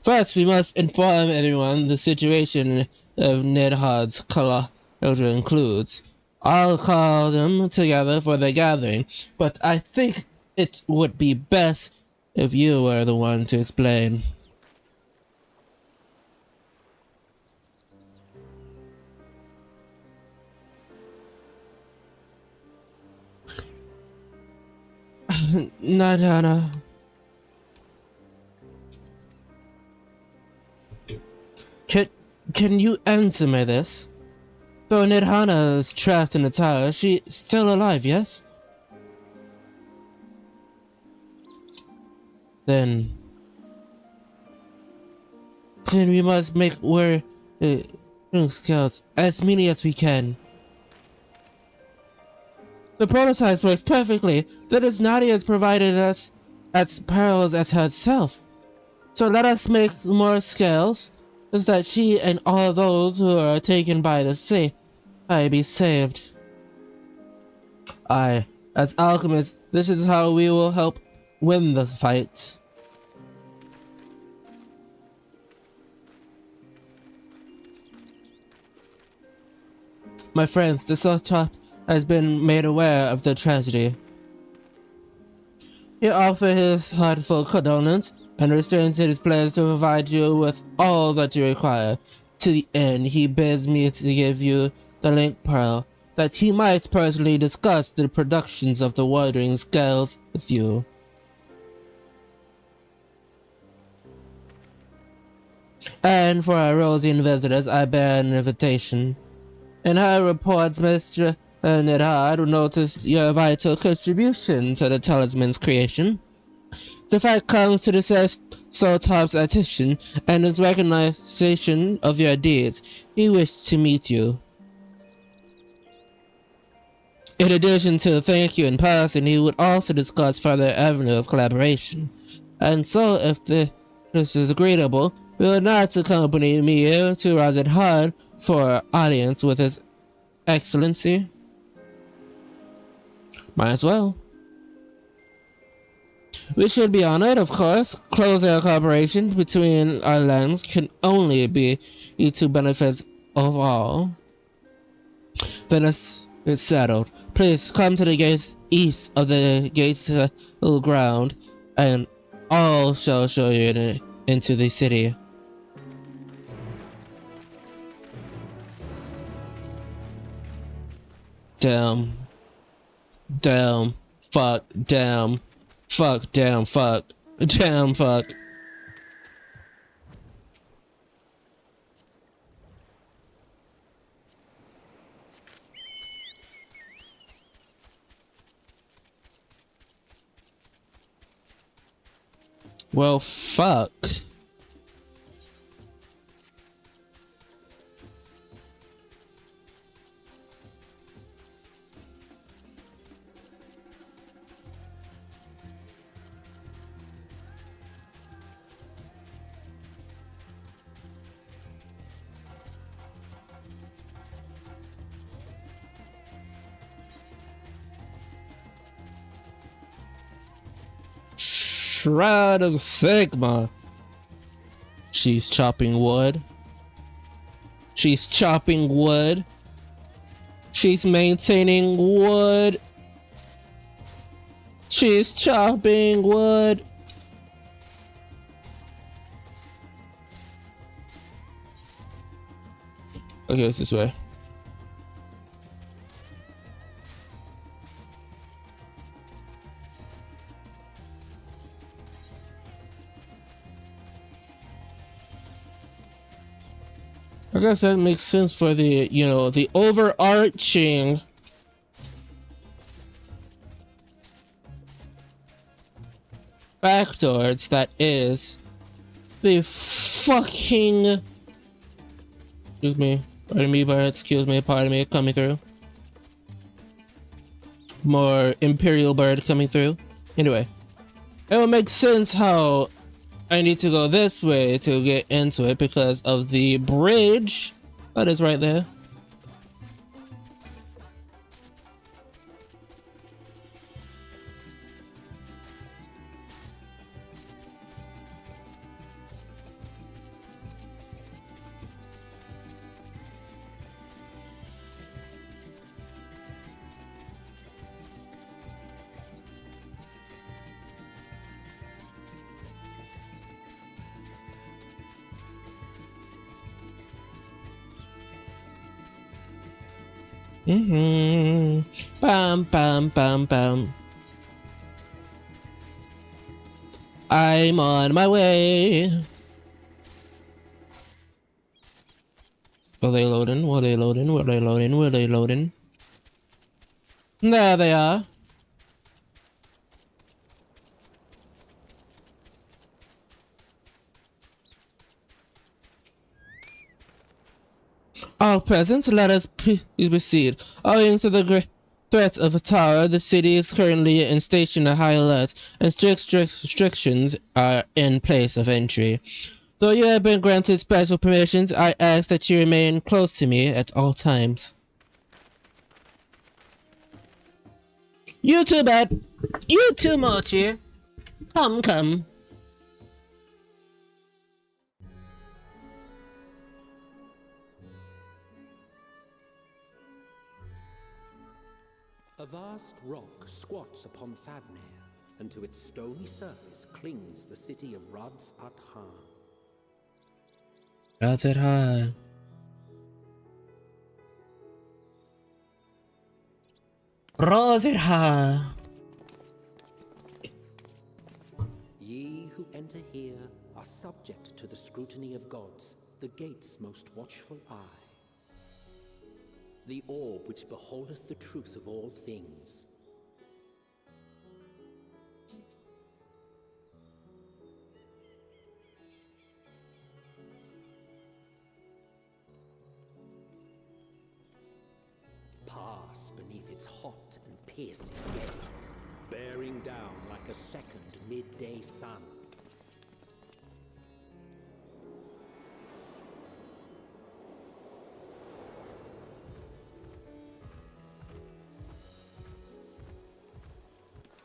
First, we must inform everyone the situation of Ned Hard's closure includes. I'll call them together for the gathering, but I think it would be best if you were the one to explain. Nadana. Can you answer me this? So Nidhana is trapped in the tower. She's still alive, yes? Then we must make scouts as many as we can. The prototypes work perfectly. That is, Nadia has provided us as perils as herself. So let us make more scales, so that she and all those who are taken by the sea may be saved. Aye, as alchemists, this is how we will help win the fight. My friends, the Sotop has been made aware of the tragedy. He offers his heartfelt condolence and restrains his pledge to provide you with all that you require. To the end, he begs me to give you the Link Pearl, that he might personally discuss the productions of the Wandering Scales with you. And for our Rosian visitors, I bear an invitation. In her reports, Mr. Nedhard noticed your vital contribution to the talisman's creation. The fact comes to the Soltop's attention and his recognition of your deeds. He wished to meet you. In addition to thank you in person, he would also discuss further avenue of collaboration. And so, if this is agreeable, we will not accompany me to Rosette Hard for audience with His Excellency. Might as well. We should be honored, of course. Closer cooperation between our lands can only be to benefits of all. Then it's settled. Please come to the gates east of the gates ground, and all shall show you into the city. Damn. Damn. Fuck. Damn. Fuck. Damn. Fuck. Damn. Fuck. Well, fuck. Shroud of Sigma. She's chopping wood. She's chopping wood. She's maintaining wood. She's chopping wood. Okay, it's this way. I guess that makes sense for the, you know, the overarching factors that is the fucking, excuse me, pardon me, but excuse me, pardon me, coming through. More Imperial bird coming through. Anyway, it will make sense how I need to go this way to get into it because of the bridge that is right there. Bam, bam, bam, bam. I'm on my way. Are they loading? Were they loading? Were they loading? Were they loading? There they are. All present, let us proceed. Owing to the great threat of a tower, the city is currently in station at high alert, and strict restrictions are in place of entry. Though you have been granted special permissions, I ask that you remain close to me at all times. You too, Bad. You too, Mochi. Come, come. A vast rock squats upon Favnir, and to its stony surface clings the city of Radz-at-Han. Radz-at-Han. Radz-at-Han. Ye who enter here are subject to the scrutiny of gods, the gate's most watchful eye. The orb which beholdeth the truth of all things. Pass beneath its hot and piercing gaze, bearing down like a second midday sun.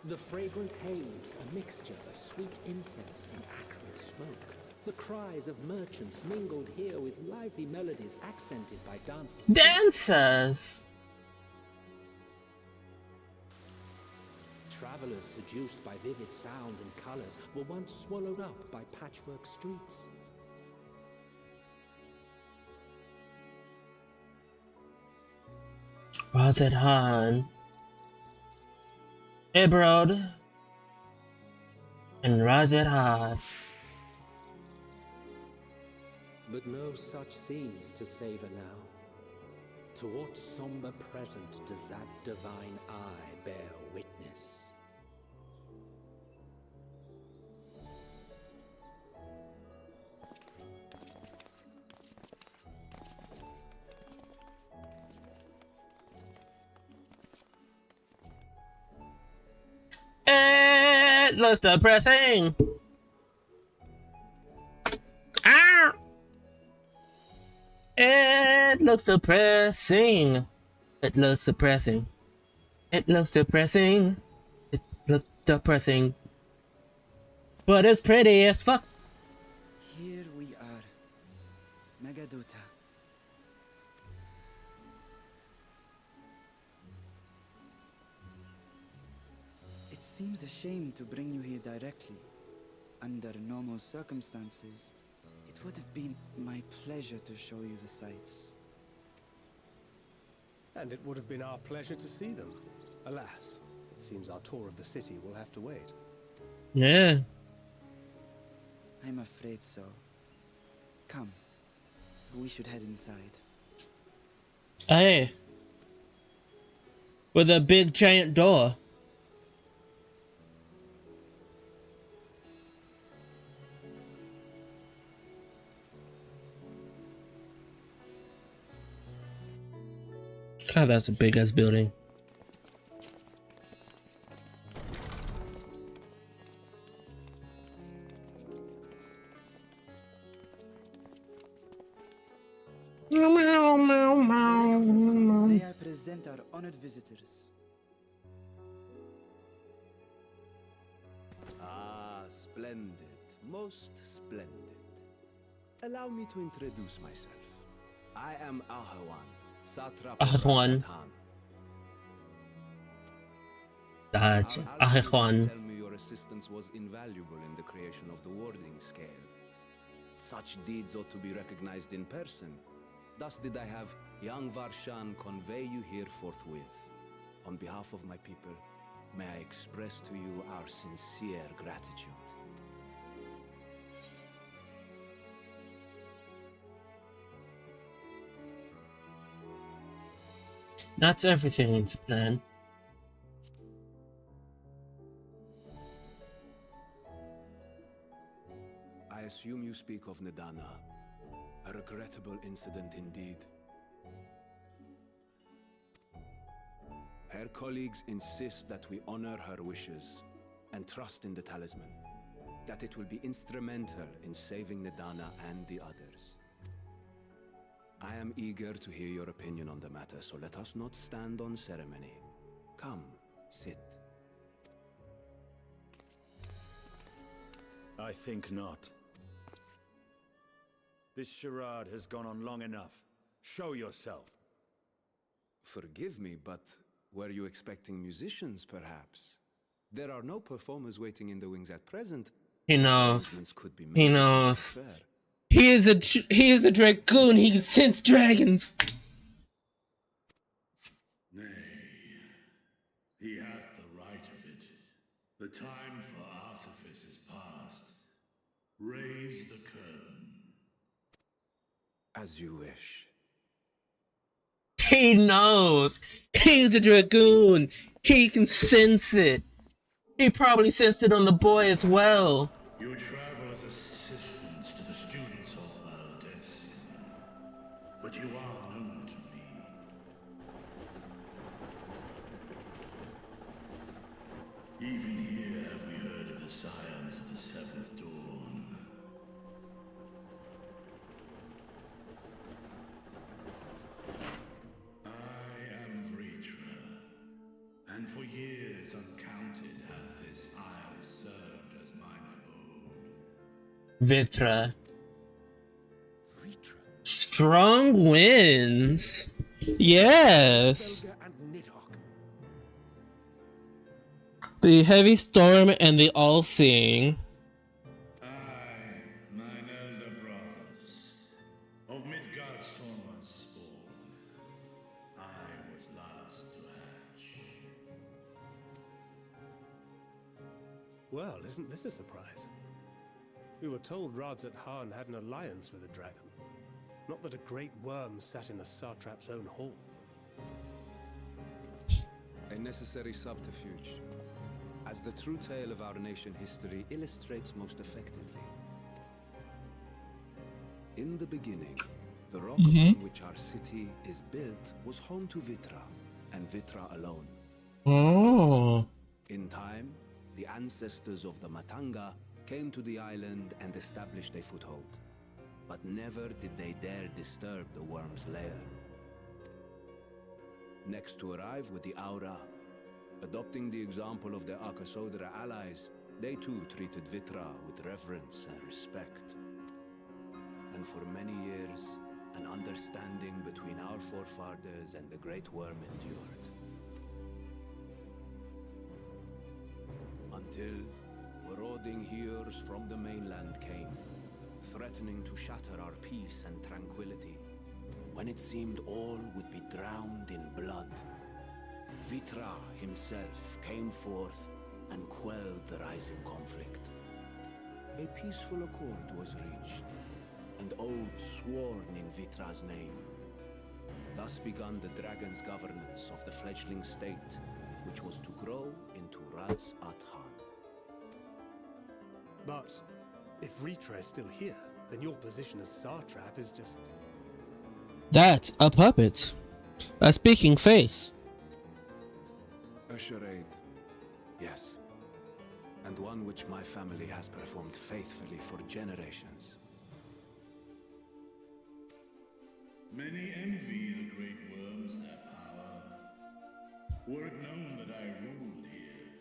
The fragrant haze, a mixture of sweet incense and acrid smoke. The cries of merchants mingled here with lively melodies accented by dancers. Dancers! Travelers seduced by vivid sound and colors were once swallowed up by patchwork streets. Radz-at-Han. Ebrod. And Radz-at-Han. But no such scenes to savor now. To what somber present does that divine eye bear witness? It looks depressing. Ah! It looks depressing. It looks depressing. It looks depressing. It looks depressing. But it's pretty as fuck. Here we are. Megadota. seems a shame to bring you here directly. Under normal circumstances, it would have been my pleasure to show you the sights. And it would have been our pleasure to see them. Alas, it seems our tour of the city will have to wait. Yeah. I'm afraid so. Come, we should head inside. Hey. With a big giant door. God, that's a big ass building. Your Excellency, may I present our honored visitors? Ah, splendid. Most splendid. Allow me to introduce myself. I am Ahawan, Satrap of Ahawan. Razathan. Gotcha. Our alchemists Ahawan. tell me your assistance was invaluable in the creation of the warding scale. Such deeds ought to be recognized in person. Thus did I have young Varshan convey you here forthwith. On behalf of my people, may I express to you our sincere gratitude. That's everything to plan. I assume you speak of Nidana. A regrettable incident indeed. Her colleagues insist that we honor her wishes and trust in the talisman, that it will be instrumental in saving Nidana and the others. I am eager to hear your opinion on the matter, so let us not stand on ceremony. Come, sit. I think not. This charade has gone on long enough. Show yourself. Forgive me, but were you expecting musicians, perhaps? There are no performers waiting in the wings at present. He but knows. arrangements could be made He if you knows. prefer. He is a dragoon. He can sense dragons. Nay, he hath the right of it. The time for artifice is past. Raise the curtain. As you wish. He knows. He's a dragoon. He can sense it. He probably sensed it on the boy as well. You travel as assistants to the students of Baldessian, but you are known to me. Even here have we heard of the scions of the Seventh Dawn. I am Vritra, and for years uncounted hath this isle served as mine abode. Vitra. Strong winds. Yes. The heavy storm and the all-seeing. Mine elder brothers, of Midgard Sorma's spawn, I was last to hatch. Well, isn't this a surprise? We were told Radzat Han had an alliance with a dragon. Not that a great worm sat in the satrap's own hall. A necessary subterfuge, as the true tale of our nation history illustrates most effectively. In the beginning, the rock upon which our city is built was home to Vitra, and Vitra alone. Oh. In time, the ancestors of the Matanga came to the island and established a foothold. But never did they dare disturb the worm's lair. Next to arrive with the Aura, adopting the example of their Akasodra allies, they too treated Vitra with reverence and respect. And for many years, an understanding between our forefathers and the Great Worm endured. Until marauding heroes from the mainland came, threatening to shatter our peace and tranquility. When it seemed all would be drowned in blood, Vitra himself came forth and quelled the rising conflict. A peaceful accord was reached, and oaths sworn in Vitra's name. Thus began the dragon's governance of the fledgling state, which was to grow into Radz Athan. But if Vitra is still here, then your position as Satrap is just... That's a puppet. A speaking face. A charade, yes. And one which my family has performed faithfully for generations. Many envy the great worms their power. Were it known that I ruled here,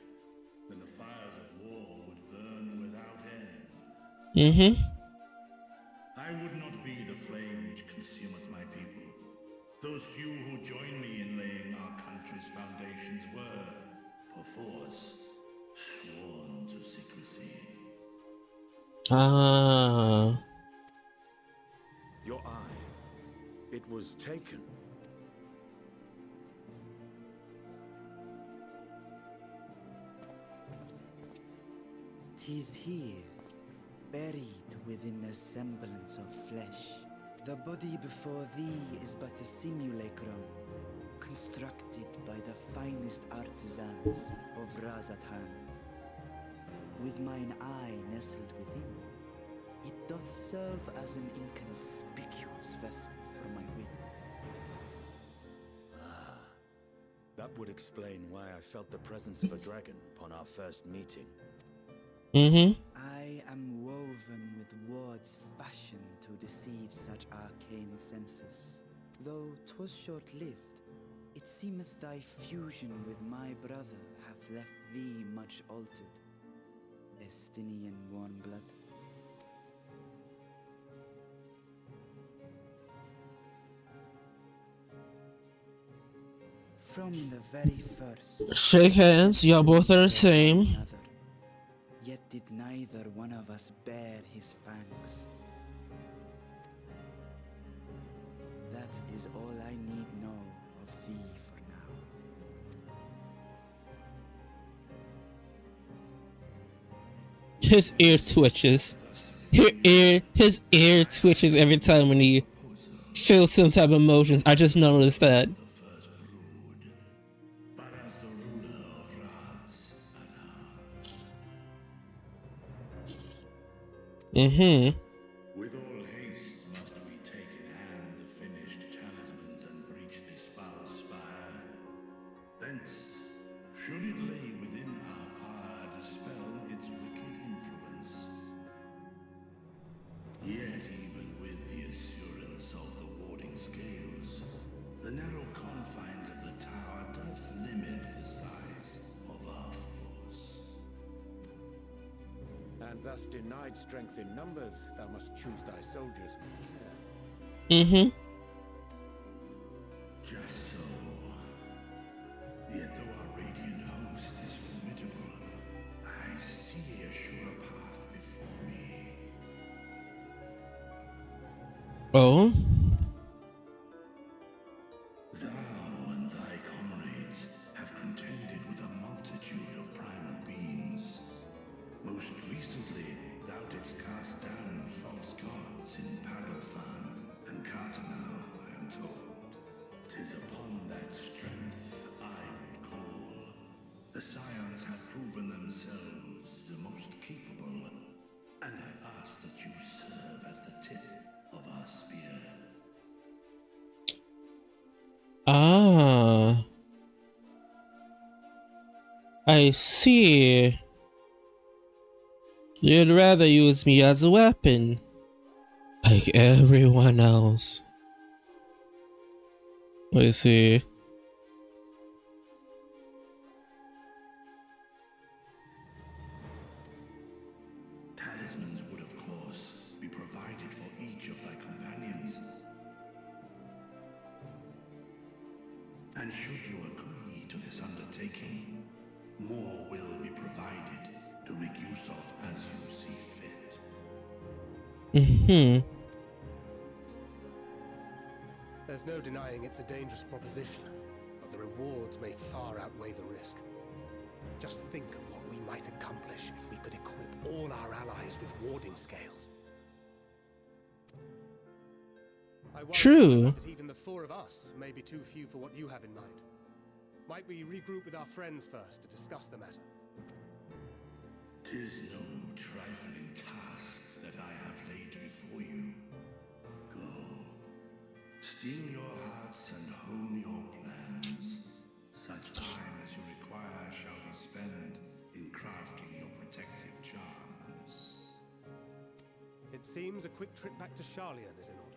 then the fires of war would burn without end. I would not be the flame which consumeth my people. Those few who join me in laying our country's foundations were, perforce, sworn to secrecy. Ah. Your eye. It was taken. 'Tis here, buried within a semblance of flesh. The body before thee is but a simulacrum, constructed by the finest artisans of Razatan. With mine eye nestled within, it doth serve as an inconspicuous vessel for my wit. That would explain why I felt the presence of a dragon upon our first meeting. I am woven with words fashioned to deceive such arcane senses. Though 'twas short-lived, it seemeth thy fusion with my brother hath left thee much altered. Estinian warm blood. From the very first, Shake hands, y'all both are the same. Yet did neither one of us bear his fangs. That is all I need know of thee for now. His ear twitches. His ear twitches every time when he feels some type of emotions. I just noticed that. With all haste must we take in hand the finished talismans and breach this foul spire. Thence, should it lay within our power, dispel its wicked influence. Yet even with the assurance of the warding scales, the narrow confines of the tower doth limit the size of our force. And thus denied strength in numbers, thou must choose thy soldiers with care. Just so. Yet though our radiant host is formidable, I see a sure path before me. Oh? Thou and thy comrades have contended with a multitude of primal beings. Most recently, thou didst cast down false gods in Pagalthan and Cartanau, I am told. 'Tis upon that strength I would call. The Scions have proven themselves the most capable, and I ask that you serve as the tip of our spear. Ah. I see. You'd rather use me as a weapon, like everyone else. I see. Talismans would, of course, be provided for each of thy companions. And should you agree to this undertaking, more will be provided There's no denying it's a dangerous proposition, but the rewards may far outweigh the risk. Just think of what we might accomplish if we could equip all our allies with warding scales. True. That even the four of us may be too few for what you have in mind. Might we regroup with our friends first to discuss the matter? 'Tis no trifling task that I have laid before you. Go, steel your hearts and hone your plans. Such time as you require shall be spent in crafting your protective charms. It seems a quick trip back to Charlian is in order.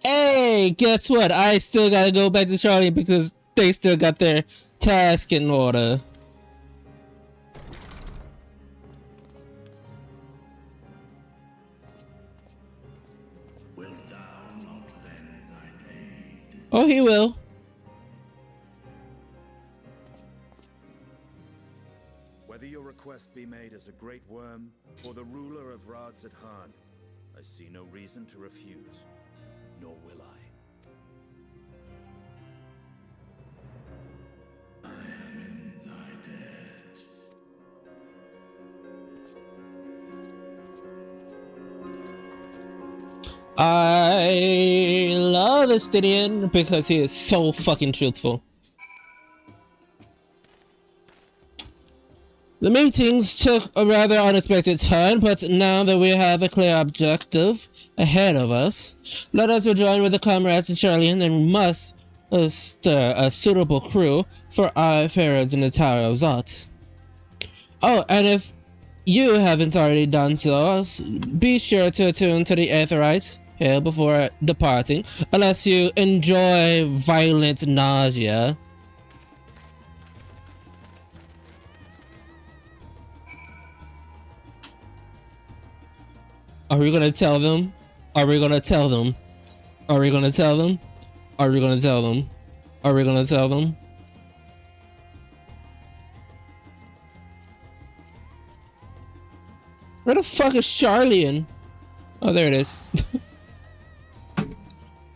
Hey, guess what? I still gotta go back to Charlie because they still got their task in order. Wilt thou not lend thine aid? Oh, he will. Whether your request be made as a great worm or the ruler of Rads at Han, I see no reason to refuse, nor will I. I am in thy debt. I love Estidian because he is so fucking truthful. The meetings took a rather unexpected turn, but now that we have a clear objective ahead of us, let us rejoin with the comrades in Charlian and must stir a suitable crew for our affairs in the Tower of Zot. Oh, and if you haven't already done so, be sure to attune to the Aetherites here before departing, unless you enjoy violent nausea. Are we gonna tell them? Are we gonna tell them? Are we gonna tell them? Are we gonna tell them? Are we gonna tell them? Where the fuck is Charlian? Oh, there it is.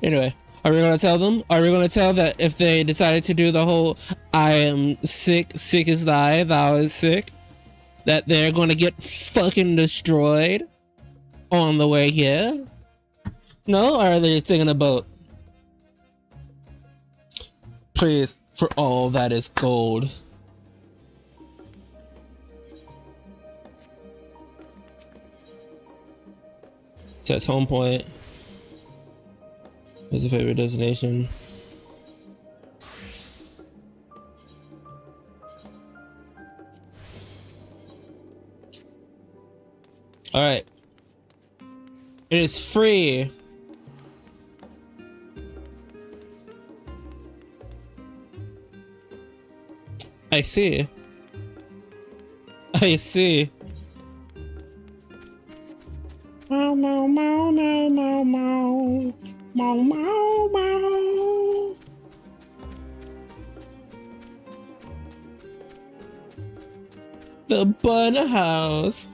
Anyway, are we gonna tell them? Are we gonna tell that if they decided to do the whole I am sick, sick is thou is sick, that they're gonna get fucking destroyed on the way here? No? Or are they taking a boat? Please, for all that is gold. Says home point. What's your favorite destination? Alright. It is free. I see. I see. Meow meow meow meow meow meow meow meow meow. The Bun House.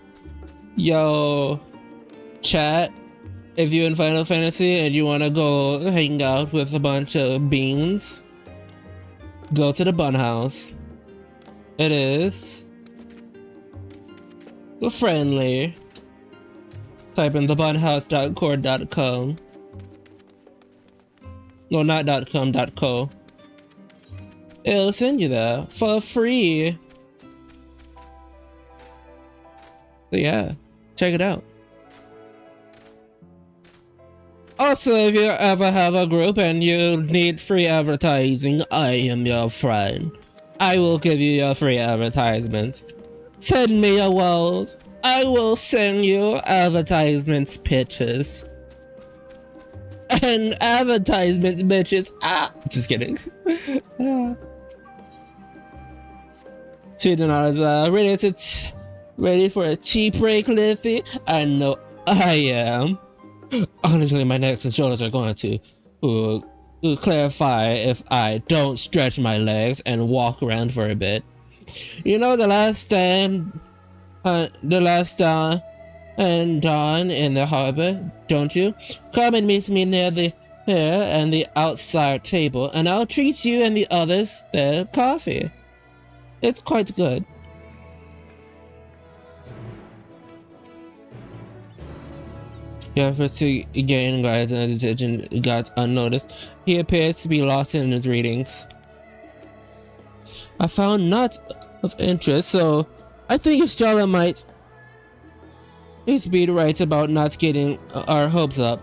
Yo, chat. If you're in Final Fantasy and you want to go hang out with a bunch of beans, go to the Bun House. It is friendly. Type in thebunhouse.core.com. No, not .com, .co. It'll send you there for free. So yeah, check it out. Also, if you ever have a group and you need free advertising, I am your friend. I will give you your free advertisement. Send me your walls. I will send you advertisements pictures. And advertisements bitches. Ah, just kidding. $2 ready for a tea break, Lithy? I know I am. Honestly, my necks and shoulders are going to clarify if I don't stretch my legs and walk around for a bit. You know, the last and dawn in the harbor, don't you? Come and meet me near the here and the outside table, and I'll treat you and the others their coffee. It's quite good. He efforts to gain Guy's attention got unnoticed. He appears to be lost in his readings. I found not of interest, so I think if Stella might be right about not getting our hopes up.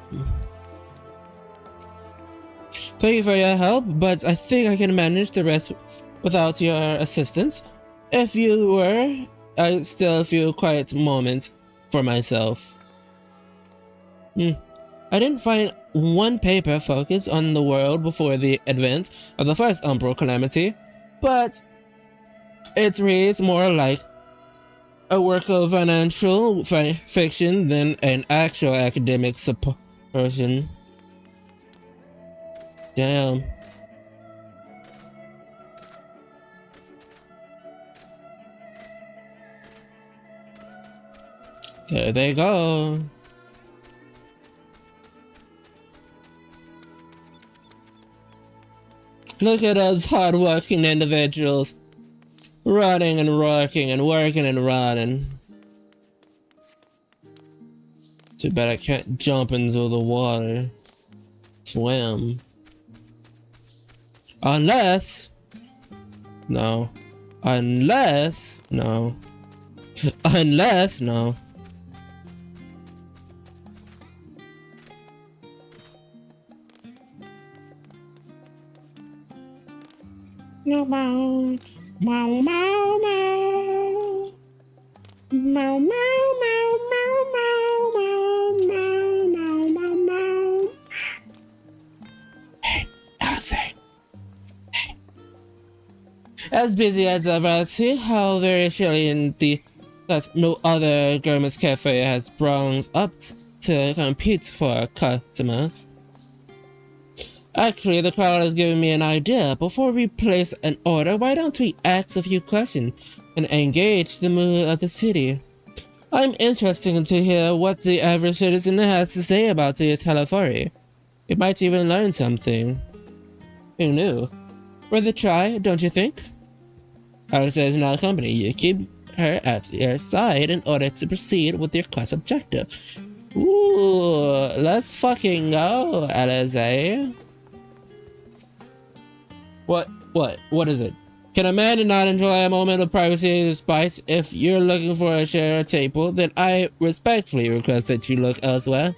Thank you for your help, but I think I can manage the rest without your assistance. If you were, I still feel quiet moments for myself. I didn't find one paper focused on the world before the advent of the first Umbral calamity, but it reads more like a work of financial fiction than an actual academic person. Damn. There they go. Look at us hard-working individuals. Running and working and working and running. Too bad I can't jump into the water. Swim. Unless... No. Unless... No. Unless... No. No, meow, meow, meow, meow, meow, meow, meow, meow, meow, meow, meow, meow, meow. Hey, Alice. Hey. As busy as ever, I see how very surely in that no other Gourmet's Cafe has brought up to compete for customers. Actually, the crowd has given me an idea. Before we place an order, why don't we ask a few questions and engage the mood of the city? I'm interested to hear what the average citizen has to say about the telephony. You might even learn something. Who knew? Worth a try, don't you think? Alice is now company. You keep her at your side in order to proceed with your quest objective. Ooh, let's fucking go, Alice. What is it? Can a man not enjoy a moment of privacy despite if you're looking for a share table, then I respectfully request that you look elsewhere.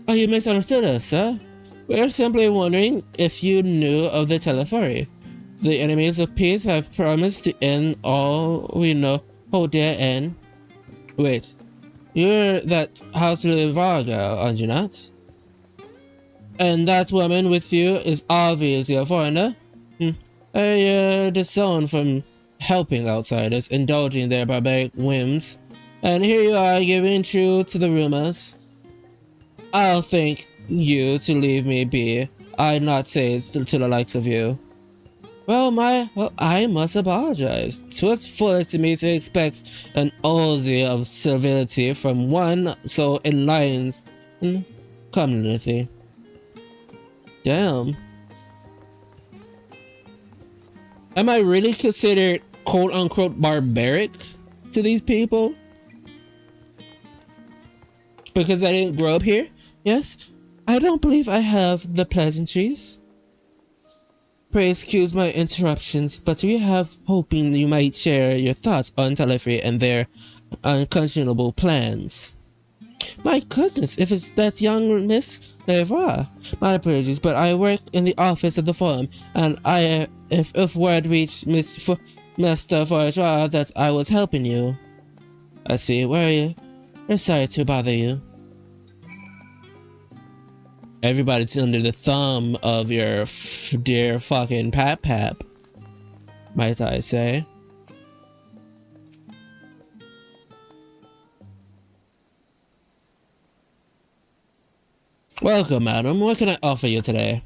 Oh, you misunderstood us, sir. We're simply wondering if you knew of the telephony. The enemies of peace have promised to end all we know. Oh dear end. Wait, you're that House Levar girl, aren't you not? And that woman with you is obviously a foreigner. You're disowned from helping outsiders, indulging their barbaric whims. And here you are giving truth to the rumors. I'll thank you to leave me be. I'd not say it to the likes of you. Well, I must apologize. 'Twas foolish to me to expect an ozy of civility from one so enlightened community. Damn. Am I really considered quote-unquote barbaric to these people? Because I didn't grow up here? Yes, I don't believe I have the pleasantries. Pray excuse my interruptions, but we have hoping you might share your thoughts on telephony and their unconscionable plans. My goodness, if it's that young Miss Levar. My apologies, but I work in the office of the firm, and if word reached Mr. Forgeois that I was helping you. I see, where are you? We're sorry to bother you. Everybody's under the thumb of your dear fucking pap, might I say. Welcome, madam. What can I offer you today?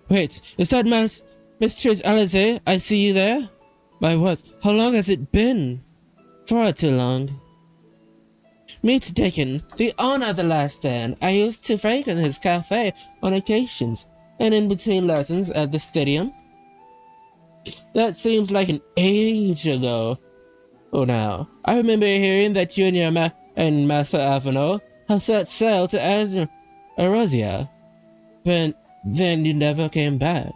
Wait, is that Mistress Alice? I see you there. My what? How long has it been? Far too long. Meet Dickon, the owner of the Last Stand. I used to frequent his cafe on occasions, and in between lessons at the stadium. That seems like an age ago. Oh, now. I remember hearing that you and and Master Avano have set sail to Erosia. Then you never came back.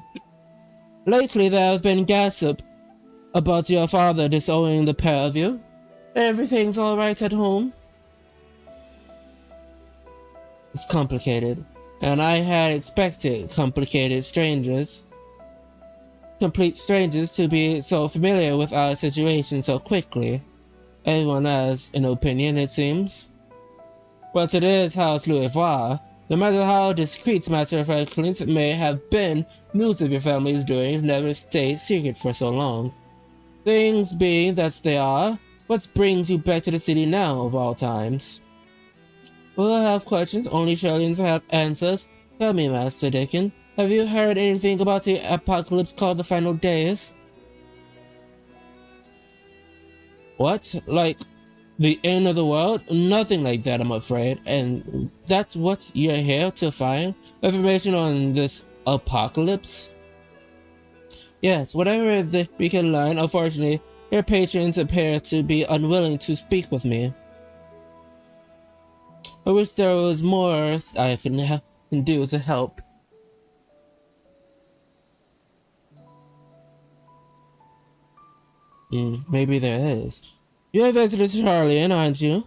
Lately there have been gossip about your father disowning the pair of you. Everything's alright at home? It's complicated, and I had expected complete strangers to be so familiar with our situation so quickly. Everyone has an opinion, it seems. But it is House Louisvoir. No matter how discreet Master Franklin may have been, news of your family's doings never stayed secret for so long. Things being as they are, what brings you back to the city now, of all times? We'll have questions, only Shellians have answers. Tell me, Master Dickon, have you heard anything about the apocalypse called the Final Days? What? Like the end of the world? Nothing like that, I'm afraid. And that's what you're here to find? Information on this apocalypse? Yes, whatever we can learn. Unfortunately, your patrons appear to be unwilling to speak with me. I wish there was more I can do to help. Maybe there is. You're visited Charlian, aren't you?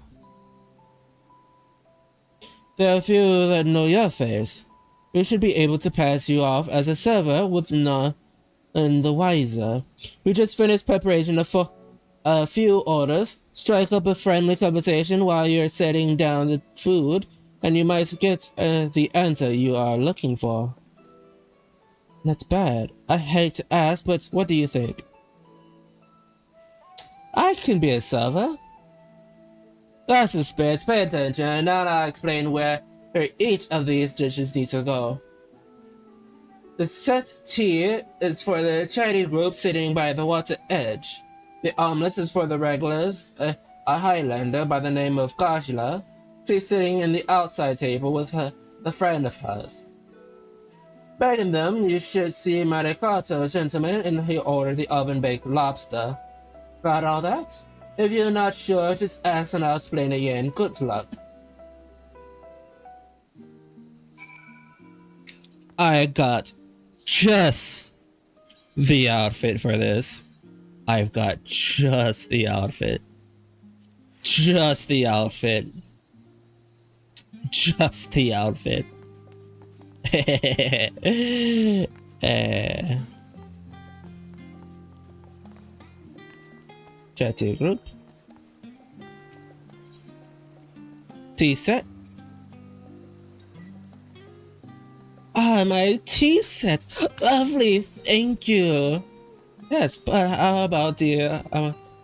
There are a few that know your face. We should be able to pass you off as a server with none the wiser. We just finished preparation for a few orders. Strike up a friendly conversation while you're setting down the food, and you might get the answer you are looking for. That's bad. I hate to ask, but what do you think? I can be a server. That's the spirit. Pay attention, and now I'll explain where each of these dishes need to go. The set tea is for the charity group sitting by the water edge. The omelette is for the regulars, a Highlander by the name of Kashila. She's sitting in the outside table with a friend of hers. Begging them, you should see Maricato, gentleman, and he ordered the oven-baked lobster. Got all that? If you're not sure, just ask and I'll explain again. Good luck. I got just the outfit for this. I've got just the outfit. Just the outfit. Just the outfit. Chat to group. Tea set. Ah, my tea set. Lovely, thank you. Yes, but how about the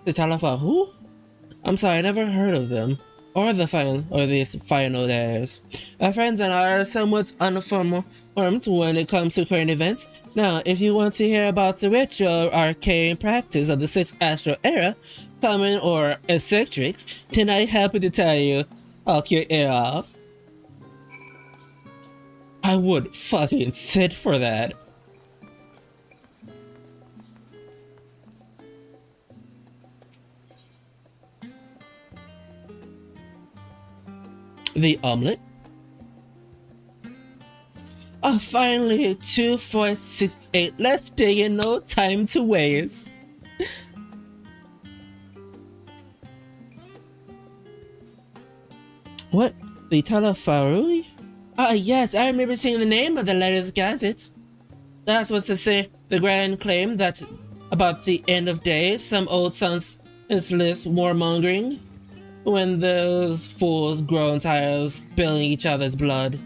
Talafa? Who? I'm sorry, I never heard of them. Or these final days. My friends and I are somewhat uninformed when it comes to current events. Now, if you want to hear about the ritual arcane practice of the 6th Astral Era, common or eccentrics, then I'm happy to tell you. I'll kill it off. I would fucking sit for that. The omelet. Oh, finally, 2, 4, 6, 8. Let's dig in, no time to waste. What? The Talafarui? Ah, yes, I remember seeing the name of the latest gazette. That's what's to say, the grand claim that about the end of days, some old senseless warmongering, when those fools grow tired of spilling each other's blood.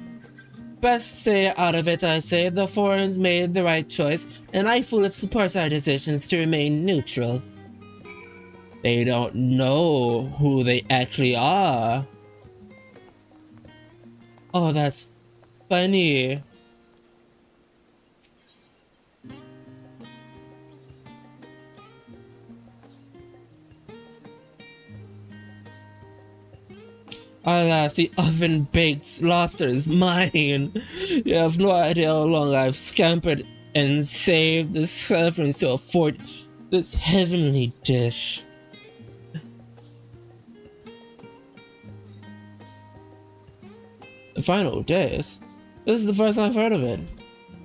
Best stay out of it, I say. The foreigners made the right choice, and I fully support our decisions to remain neutral. They don't know who they actually are. Oh, that's funny. Alas, the oven-baked lobster is mine. You have no idea how long I've scampered and saved the servants to afford this heavenly dish. The final days? This is the first I've heard of it.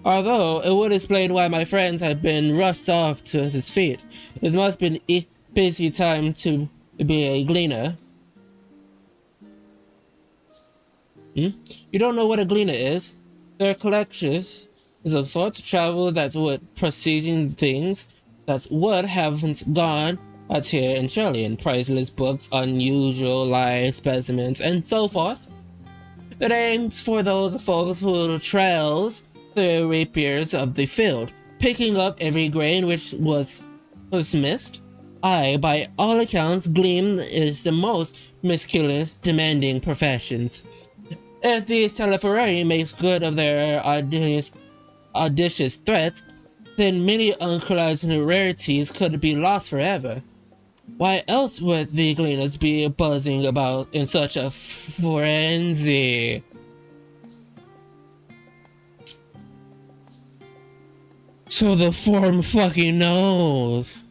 Although, it would explain why my friends have been rushed off to his feet. It must be a busy time to be a gleaner. You don't know what a gleaner is? They're collectors of sorts of travel that's what preceding things that's what haven't gone out here in Shirley, priceless books, unusual live specimens, and so forth. It aims for those folks who trails the rapiers of the field, picking up every grain which was missed. By all accounts, gleam is the most mischievous, demanding professions. If these Teleferari makes good of their audacious threats, then many unclassed rarities could be lost forever. Why else would the gleaners be buzzing about in such a frenzy? So the form fucking knows.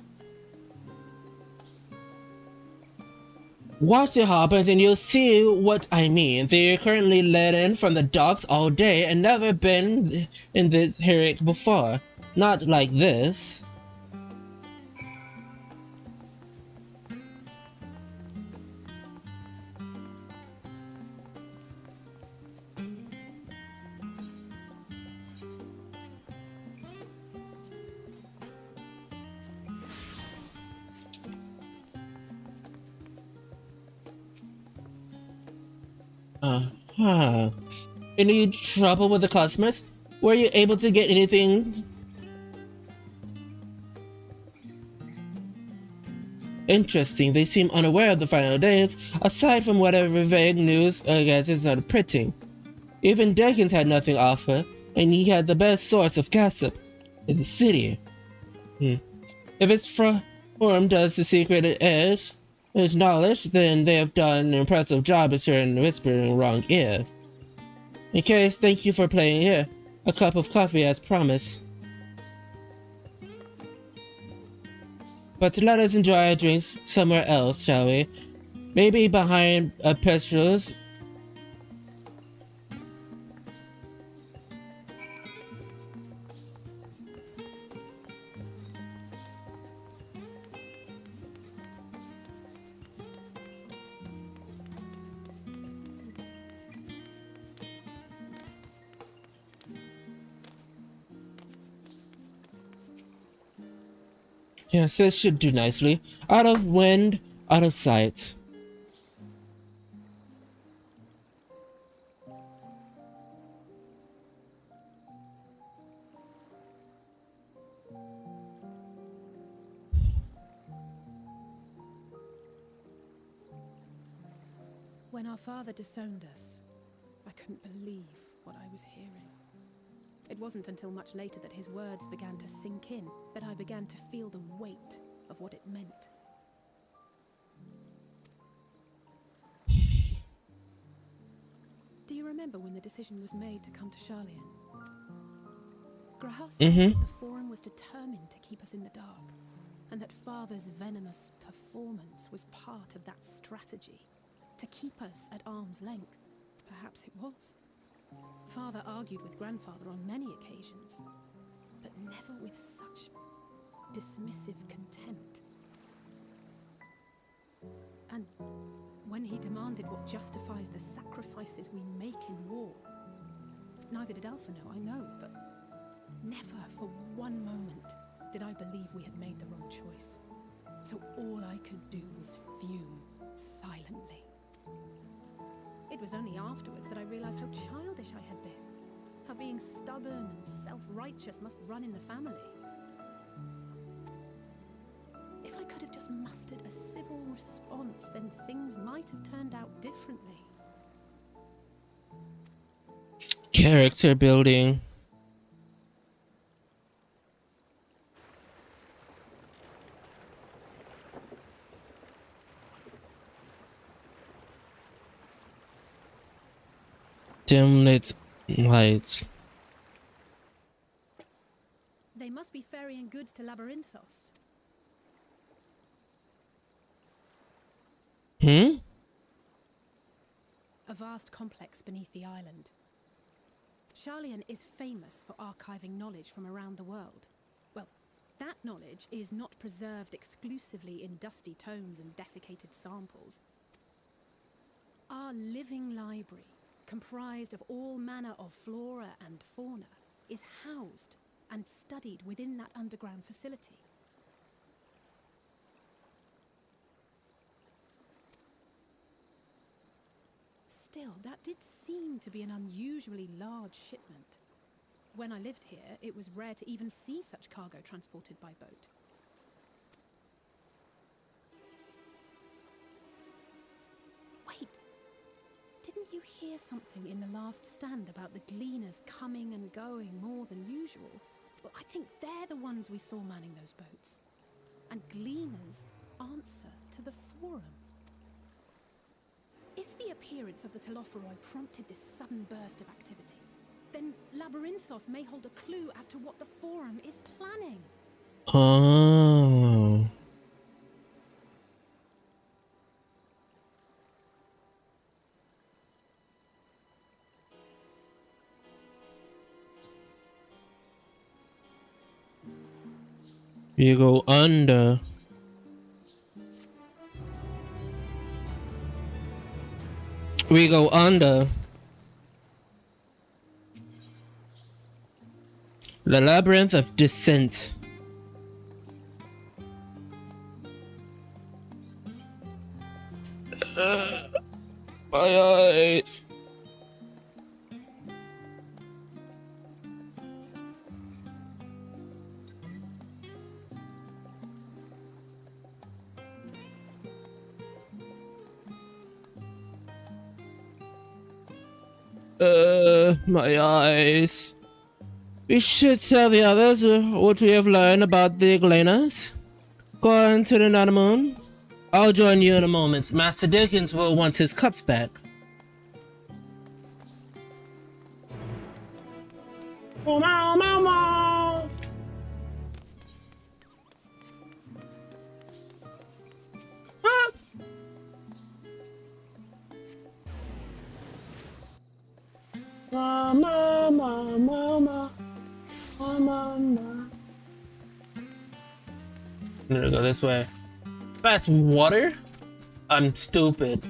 Watch it happens and you'll see what I mean. They're currently let in from the docks all day and never been in this herrick before. Not like this. Any trouble with the customers? Were you able to get anything interesting? They seem unaware of the final days, aside from whatever vague news guess is not printing. Even Deakins had nothing to offer, and he had the best source of gossip in the city. If its form does the secret edge his knowledge, then they have done an impressive job of sharing the whisper in the wrong ear. In case, thank you for playing here. A cup of coffee as promised. But let us enjoy our drinks somewhere else, shall we? Maybe behind Petrol's. Yes, this should do nicely. Out of wind, out of sight. When our father disowned us, I couldn't believe what I was hearing. It wasn't until much later that his words began to sink in, that I began to feel the weight of what it meant. Do you remember when the decision was made to come to Charlian? Graham said that the Forum was determined to keep us in the dark, and that Father's venomous performance was part of that strategy, to keep us at arm's length. Perhaps it was. Father argued with Grandfather on many occasions, but never with such dismissive contempt. And when he demanded what justifies the sacrifices we make in war, neither did Alpha know, I know, but never for one moment did I believe we had made the wrong choice. So all I could do was fume silently. It was only afterwards that I realized how childish I had been, how being stubborn and self-righteous must run in the family. If I could have just mustered a civil response, then things might have turned out differently. Character building. Dim lit lights. They must be ferrying goods to Labyrinthos. Hmm? A vast complex beneath the island. Sharlayan is famous for archiving knowledge from around the world. Well, that knowledge is not preserved exclusively in dusty tomes and desiccated samples. Our living library, comprised of all manner of flora and fauna, is housed and studied within that underground facility. Still, that did seem to be an unusually large shipment. When I lived here, it was rare to even see such cargo transported by boat. Wait! Didn't you hear something in the last stand about the gleaners coming and going more than usual? Well, I think they're the ones we saw manning those boats. And gleaners answer to the forum. If the appearance of the Telophoroi prompted this sudden burst of activity, then Labyrinthos may hold a clue as to what the forum is planning. Oh. You go under. We go under. The Labyrinth of Descent. My eyes. My eyes. We should tell the others what we have learned about the Gleaners. Go on to the Nanamoon. I'll join you in a moment. Master Dickens will want his cups back. Oh, mama! Ah! Mama, mama, mama, mama. I'm gonna go this way. That's water? I'm stupid.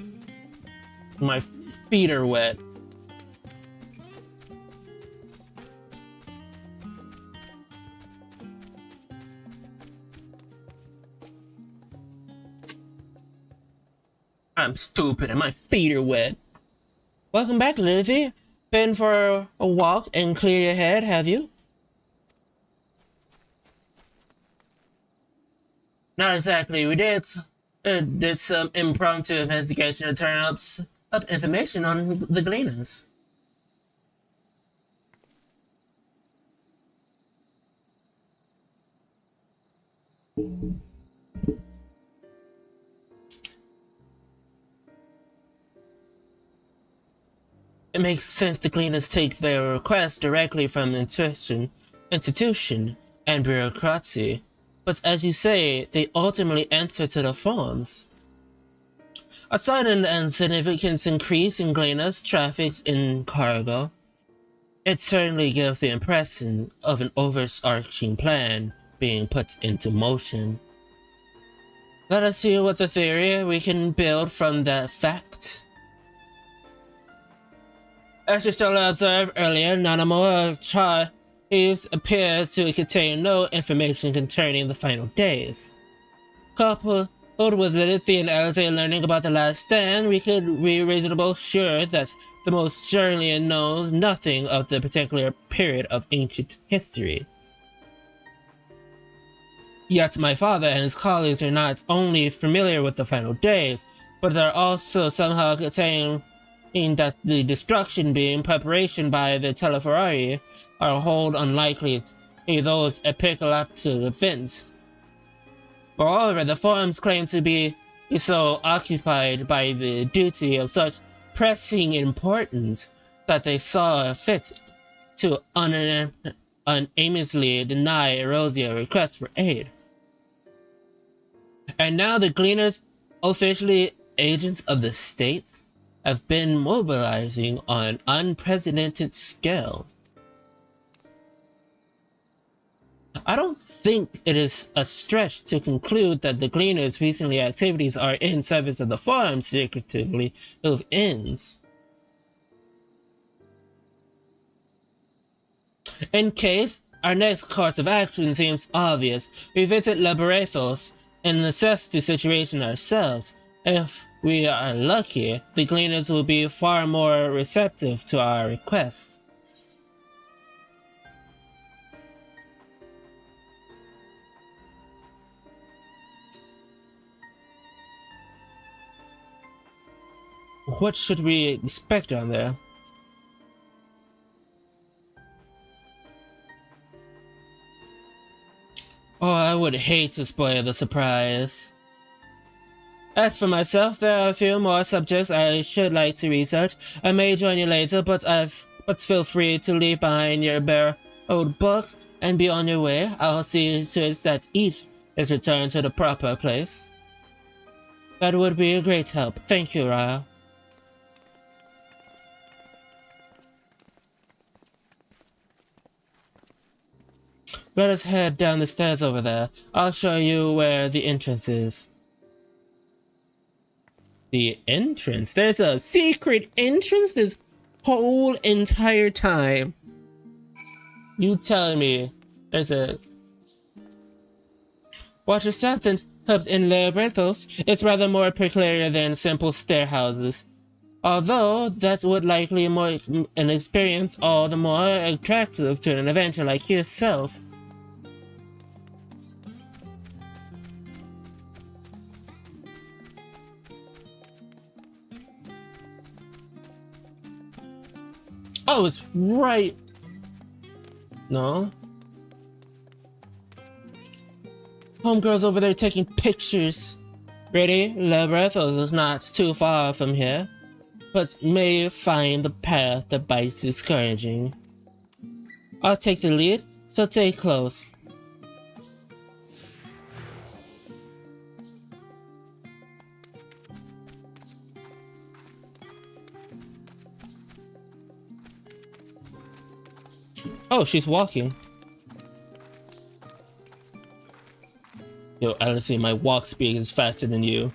My feet are wet. I'm stupid and my feet are wet. Welcome back, Lizzie. Been for a walk and clear your head, have you? Not exactly. We did some impromptu investigation to turn up information on the Gleaners. It makes sense the Gleaners take their requests directly from institution and bureaucracy, but as you say, they ultimately answer to the forms. A sudden and significant increase in Gleaners' traffic in cargo. It certainly gives the impression of an overarching plan being put into motion. Let us see what the theory we can build from that fact. As you still observed earlier, Nanamo Chives appears to contain no information concerning the final days. Coupled with Lilith and Alistair learning about the last stand, we could be reasonably sure that the most Sharlayan knows nothing of the particular period of ancient history. Yet my father and his colleagues are not only familiar with the final days, but are also somehow saying that the destruction being preparation by the Telophoroi are hold unlikely those apocalyptic events. Moreover, the forums claim to be so occupied by the duty of such pressing importance that they saw fit to unaimlessly deny Erosia requests for aid. And now the Gleaners, officially agents of the state, have been mobilizing on an unprecedented scale. I don't think it is a stretch to conclude that the Gleaners' recent activities are in service of the farm's secretively of ends. In case our next course of action seems obvious, we visit Laborathos and assess the situation ourselves. If we are lucky, the Gleaners will be far more receptive to our requests. What should we expect down there? Oh, I would hate to spoil the surprise. As for myself, there are a few more subjects I should like to research. I may join you later, but feel free to leave behind your bare old books and be on your way. I'll see to it that each is returned to the proper place. That would be a great help. Thank you, Ryle. Let us head down the stairs over there. I'll show you where the entrance is. The entrance? There's a secret entrance this whole entire time. You telling me there's a... Watch your steps and hubs in Labyrinthos. It's rather more peculiar than simple stair houses. Although that would likely make an experience all the more attractive to an adventurer like yourself. Oh, it's right. No. Homegirl's over there taking pictures. Ready? Labyrinthos is not too far from here, but may find the path that bites discouraging. I'll take the lead, so stay close. Oh, she's walking. Yo, Alice, my walk speed is faster than you.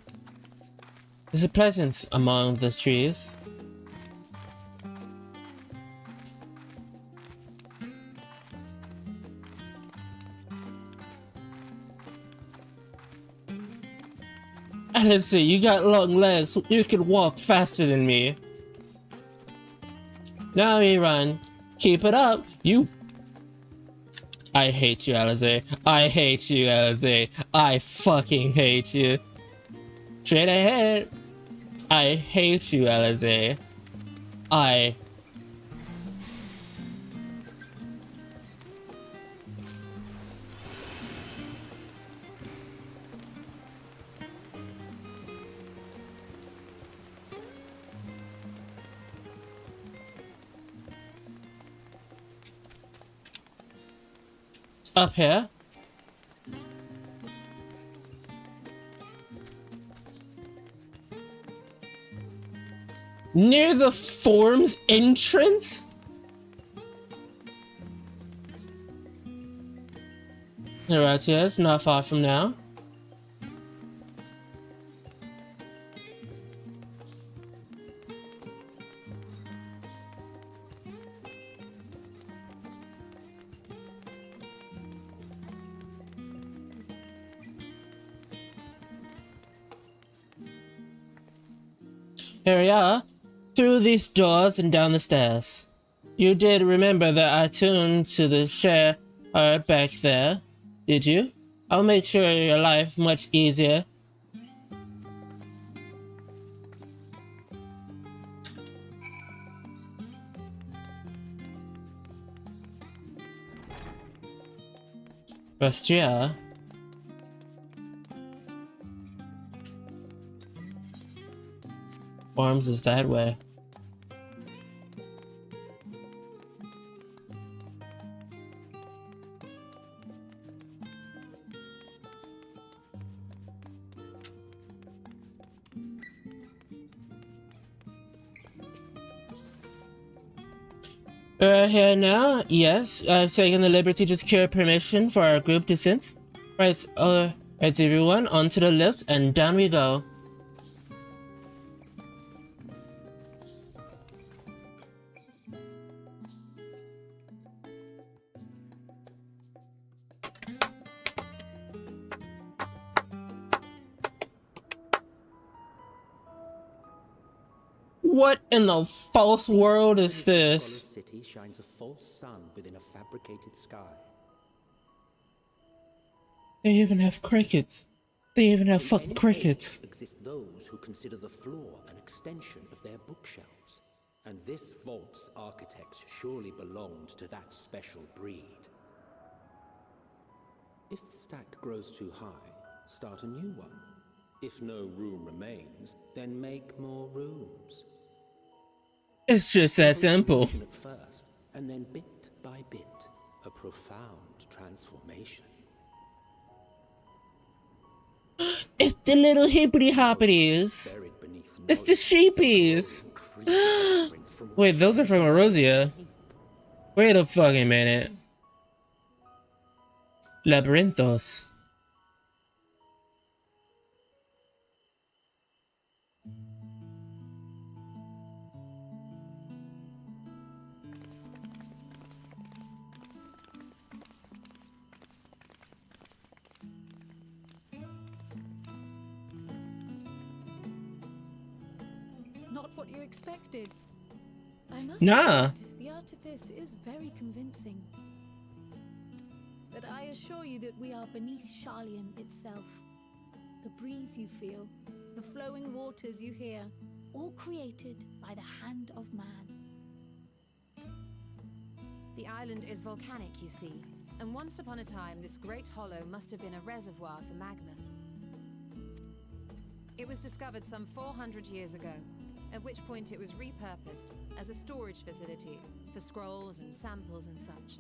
There's a presence among the trees. Alice, you got long legs, so you can walk faster than me. Now we run. Keep it up, you. I hate you, Alize. I hate you, Alize. I fucking hate you. Straight ahead. I hate you, Alize. I. Up here. Near the form's entrance? Right, yes, not far from now. Here we are, through these doors and down the stairs. You did remember that I tuned to the share back there, did you? I'll make sure your life much easier. Rastria. Arms is that way. We're here now? Yes, I've taken the liberty to secure permission for our group descent. Right, right everyone, onto the lift and down we go. What in the false world is this? The city shines a false sun within a fabricated sky. They even have crickets. They even have fucking crickets. Exist those who consider the floor an extension of their bookshelves. And this vault's architects surely belonged to that special breed. If the stack grows too high, start a new one. If no room remains, then make more rooms. It's just that simple. At first, and then bit by bit, a profound transformation. It's the little hippity hoppities. It's the sheepies. Wait, those are from Erosia. Wait a fucking minute. Labyrinthos. Not what you expected. I must admit, the artifice is very convincing. But I assure you that we are beneath Sharlayan itself. The breeze you feel, the flowing waters you hear, all created by the hand of man. The island is volcanic, you see, and once upon a time this great hollow must have been a reservoir for magma. It was discovered some 400 years ago, at which point it was repurposed as a storage facility for scrolls and samples and such.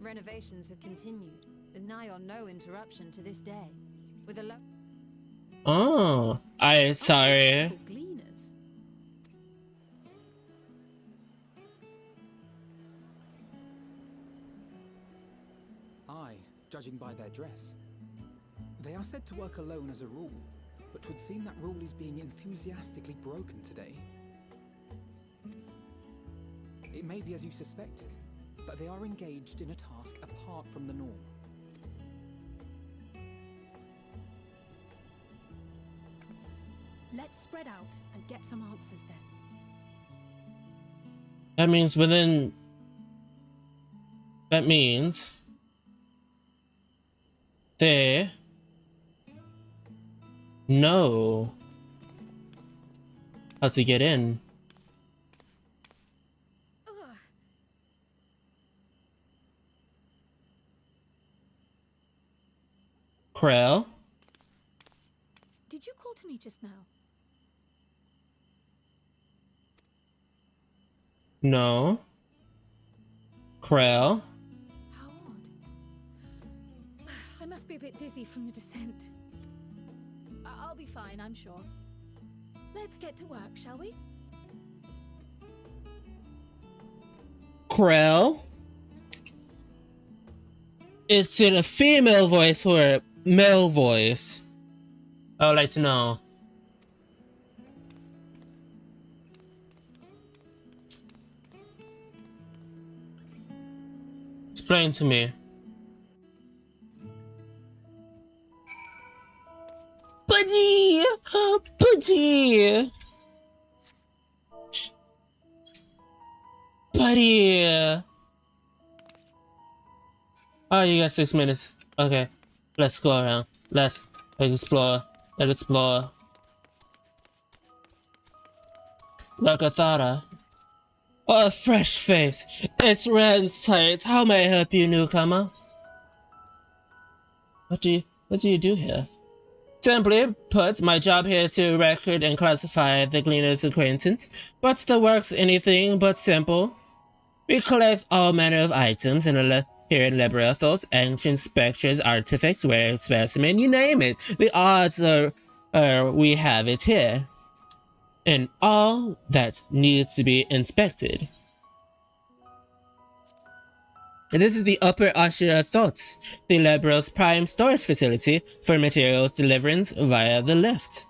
Renovations have continued, with nigh on no interruption to this day, with a Oh, sorry. Gleaners. Aye, judging by their dress. They are said to work alone as a rule, but 'twould seem that rule is being enthusiastically broken today. It may be as you suspected, that they are engaged in a task apart from the norm. Let's spread out and get some answers then. That means within... That means... They... know how to get in. Krell? Did you call to me just now? No. Krell? How odd. I must be a bit dizzy from the descent. I'll be fine, I'm sure. Let's get to work, shall we? Krell? Is it a female voice or a male voice? I would like to know. Explain to me. Buddy! Buddy! Buddy! Oh, you got 6 minutes. Okay. Let's go around. Let's explore. Let's explore. Lakathara. Oh, a fresh face. It's red sight. How may I help you, newcomer? What do you do here? Simply put, my job here is to record and classify the Gleaner's acquaintance, but the work's anything but simple. We collect all manner of items here in Labyrinthos, ancient spectres, artifacts, rare specimen, you name it. The odds are we have it here. And all that needs to be inspected. This is the Upper Ashira Thoughts, the Liberal's prime storage facility for materials deliverance via the lift.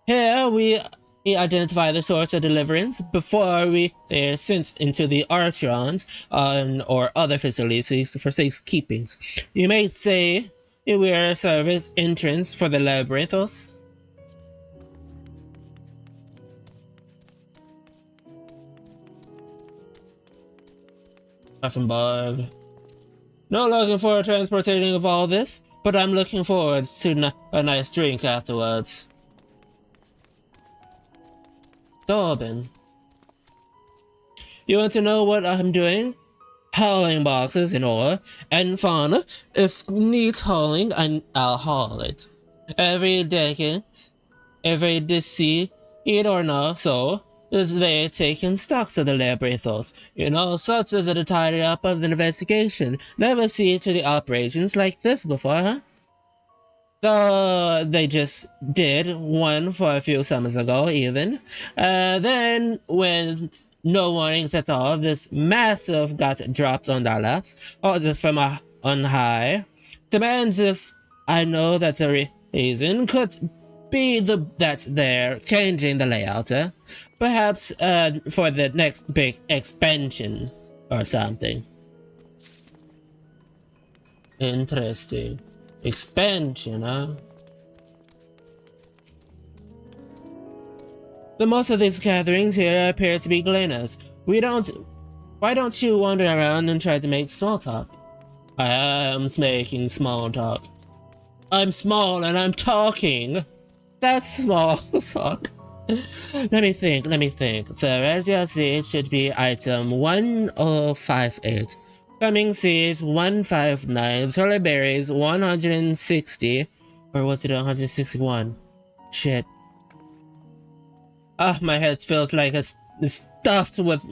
Here we identify the source of deliverance before they are sent into the Archerons or other facilities for safekeeping. You may say we are a service entrance for the Labyrinthos. Bug. Not looking forward to transporting of all this, but I'm looking forward to a nice drink afterwards. Dorbin. You want to know what I'm doing? Hauling boxes in ore and fauna. If needs hauling, I'll haul it. Every decade, every deceit or not so, they're taking stocks of the Labyrinthos. Such as the tidy up of the investigation. Never see to the operations like this before, huh? Though they just did one for a few summers ago, even. Then, when no warnings at all, this massive got dropped on our laps, or just from on high. Demands if I know that the reason could be that they're changing the layout, perhaps for the next big expansion or something. Interesting. Expansion, huh? The most of these gatherings here appear to be gleaners. Why don't you wander around and try to make small talk? I am making small talk. I'm small and I'm talking. That's small talk. Let me think. The Resia seed should be item 1058. Coming seeds 159. Solar berries 160. Or was it 161? Shit. My head feels like it's stuffed with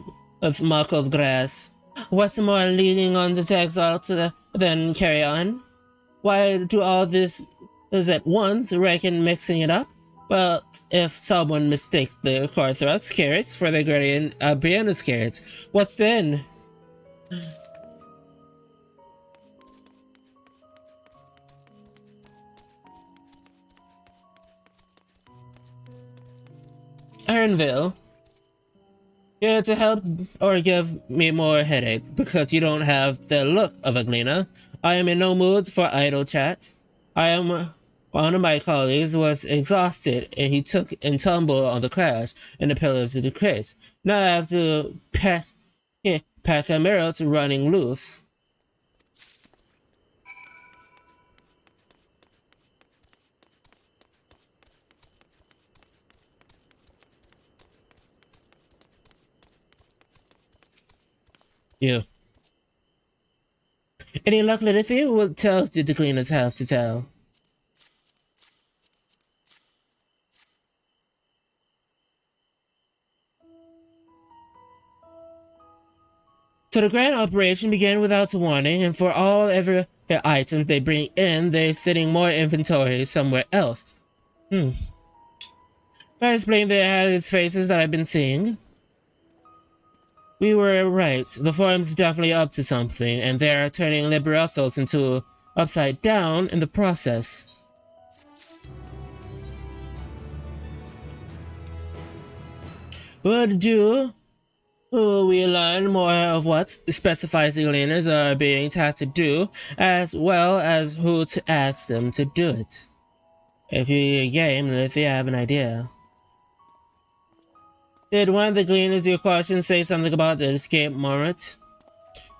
Marco's grass. What's more, leading on the text out then carry on? Why do all this is at once, reckon mixing it up? Well, if someone mistakes the Corthrox carrots for the Guardian Brianna's carrots, what then? Aaronville, here to help or give me more headache because you don't have the look of a gleaner. I am in no mood for idle chat. One of my colleagues was exhausted and he took and tumbled on the crash and the pillars of the crate. Now I have to pack a mirror to running loose. You. Any luck, Lilithia? What tales did the cleaners have to tell? So the grand operation began without warning, and for every items they bring in, they're sitting more inventory somewhere else. First blame they had his faces that I've been seeing. We were right. The forum's definitely up to something, and they're turning Liberathos into upside down in the process. Would we learn more of what specified gleaners are being tasked to do, as well as who to ask them to do it. If you're game, and if you have an idea. Did one of the gleaners your question say something about the escape moment?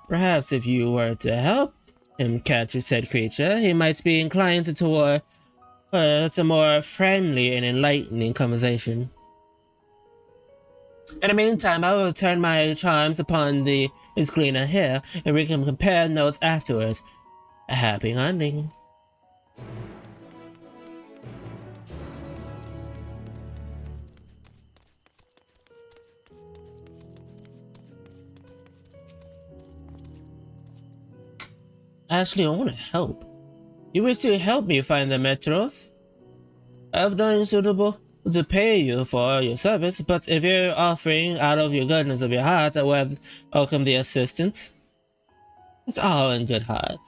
Perhaps if you were to help him catch said creature, he might be inclined toward a more friendly and enlightening conversation. In the meantime, I will turn my charms upon this gleaner here, and we can compare notes afterwards. A happy hunting. Ashley, I want to help. You wish to help me find the metros? I have nothing suitable to pay you for your service, but if you're offering out of your goodness of your heart, I would welcome the assistance. It's all in good heart.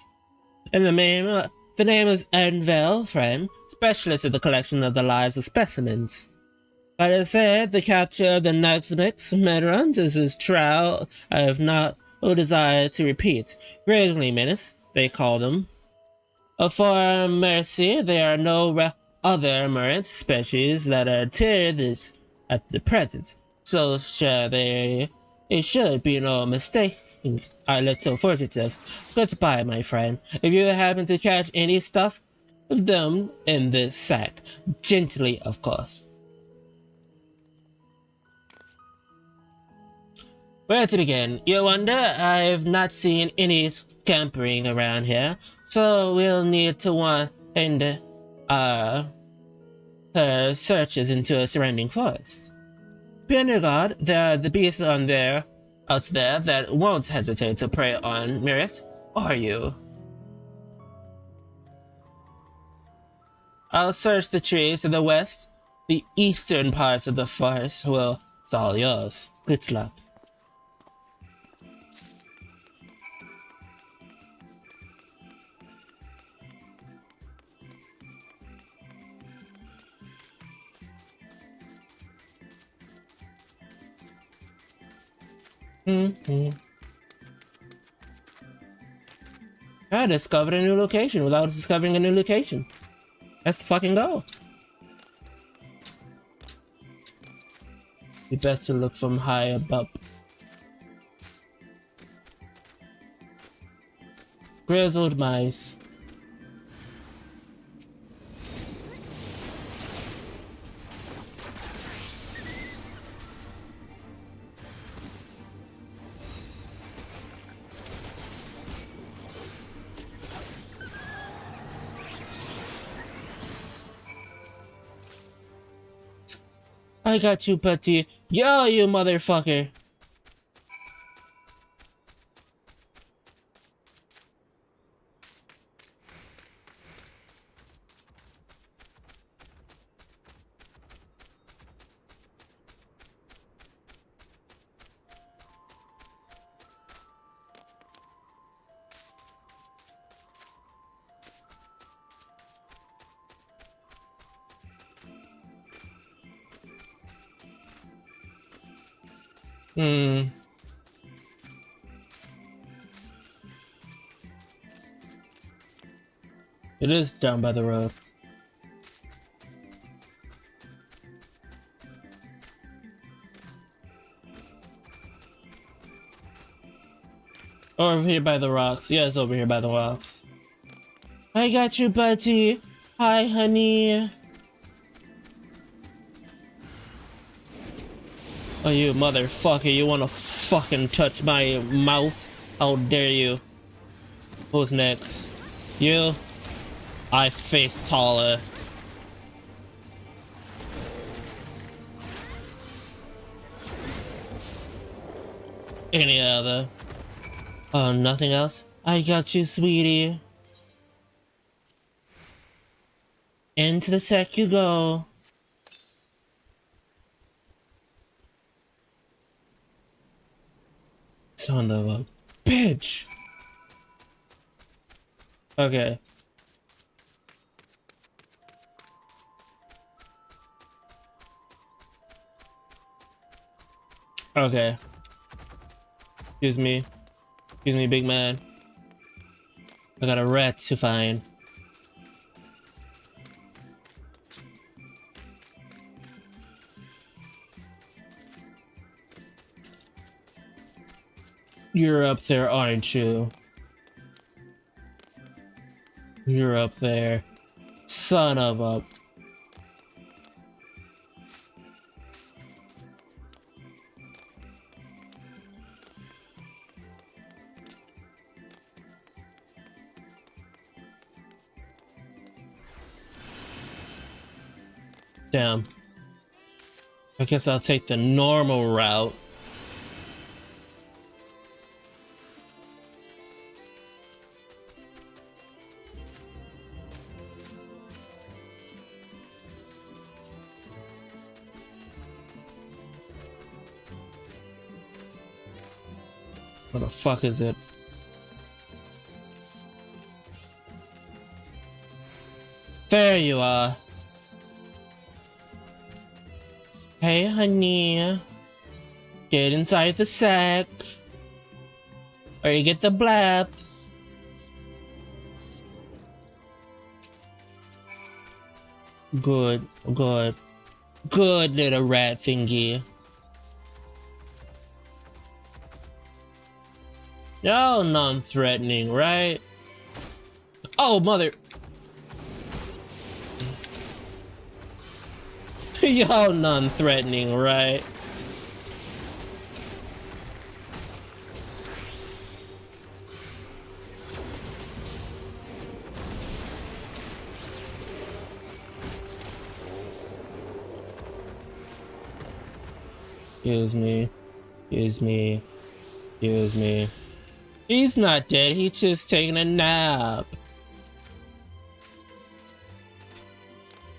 And the name is Envel, friend, specialist in the collection of the lives of specimens. Like I said, the capture of the Naxmix Medruns is his trial I have not no desire to repeat. Grisly minutes, they call them. For mercy, there are no other Murat species that are tier this at the present. So there should be no mistake. Our little fugitive. Goodbye, my friend. If you happen to catch any stuff of them in this sack, gently, of course. Where to begin? You wonder? I've not seen any scampering around here, so we'll need to wind her searches into a surrounding forest. Be on your guard, there are the beasts out there that won't hesitate to prey on Merit or you. I'll search the trees to the west. The eastern parts of the forest will it's all yours. Good luck. I discovered a new location without discovering a new location. Let's fucking go. Be best to look from high above. Grizzled mice. I got you, Putty. Yo, you motherfucker. It is down by the road. Over here by the rocks. Yes, over here by the rocks. I got you, buddy. Hi, honey. Oh, you motherfucker. You wanna fucking touch my mouse? How dare you? Who's next? You? I face taller. Any other? Oh, nothing else? I got you, sweetie. Into the sack you go. Son of a bitch. Okay. Okay. Excuse me. Excuse me, big man. I got a rat to find. You're up there, aren't you? You're up there. Son of a... Damn. I guess I'll take the normal route. What the fuck is it? There you are. Hey, honey. Get inside the sack. Or you get the blab. Good, good. Good little rat thingy. Y'all non-threatening, right? Oh, mother. Y'all non-threatening, right? Excuse me. Excuse me. Excuse me. He's not dead, he's just taking a nap.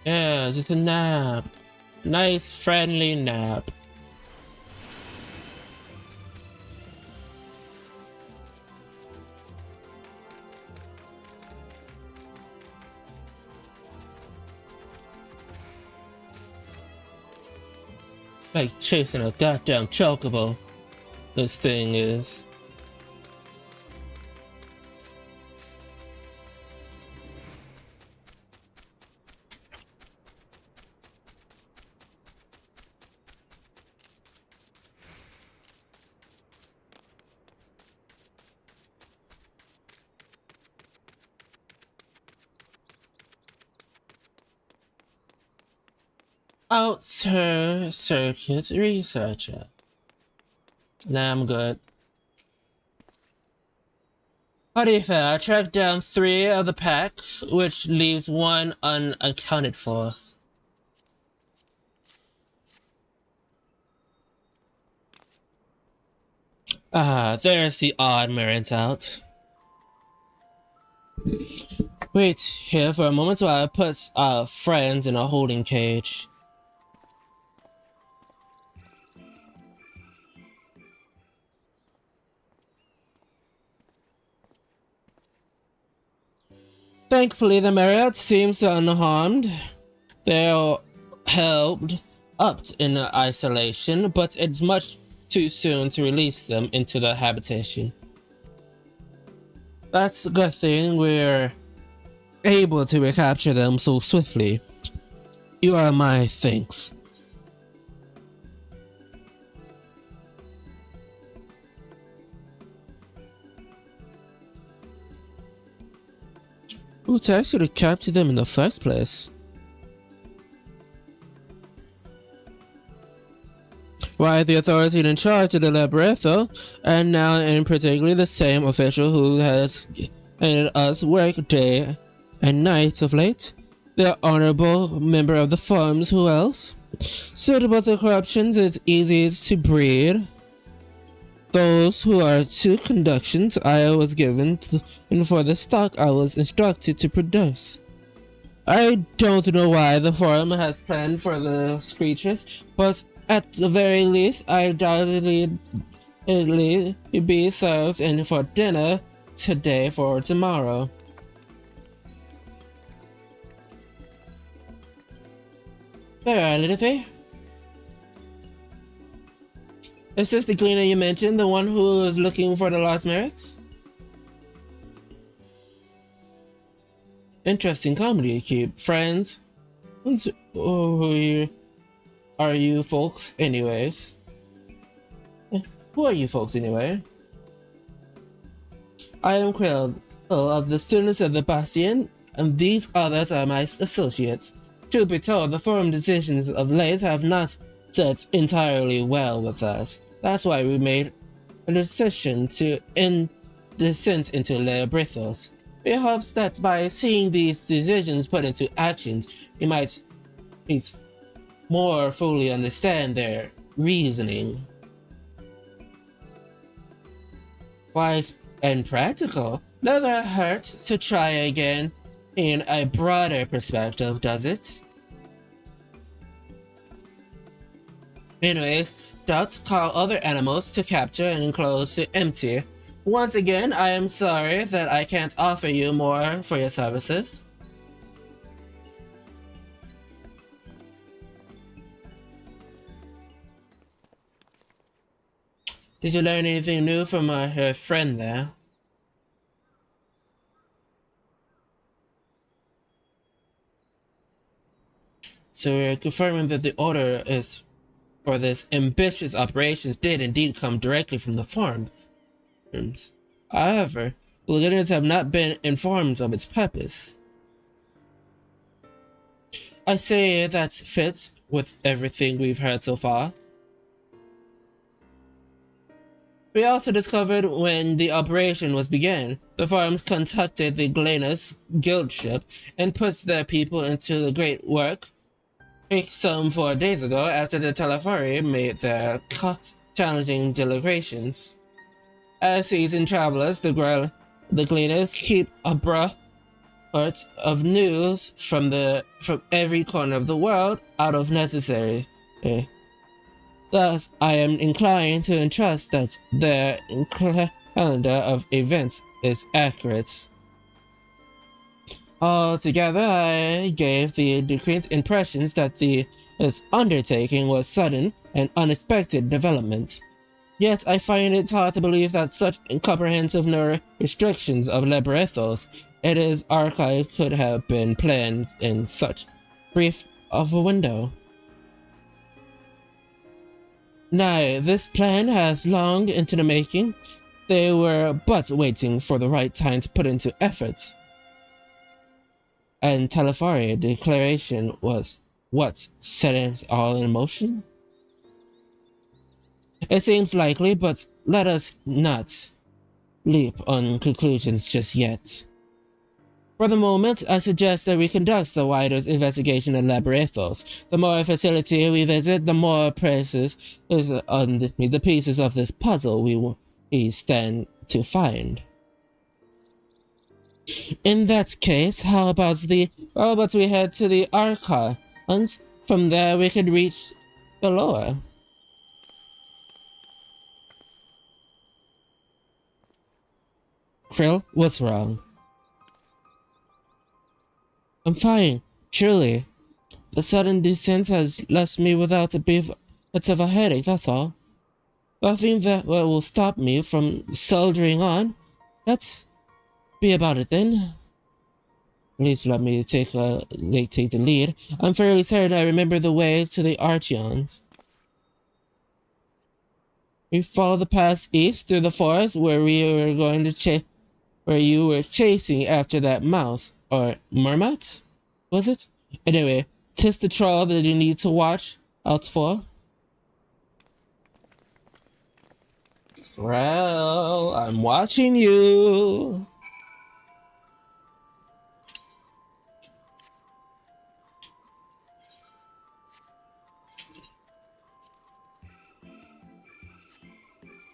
Yeah, it's just a nap. Nice, friendly nap. Like chasing a goddamn chocobo. This thing is. Outer circuit researcher. Nah, I'm good. Pretty fair. I tracked down 3 of the pack, which leaves 1 unaccounted for. Ah, there's the odd Marines out. Wait here for a moment while I put our friends in a holding cage. Thankfully, the Marriott seems unharmed. They're held up in isolation, but it's much too soon to release them into the habitation. That's a good thing we're able to recapture them so swiftly. You are my thanks. Who actually captured them in the first place? Why, the authority in charge of the Labyrinth, and now in particular the same official who has made us work day and night of late. The honorable member of the farms, who else? Suitable to corruptions is easy to breed. Those who are 2 conductions I was given to, and for the stock I was instructed to produce. I don't know why the forum has planned for the creatures, but at the very least, I doubtedly be served in for dinner today for tomorrow. There, Liddy. Is this the cleaner you mentioned, the one who is looking for the lost merits? Interesting comedy you keep, friends. Who are you folks, anyways? Who are you folks, anyway? I am Quill of the students of the Bastion, and these others are my associates. Truth be told, the forum decisions of late have not set entirely well with us. That's why we made a decision to end descent into Labyrinthos. We hope that by seeing these decisions put into action, we might more fully understand their reasoning. Wise and practical. Never hurts to try again in a broader perspective, does it? Anyways, dogs call other animals to capture and enclose to empty. Once again, I am sorry that I can't offer you more for your services. Did you learn anything new from her friend there? So we're confirming that the order is for this ambitious operations did indeed come directly from the farms. However, the lieutenants have not been informed of its purpose. I say that fits with everything we've heard so far. We also discovered when the operation was began, the farms contacted the Glenus guild ship and put their people into the great work. Some 4 days ago, after the Telefari made their challenging deliberations. As seasoned travelers, the Glenus keep abreast of news from every corner of the world out of necessary. Thus, I am inclined to entrust that their calendar of events is accurate. Altogether, I gave the discreet impressions that this undertaking was sudden and unexpected development. Yet I find it hard to believe that such incomprehensive restrictions of Labyrinthos and his archive could have been planned in such brief of a window. Nay, this plan has long into the making. They were but waiting for the right time to put into effort. And Telefari declaration was what set it all in motion? It seems likely, but let us not leap on conclusions just yet. For the moment, I suggest that we conduct the wider investigation in Labyrinthos. The more facility we visit, the more places on the pieces of this puzzle we stand to find. In that case, how about we head to the Archive, and from there we could reach the lower. Krill, what's wrong? I'm fine, truly. The sudden descent has left me without a bit of a headache, that's all. Nothing that will stop me from soldiering on. Let's be about it then. Please let me take the lead. I'm fairly certain I remember the way to the Archeons. We follow the path east through the forest where you were chasing after that mouse. Or Marmot? Was it? Anyway, 'tis the troll that you need to watch out for. Well, I'm watching you.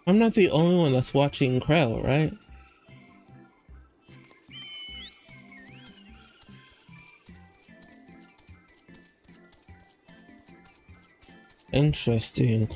I'm not the only one that's watching Krell, right? Interesting.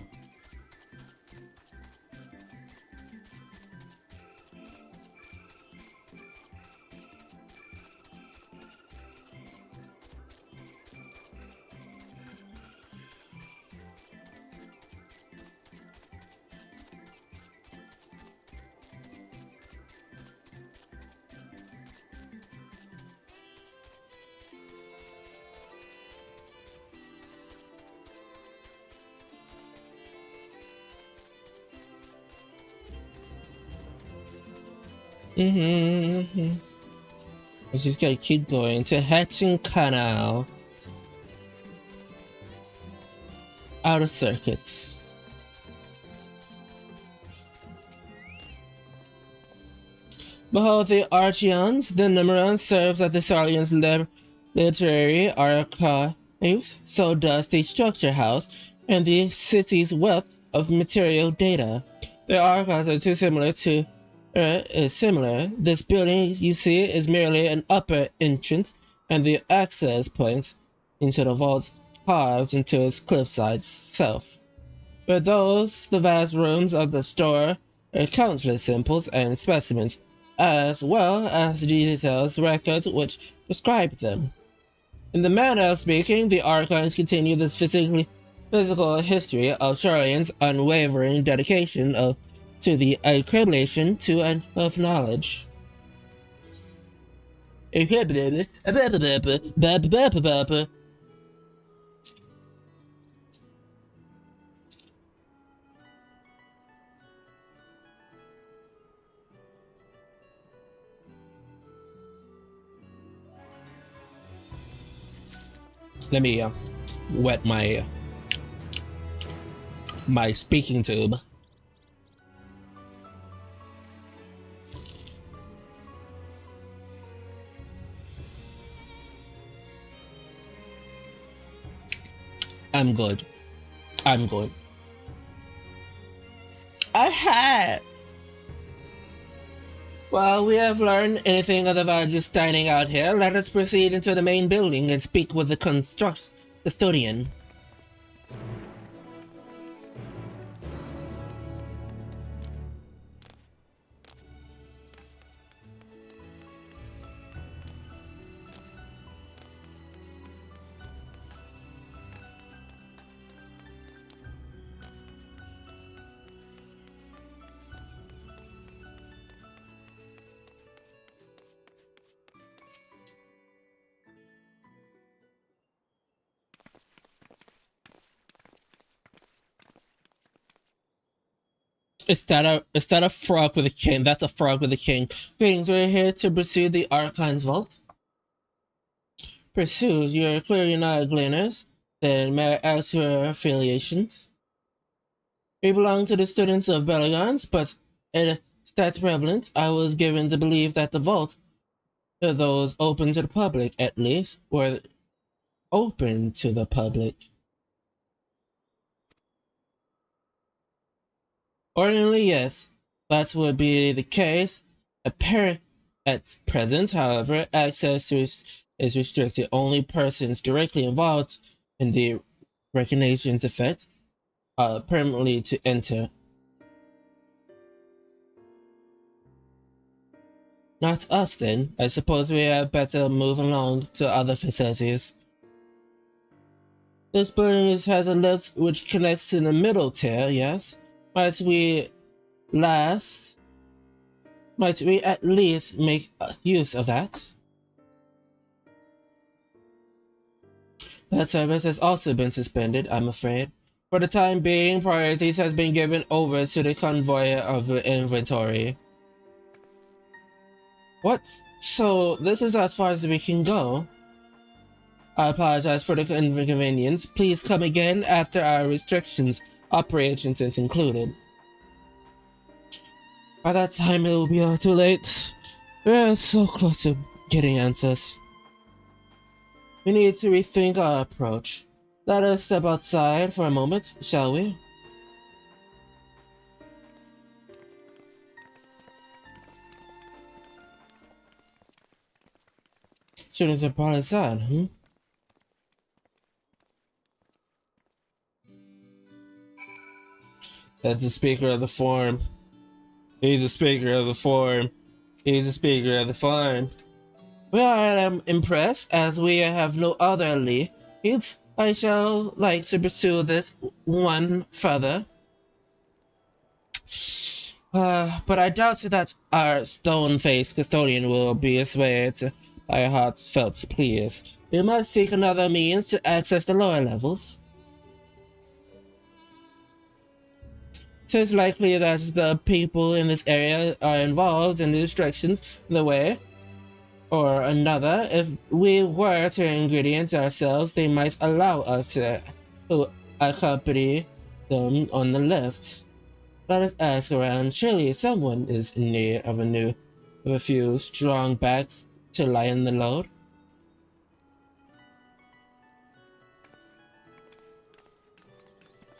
Let's just gotta keep going to Hatching Canal. Out of circuits. Behold the Archeons. The Numeron serves as the Sarlian's literary archive. So does the structure house and the city's wealth of material data. Their archives are too similar to is similar. This building you see is merely an upper entrance, and the access point into the vaults carved into its cliffside itself. But those, the vast rooms of the store, are countless samples and specimens, as well as detailed records which describe them. In the manner of speaking, the archives continue this physically physical history of Charlian's unwavering dedication to the accumulation of knowledge. Let me wet my speaking tube. I'm good. I'm good. Aha! Well, we have learned anything of the value standing out here. Let us proceed into the main building and speak with the custodian. Is that a frog with a king? That's a frog with a king. Greetings, we're here to pursue the Archine's vault. Pursues, you're clearly not gleaners. Then may I ask your affiliations? We belong to the students of Belagons, but it stats prevalent. I was given to believe that the vault, those open to the public at least, were open to the public. Ordinarily, yes, that would be the case. At present, however, access is restricted. Only persons directly involved in the recognition's effect are permanently to enter. Not us, then. I suppose we had better move along to other facilities. This building has a lift which connects to the middle tier, yes? Might we at least make use of that? That service has also been suspended, I'm afraid. For the time being, priorities has been given over to the convoy of the inventory. What? So, this is as far as we can go? I apologize for the inconvenience. Please come again after our restrictions. Operations is included. By that time, it will be all too late. We're so close to getting answers. We need to rethink our approach. Let us step outside for a moment, shall we? Students are brought inside, That's the speaker of the forum. He's the speaker of the forum. He's the speaker of the forum. Well, I am impressed, as we have no other leads. I shall like to pursue this one further. But I doubt that our stone-faced custodian will be swayed by heartfelt pleas. We must seek another means to access the lower levels. It is likely that the people in this area are involved in the distractions in the way or another. If we were to ingredient ourselves, they might allow us to accompany them on the left. Let us ask around. Surely someone is in need of a few strong backs to lighten the load.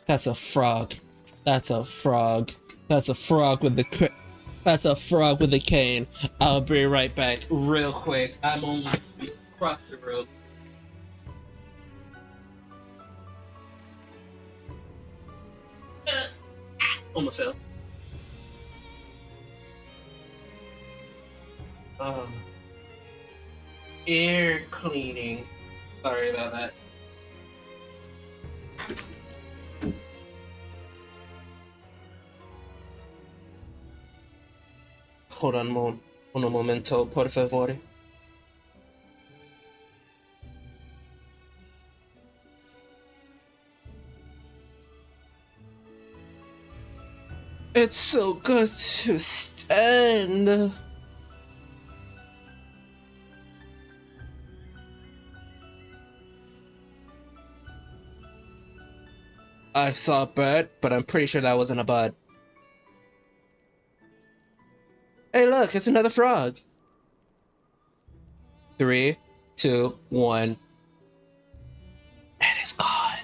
That's a frog. That's a frog. That's a frog with the That's a frog with a cane. I'll be right back real quick. I'm only across the room. Almost fell. Air cleaning. Sorry about that. Hold on, un momento, por favor. It's so good to stand. I saw a bird, but I'm pretty sure that wasn't a bird. Hey, look, it's another frog. 3, 2, 1. And it's gone.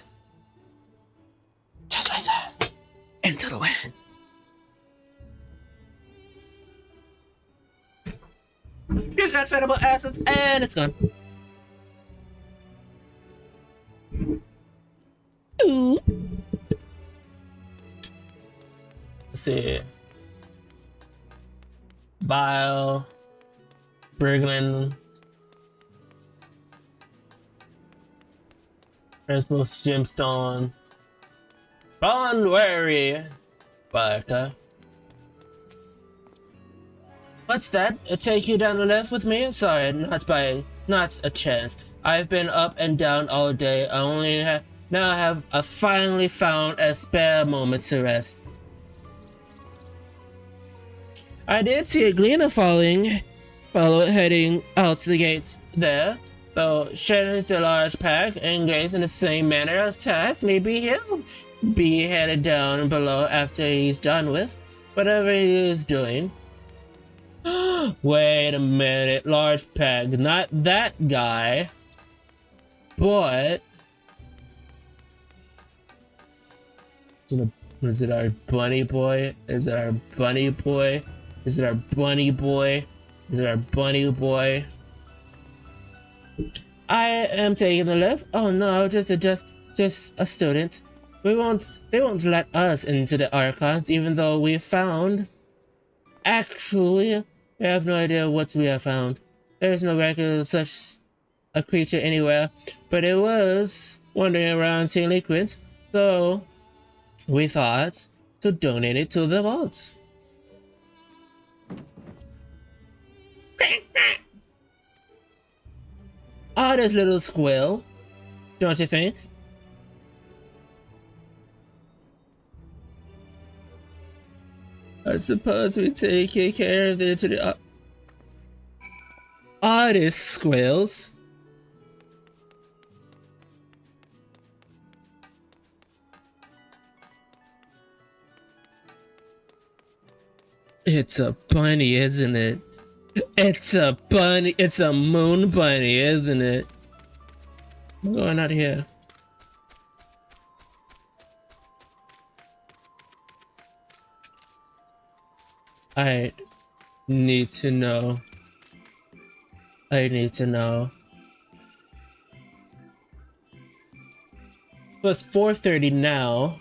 Just like that. Into the wind. You got fedible assets, and it's gone. Ooh. Let's see. Bile. Berglund. Transposed Gemstone. Bond Wary. Barker. What's that? Take you down the left with me? Sorry, not a chance. I've been up and down all day. I only have finally found a spare moment to rest. I did see a gleaner follow heading out to the gates there. Though shatters the large pack and gates in the same manner as Taz, maybe he'll be headed down below after he's done with whatever he is doing. Wait a minute, large pack, not that guy, but is it our bunny boy? Is it our bunny boy? Is it our bunny boy? Is it our bunny boy? I am taking the lift. Oh no, just a student. They won't let us into the archives, even though we found. Actually, we have no idea what we have found. There is no record of such a creature anywhere, but it was wandering around St. Liquid, so we thought to donate it to the vaults. Oh, this little squirrel, don't you think? I suppose we take care of it to the artist squirrels. It's a bunny, isn't it? It's a bunny. It's a moon bunny, isn't it? I'm going out of here. I need to know. I need to know. So it's 4:30 now.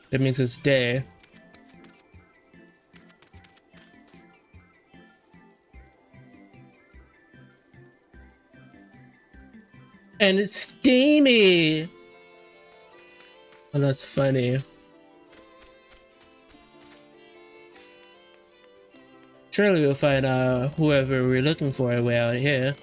That means it's day. And it's steamy! Oh, that's funny. Surely we'll find whoever we're looking for way out here.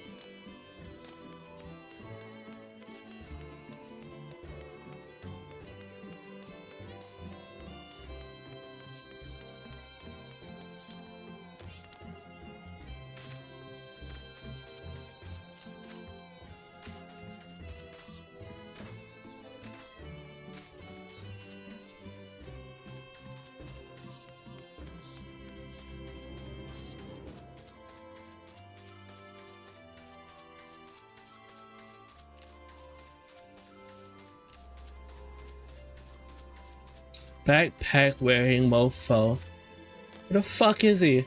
Backpack wearing mofo. Where the fuck is he?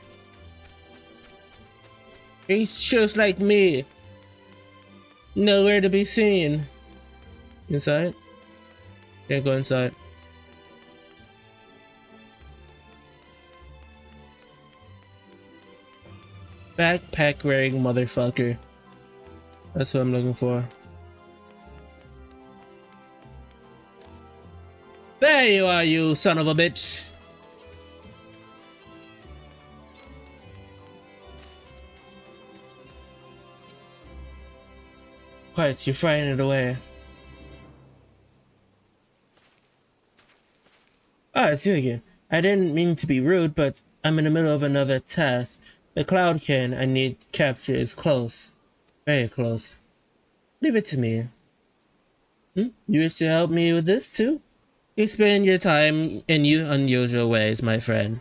He's just like me. Nowhere to be seen. Inside? Can't go inside. Backpack wearing motherfucker. That's what I'm looking for. There you are, you son of a bitch. Quiet, you're frying it away. Ah, it's you again. I didn't mean to be rude, but I'm in the middle of another task. The cloud can I need capture is close. Very close. Leave it to me. You wish to help me with this too? You spend your time in unusual ways, my friend.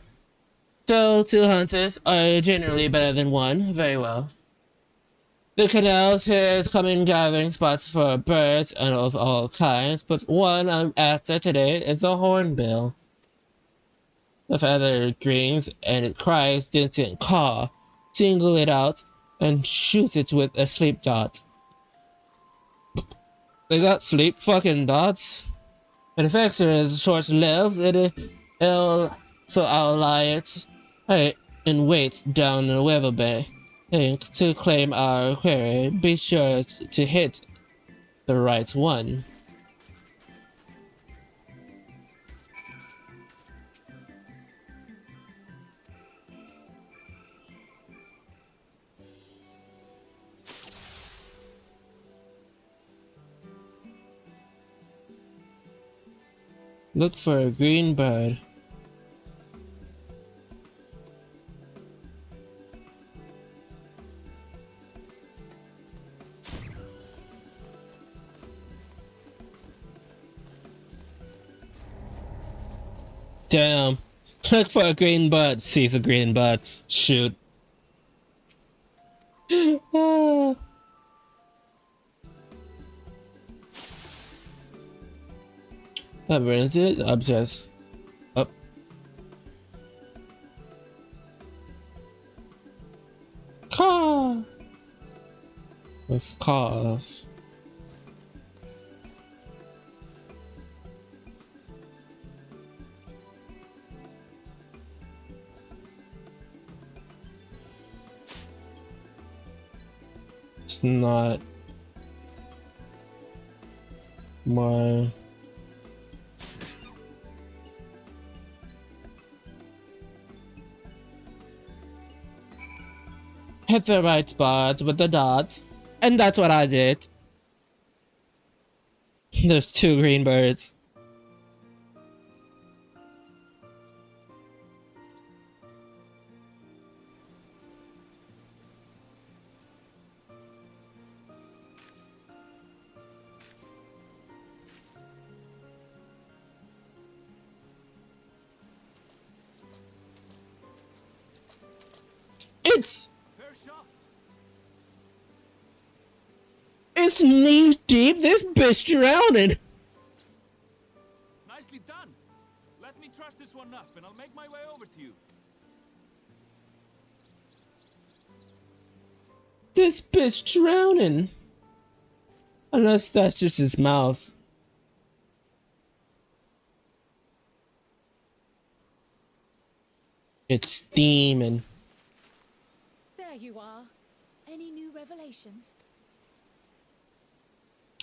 So, 2 hunters are generally better than 1. Very well. The canals here is common gathering spots for birds and of all kinds, but one I'm after today is a hornbill. The feather grins and it cries distant caw, single it out, and shoots it with a sleep dot. They got sleep fucking dots? Manufacture is short-lived, so I'll lie it in wait down in the weather bay. To claim our quarry, be sure to hit the right one. Look for a green bird. Damn. Look for a green bird. Sees a green bird. Shoot. That burns it. Objects. Up. Car. With cars. It's not my hit the right spot with the dots, and that's what I did. There's 2 green birds. It's knee deep. This bitch drowning. Nicely done. Let me truss this one up, and I'll make my way over to you. This bitch drowning. Unless that's just his mouth. It's steaming. There you are. Any new revelations?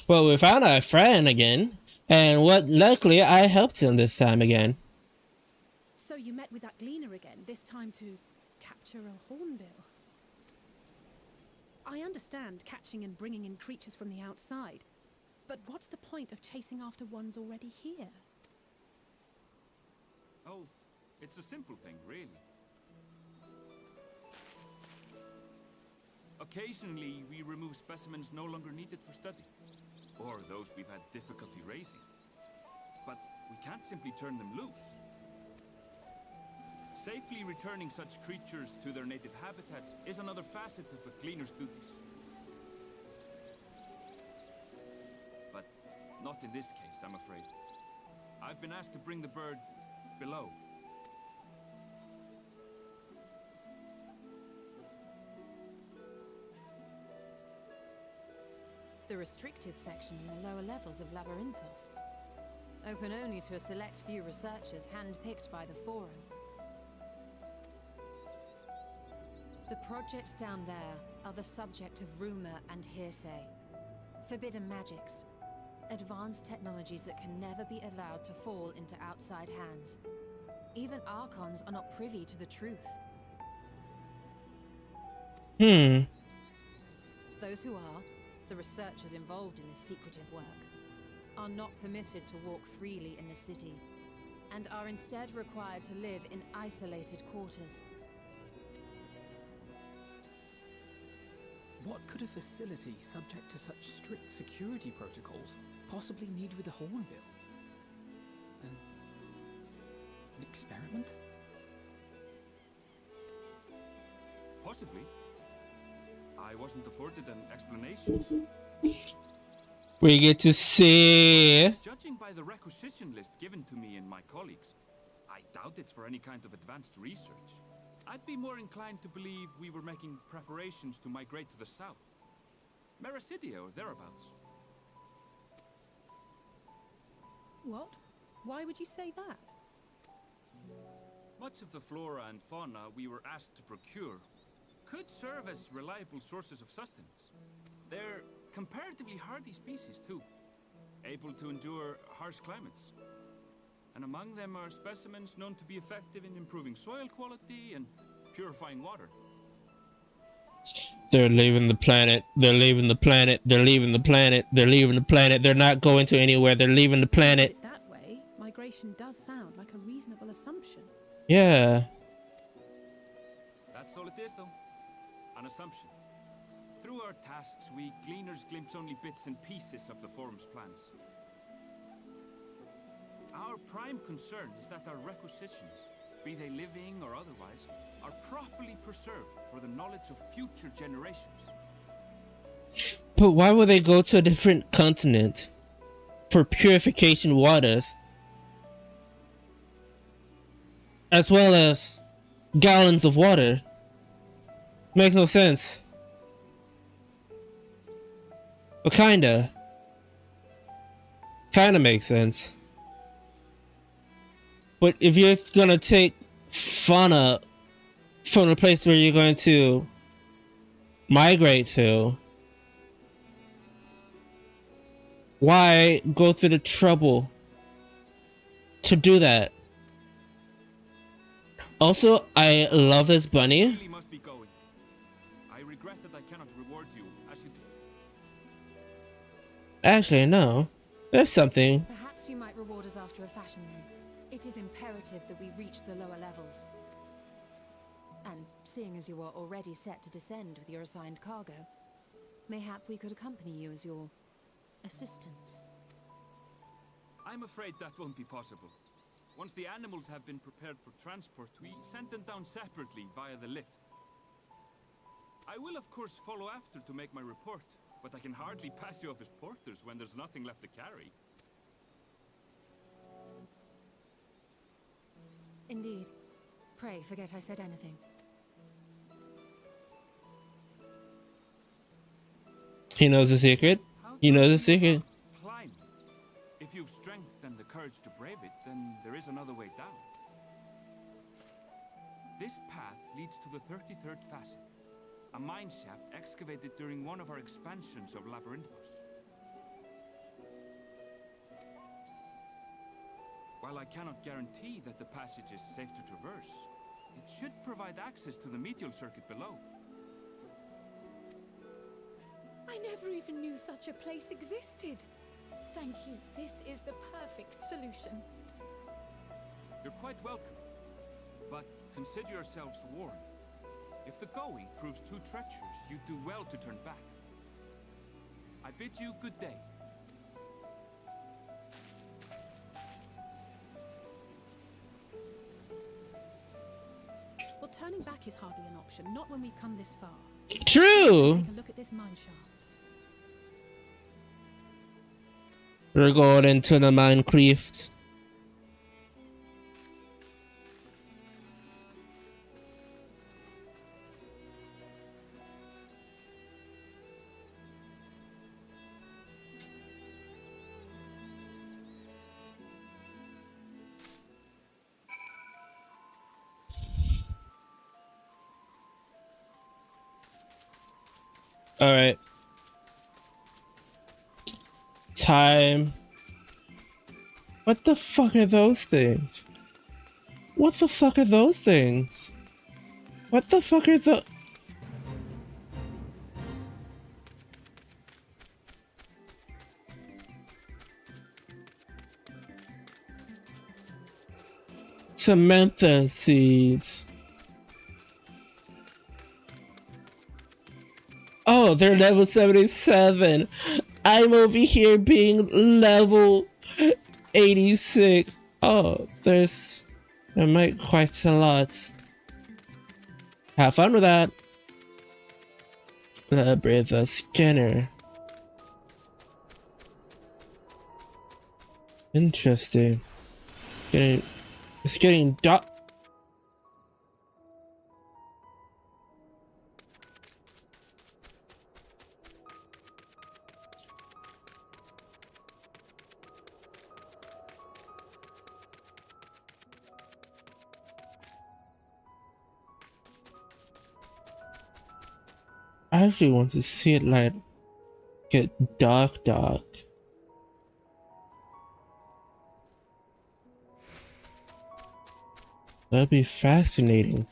Well, we found our friend again, and luckily I helped him this time again. So you met with that gleaner again, this time to capture a hornbill. I understand catching and bringing in creatures from the outside, but what's the point of chasing after ones already here? Oh, it's a simple thing, really. Occasionally, we remove specimens no longer needed for study, or those we've had difficulty raising. But we can't simply turn them loose. Safely returning such creatures to their native habitats is another facet of a cleaner's duties. But not in this case, I'm afraid. I've been asked to bring the bird below. The restricted section in the lower levels of Labyrinthos. Open only to a select few researchers hand-picked by the Forum. The projects down there are the subject of rumor and hearsay. Forbidden magics. Advanced technologies that can never be allowed to fall into outside hands. Even Archons are not privy to the truth. Those who are, the researchers involved in this secretive work, are not permitted to walk freely in the city, and are instead required to live in isolated quarters. What could a facility subject to such strict security protocols possibly need with a hornbill? An experiment? Possibly. I wasn't afforded an explanation. We get to see. Judging by the requisition list given to me and my colleagues, I doubt it's for any kind of advanced research. I'd be more inclined to believe we were making preparations to migrate to the south. Mericidia or thereabouts. What? Why would you say that? Much of the flora and fauna we were asked to procure could serve as reliable sources of sustenance. They're comparatively hardy species too, able to endure harsh climates. And among them are specimens known to be effective in improving soil quality and purifying water. They're leaving the planet. They're leaving the planet. They're leaving the planet. They're leaving the planet. They're not going to anywhere. They're leaving the planet. That way, migration does sound like a reasonable assumption. Yeah. That's all it is, though. An assumption. Through our tasks, we gleaners glimpse only bits and pieces of the forum's plans. Our prime concern is that our requisitions, be they living or otherwise, are properly preserved for the knowledge of future generations. But why would they go to a different continent for purification waters? As well as gallons of water? Makes no sense. Well, kinda makes sense. But if you're gonna take fauna from the place where you're going to migrate to, why go through the trouble to do that? Also, I love this bunny. Really must be going. I regret that I cannot reward you as you do. Actually, no. There's something. Perhaps you might reward us after a fashion then. It is imperative that we reach the lower levels. And seeing as you are already set to descend with your assigned cargo, mayhap we could accompany you as your assistants. I'm afraid that won't be possible. Once the animals have been prepared for transport, we send them down separately via the lift. I will of course follow after to make my report, but I can hardly pass you off as porters when there's nothing left to carry. Indeed. Pray forget I said anything. He knows the secret. He knows the secret. Climb. If you've strength and the courage to brave it, then there is another way down. This path leads to the 33rd facet, a mine shaft excavated during one of our expansions of Labyrinthos. While I cannot guarantee that the passage is safe to traverse, it should provide access to the medial circuit below. I never even knew such a place existed. Thank you. This is the perfect solution. You're quite welcome, but consider yourselves warned. If the going proves too treacherous, you do well to turn back. I bid you good day. Well, turning back is hardly an option, not when we've come this far. True. Take a look at this mine shaft. We're going into the Minecraft. Alright. Time. What the fuck are those things? What the fuck are those things? What the fuck are the... Samantha seeds. Oh, they're level 77. I'm over here being level 86. Oh, there might quite a lot. Have fun with that. Breathe a scanner. Interesting. It's getting dark. I actually want to see it like get dark. That'd be fascinating.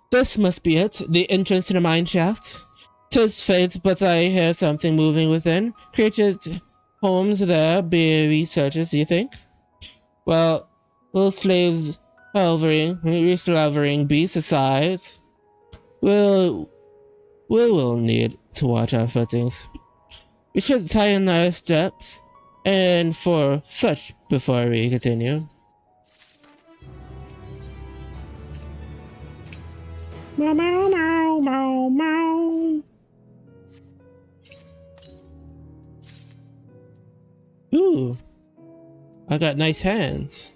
This must be it. The entrance to the mine shaft. 'Tis fate, but I hear something moving within. Creatures, homes there, be researchers, do you think? Well, little slaves slavering beasts aside, we will need to watch our footings. We should tighten our steps, and for such before we continue. Meow meow meow meow meow. Ooh, I got nice hands.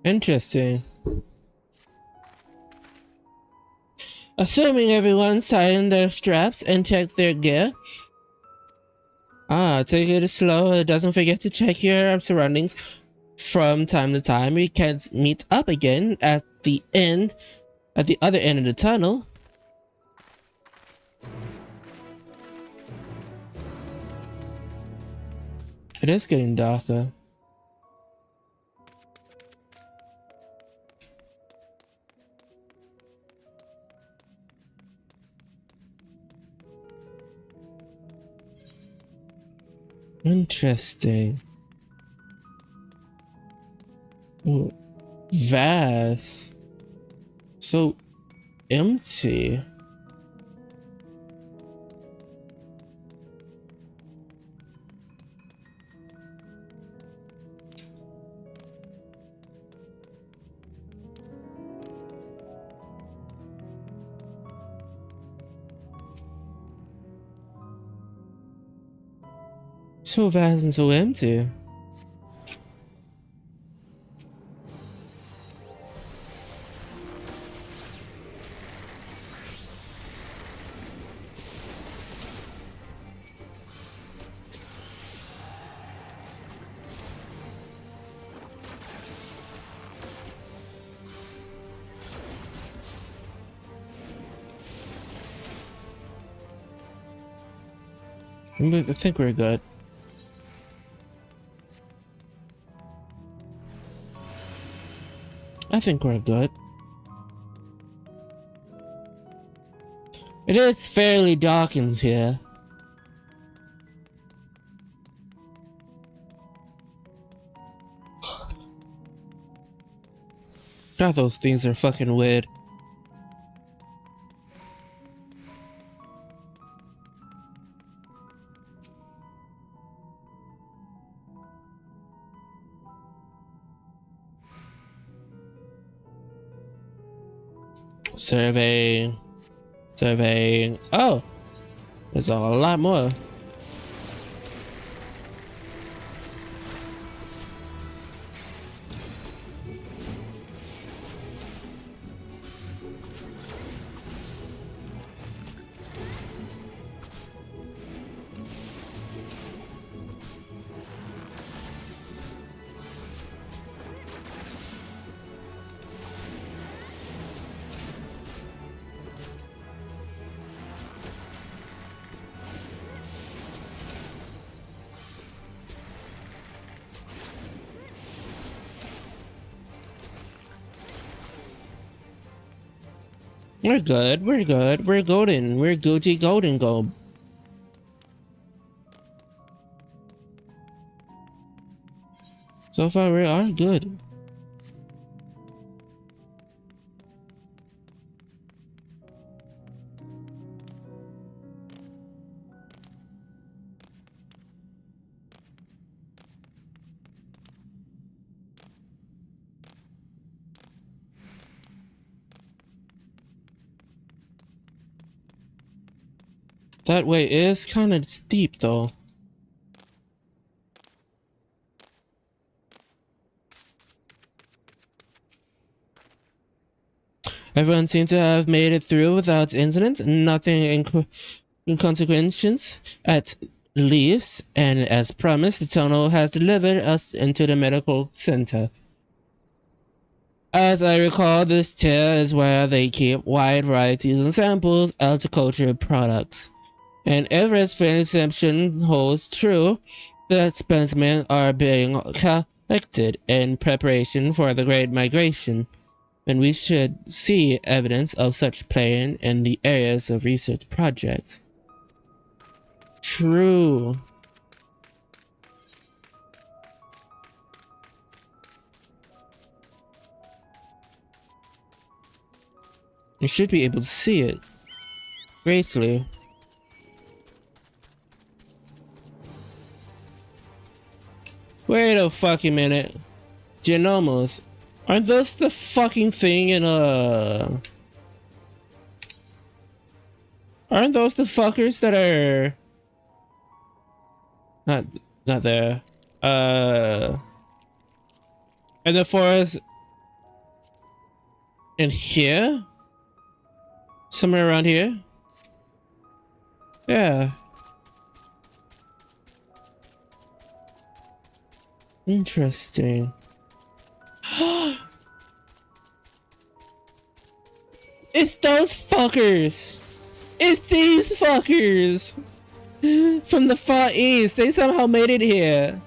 Interesting. Assuming everyone's tightened their straps and checked their gear. Take it slow. Doesn't forget to check your surroundings from time to time. We can meet up again at the other end of the tunnel. It is getting darker. Interesting. Ooh, vast. So empty. So vast and so empty. I think we're good. I think we're good. It is fairly dark in here. God, those things are fucking weird. Surveying. Oh, there's a lot more. We're good. We're good. We're golden. We're Gucci golden gold. So far, we are good. That way is kind of steep, though. Everyone seemed to have made it through without incident, nothing inconsequential at least, and as promised, the tunnel has delivered us into the medical center. As I recall, this tier is where they keep wide varieties and samples of agricultural products. And if its perception holds true, the specimens are being collected in preparation for the Great Migration, and we should see evidence of such playing in the areas of research projects. True. You should be able to see it gracefully. Wait a fucking minute. Genomos. Aren't those the fucking thing in Aren't those the fuckers that are not there. In the forest in here? Somewhere around here? Yeah. Interesting. It's those fuckers! It's these fuckers! From the Far East, they somehow made it here.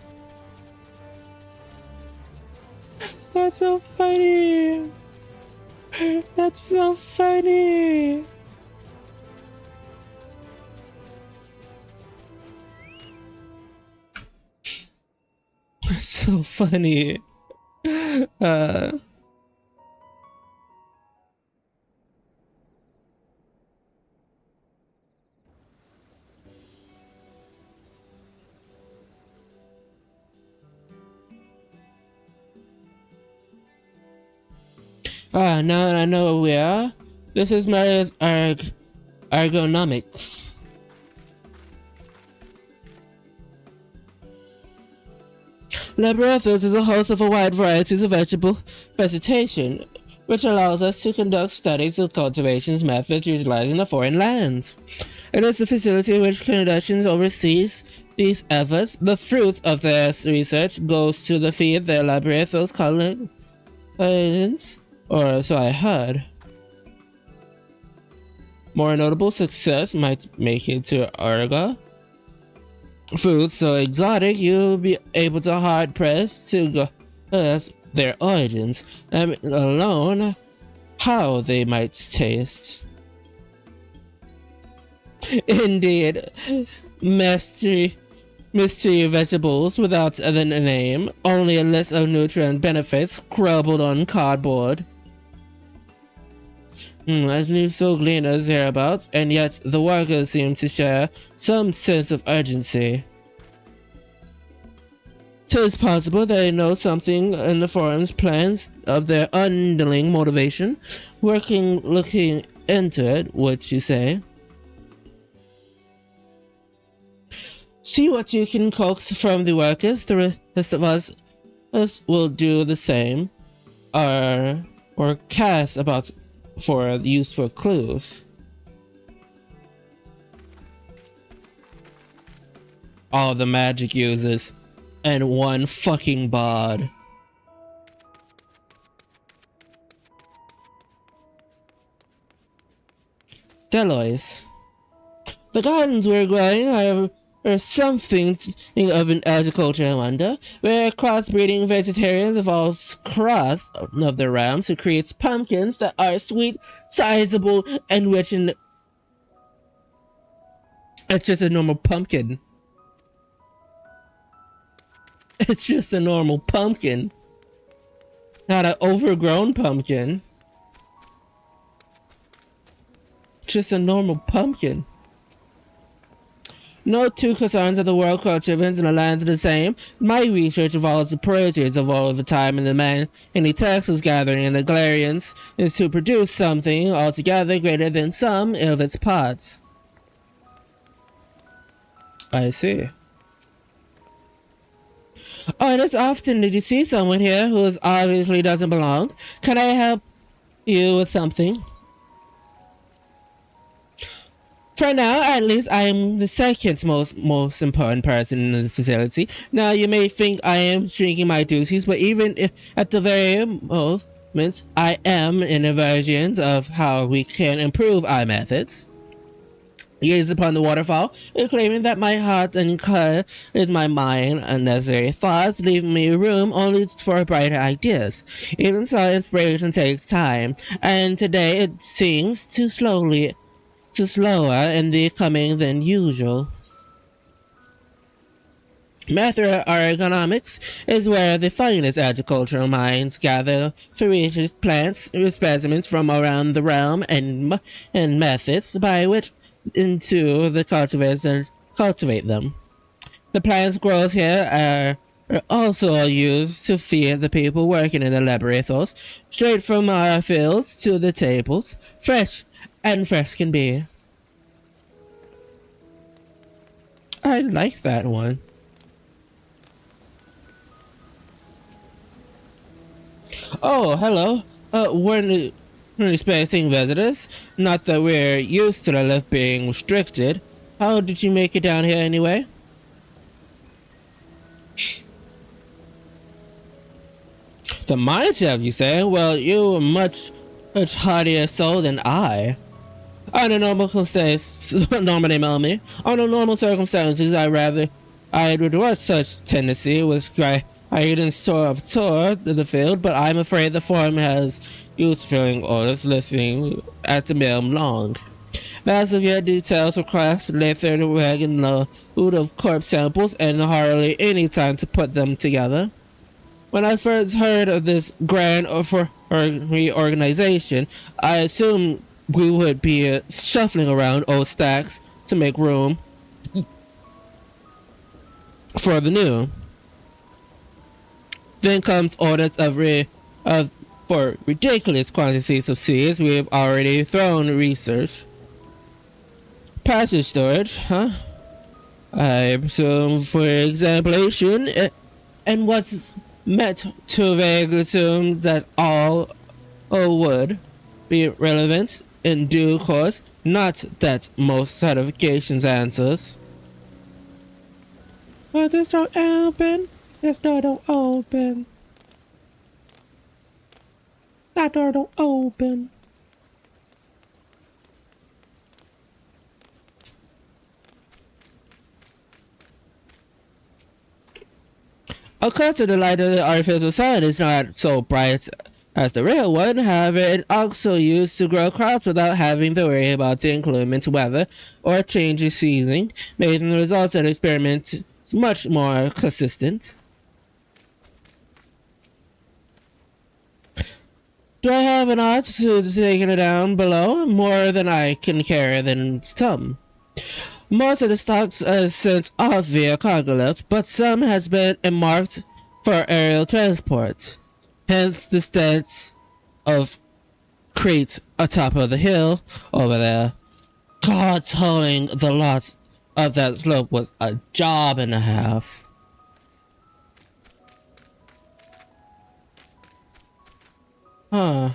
That's so funny. That's so funny. That's so funny. Now that I know where we are, this is Mario's ergonomics. Labyrinthus is a host of a wide variety of vegetable vegetation, which allows us to conduct studies of cultivation methods utilizing the foreign lands. It is the facility which Canadians oversees these efforts. The fruits of their research goes to the feed their Labyrinthus colonists, or so I heard. More notable success might make it to Urga. Foods so exotic you'll be able to hard press to guess their origins, and alone how they might taste. Indeed, mystery vegetables without a name, only a list of nutrient benefits scribbled on cardboard. As new soul gleaners hereabouts, and yet the workers seem to share some sense of urgency. 'Tis possible they know something in the forum's plans of their underling motivation, looking into it, would you say? See what you can coax from the workers. The rest of us will do the same, or cast about for useful clues. All the magic users and one fucking bod. Delois. The gardens we're growing are or something of an agriculture, I wonder, where crossbreeding vegetarians evolves cross of the realms who creates pumpkins that are sweet, sizable, and rich in... It's just a normal pumpkin. It's just a normal pumpkin. Not an overgrown pumpkin. Just a normal pumpkin. No two concerns of the world culture events in the lands are the same. My research involves the pressures of all the time and the man in the taxes gathering and the Galarians is to produce something altogether greater than some of its parts. I see. Oh, and as often did you see someone here who obviously doesn't belong? Can I help you with something? For now, at least, I am the second most important person in this facility. Now, you may think I am shrinking my duties, but even if at the very moment, I am in a version of how we can improve our methods. Gaze upon the waterfall, claiming that my heart and color is my mind, unnecessary thoughts, leaving me room only for brighter ideas. Even so, inspiration takes time, and today it seems slower in the coming than usual. Macroeconomics is where the finest agricultural minds gather ferocious plants specimens from around the realm and methods by which into the cultivators and cultivate them. The plants grown here are also used to feed the people working in the laboratories, straight from our fields to the tables, fresh can be. I like that one. Oh, hello. We're expecting visitors. Not that we're used to the lift being restricted. How did you make it down here anyway? The mine shaft, you say? Well, you are much hardier soul than I. Under normal circumstances, I would watch such tendency with guidance tour the field, but I'm afraid the form has used filling orders listening at the mill long. Vast of your details request lay through the wagon load of corpse samples and hardly any time to put them together. When I first heard of this grand reorganization, I assumed we would be shuffling around old stacks to make room for the new. Then comes orders for ridiculous quantities of seeds we have already thrown research. Passage storage, huh? I presume for examination, and was meant to vaguely assume that all would be relevant in due course, not that most certifications answers. But this don't open. This door don't open. That door don't open. Of course, the light of the artificial sun is not so bright as the real one. However, it also used to grow crops without having to worry about the inclement weather or changing season, making the results of the experiment much more consistent. Do I have an art to taking it down below? More than I can carry than some. Most of the stocks are sent off via cargo lift, but some has been earmarked for aerial transport. Hence the stance of crates atop of the hill over there. God, towing the lot of that slope was a job and a half. Huh.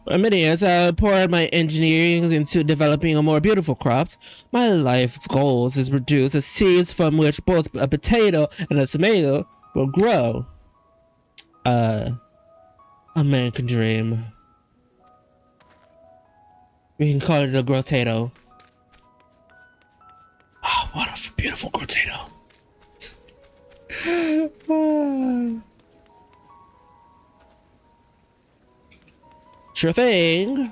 For many years, I poured my engineering into developing a more beautiful crops. My life's goals is to produce the seeds from which both a potato and a tomato will grow. A man can dream. We can call it a grotado. Oh, what a beautiful grotado. Sure thing.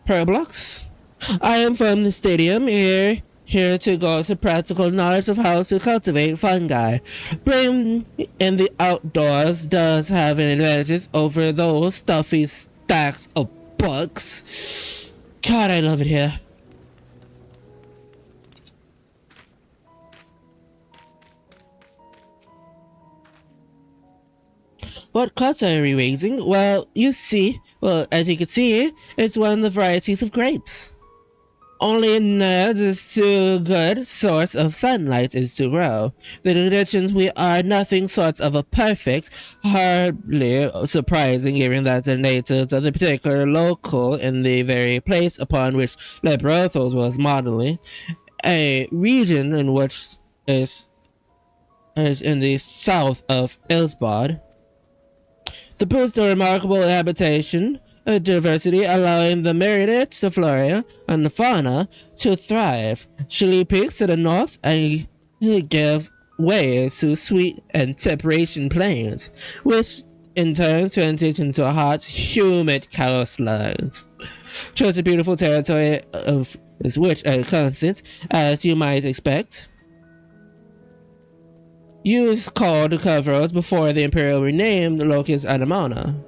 Parablocks. I am from the stadium here to go to practical knowledge of how to cultivate fungi. Being in the outdoors does have an advantage over those stuffy stacks of bugs. God, I love it here. What crops are you raising? Well, as you can see, it's one of the varieties of grapes. Only nerds is too good source of sunlight is to grow. The conditions we are nothing short of a perfect, hardly surprising given that the natives of the particular local in the very place upon which Lebrothos was modeling, a region in which is in the south of Elsbod. The boosts a remarkable habitation diversity, allowing the myriads of flora and the fauna to thrive. Chilly peaks to the north and it gives way to sweet and temperate plains, which in turn transitions into hot, humid coastlines. Shows a beautiful territory of which a constant, as you might expect. Used called Covros before the Imperial renamed Locus Anamona.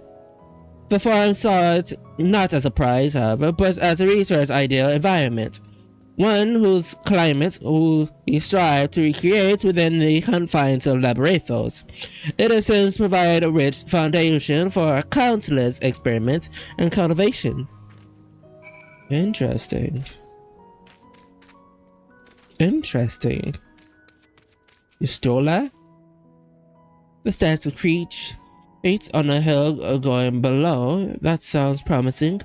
The farm saw it not as a prize, however, but as a research ideal environment, one whose climate we strive to recreate within the confines of Labyrinthos. It has since provided a rich foundation for countless experiments and cultivations. Interesting. Interesting. You stole that? The stats of Creech. 8 on a hill going below. That sounds promising.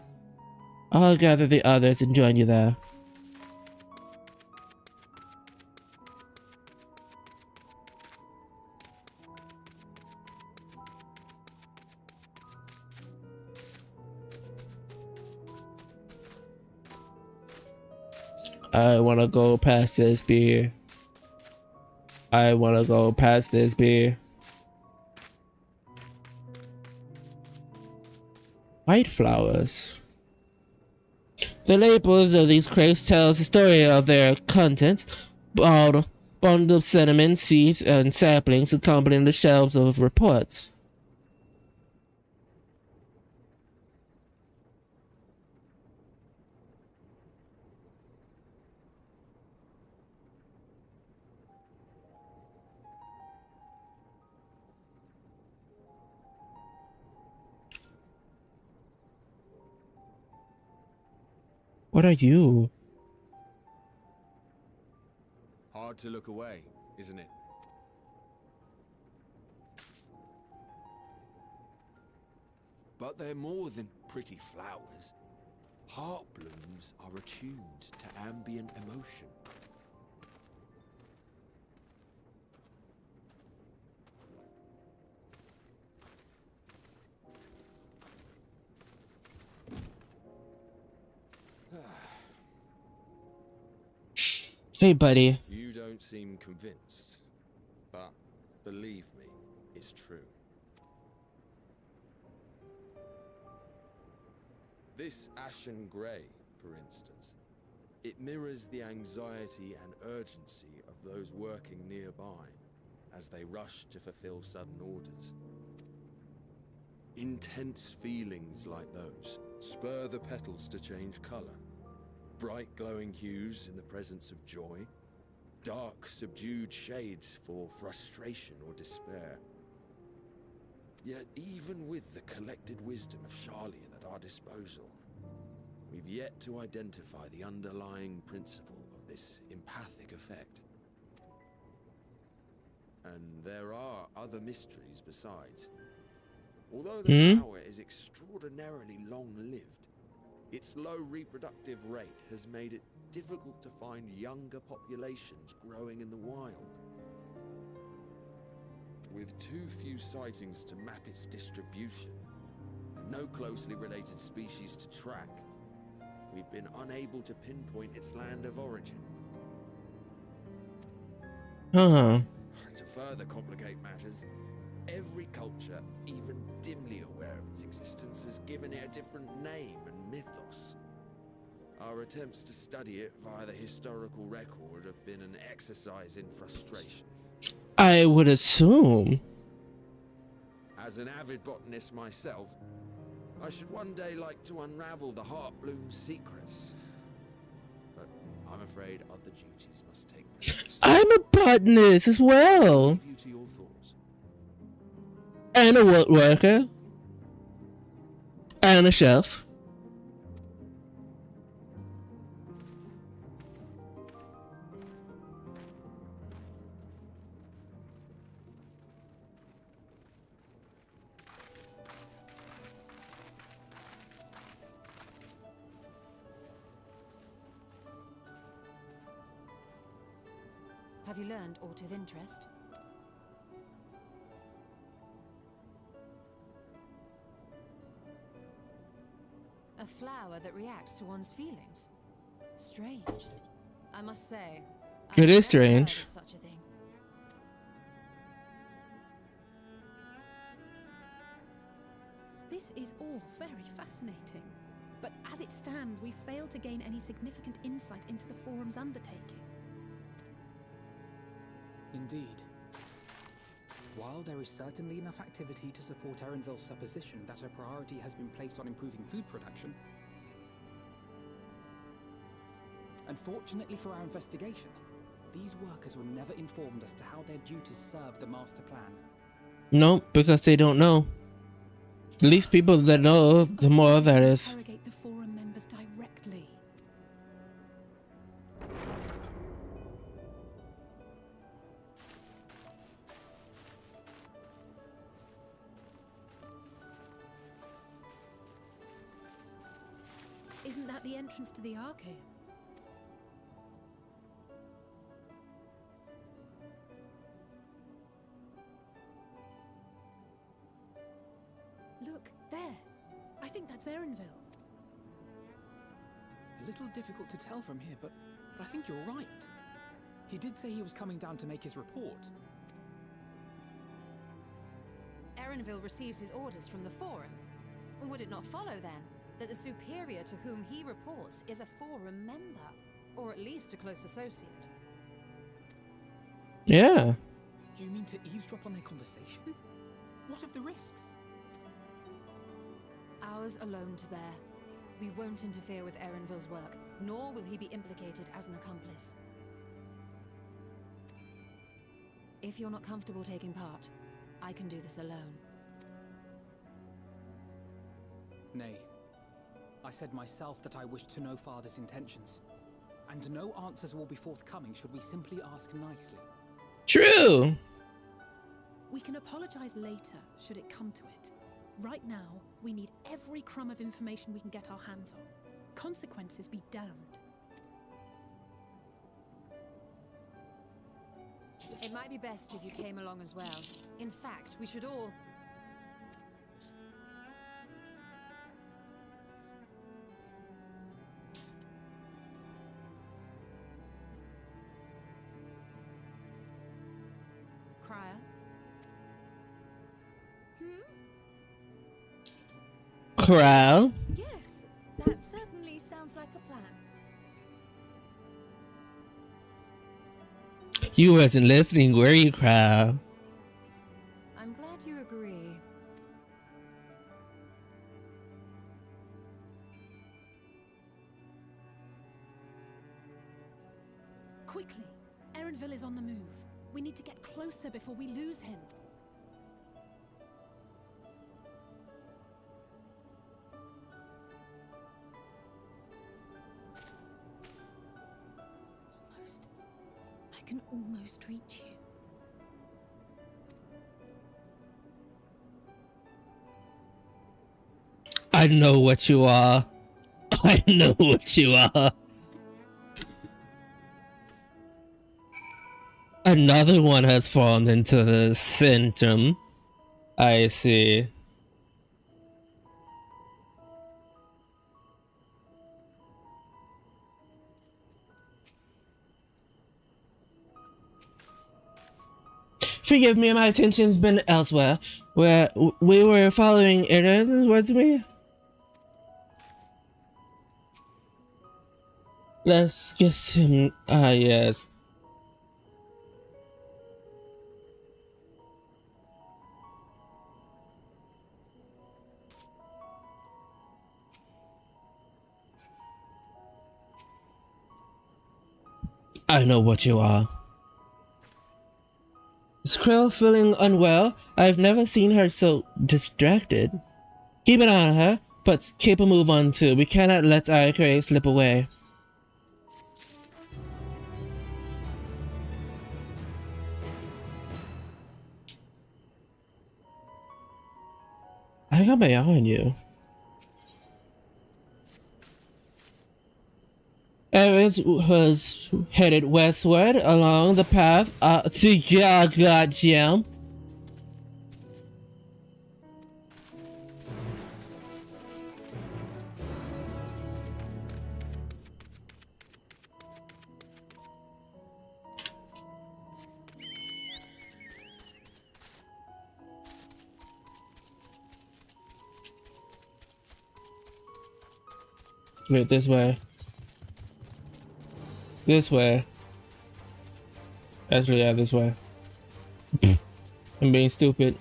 I'll gather the others and join you there. I wanna go past this beer. I wanna go past this beer. White flowers. The labels of these crates tells the story of their contents, bundled of cinnamon, seeds, and saplings accompanying the shelves of reports. What are you? Hard to look away, isn't it? But they're more than pretty flowers. Heart blooms are attuned to ambient emotion. Hey, buddy. You don't seem convinced, but believe me, it's true. This ashen grey, for instance, it mirrors the anxiety and urgency of those working nearby as they rush to fulfill sudden orders. Intense feelings like those spur the petals to change colour. Bright glowing hues in the presence of joy, dark subdued shades for frustration or despair. Yet even with the collected wisdom of Charlian at our disposal, we've yet to identify the underlying principle of this empathic effect. And there are other mysteries besides. Although the flower is extraordinarily long-lived, its low reproductive rate has made it difficult to find younger populations growing in the wild. With too few sightings to map its distribution, and no closely related species to track, we've been unable to pinpoint its land of origin. Huh. To further complicate matters, every culture, even dimly aware of its existence, has given it a different name and mythos. Our attempts to study it via the historical record have been an exercise in frustration. I would assume. As an avid botanist myself, I should one day like to unravel the Heartbloom's secrets. But I'm afraid other duties must take precedence. I'm a botanist as well. Leave you to your thoughts. And a woodworker. And a chef. Have you learned aught of interest? A flower that reacts to one's feelings. Strange. I must say, It is I've never heard strange. of such a thing. This is all very fascinating. But as it stands, we fail to gain any significant insight into the Forum's undertaking. Indeed. While there is certainly enough activity to support Erenville's supposition that a priority has been placed on improving food production, unfortunately for our investigation, these workers were never informed as to how their duties serve the master plan. No, because they don't know. The least people that know, the more that is. Interrogate the Forum members directly. Isn't that the entrance to the Archaeum? Look, there. I think that's Erenville. A little difficult to tell from here, but I think you're right. He did say he was coming down to make his report. Erenville receives his orders from the Forum. Would it not follow, then, that the superior to whom he reports is a Forum member, or at least a close associate? Yeah. You mean to eavesdrop on their conversation? What of the risks? Ours alone to bear. We won't interfere with Erenville's work, nor will he be implicated as an accomplice. If you're not comfortable taking part, I can do this alone. Nay. I said myself that I wished to know Father's intentions. And no answers will be forthcoming should we simply ask nicely. True. We can apologize later, should it come to it. Right now, we need every crumb of information we can get our hands on. Consequences be damned. It might be best if you came along as well. In fact, we should all... Crier? Crow. Yes, that certainly sounds like a plan. You wasn't listening, were you, Crow? I'm glad you agree. Quickly, Erenville is on the move. We need to get closer before we lose him. I can almost reach you. I know what you are. I know what you are. Another one has formed into the symptom. I see. Forgive me, my attention's been elsewhere. Where we were following Ernest's words to me. Let's get him. Ah, yes. I know what you are. Is Krill feeling unwell? I've never seen her so distracted. Keep an eye on her, but keep a move on too. We cannot let our career slip away. I got my eye on you. Evans was headed westward along the path to Yaga Gem. Wait, this way. This way. Actually, yeah, this way. I'm being stupid.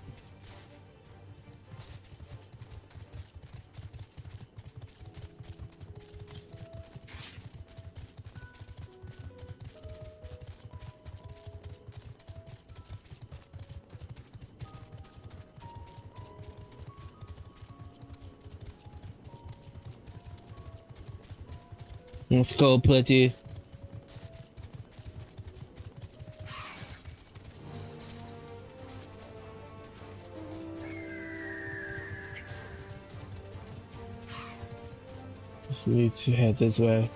Let's go, Putty. Just need to head this way.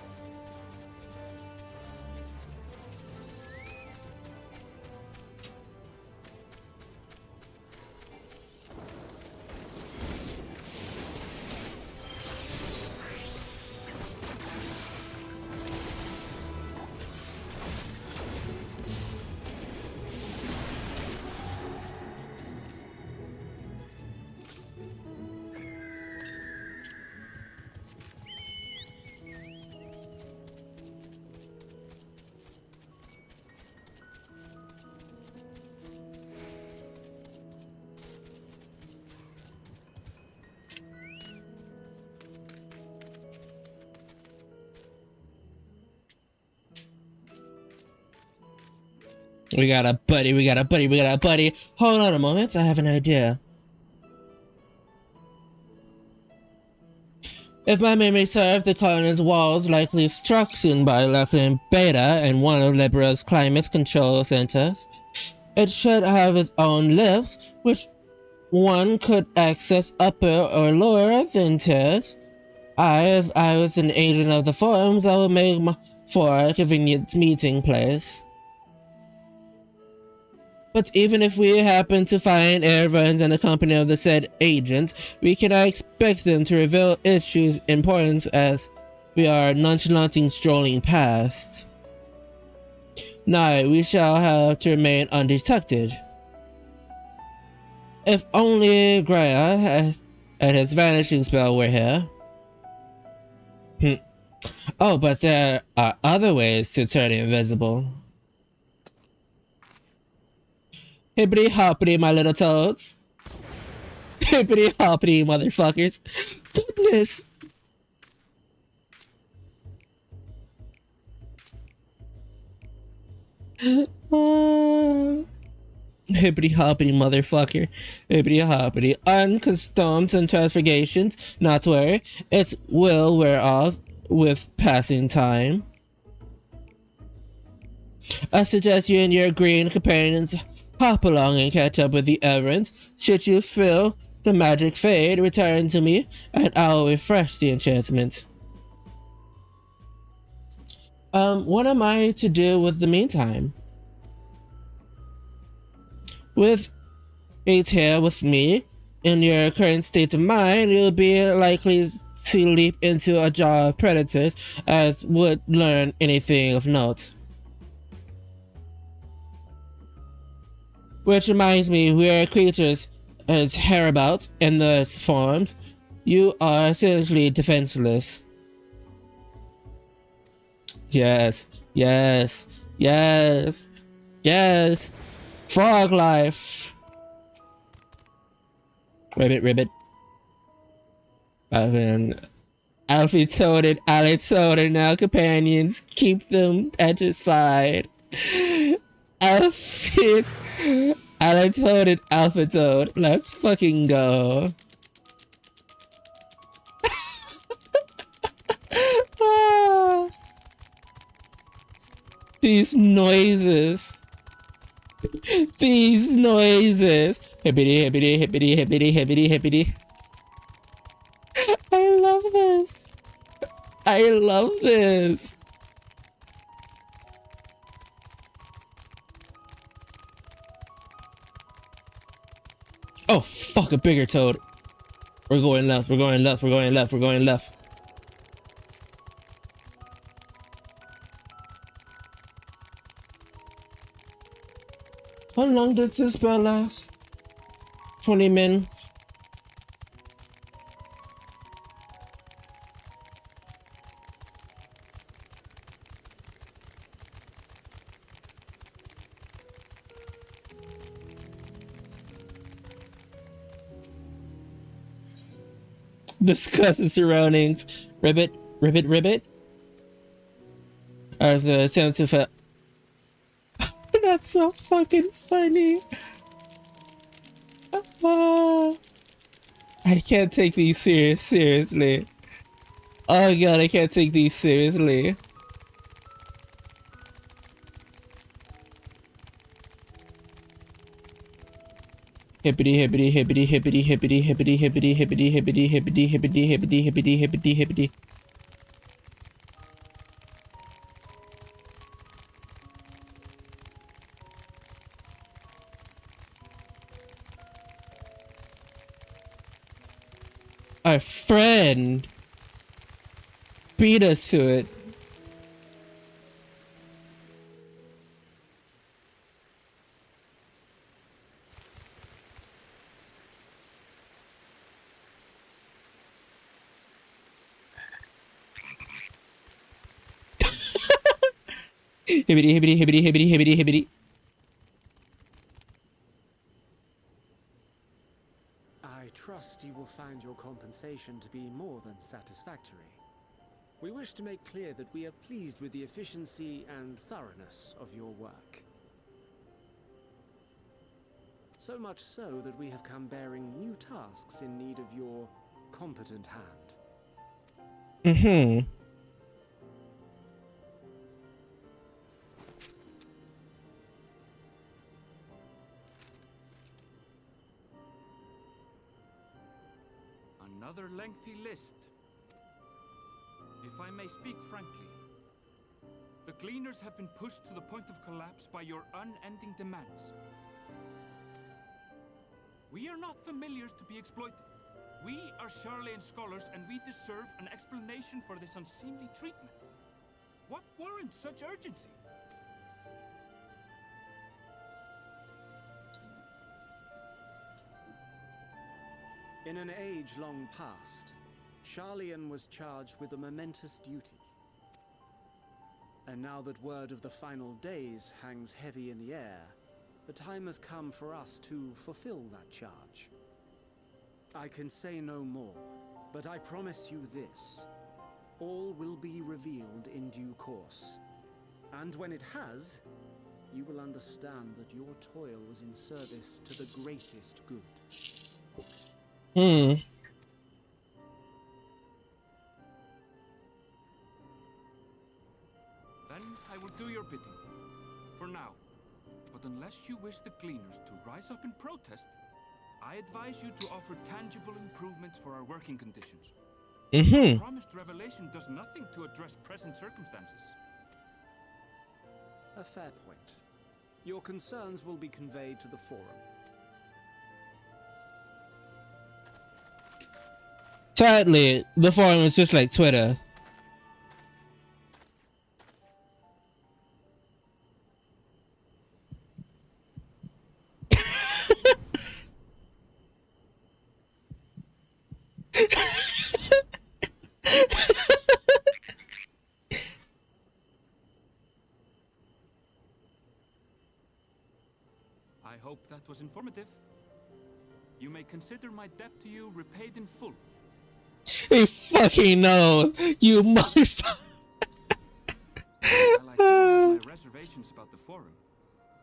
We got a buddy, we got a buddy, we got a buddy. Hold on a moment, I have an idea. If my memory serves, the colony's walls likely struck soon by Lackland Beta and one of Libera's climate control centers. It should have its own lifts, which one could access upper or lower than tiers. If I was an agent of the forums, I would make for a convenient meeting place. But even if we happen to find Airvans in the company of the said agent, we cannot expect them to reveal issues important as we are nonchalantly strolling past. No, we shall have to remain undetected. If only Graia and his vanishing spell were here. Oh, but there are other ways to turn invisible. Hippity hoppity, my little toads. Hippity hoppity, motherfuckers. Goodness. Hippity hoppity, motherfucker. Hippity hoppity. Uncustoms and transformations, not to worry. It will wear off with passing time. I suggest you and your green companions hop along and catch up with the Everins. Should you feel the magic fade, return to me, and I'll refresh the enchantment. What am I to do with the meantime? With a tail with me, in your current state of mind, you'll be likely to leap into a jaw of predators as would learn anything of note. Which reminds me, we are creatures as hereabouts in those forms. You are essentially defenseless. Yes, yes, yes, yes. Frog life. Ribbit, ribbit. Alfie Toad and Alex Toad are now companions. Keep them at your side. Alfie, Alex Toad and Alpha Toad. Let's fucking go. These noises. These noises. Hippity, hippity, hippity, hippity, hippity, hippity. I love this. I love this. Oh, fuck, a bigger toad. We're going left, we're going left, we're going left, we're going left. How long does this spell last? 20 minutes. Discuss the surroundings. Ribbit, ribbit, ribbit. As a sense of That's so fucking funny. I can't take these seriously. Oh god, I can't take these seriously. Hippity hippity hippity hippity hippity hippity hippity hippity hippity hippity hippity hippity hippity hippity hippity. Our friend beat us to it. Hibbity hibbity hibbity hibbity hibbity hibbity. I trust you will find your compensation to be more than satisfactory. We wish to make clear that we are pleased with the efficiency and thoroughness of your work. So much so that we have come bearing new tasks in need of your competent hand. Mm-hmm. Another lengthy list. If I may speak frankly, the Gleaners have been pushed to the point of collapse by your unending demands. We are not familiars to be exploited. We are Charlayan scholars, and we deserve an explanation for this unseemly treatment. What warrants such urgency? In an age long past, Charlayan was charged with a momentous duty. And now that word of the final days hangs heavy in the air, the time has come for us to fulfill that charge. I can say no more, but I promise you this. All will be revealed in due course. And when it has, you will understand that your toil was in service to the greatest good. Hmm. Then I will do your bidding. For now. But unless you wish the Gleaners to rise up in protest, I advise you to offer tangible improvements for our working conditions. Mm-hmm. Promised revelation does nothing to address present circumstances. A fair point. Your concerns will be conveyed to the forum. Sadly, the forum is just like Twitter. I hope that was informative. You may consider my debt to you repaid in full. He fucking knows, you motherfucker. While I do have my reservations about the forum,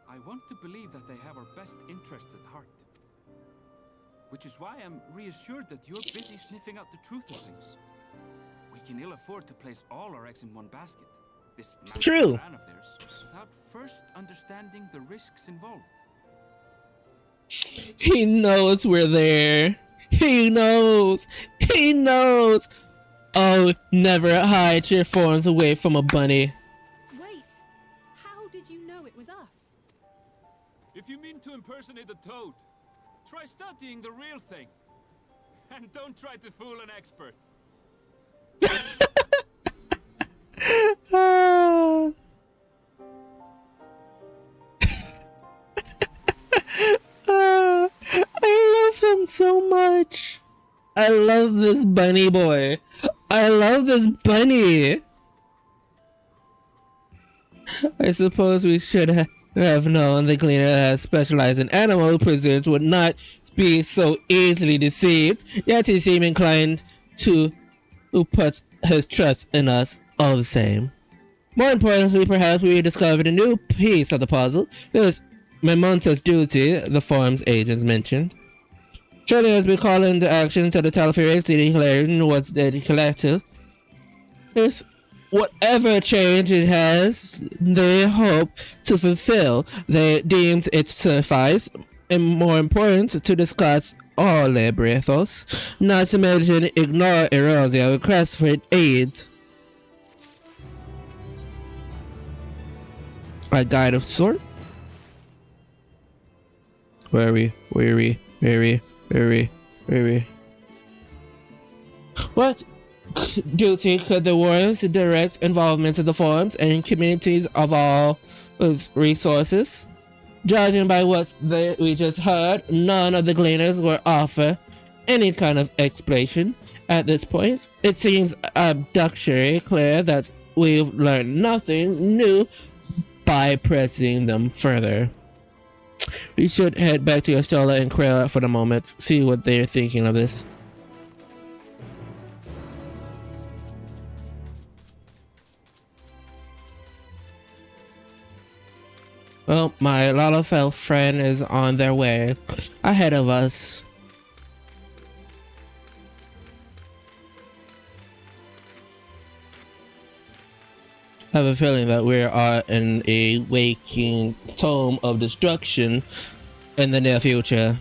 I want to believe that they have our best interests at heart. Which is why I'm reassured that you're busy sniffing out the truth of things. We can ill afford to place all our eggs in one basket, this master plan of theirs, without first understanding the risks involved. He knows we're there. He knows. He knows. Oh, never hide your forms away from a bunny. Wait, how did you know it was us? If you mean to impersonate a toad, try studying the real thing. And don't try to fool an expert. I love him so much. I love this bunny boy. I love this bunny. I suppose we should have known the cleaner that specialized in animal prisons would not be so easily deceived, yet he seemed inclined to put his trust in us all the same. More importantly, perhaps we discovered a new piece of the puzzle. This momentous duty the forum's agents mentioned. Surely has been calling the action to the Talferics declaring what they collected. If whatever change it has, they hope to fulfill. They deemed it suffice, and more important, to discuss all labor ethos, not to mention ignore Erosia requests for aid. A guide of sort? Where are we? What duty could the warrants direct involvement in the forums and in communities of all resources? Judging by what we just heard, none of the gleaners will offer any kind of explanation at this point. It seems abductory clear that we've learned nothing new by pressing them further. We should head back to Estella and Krella for the moment, see what they're thinking of this. Well, my Lalafell friend is on their way ahead of us. I have a feeling that we are in a waking tome of destruction in the near future.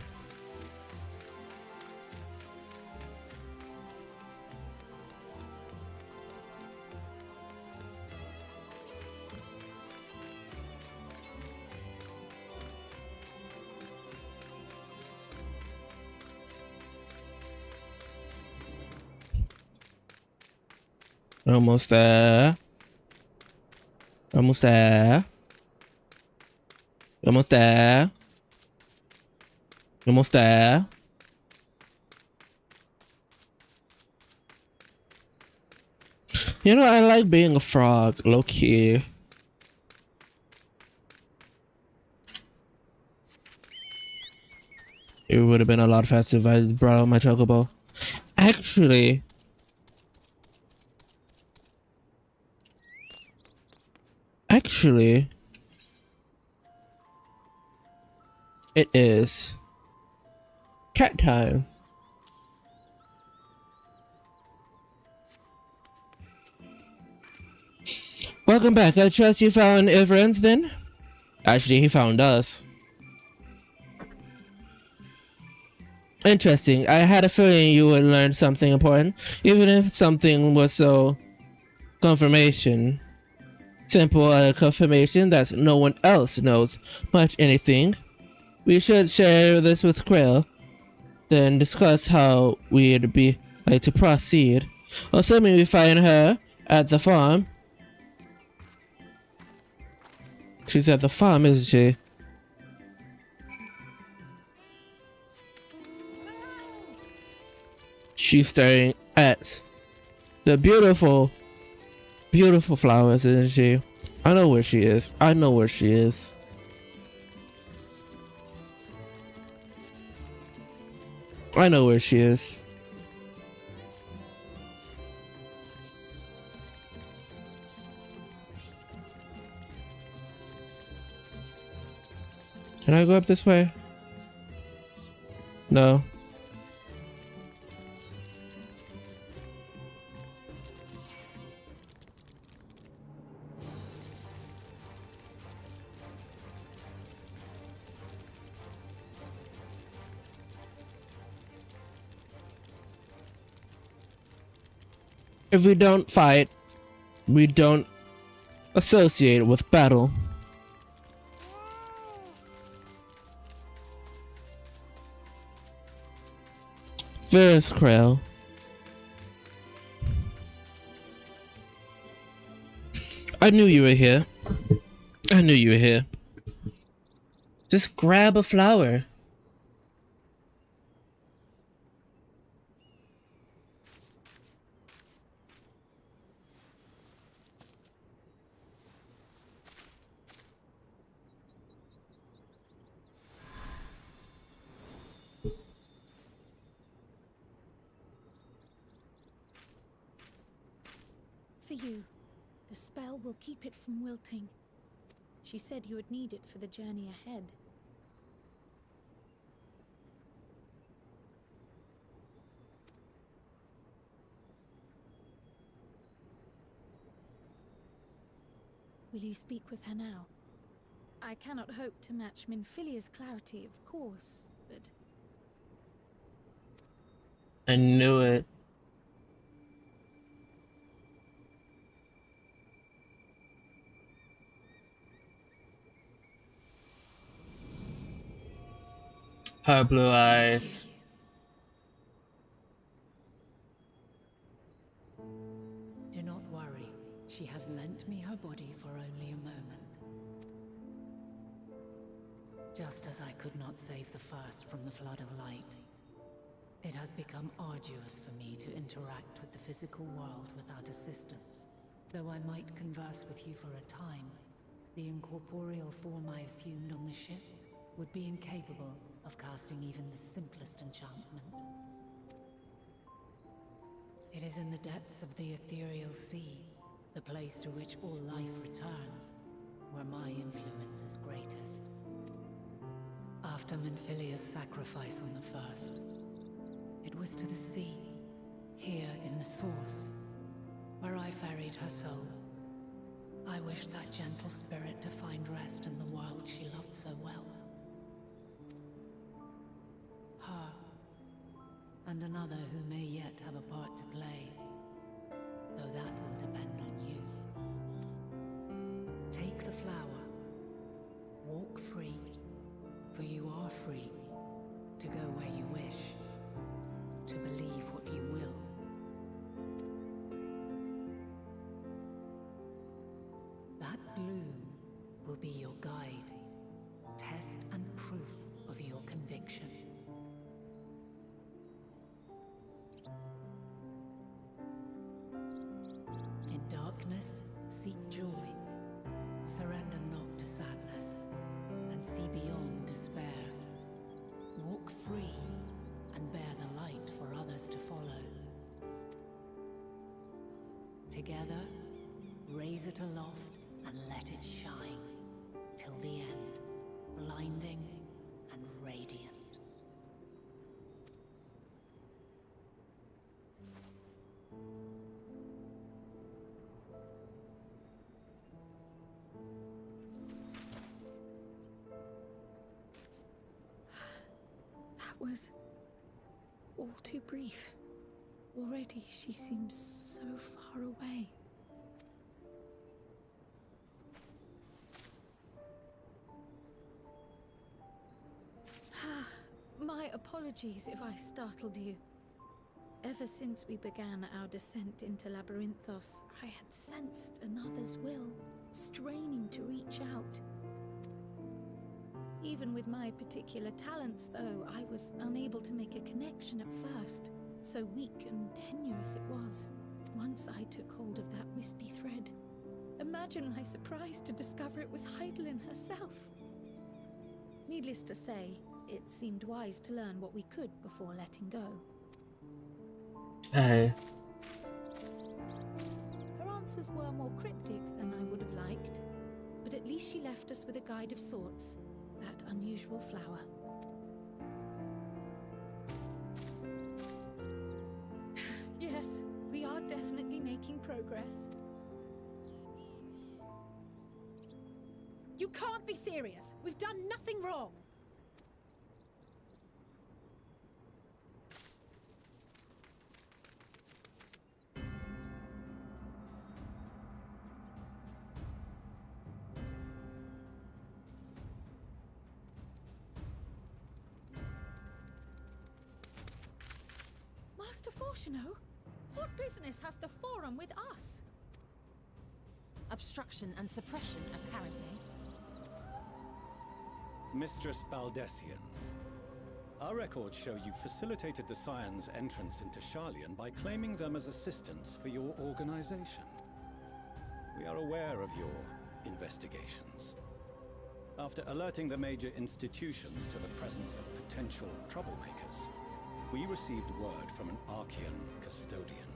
Almost there. Almost there. Almost there. Almost there. You know, I like being a frog, low key. It would have been a lot faster if I brought out my chocobo. Actually, it is cat time. Welcome back. I trust you found Everence then? Actually, he found us. Interesting. I had a feeling you would learn something important, even if something was so confirmation. Simple confirmation that no one else knows much anything. We should share this with Krill, then discuss how we'd be like to proceed. Assuming we find her at the farm. She's at the farm, isn't she? She's staring at the beautiful, beautiful flowers, isn't she? I know where she is. I know where she is. I know where she is. Can I go up this way? No. If we don't fight, we don't associate with battle. Where's Krell? I knew you were here. I knew you were here. Just grab a flower. For you. The spell will keep it from wilting. She said you would need it for the journey ahead. Will you speak with her now? I cannot hope to match Minfilia's clarity, of course, but... I knew it. Her blue eyes. Do not worry. She has lent me her body for only a moment. Just as I could not save the first from the flood of light, it has become arduous for me to interact with the physical world without assistance. Though I might converse with you for a time, the incorporeal form I assumed on the ship would be incapable of casting even the simplest enchantment. It is in the depths of the ethereal sea, the place to which all life returns, where my influence is greatest. After Minfilia's sacrifice on the first, it was to the sea, here in the source, where I ferried her soul. I wished that gentle spirit to find rest in the world she loved so well. Her, and another who may yet have a part to play, though that will depend on you. Take the flower, walk free, for you are free, to go where you wish, to believe what you will. That bloom will be your guide, test and proof of your conviction. In darkness, seek joy. Surrender not to sadness, and see beyond despair. Walk free, and bear the light for others to follow. Together, raise it aloft and let it shine, till the end, blinding and radiant. That was all too brief. Already she seems so far away. apologies if I startled you. Ever since we began our descent into Labyrinthos, I had sensed another's will, straining to reach out. Even with my particular talents, though, I was unable to make a connection at first. So weak and tenuous it was. Once I took hold of that wispy thread. Imagine my surprise to discover it was Heidelin herself. Needless to say, it seemed wise to learn what we could before letting go. Her answers were more cryptic than I would have liked, but at least she left us with a guide of sorts, that unusual flower. Yes, we are definitely making progress. You can't be serious! We've done nothing wrong! Master Fortuno? What business has the Forum with us? Obstruction and suppression, apparently. Mistress Baldessian, our records show you facilitated the Scions' entrance into Sharlayan by claiming them as assistants for your organization. We are aware of your investigations. After alerting the major institutions to the presence of potential troublemakers, we received word from an Archean custodian.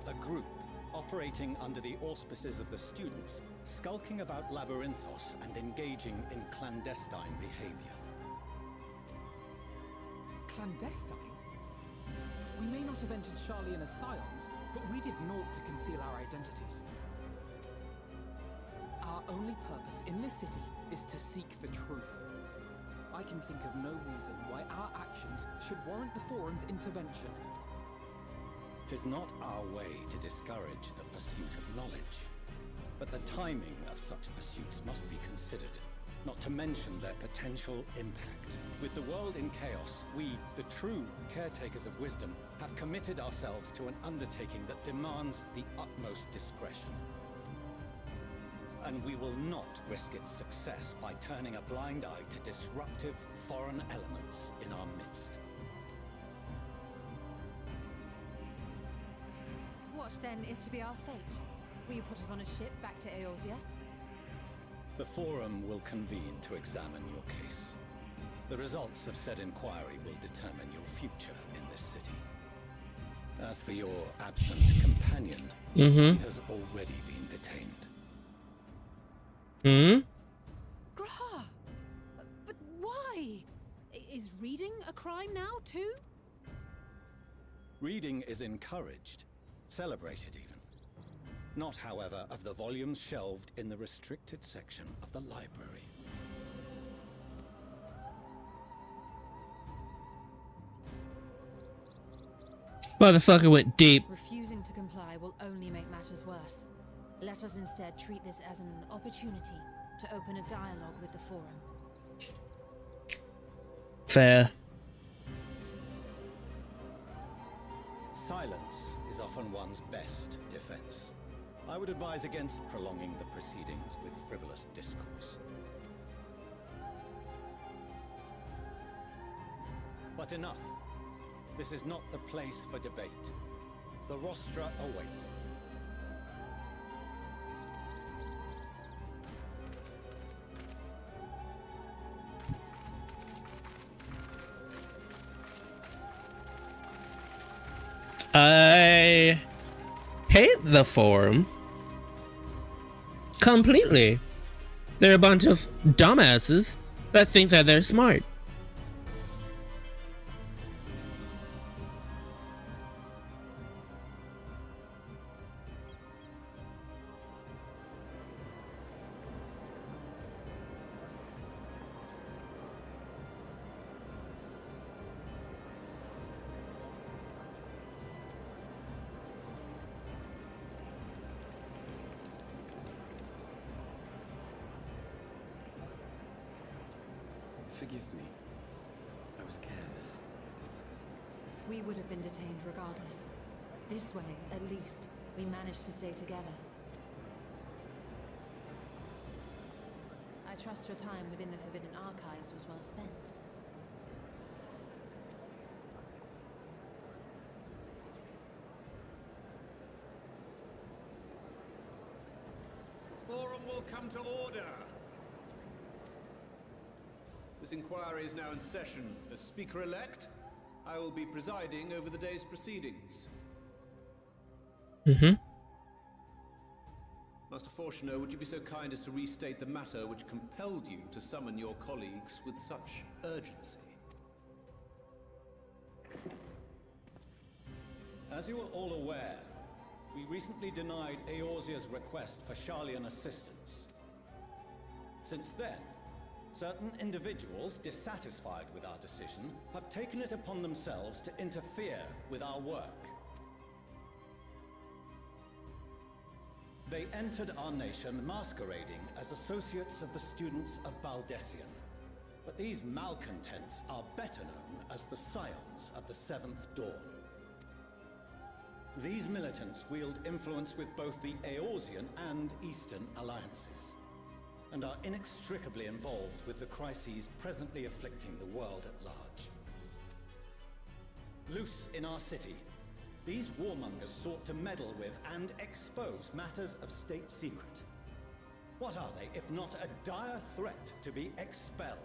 A group operating under the auspices of the students, skulking about Labyrinthos and engaging in clandestine behavior. Clandestine? We may not have entered Sharlayan as Scions, but we did naught to conceal our identities. Our only purpose in this city is to seek the truth. I can think of no reason why our actions should warrant the Forum's intervention. 'Tis not our way to discourage the pursuit of knowledge, but the timing of such pursuits must be considered, not to mention their potential impact. With the world in chaos, we, the true caretakers of wisdom, have committed ourselves to an undertaking that demands the utmost discretion. And we will not risk its success by turning a blind eye to disruptive foreign elements in our midst. What then is to be our fate? Will you put us on a ship back to Eorzea? The Forum will convene to examine your case. The results of said inquiry will determine your future in this city. As for your absent companion, he has already been detained. Graha! But why? Is reading a crime now, too? Reading is encouraged, celebrated even. Not, however, of the volumes shelved in the restricted section of the library. Motherfucker went deep. Refusing to comply will only make matters worse. Let us instead treat this as an opportunity to open a dialogue with the Forum. Fair. Silence is often one's best defense. I would advise against prolonging the proceedings with frivolous discourse. But enough. This is not the place for debate. The rostra await. I hate the Forum. Completely. They're a bunch of dumbasses that think that they're smart. Forgive me. I was careless. We would have been detained regardless. This way, at least, we managed to stay together. I trust your time within the Forbidden Archives was well spent. The forum will come to order. This inquiry is now in session. As Speaker-elect, I will be presiding over the day's proceedings. Master Fortuner, would you be so kind as to restate the matter which compelled you to summon your colleagues with such urgency? As you are all aware, we recently denied Eorzea's request for Sharlayan assistance. Since then, certain individuals dissatisfied with our decision have taken it upon themselves to interfere with our work. They entered our nation masquerading as associates of the students of Baldessian. But these malcontents are better known as the Scions of the Seventh Dawn. These militants wield influence with both the Eorzean and Eastern alliances, and are inextricably involved with the crises presently afflicting the world at large. Loose in our city, these warmongers sought to meddle with and expose matters of state secret. What are they, if not a dire threat to be expelled?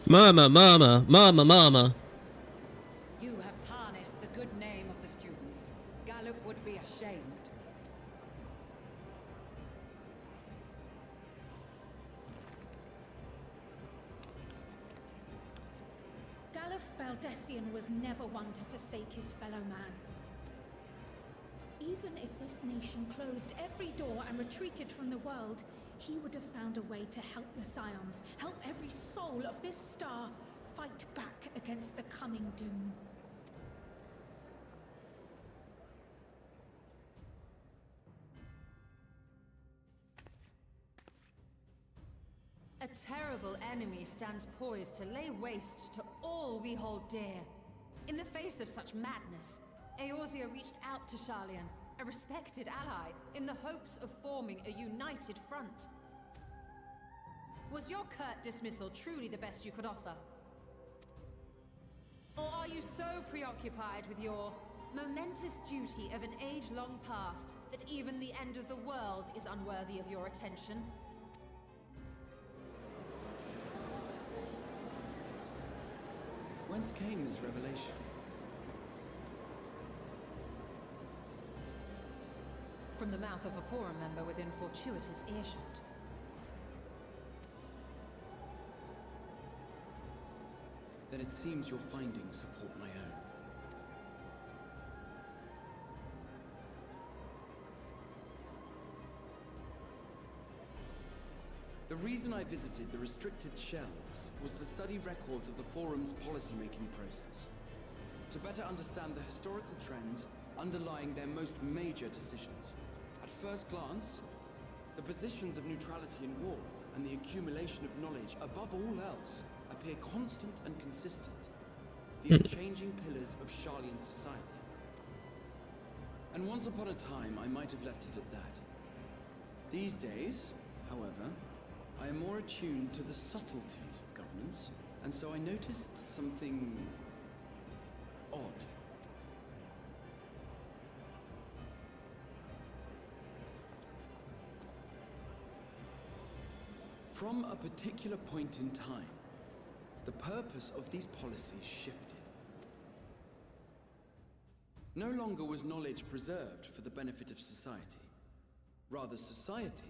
Mama, mama, mama, mama. You have tarnished the good name of the students. Galuf would be ashamed. Galuf Baldessian was never one to forsake his fellow man. Even if this nation closed every door and retreated from the world, he would have found a way to help the Scions, help every soul of this star fight back against the coming doom. A terrible enemy stands poised to lay waste to all we hold dear. In the face of such madness, Eorzea reached out to Sharlayan, a respected ally, in the hopes of forming a united front. Was your curt dismissal truly the best you could offer? Or are you so preoccupied with your momentous duty of an age-long past that even the end of the world is unworthy of your attention? Whence came this revelation? From the mouth of a forum member within fortuitous earshot. Then it seems your findings support my own. The reason I visited the restricted shelves was to study records of the Forum's policy-making process, to better understand the historical trends underlying their most major decisions. At first glance, the positions of neutrality in war and the accumulation of knowledge above all else appear constant and consistent, the unchanging pillars of Sharlayan society. And once upon a time, I might have left it at that. These days, however, I am more attuned to the subtleties of governance, and so I noticed something odd. From a particular point in time, the purpose of these policies shifted. No longer was knowledge preserved for the benefit of society. Rather, society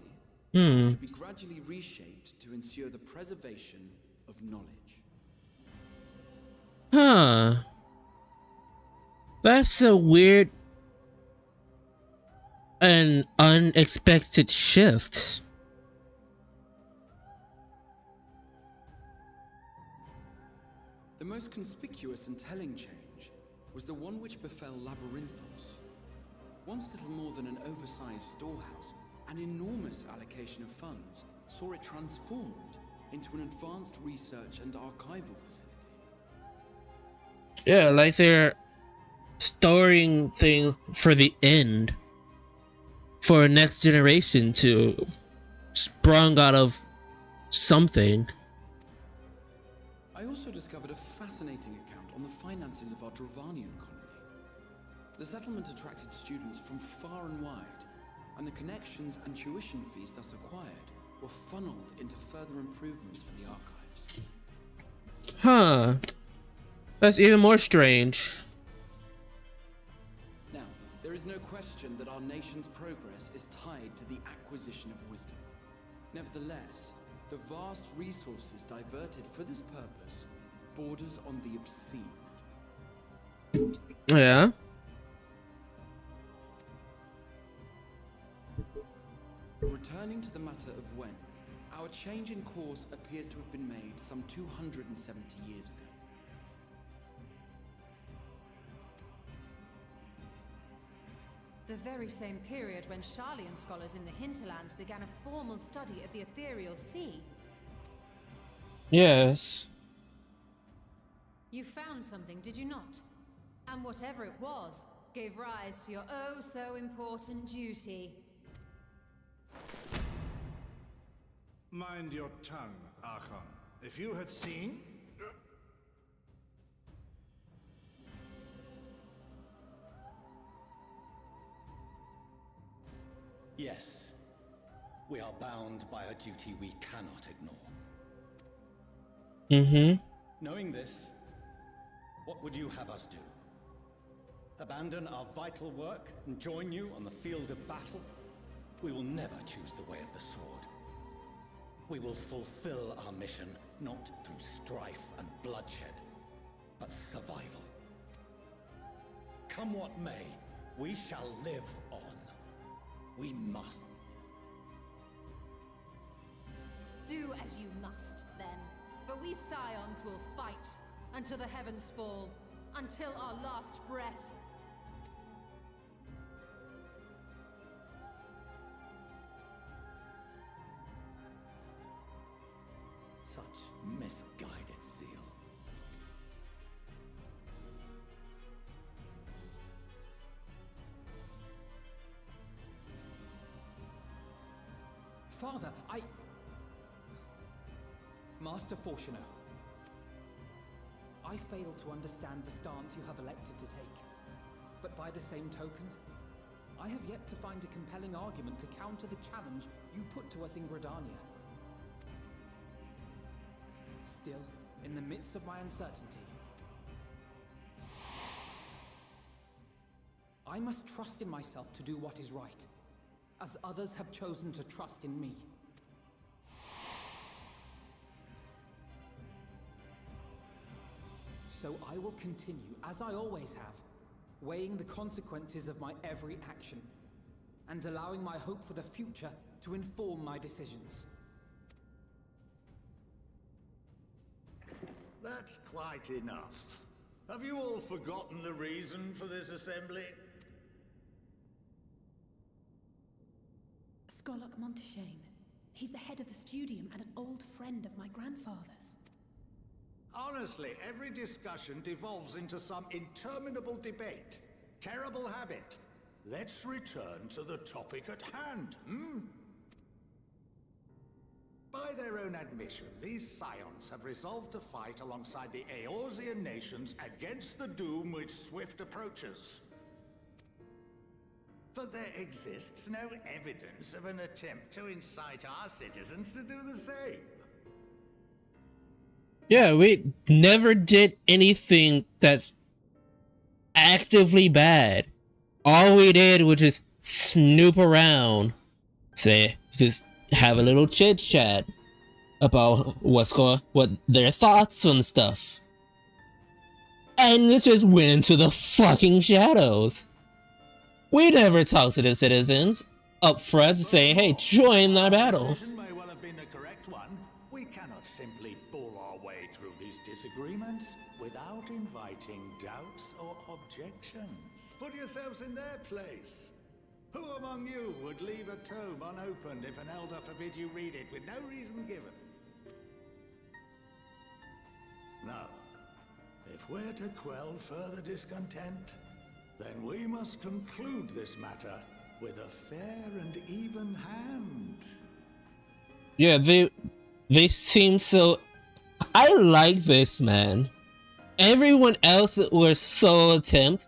was to be gradually reshaped to ensure the preservation of knowledge. Huh. That's a weird and unexpected shift. The most conspicuous and telling change was the one which befell Labyrinthos. Once little more than an oversized storehouse, an enormous allocation of funds saw it transformed into an advanced research and archival facility. Yeah, like they're storing things for the end. For next generation to sprung out of something. I also discovered a fascinating account on the finances of our Dravanian colony. The settlement attracted students from far and wide, and the connections and tuition fees thus acquired were funneled into further improvements for the archives. Huh. That's even more strange. Now, there is no question that our nation's progress is tied to the acquisition of wisdom. Nevertheless, the vast resources diverted for this purpose borders on the obscene. Yeah. Returning to the matter of when, our change in course appears to have been made some 270 years ago. The very same period when Sharlayan scholars in the hinterlands began a formal study of the ethereal sea. Yes. You found something, did you not? And whatever it was, gave rise to your oh so important duty. Mind your tongue, Archon. If you had seen... Yes. We are bound by a duty we cannot ignore. Mm-hmm. Knowing this, what would you have us do? Abandon our vital work and join you on the field of battle? We will never choose the way of the sword. We will fulfill our mission, not through strife and bloodshed, but survival. Come what may, we shall live on. We must. Do as you must, then. But we Scions will fight until the heavens fall, until our last breath. Such misguided zeal. Father, Master Fortuner, I fail to understand the stance you have elected to take. But by the same token, I have yet to find a compelling argument to counter the challenge you put to us in Gridania. Still, in the midst of my uncertainty, I must trust in myself to do what is right, as others have chosen to trust in me. So I will continue, as I always have, weighing the consequences of my every action, and allowing my hope for the future to inform my decisions. That's quite enough. Have you all forgotten the reason for this assembly? Skolok Monteshane. He's the head of the studium and an old friend of my grandfather's. Honestly, every discussion devolves into some interminable debate. Terrible habit. Let's return to the topic at hand, hmm? By their own admission, these Scions have resolved to fight alongside the Eorzean nations against the doom which swift approaches. But there exists no evidence of an attempt to incite our citizens to do the same. Yeah, we never did anything that's actively bad. All we did was just snoop around, just have a little chit chat about what their thoughts on stuff, and it just went into the fucking shadows. We never talked to the citizens up front saying, "Hey, join the battle." Decision may well have been the correct one. We cannot simply bull our way through these disagreements without inviting doubts or objections. Put yourselves in their place. Who among you would leave a tome unopened if an elder forbid you read it with no reason given? Now, if we're to quell further discontent, then we must conclude this matter with a fair and even hand. Yeah, they seem so... I like this, man. Everyone else was so attempt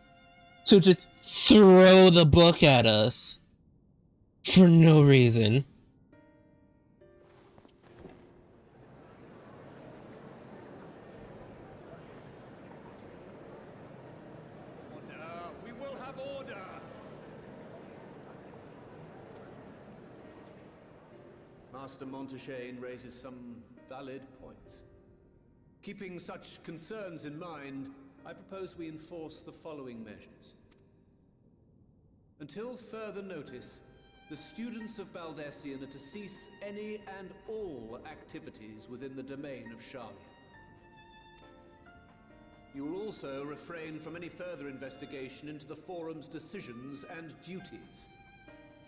to just throw the book at us for no reason. Order! We will have order! Master Montaigne raises some valid points. Keeping such concerns in mind, I propose we enforce the following measures. Until further notice, the students of Baldessian are to cease any and all activities within the domain of Charlian. You will also refrain from any further investigation into the Forum's decisions and duties.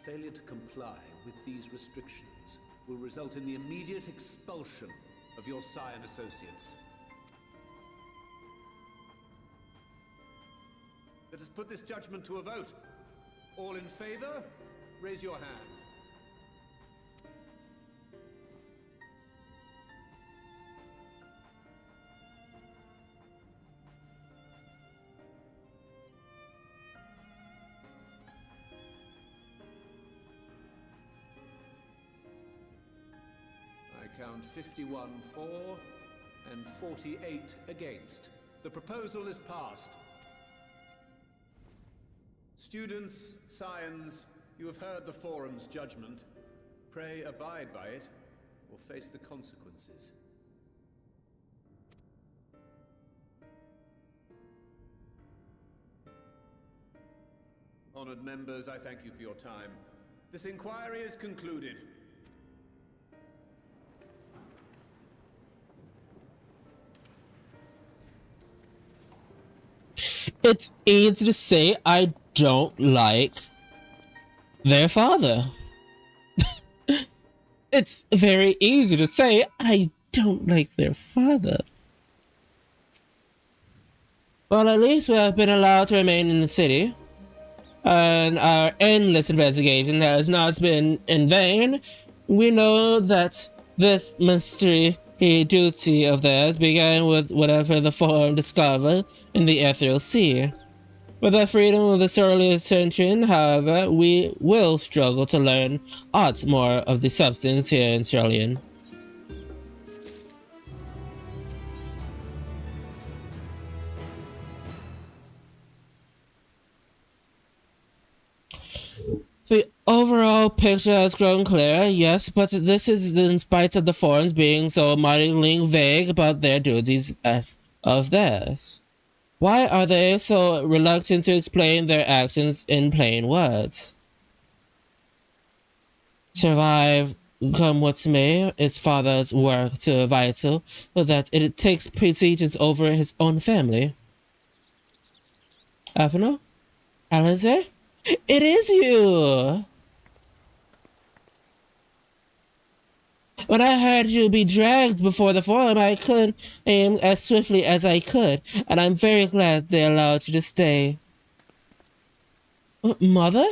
Failure to comply with these restrictions will result in the immediate expulsion of your Scion associates. Let us put this judgment to a vote. All in favor, raise your hand. I count 51 for and 48 against. The proposal is passed. Students, Scions, you have heard the Forum's judgment. Pray abide by it, or face the consequences. Honored members, I thank you for your time. This inquiry is concluded. It's easy to say I don't like their father. It's very easy to say I don't like their father. Well, at least we have been allowed to remain in the city, and our endless investigation has not been in vain. We know that this mystery duty of theirs began with whatever the Forum discovered in the Ethereal Sea. With the freedom of this early ascension, however, we will struggle to learn aught more of the substance here in Charlian. The overall picture has grown clearer, yes, but this is in spite of the Forums being so mightily vague about their duties as of theirs. Why are they so reluctant to explain their actions in plain words? Survive, come what may, his father's work too vital, so that it takes precedence over his own family. Avano? Alistair? It is you! When I heard you be dragged before the Forum, I couldn't aim as swiftly as I could, and I'm very glad they allowed you to stay. Mother?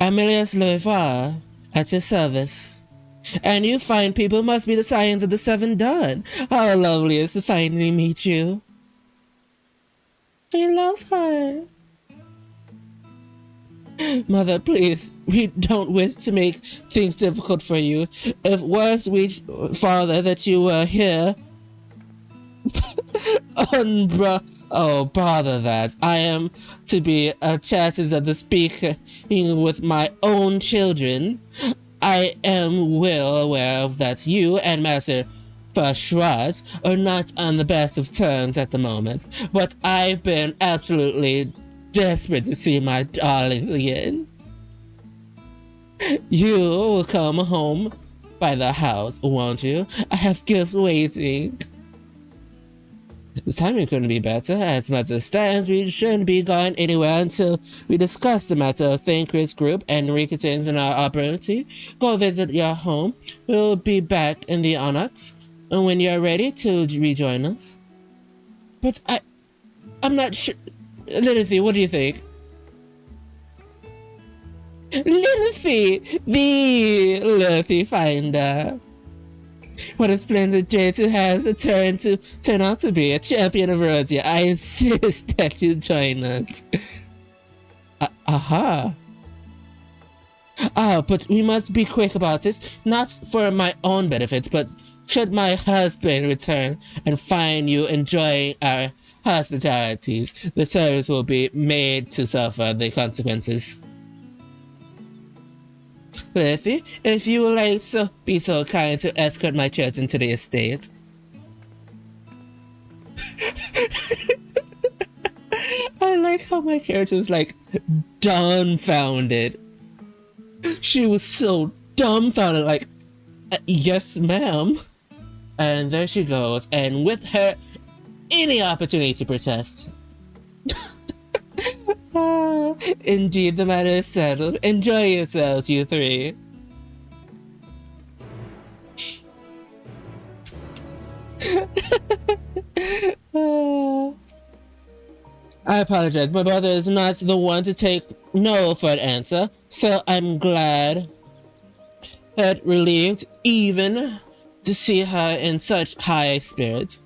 Amelius Loivar, at your service. And you fine people must be the Scions of the Seven Dawn. How lovely it is to finally meet you. I love her. Mother, please, we don't wish to make things difficult for you. If words reach farther that you were here... bother that. I am to be a chances of the speaking with my own children. I am well aware of that you and Master Fashraz are not on the best of terms at the moment, but I've been absolutely desperate to see my darlings again. You will come home by the house, won't you? I have gifts waiting. The timing couldn't be better. As matter stands, we shouldn't be going anywhere until we discuss the matter of Thancred's group and recontains in our opportunity. Go visit your home. We'll be back in the Onyx and when you're ready to rejoin us. But I'm not sure. Lilithy, what do you think? Lilithy! The Lilithy finder. What a splendid day to have turn out to be a champion of Erosia. I insist that you join us. Aha. But we must be quick about this. Not for my own benefit, but should my husband return and find you enjoying our hospitalities, the service will be made to suffer the consequences. Lilithy, if you would like to be so kind to escort my church into the estate. I like how my character is like dumbfounded. She was so dumbfounded, like, yes, ma'am. And there she goes, and with her, any opportunity to protest. Indeed, the matter is settled. Enjoy yourselves, you three. I apologize. My brother is not the one to take no for an answer, so I'm glad and relieved even to see her in such high spirits.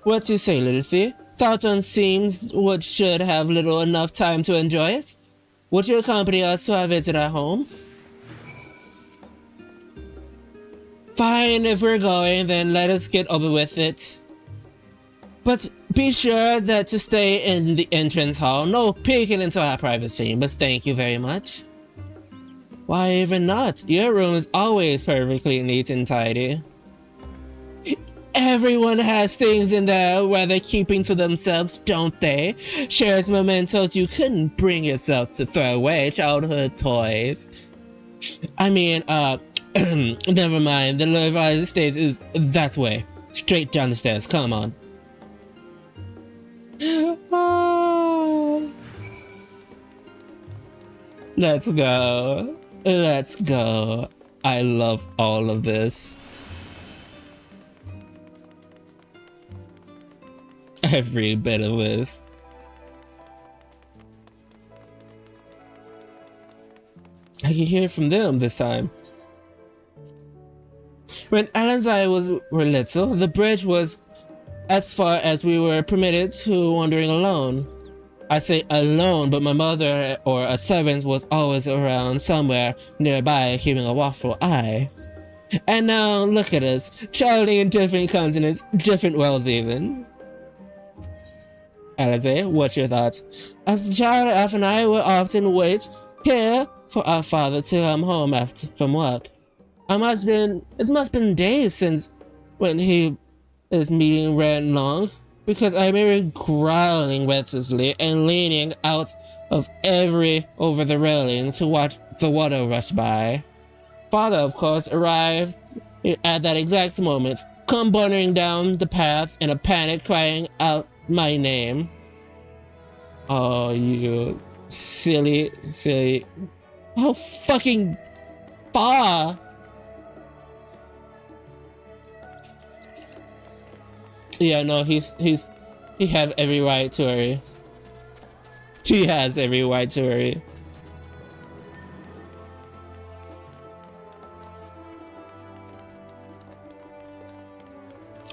What do you say, Lilithy? Thoughton seems what should have little enough time to enjoy it. Would you accompany us to our visit at home? Fine, if we're going, then let us get over with it. But be sure that to stay in the entrance hall. No peeking into our private chambers, thank you very much. Why even not? Your room is always perfectly neat and tidy. Everyone has things in there where they're keeping to themselves, don't they? Shares mementos you couldn't bring yourself to throw away, childhood toys. I mean, never mind, the Levi's estate is that way. Straight down the stairs, come on. Let's go. Let's go. I love all of this. Every bit of this. I can hear it from them this time. When Alan and I were little, the bridge was as far as we were permitted to wandering alone. I say alone, but my mother or a servant was always around somewhere nearby keeping a watchful eye. And now look at us, traveling in different continents, different worlds even. Alize, what's your thoughts? As a child, Alf and I would often wait here for our father to come home from work. It must have been days since when his meeting ran long, because I remember growling restlessly and leaning out over the railing to watch the water rush by. Father, of course, arrived at that exact moment, come blundering down the path in a panic, crying out my name. Oh, you silly. How fucking far? Yeah, no, he had every right to worry. He has every right to worry.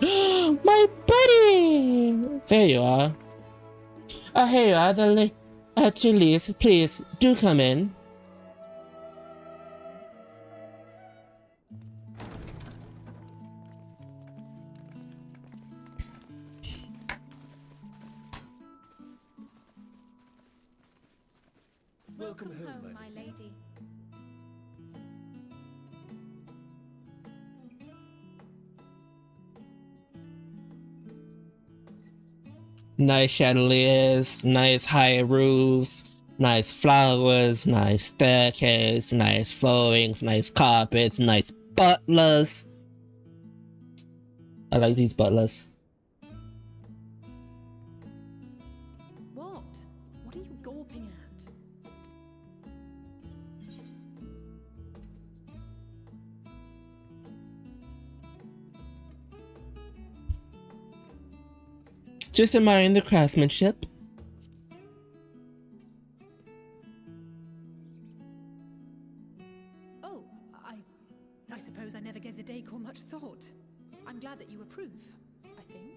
My buddy! There you are. Here you are, at your least. Please, do come in. Welcome home, my lady. Nice chandeliers, nice high roofs, nice flowers, nice staircase, nice floorings, nice carpets, nice butlers. I like these butlers. What? What are you gawping at? Just admiring the craftsmanship. Oh, I suppose I never gave the decor much thought. I'm glad that you approve, I think.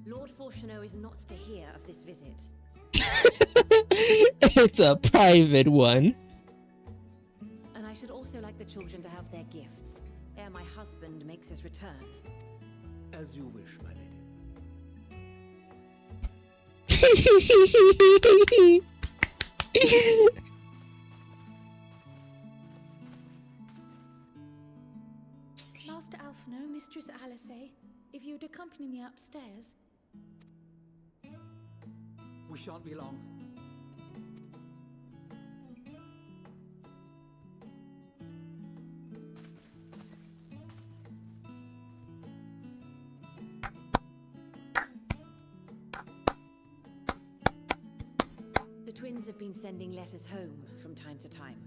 Lord Fortuneau is not to hear of this visit. It's a private one. And I should also like the children to have their gifts, ere my husband makes his return. As you wish, my lady. Master Alphino, Mistress Alice, if you would accompany me upstairs. We shan't be long. The twins have been sending letters home from time to time,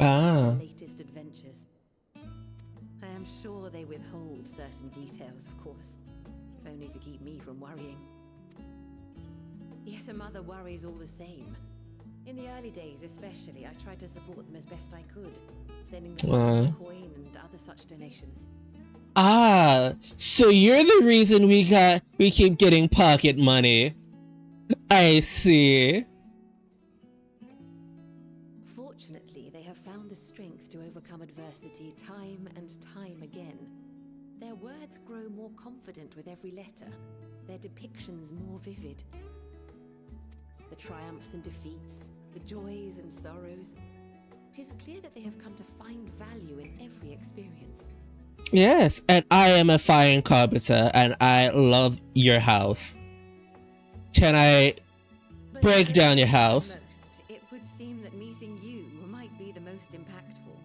Ah. their latest adventures. I am sure they withhold certain details, of course, if only to keep me from worrying. Yet a mother worries all the same. In the early days especially, I tried to support them as best I could, sending the science coin and other such donations. Ah, so you're the reason we keep getting pocket money. I see. Fortunately, they have found the strength to overcome adversity time and time again. Their words grow more confident with every letter, their depictions more vivid. The triumphs and defeats, the joys and sorrows. It is clear that they have come to find value in every experience. Yes, and I am a fine carpenter, and I love your house. Can I break down your house? It would seem that meeting you might be the most impactful.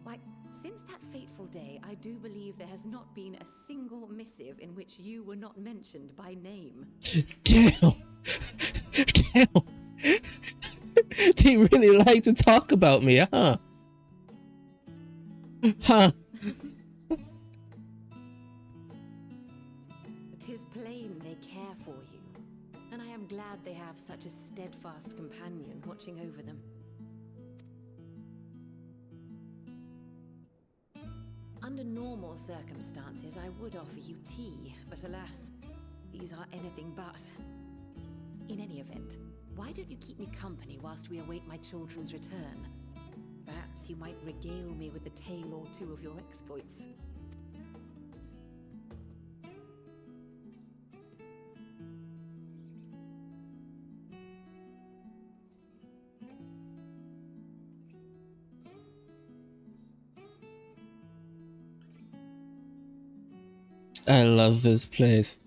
Why, since that fateful day, I do believe there has not been a single missive in which you were not mentioned by name. Damn. Damn. They really like to talk about me, huh? Huh. It is plain they care for you, and I am glad they have such a steadfast companion watching over them. Under normal circumstances, I would offer you tea, but alas, these are anything but. In any event, why don't you keep me company whilst we await my children's return? Perhaps you might regale me with a tale or two of your exploits. I love this place.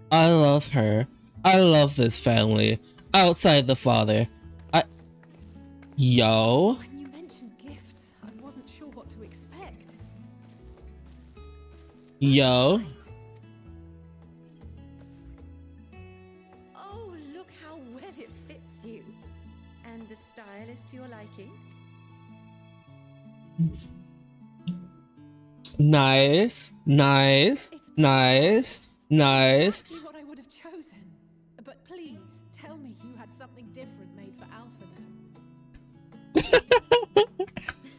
I love her. I love this family. Outside the father. Yo. When you mentioned gifts, I wasn't sure what to expect. Yo. Oh, look how well it fits you. And the style is to your liking? Nice. Nice. Nice. Nice. Exactly what I would have chosen. But please, tell me you had something different made for Alpha now.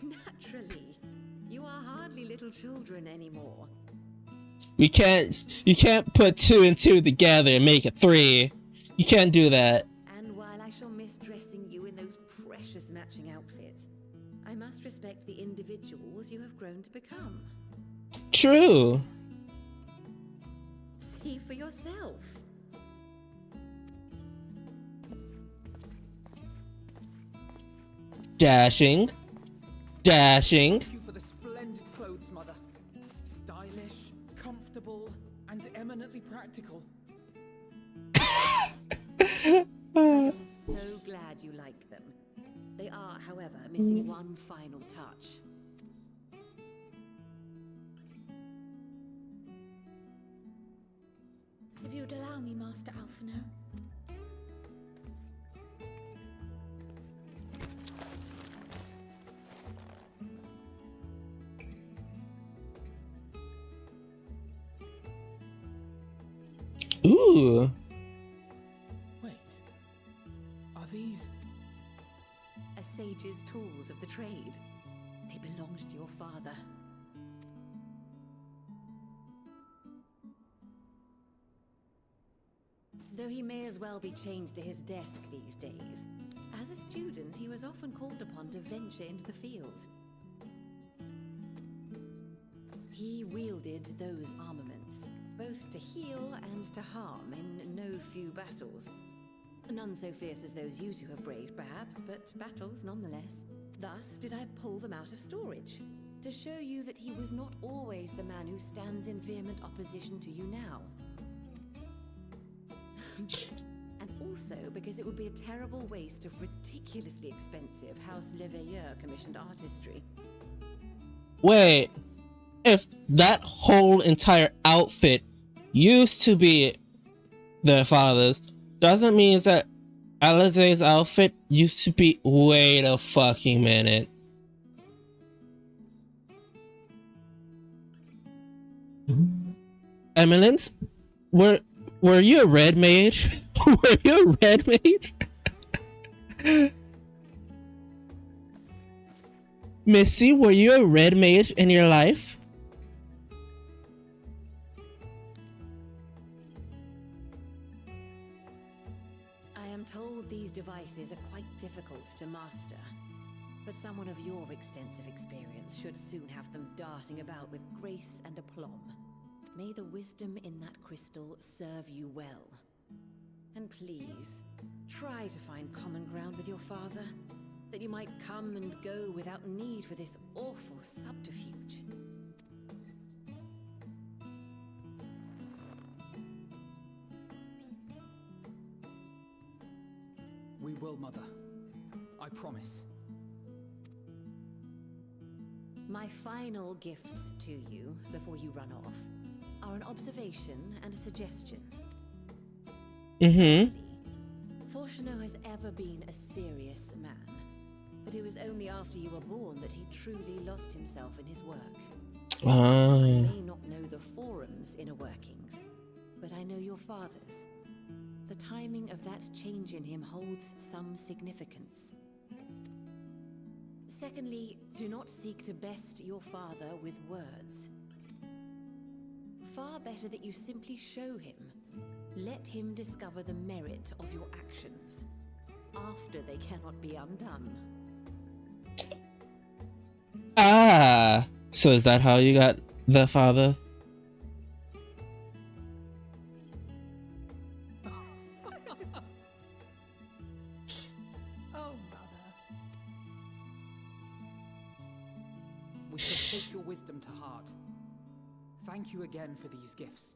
Naturally. You are hardly little children anymore. You can't put 2 and 2 together and make it 3. You can't do that. And while I shall miss dressing you in those precious matching outfits, I must respect the individuals you have grown to become. True. See for yourself. Dashing. Dashing. Thank you for the splendid clothes, Mother. Stylish, comfortable, and eminently practical. I'm so glad you like them. They are, however, missing one final touch. If you would allow me, Master Alphino. Ooh. Wait. Are these... A sage's tools of the trade. They belonged to your father. Though he may as well be chained to his desk these days, as a student he was often called upon to venture into the field. He wielded those armaments, both to heal and to harm in no few battles. None so fierce as those you two have braved, perhaps, but battles nonetheless. Thus did I pull them out of storage, to show you that he was not always the man who stands in vehement opposition to you now. And also because it would be a terrible waste of ridiculously expensive House Leveilleur commissioned artistry. Wait, if that whole entire outfit used to be their father's, doesn't mean that Alize's outfit used to be. Wait a fucking minute. Eminence, were you a red mage? Were you a red mage? Missy, were you a red mage in your life? I am told these devices are quite difficult to master, but someone of your extensive experience should soon have them darting about with grace and aplomb. May the wisdom in that crystal serve you well. And please, try to find common ground with your father, that you might come and go without need for this awful subterfuge. We will, Mother. I promise. My final gifts to you, before you run off, are an observation and a suggestion. Firstly, Fortuno has ever been a serious man, but it was only after you were born that he truly lost himself in his work. I may not know the Forum's inner workings, but I know your father's. The timing of that change in him holds some significance. Secondly, do not seek to best your father with words. Far better that you simply show him. Let him discover the merit of your actions, after they cannot be undone. Ah, so is that how you got the father? Oh, Mother. We shall take your wisdom to heart. Thank you again for these gifts,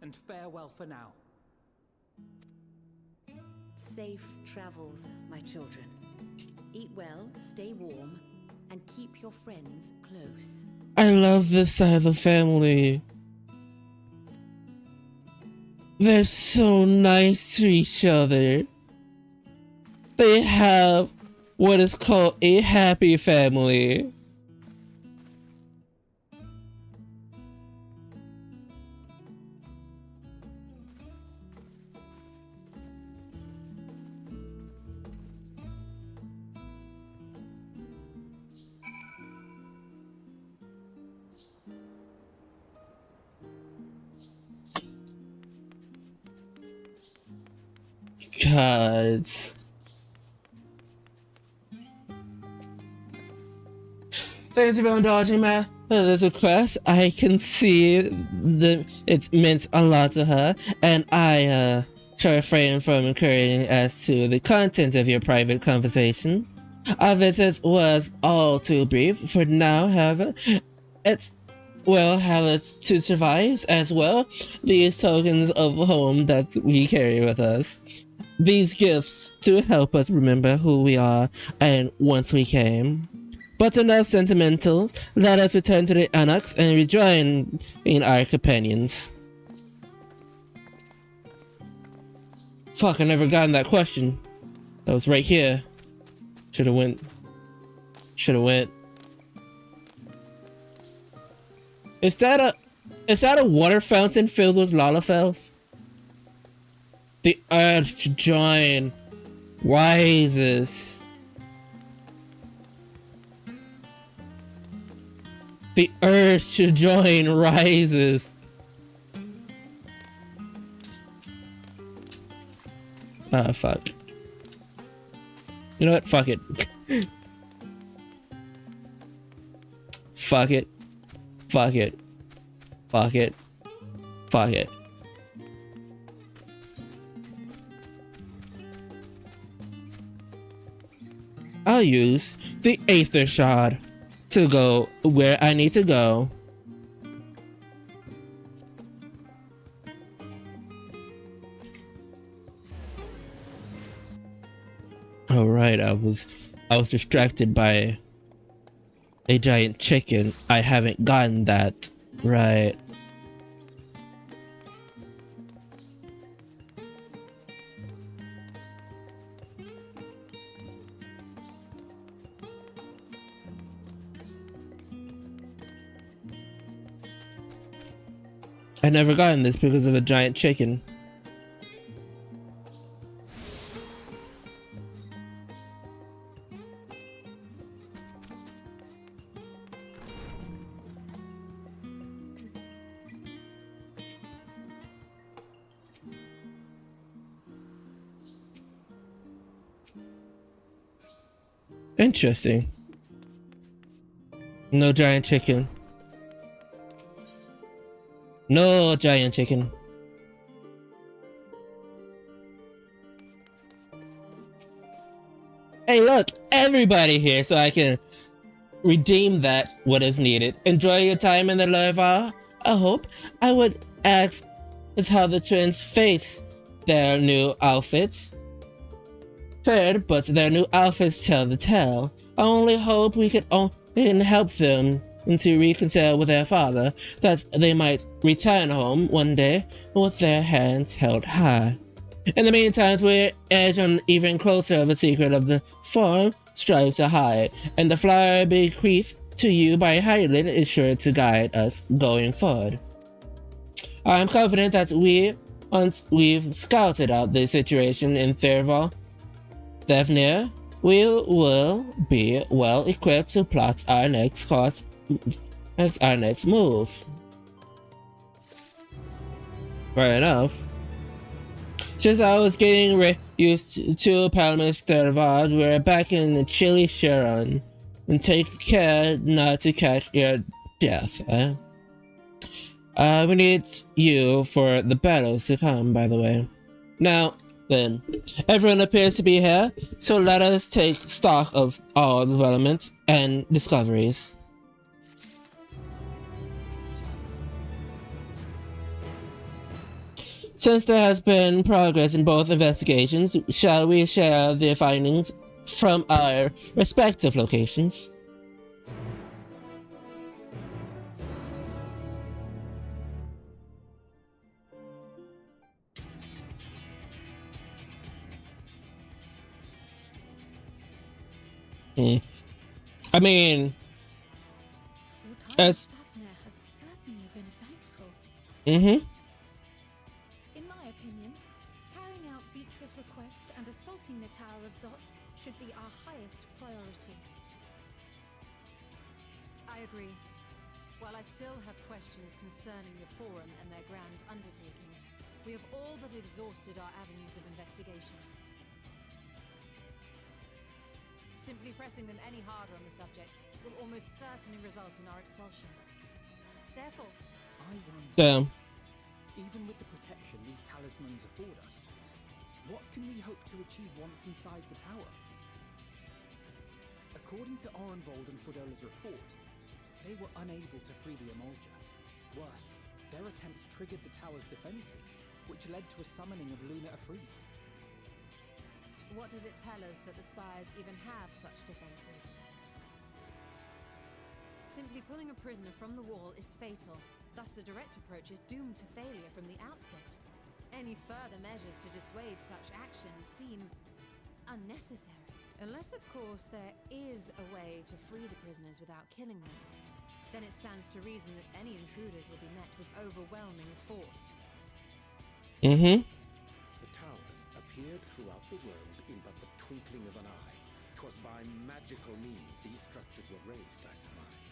and farewell for now. Safe travels, my children. Eat well, stay warm, and keep your friends close. I love this side of the family. They're so nice to each other. They have what is called a happy family. God. Thanks for indulging my request. I can see it meant a lot to her, and I shall refrain from inquiring as to the content of your private conversation. Our visit was all too brief for now, however. It will have us to survive as well these tokens of home that we carry with us. these gifts to help us remember who we are and whence we came. But enough sentimental, let us return to the annex and rejoin in our companions. Fuck, I never gotten that question. That was right here. Should've went. Is that a water fountain filled with Lalafels? The urge to join rises. The urge to join rises. Ah, fuck. You know what? Fuck it. Fuck it. Fuck it. Fuck it. Fuck it. I'll use the Aether Shard to go where I need to go. Alright, I was distracted by a giant chicken. I haven't gotten that right. I never gotten this because of a giant chicken. Interesting. No giant chicken. No giant chicken. Hey look, everybody here so I can redeem that what is needed. Enjoy your time in the Larva. I hope. I would ask is how the twins face their new outfits. Third, but their new outfits tell the tale. I only hope we can help them to reconcile with their father, that they might return home one day with their hands held high. In the meantime, we edge on even closer of the secret of the farm strives to hide, and the flower bequeathed to you by Hyland is sure to guide us going forward. I am confident that once we've scouted out the situation in Thevnir, we will be well equipped to plot our next move. Fair enough. Since I was getting used to Palmer's Thirvad, we're back in the chilly Sharon. And take care not to catch your death, eh? We need you for the battles to come, by the way. Now, then, everyone appears to be here, so let us take stock of all developments and discoveries. Since there has been progress in both investigations, shall we share the findings from our respective locations? I mean, as Thevnir has certainly been eventful. In my opinion, carrying out Vitra's request and assaulting the Tower of Zot should be our highest priority. I agree. While I still have questions concerning the Forum and their grand undertaking, we have all but exhausted our avenues of investigation. Simply pressing them any harder on the subject will almost certainly result in our expulsion. Therefore, I wonder, damn. even with the protection these talismans afford us, what can we hope to achieve once inside the tower? According to Orenvold and Fudola's report, they were unable to free the Emulger. Worse, their attempts triggered the tower's defenses, which led to a summoning of Luna Afrit. What does it tell us that the spires even have such defenses? Simply pulling a prisoner from the wall is fatal. Thus, the direct approach is doomed to failure from the outset. Any further measures to dissuade such actions seem unnecessary. Unless, of course, there is a way to free the prisoners without killing them. Then it stands to reason that any intruders will be met with overwhelming force. The towers appeared throughout the world in but the twinkling of an eye. 'Twas by magical means these structures were raised, I surmise.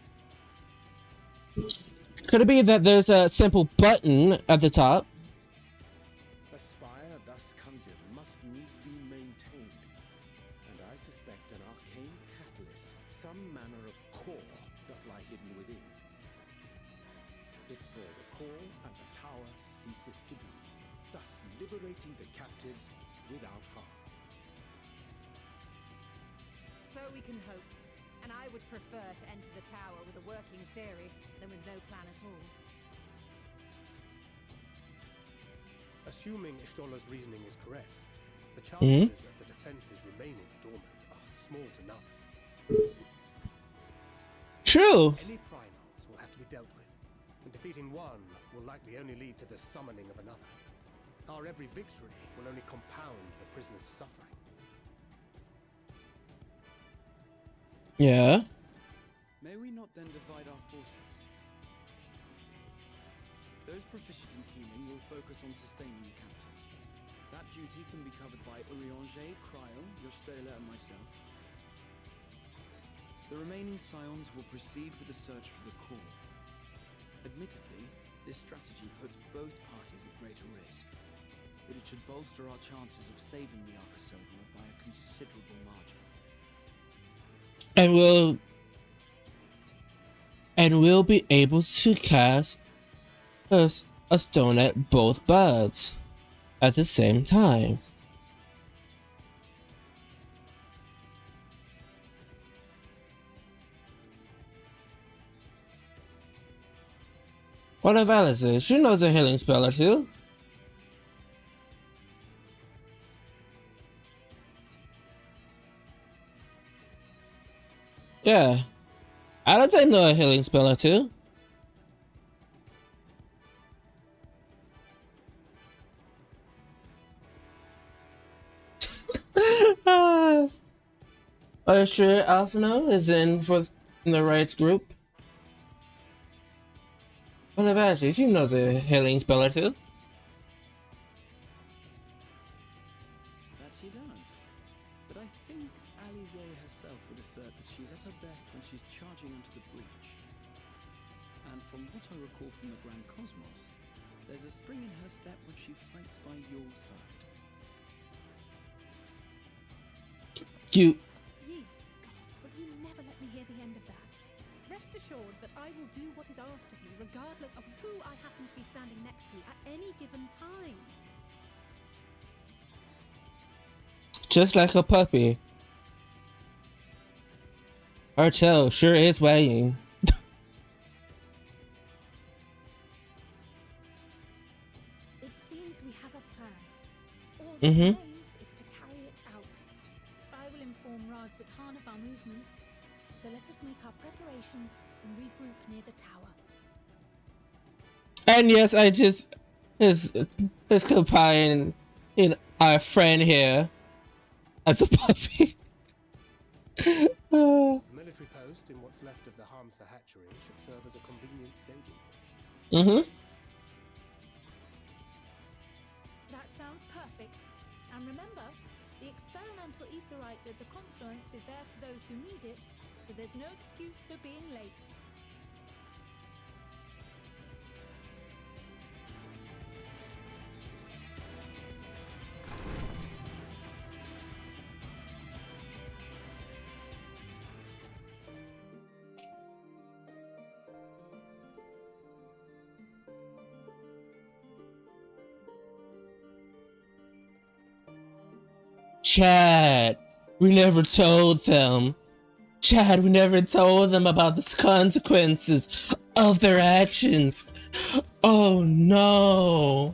Could it be that there's a simple button at the top? A spire thus conjured must needs be maintained, and I suspect an arcane catalyst, some manner of core, doth lie hidden within. Destroy the core, and the tower ceaseth to be, thus liberating the captives without harm. So we can hope. And I would prefer to enter the tower with a working theory than with no plan at all. Assuming Ishtola's reasoning is correct, the chances of the defenses remaining dormant are small to none. True. Any Primarchs will have to be dealt with, and defeating one will likely only lead to the summoning of another. Our every victory will only compound the prisoner's suffering. Yeah. May we not then divide our forces? Those proficient in healing will focus on sustaining the captives. That duty can be covered by Urianger, Cryo, Yostela, and myself. The remaining Scions will proceed with the search for the core. Admittedly, this strategy puts both parties at greater risk, but it should bolster our chances of saving the Arcosodra by a considerable margin. And we'll be able to cast a stone at both birds at the same time. What of Alice? She knows a healing spell or two. Yeah. Alice, I know a healing spell or two. Are you sure Alphino is in the right group? Well, of Alice, she knows a healing spell or two. That she does. But I think Alize herself would assert that she's at her best when she's charging onto the breach. And from what I recall from the Grand Cosmos, there's a spring in her step when she fights by your side. Cute. Ye gods, will you never let me hear the end of that? Rest assured that I will do what is asked of me, regardless of who I happen to be standing next to at any given time. Just like a puppy. Her tail sure is wagging. It seems we have a plan. All that remains is to carry it out. I will inform Rads at Han of our movements, so let us make our preparations and regroup near the tower. And yes, I just is complying in our friend here as a puppy. A military post in what's left of the Hamsa hatchery should serve as a convenient staging. That sounds perfect. And remember, the experimental aetherite at the confluence is there for those who need it, so there's no excuse for being late. Chad, we never told them. Chad, we never told them about the consequences of their actions. Oh no.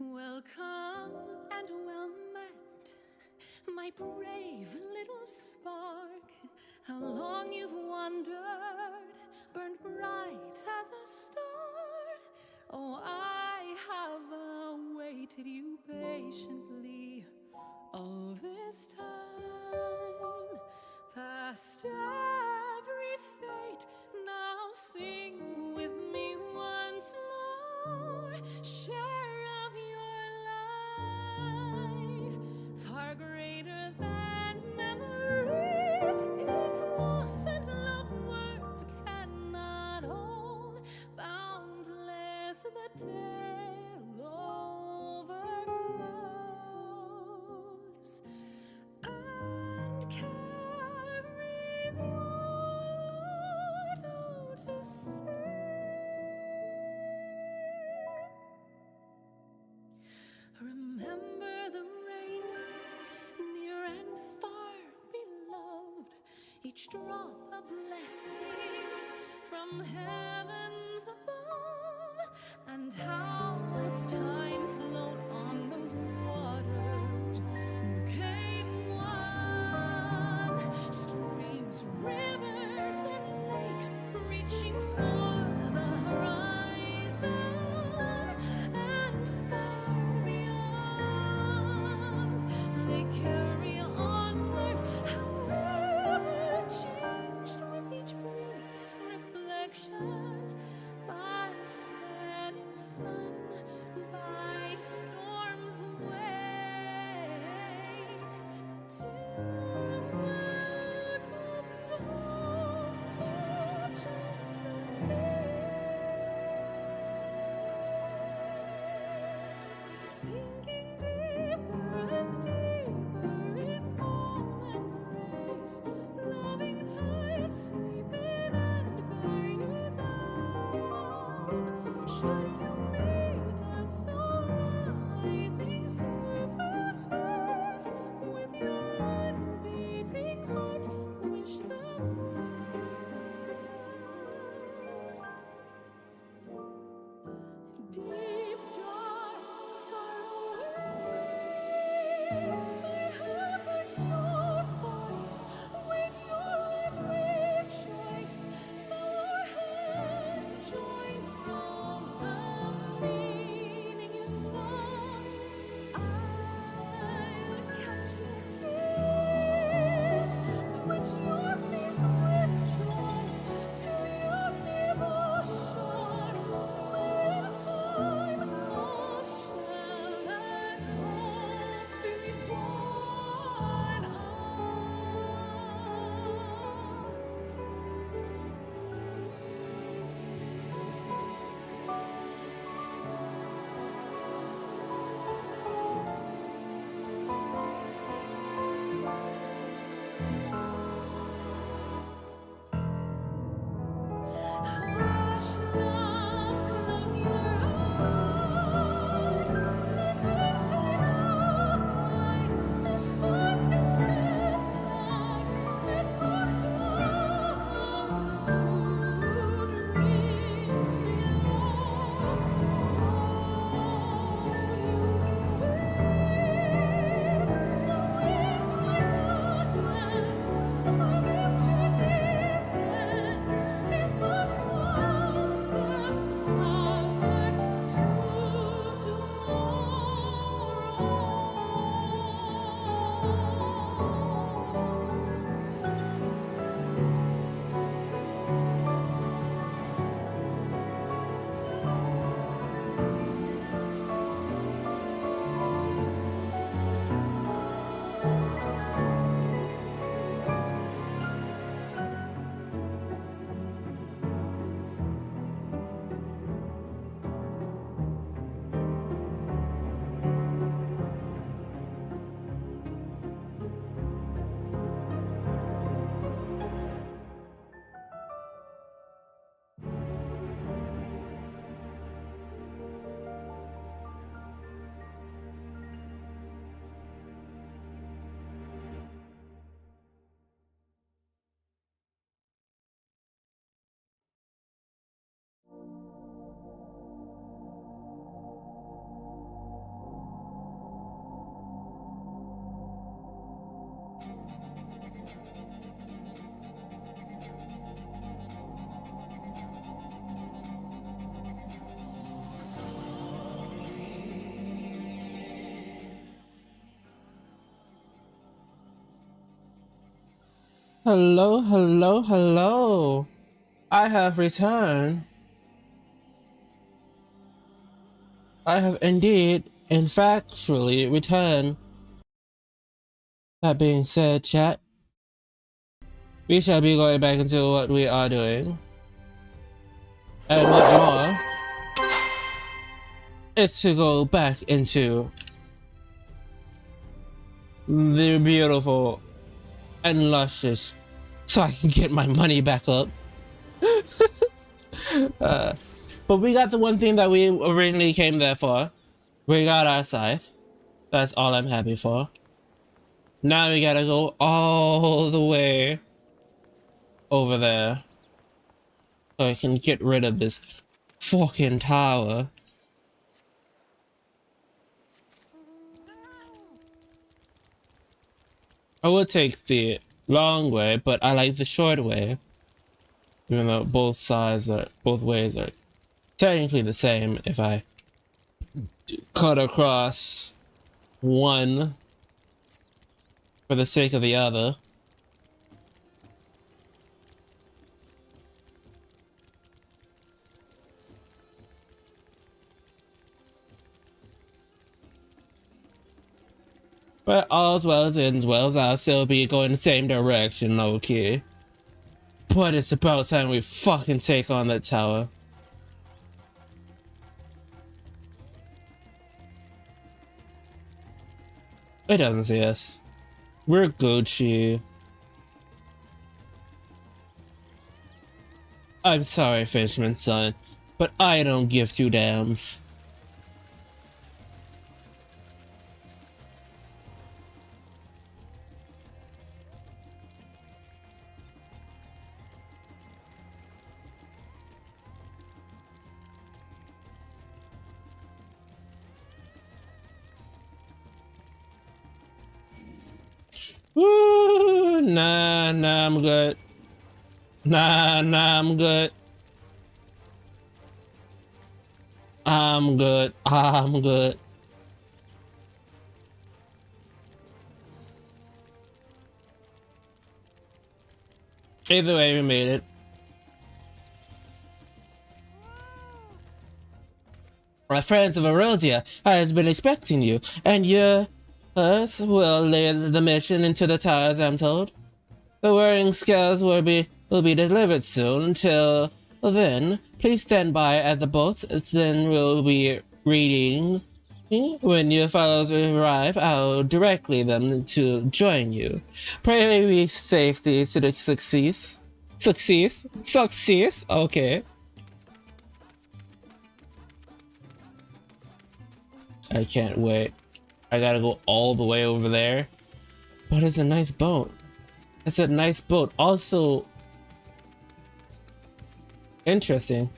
Welcome and well met, my brave little spark. How long you've wandered, burned bright as a star. Oh, I have awaited you patiently all this time. Past every fate, now sing with me once more. Share of your life, far greater than memory. Its loss and love words cannot hold. Boundless the tale overflows and carries your daughter to sea. Remember the rain, near and far beloved, each drop a blessing from heavens above. And how as time flowed on those waters became one, streams, rivers, and lakes reaching for the horizon and far beyond. They carry onward, however changed with each brief reflection, by setting sun, by storm's wake, till welcomed home to gentle sea. Sinking deeper and deeper in calm embrace, loving tides sweeping and bear you down. Should you meet a soul rising surface first with your unbeaten Hello, hello, hello. I have returned. I have indeed, and factually returned. That being said, chat, we shall be going back into what we are doing. And what more is to go back into the beautiful and luscious so I can get my money back up. But we got the one thing that we originally came there for. We got our scythe. That's all I'm happy for. Now we gotta go all the way over there so I can get rid of this fucking tower. I would take the long way, but I like the short way. Even though both ways are technically the same if I cut across one for the sake of the other. But all's well as ends well, I'll still be going the same direction, okay? But it's about time we fucking take on that tower. It doesn't see us. We're Gucci. I'm sorry, Finchman's son, but I don't give two damns. Woo! Nah, I'm good. Nah, I'm good. I'm good. Either way, we made it. Our friends of Erosia has been expecting you, and you will lay the mission into the towers, I'm told. The wearing scales will be delivered soon. Till then, please stand by at the boat. Then we'll be reading. When your fellows arrive, I'll directly them to join you. Pray we safety to the success. Success. Okay. I can't wait. I gotta go all the way over there. But it's a nice boat. It's a nice boat. Also, interesting.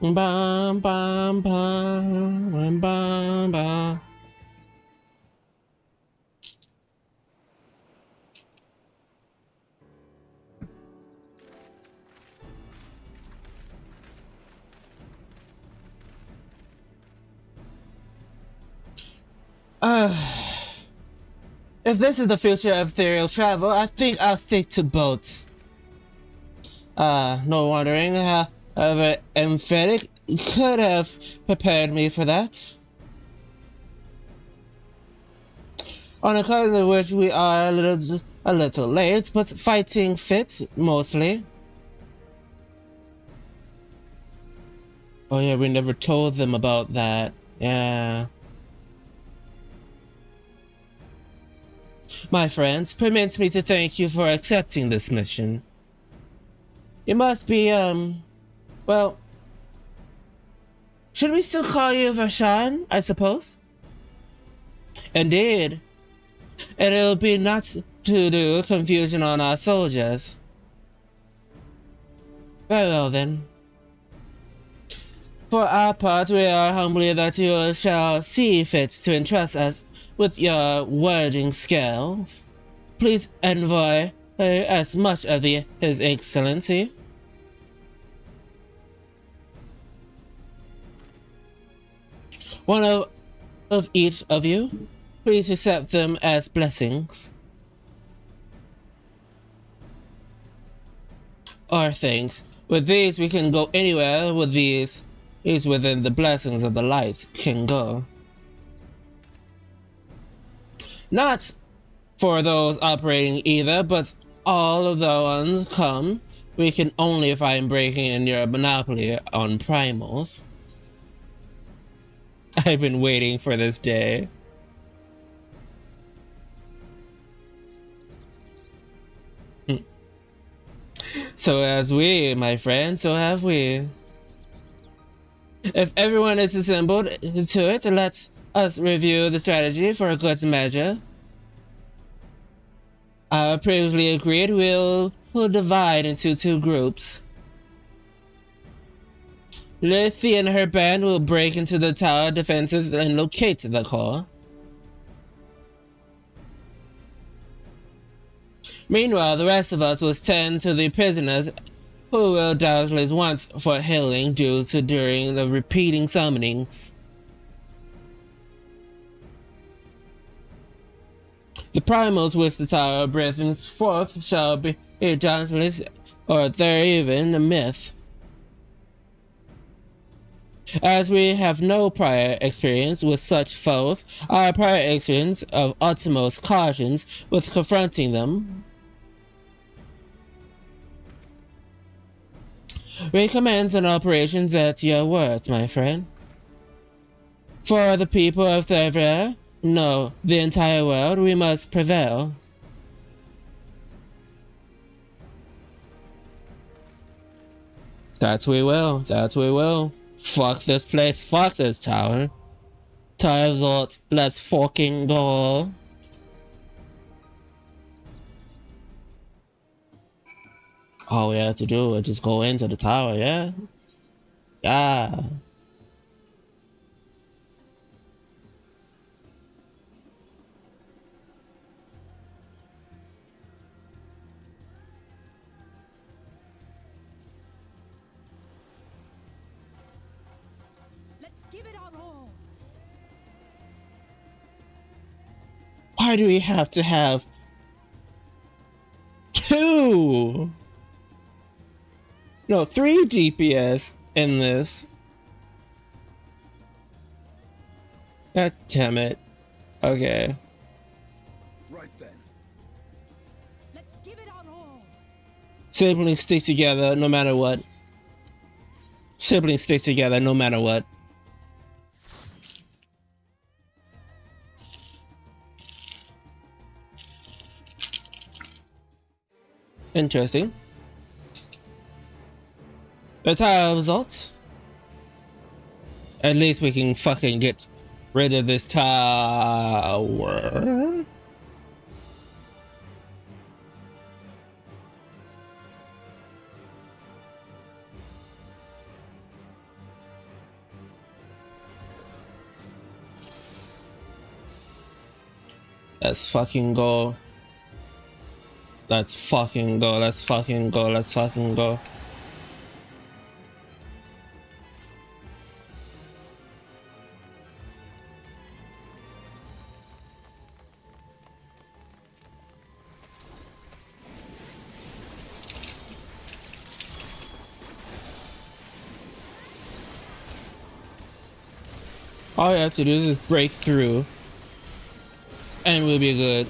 Bam, bam, bam, bam, bam. If this is the future of ethereal travel, I think I'll stick to boats. No wondering how emphatic could have prepared me for that. On account of which we are a little late, but fighting fit, mostly. Oh yeah, we never told them about that. Yeah. My friends, permit me to thank you for accepting this mission. You must be, well, should we still call you Varshan, I suppose? Indeed. And it'll be not to do confusion on our soldiers. Very well then. For our part, we are humbly that you shall see fit to entrust us with your wording scales. Please envoy as much of His Excellency. One of of each of you. Please accept them as blessings. Or things. With these, we can go anywhere. With these is within the blessings of the lights can go. Not for those operating either, but all of the ones come. We can only find breaking in your monopoly on primals. I've been waiting for this day. So as we, my friend, so have we. If everyone is assembled to it, let us review the strategy for a good measure. Previously agreed we'll divide into 2 groups. Lithia and her band will break into the tower defenses and locate the core. Meanwhile, the rest of us will tend to the prisoners who will doubtless want for healing due to during the repeating summonings. The primals which the tower brings forth shall be doubtless, or there even a myth. As we have no prior experience with such foes, our prior experience of utmost cautions with confronting them. We commence on operations at your words, my friend. For the people of Thevra, no, the entire world, we must prevail. That we will, that we will. Fuck this place, fuck this tower. Tower resort, let's fucking go. All we have to do is just go into the tower, yeah? Yeah. Let's give it our all. Why do we have to have 2? No, 3 DPS in this. God damn it. Okay. Right then. Let's give it our all. Siblings stick together no matter what. Siblings stick together no matter what. Interesting. The tower results. At least we can fucking get rid of this tower. Let's fucking go. Let's fucking go. Let's fucking go. Let's fucking go. All we have to do is break through, and we'll be good.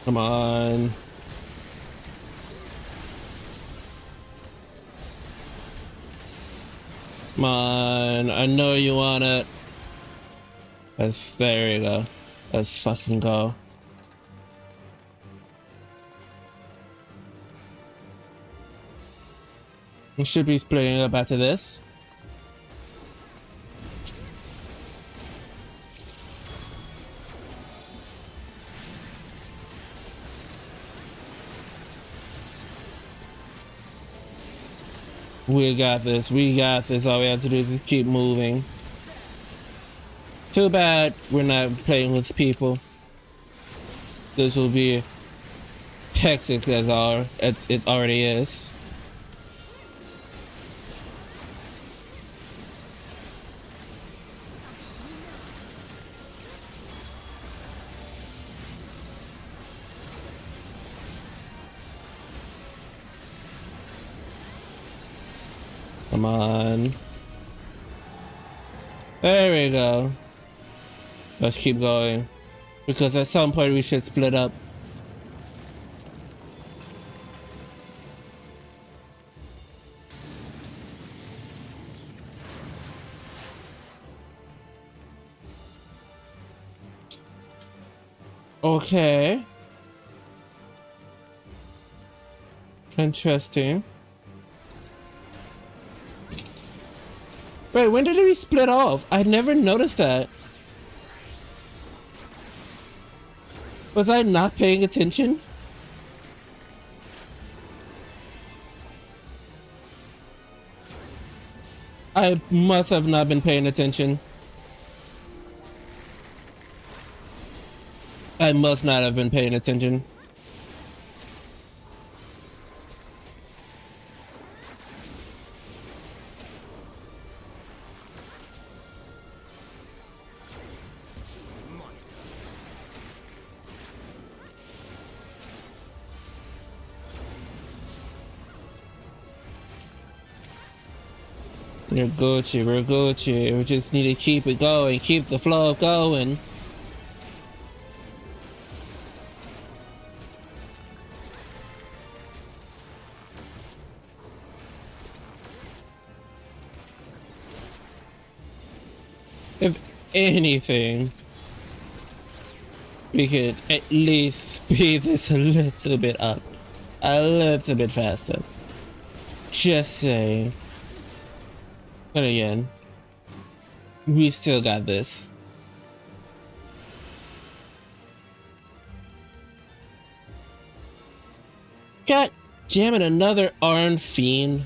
Come on. Come on. I know you want it. There you go. Let's fucking go. We should be splitting up after this. We got this. We got this. All we have to do is keep moving. Too bad we're not playing with people. This will be hectic as it already is. Come on. There we go. Let's keep going. Because at some point we should split up. Okay. Interesting. Wait, when did we split off? I never noticed that. Was I not paying attention? I must have not been paying attention. I must not have been paying attention. We're Gucci, we're Gucci. We just need to keep it going, keep the flow going. If anything, we could at least speed this a little bit up. A little bit faster. Just saying. But again, we still got this. God damn it, another Arn Fiend.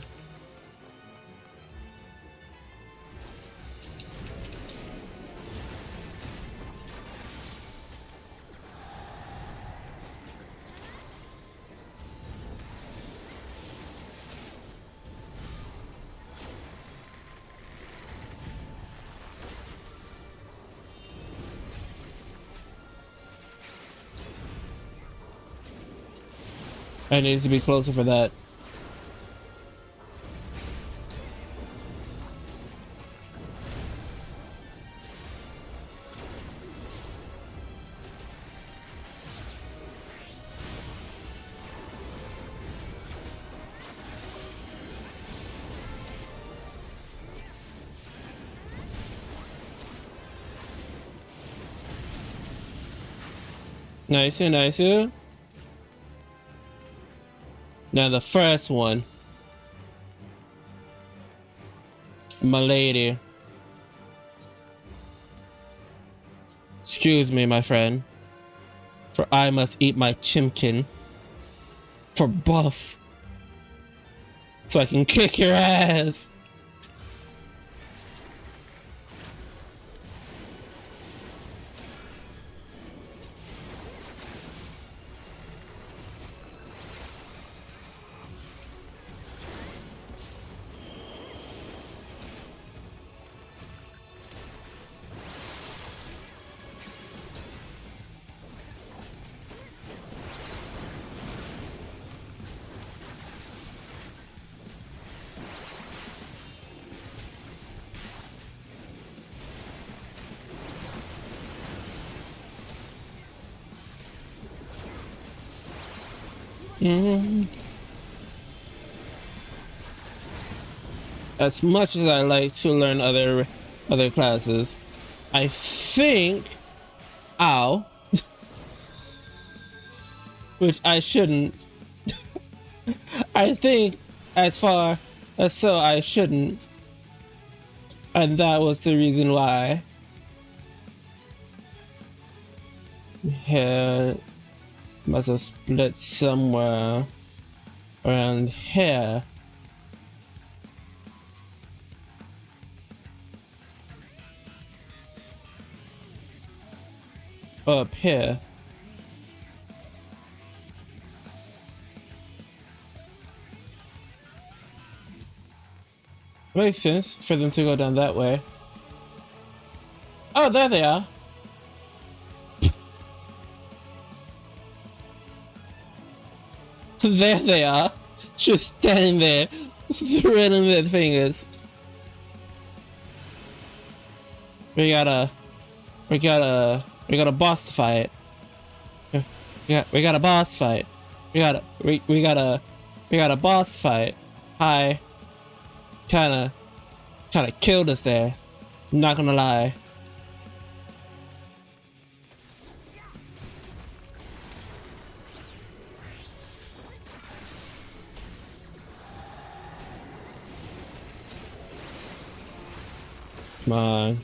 I need to be closer for that. Nice, nice. Now the first one. My lady. Excuse me, my friend. For I must eat my chimkin. For buff. So I can kick your ass. As much as I like to learn other classes, I think, ow, which I shouldn't. I think as far as so I shouldn't, and that was the reason why. Here must have split somewhere around here. Up here. Makes sense for them to go down that way. Oh, there they are. There they are. Just standing there, threading their fingers. We got a boss to fight. We got a boss fight. We got a boss fight. Hi. Kinda killed us there. I'm not gonna lie. Come on.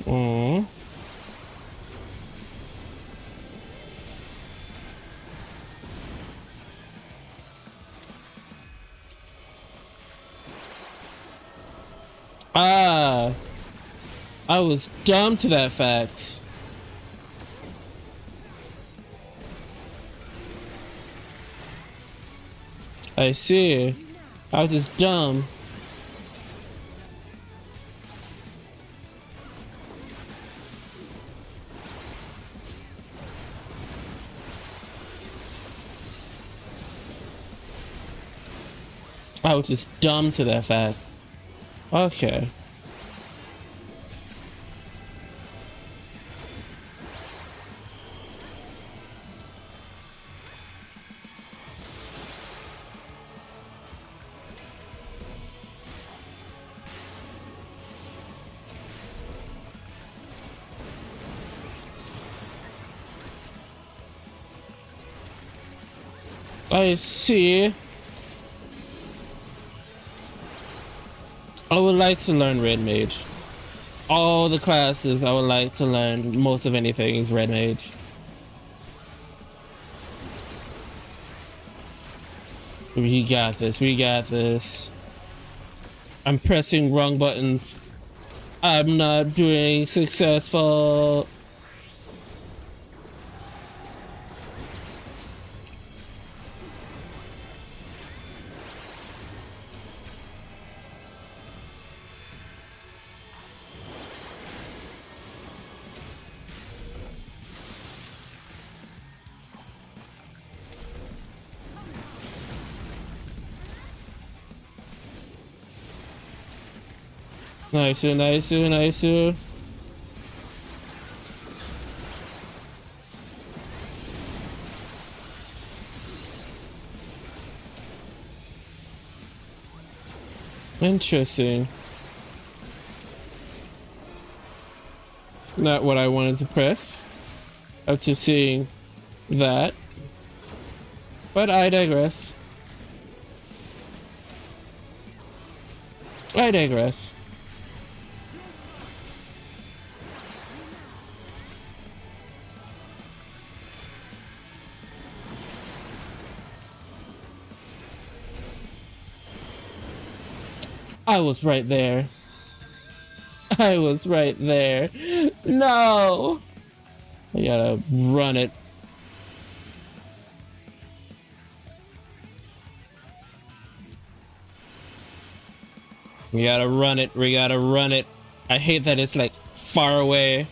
Mm. Ah, I was dumb to that fact. I see. I was just dumb. I was just dumb to that fact. Okay. I see. I would like to learn Red Mage. All the classes I would like to learn, most of anything is Red Mage. We got this, we got this. I'm pressing wrong buttons. I'm not doing successful. Nice, nice, nice. Interesting. Not what I wanted to press. After seeing that. But I digress. I digress. I was right there. I was right there. No! I gotta run it. We gotta run it. We gotta run it. I hate that it's like far away.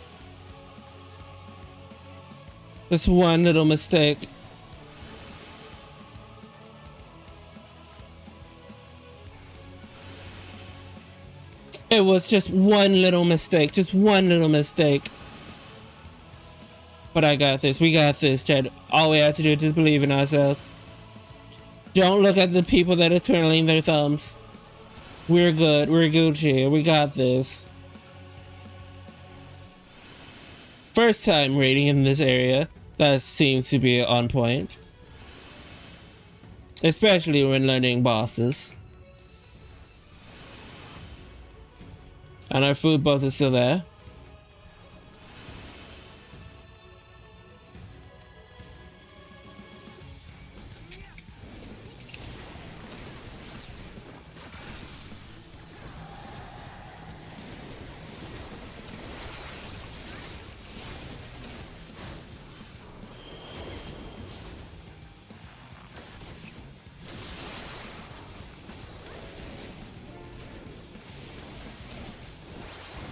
This one little mistake. It was just one little mistake. Just one little mistake. But I got this. We got this, Chad. All we have to do is just believe in ourselves. Don't look at the people that are twirling their thumbs. We're good. We're Gucci. We got this. First time raiding in this area. That seems to be on point. Especially when learning bosses. And our food both is still there.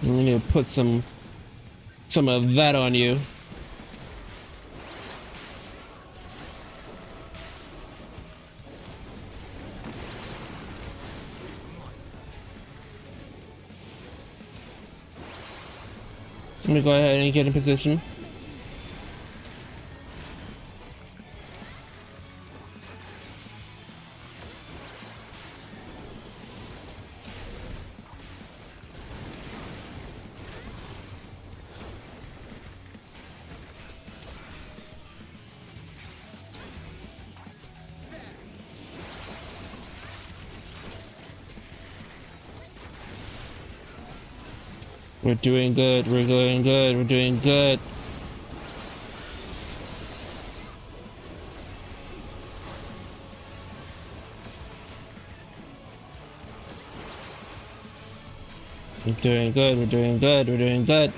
I'm gonna put some of that on you. Let me go ahead and get in position. We're doing good, we're doing good, we're doing good. We're doing good, we're doing good, we're doing good.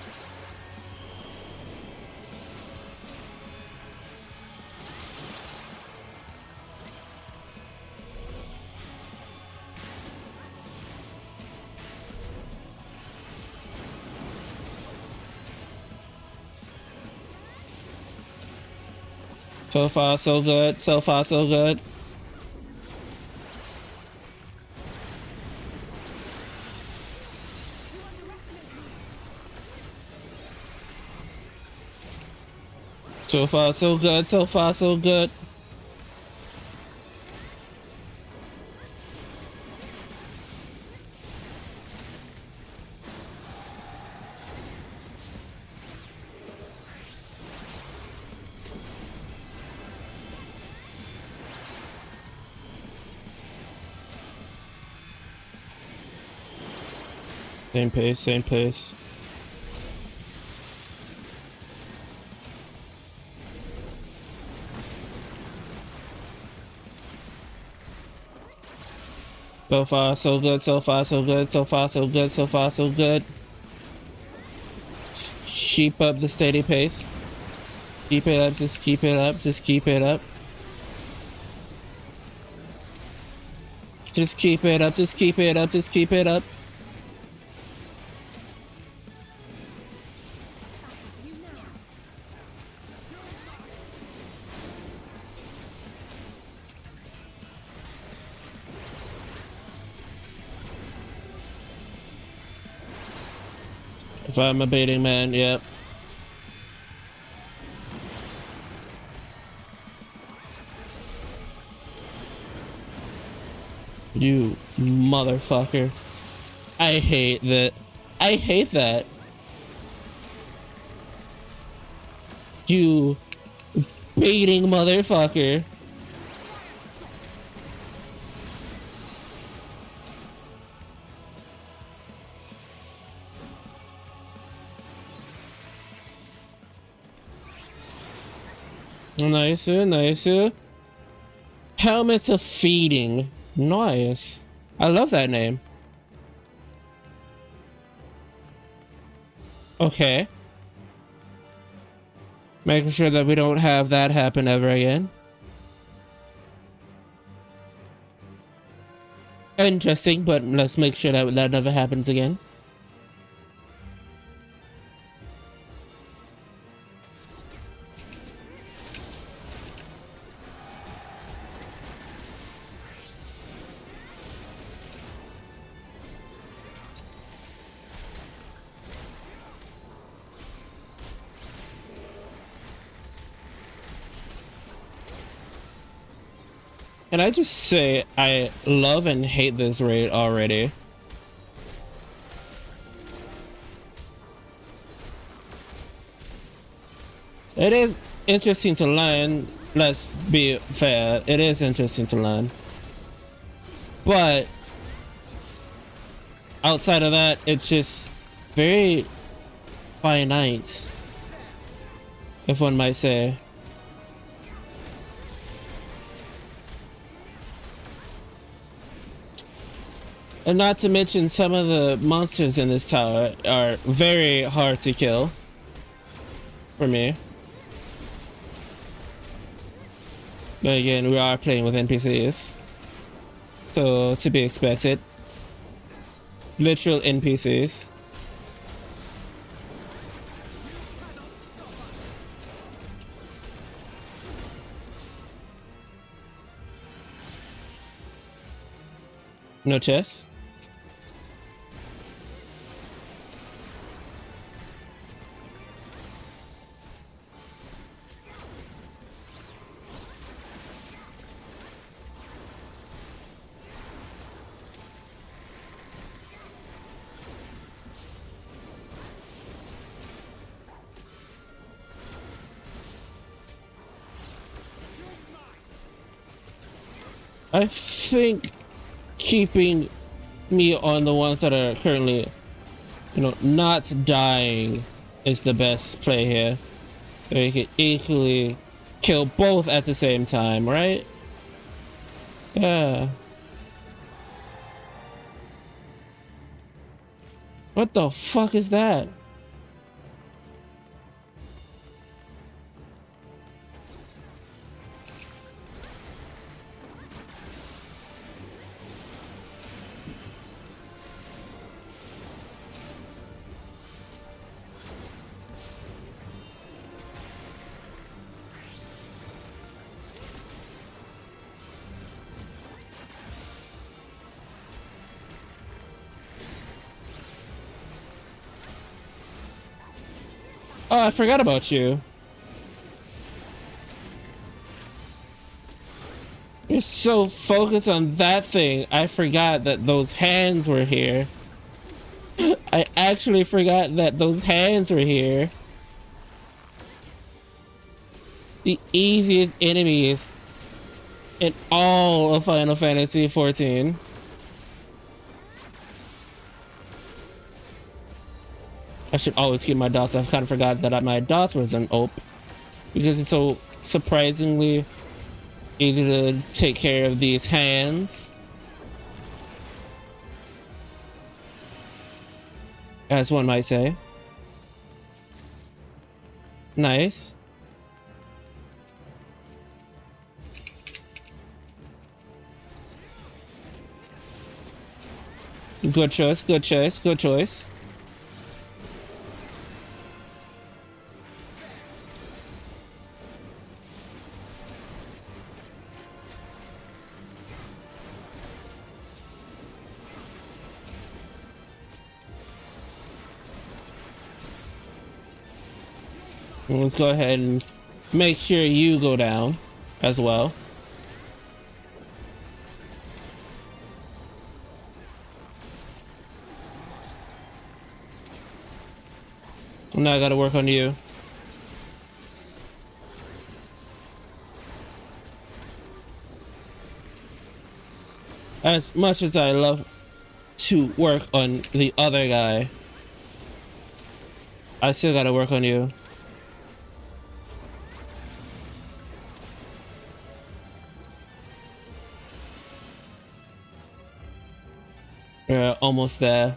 So far, so good. So far, so good. So far, so good. So far, so good. Same pace, same pace. So far, so good. So far, so good. So far, so good. So far, so good. Keep up the steady pace. Keep it up. Just keep it up. Just keep it up. Just keep it up. Just keep it up. Just keep it up. If I'm a baiting man, yep. You motherfucker. I hate that. I hate that. You baiting motherfucker. Nice, nice. Helmets of Feeding. Nice. I love that name. Okay. Making sure that we don't have that happen ever again. Interesting, but let's make sure that that never happens again. And I just say I love and hate this raid already. It is interesting to learn let's be fair, it is interesting to learn. But outside of that, it's just very finite, if one might say. And not to mention, some of the monsters in this tower are very hard to kill for me. But again, we are playing with NPCs, so to be expected. Literal NPCs. No chess? I think keeping me on the ones that are currently, you know, not dying is the best play here. So you can equally kill both at the same time, right? Yeah. What the fuck is that? Oh, I forgot about you. You're so focused on that thing, I forgot that those hands were here. I actually forgot that those hands were here. The easiest enemies in all of Final Fantasy XIV. I should always keep my dots. I've kind of forgot that my dots was an OP because it's so surprisingly easy to take care of these hands, as one might say. Nice. Good choice, good choice, good choice. Let's go ahead and make sure you go down as well. Now I gotta work on you. As much as I love to work on the other guy, I still gotta work on you. We're almost there.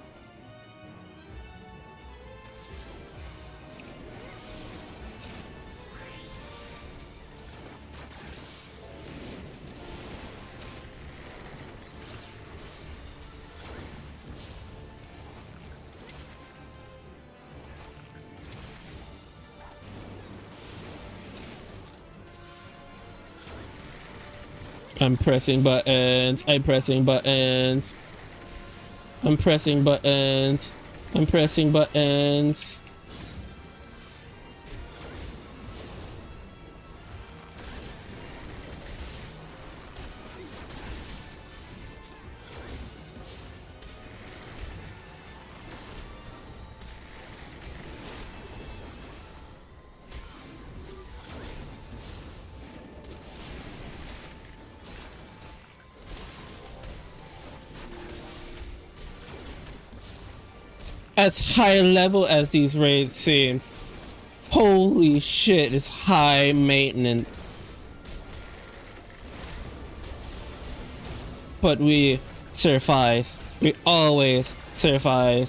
I'm pressing buttons. I'm pressing buttons. I'm pressing buttons. I'm pressing buttons. as high level as these raids seem, holy shit, it's high maintenance. But we survive. We always survive.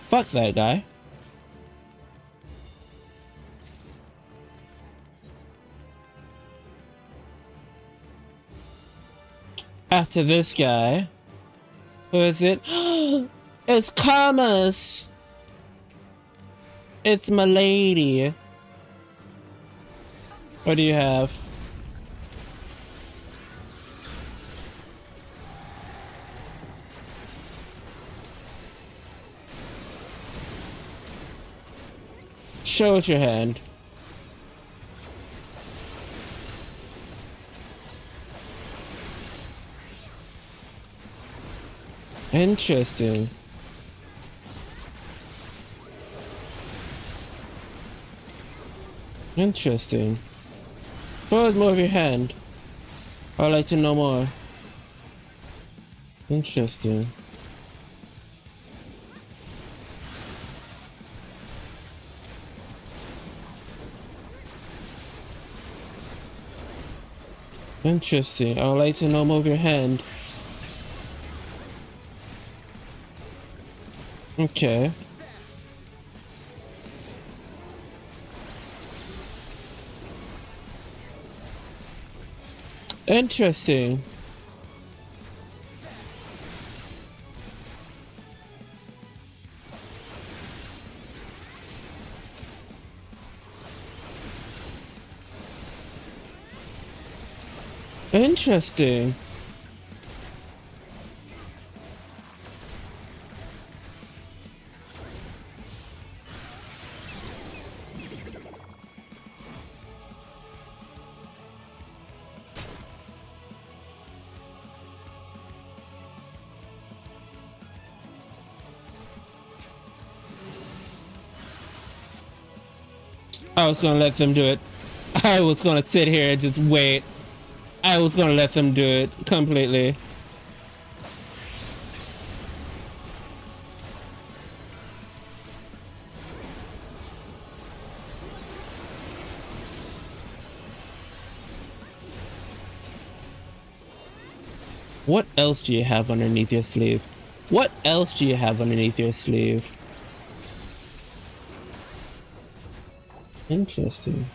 Fuck that guy. After this guy, who is it? It's Camus! It's my lady. What do you have? Show us your hand. Interesting. Interesting. Show us more of your hand. I'd like to know more. Interesting. Interesting. I would like to know more of your hand. Okay. Interesting. Interesting. I was gonna let them do it. I was gonna sit here and just wait. I was gonna let them do it completely. What else do you have underneath your sleeve? What else do you have underneath your sleeve? Interesting.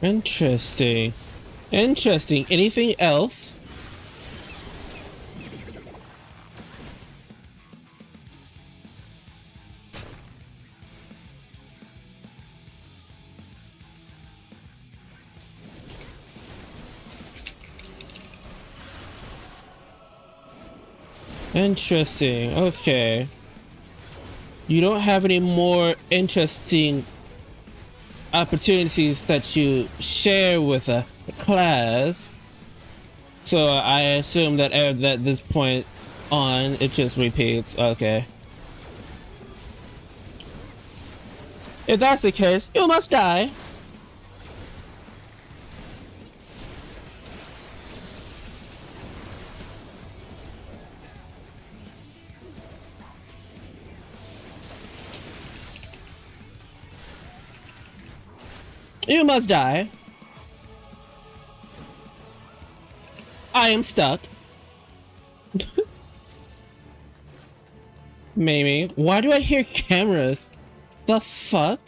Interesting. Interesting. Anything else? Interesting. Okay. You don't have any more interesting opportunities that you share with a class, so I assume that at this point on it just repeats. Okay. If that's the case, you must die. You must die. I am stuck. Maybe. Why do I hear cameras? The fuck?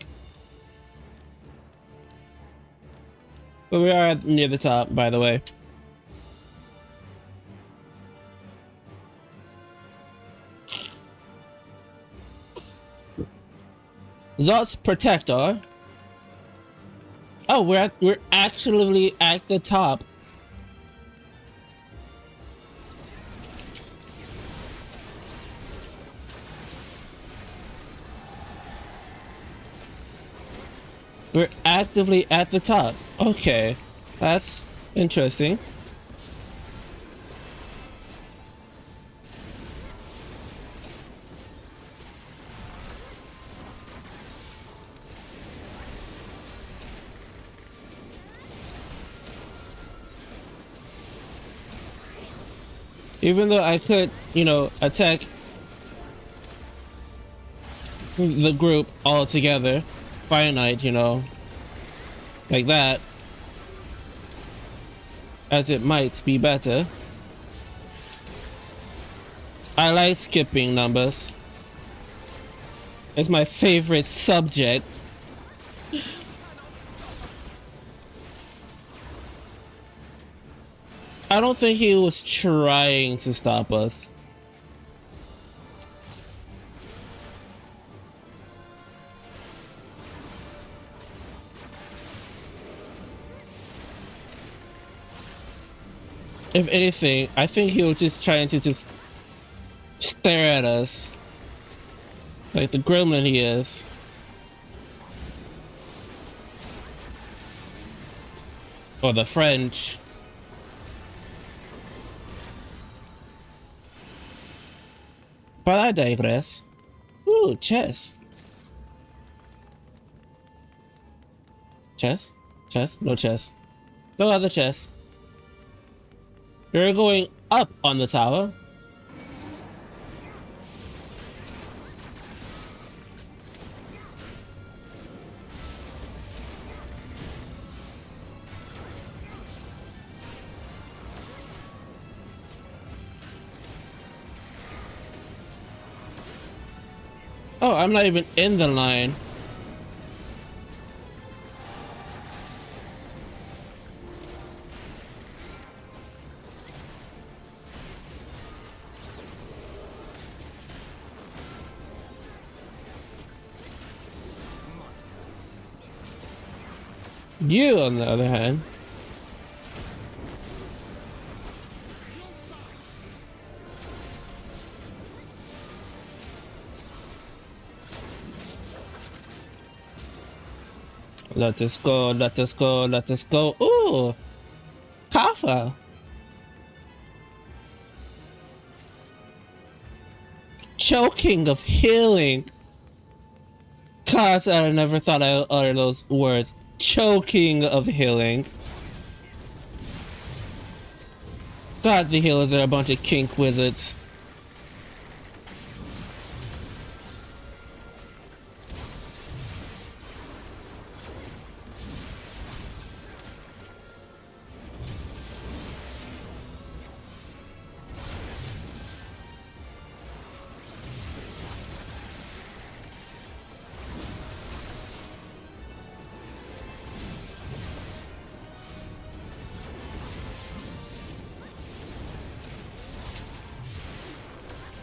But we are near the top, by the way. Zot's Protector. Oh, we're actually at the top. We're actively at the top. Okay, that's interesting. Even though I could, you know, attack the group all together, finite, you know, like that, as it might be better. I like skipping numbers. It's my favorite subject. I don't think he was trying to stop us. If anything, I think he was just trying to just stare at us. Like the gremlin he is. Or the French. But I digress. Ooh, chess. Chess? Chess? No chess. No other chess. You're going up on the tower. Oh, I'm not even in the line. You, on the other hand. Let us go, let us go, let us go. Ooh! Kafa! Choking of healing. Cause I never thought I would utter those words. Choking of healing. God, the healers are a bunch of kink wizards.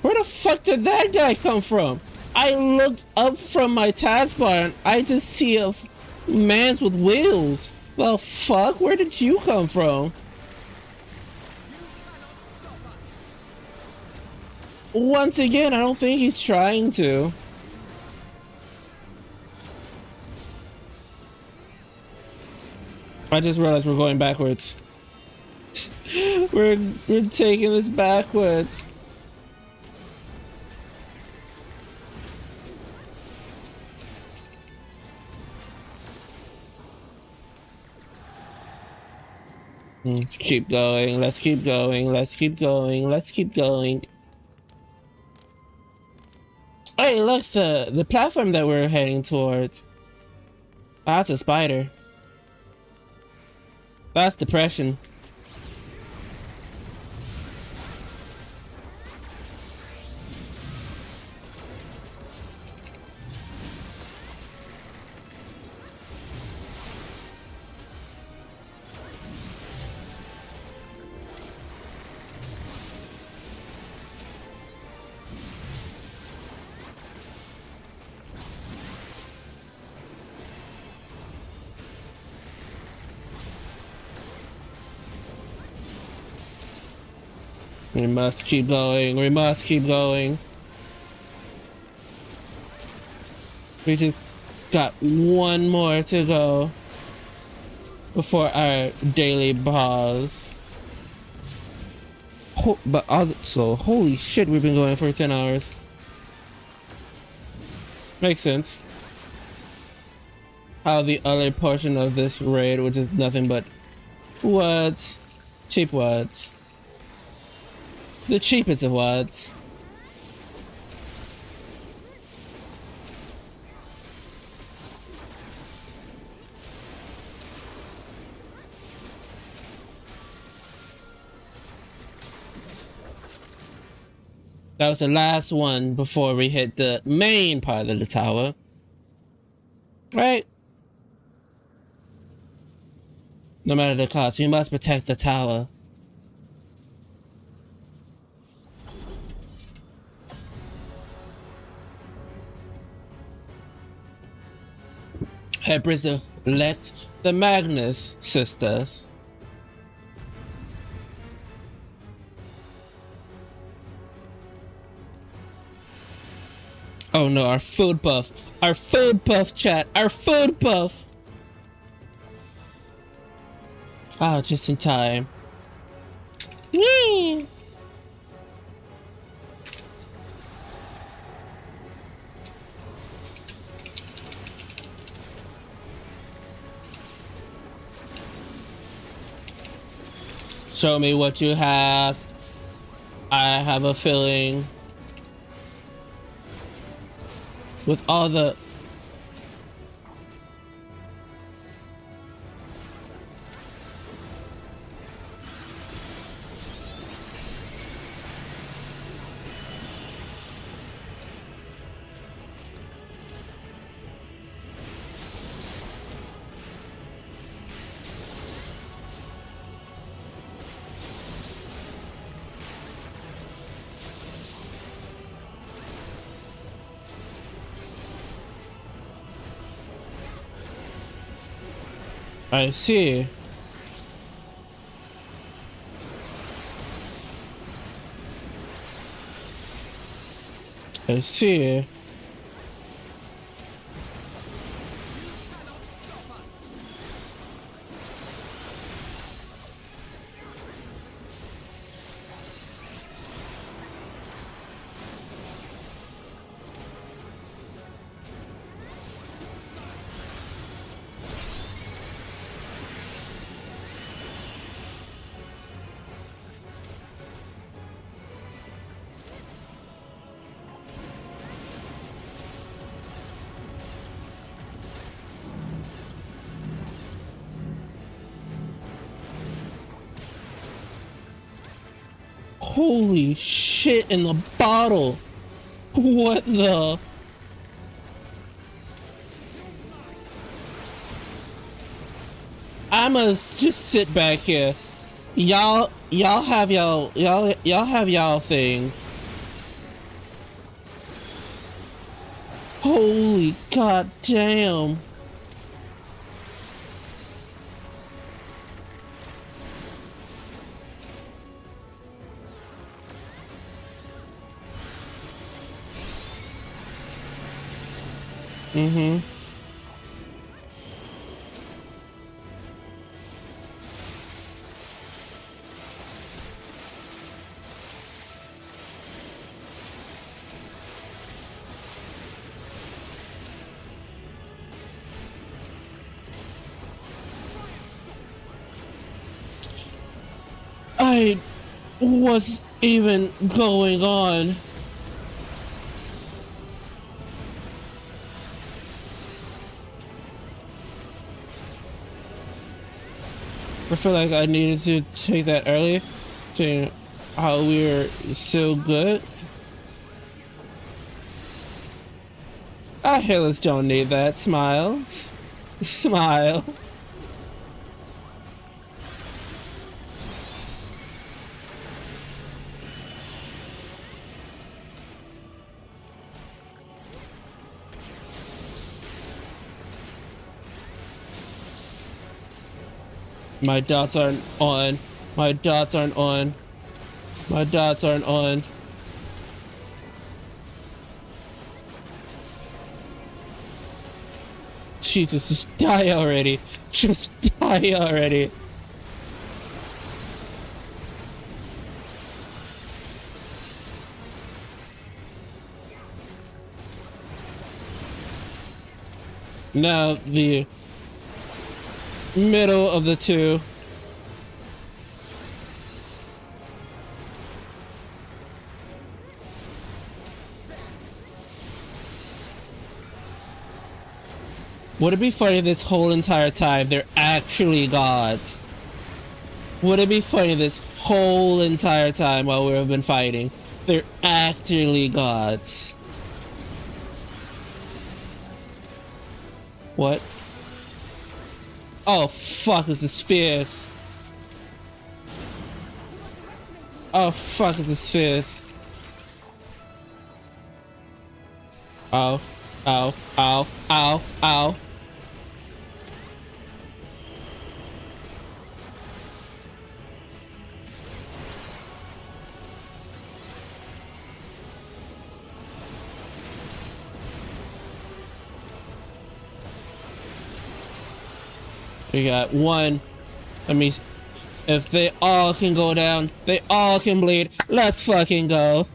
Where the fuck did that guy come from? I looked up from my taskbar and I just see a man with wheels. The fuck? Where did you come from? Once again, I don't think he's trying to. I just realized we're going backwards. we're taking this backwards. Let's keep going, let's keep going, let's keep going, let's keep going. Hey, look, the platform that we're heading towards. That's a spider. That's depression. We must keep going, we must keep going. We just got one more to go before our daily pause. But also, holy shit, we've been going for 10 hours. Makes sense. How the other portion of this raid, which is nothing but words, cheap words, the cheapest of words. That was the last one before we hit the main part of the tower. Right? No matter the cost, you must protect the tower. Hebrews elect the Magnus sisters. Oh no, our food buff. Our food buff, chat. Our food buff. Ah, just in time. Yee! Show me what you have. I have a feeling with all the I see. I see. Holy shit in the bottle! What the? I must just sit back here. Y'all have y'all thing. Holy goddamn. Mm-hmm. What's even going on? I feel like I needed to take that earlier, saying how we're so good. Our healers don't need that. Smiles. Smile. My dots aren't on. My dots aren't on. My dots aren't on. Jesus, just die already. Just die already. Now the middle of the two. Would it be funny this whole entire time they're actually gods? Would it be funny this whole entire time while we've been fighting, they're actually gods? What? Oh fuck, it's the spheres. Oh fuck, it's the spheres. Ow, ow, ow, ow, ow. We got one. I mean, if they all can go down, they all can bleed. Let's fucking go.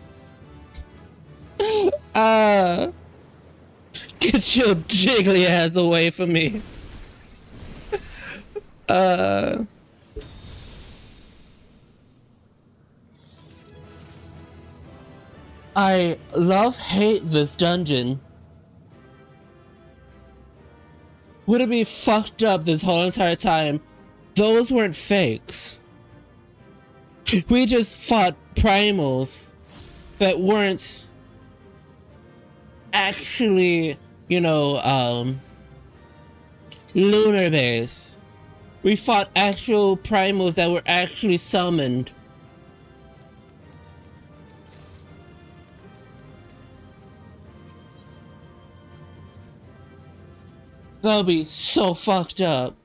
Get your jiggly ass away from me. I hate this dungeon. Would it be fucked up this whole entire time? Those weren't fakes. We just fought primals that weren't actually, you know, lunar base. We fought actual primals that were actually summoned. That would be so fucked up.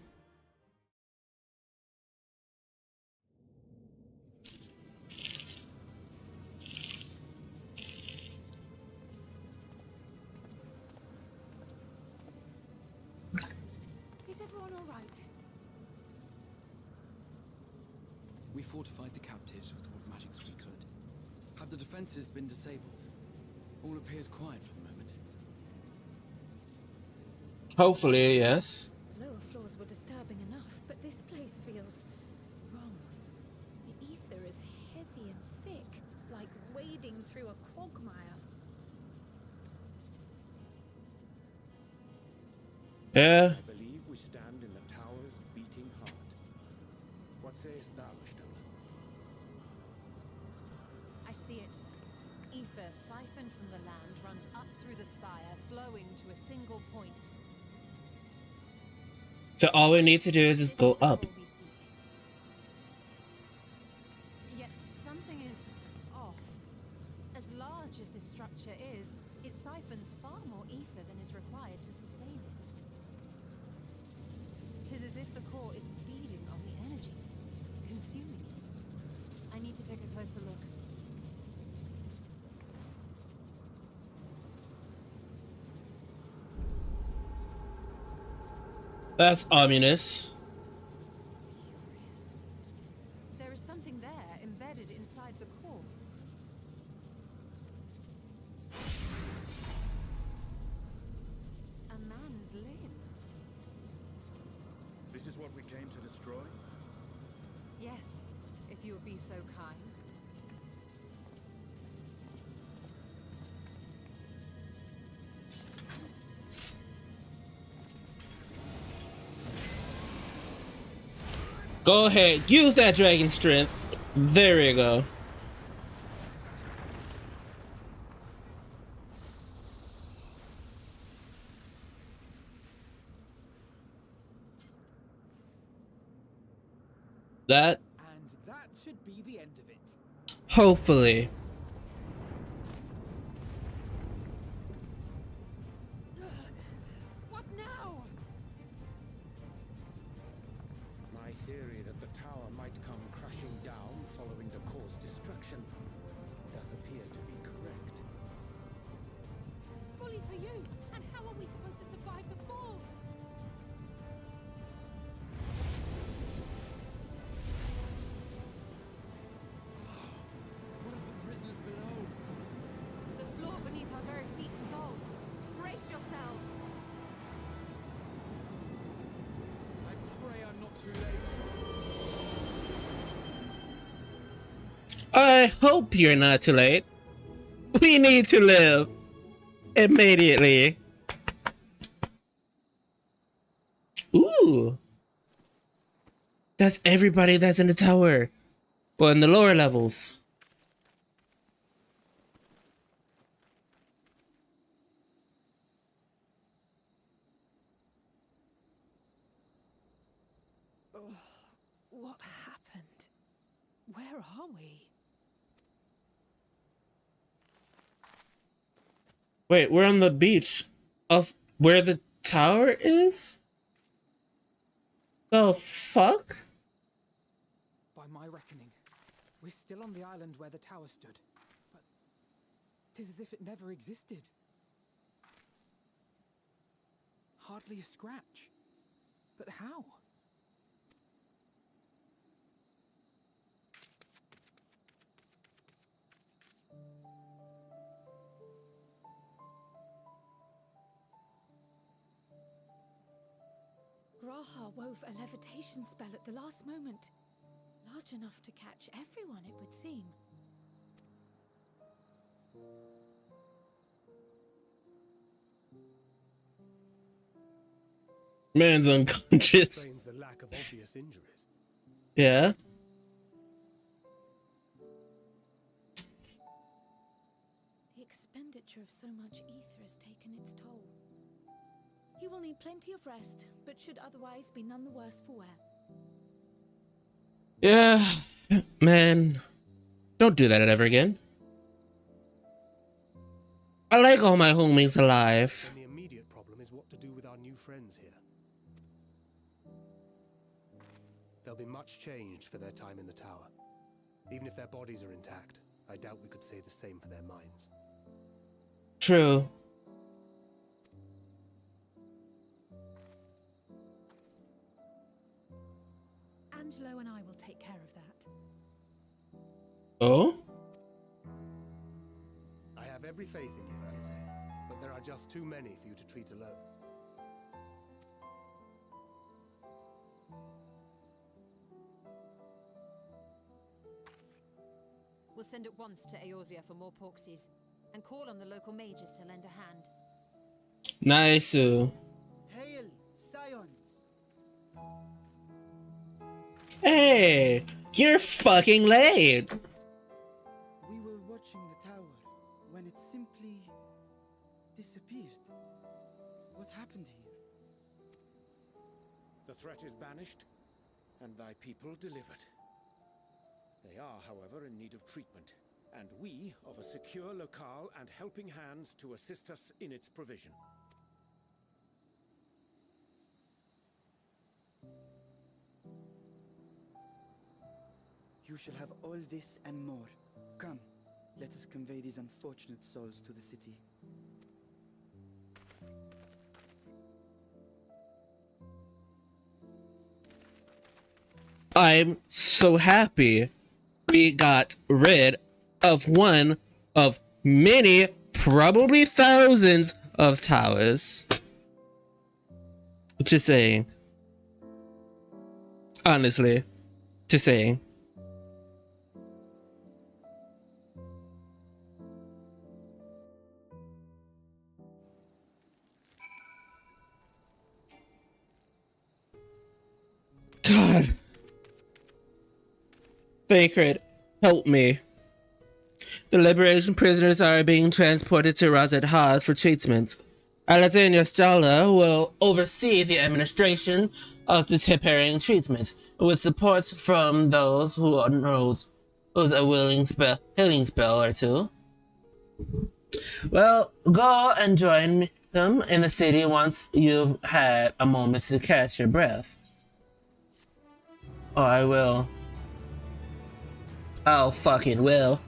Is everyone all right? We fortified the captives with what magics we could. Have the defenses been disabled? All appears quiet for the moment. Hopefully, yes. Lower floors were disturbing enough, but this place feels wrong. The ether is heavy and thick, like wading through a quagmire. Yeah. I believe we stand in the tower's beating heart. What sayest thou, Ishtar? I see it. Ether siphoned from the land runs up through the spire, flowing to a single point. So all we need to do is just go up. Yet something is off. As large as this structure is, it siphons far more ether than is required to sustain it. 'Tis as if the core is feeding on the energy, consuming it. I need to take a closer look. That's ominous. Curious. There is something there embedded inside the core. A man's limb. This is what we came to destroy? Yes, if you would be so kind. Go ahead, use that dragon strength. There you go. That. And that should be the end of it. Hopefully. What now? My theory that the tower might come crashing down following the core's destruction doth appear to be correct. Bully for you! And how are we supposed to survive the fall? I hope you're not too late. We need to live. Immediately. Ooh. That's everybody that's in the tower. Well, in the lower levels. What happened? Where are we? Wait, we're on the beach of where the tower is? The fuck? By my reckoning, we're still on the island where the tower stood. But 'tis as if it never existed. Hardly a scratch. But how? Raha wove a levitation spell at the last moment. Large enough to catch everyone, it would seem. Man's unconscious. Explains the lack of obvious injuries. Yeah. The expenditure of so much ether has taken its toll. He will need plenty of rest, but should otherwise be none the worse for wear. Yeah, man. Don't do that ever again. I like all my homies alive. And the immediate problem is what to do with our new friends here. They'll be much changed for their time in the tower. Even if their bodies are intact, I doubt we could say the same for their minds. True. Angelo and I will take care of that. Oh? I have every faith in you, Alice, but there are just too many for you to treat alone. We'll send at once to Eorzea for more Porksies, and call on the local mages to lend a hand. Nice. Hail, Scions! Hey, you're fucking late. We were watching the tower when it simply disappeared. What happened here? The threat is banished, and thy people delivered. They are, however, in need of treatment, and we of a secure locale and helping hands to assist us in its provision. You shall have all this and more. Come, let us convey these unfortunate souls to the city. I'm so happy we got rid of one of many, probably thousands of towers. Just saying. Honestly. Just saying. God. Sacred, help me. The liberation prisoners are being transported to Razat Haas for treatment. Alexandria Stala will oversee the administration of this preparing treatment, with support from those who knows who's a healing spell or two. Well, go and join them in the city once you've had a moment to catch your breath. Oh, I will. Oh, fucking will.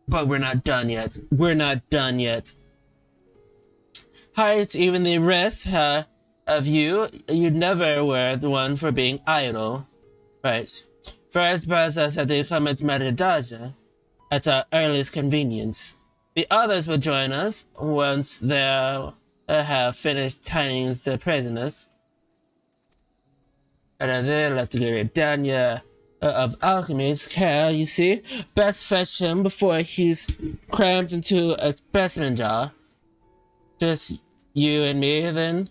But we're not done yet. We're not done yet. Height, even the rest of you never were the one for being idle. Right. First process at the Comet Metadaja at our earliest convenience. The others will join us once they have finished tining the prisoners. And that's it. Let's get it done, yeah. Of alchemy's care, you see? Best fetch him before he's crammed into a specimen jar. Just you and me, then?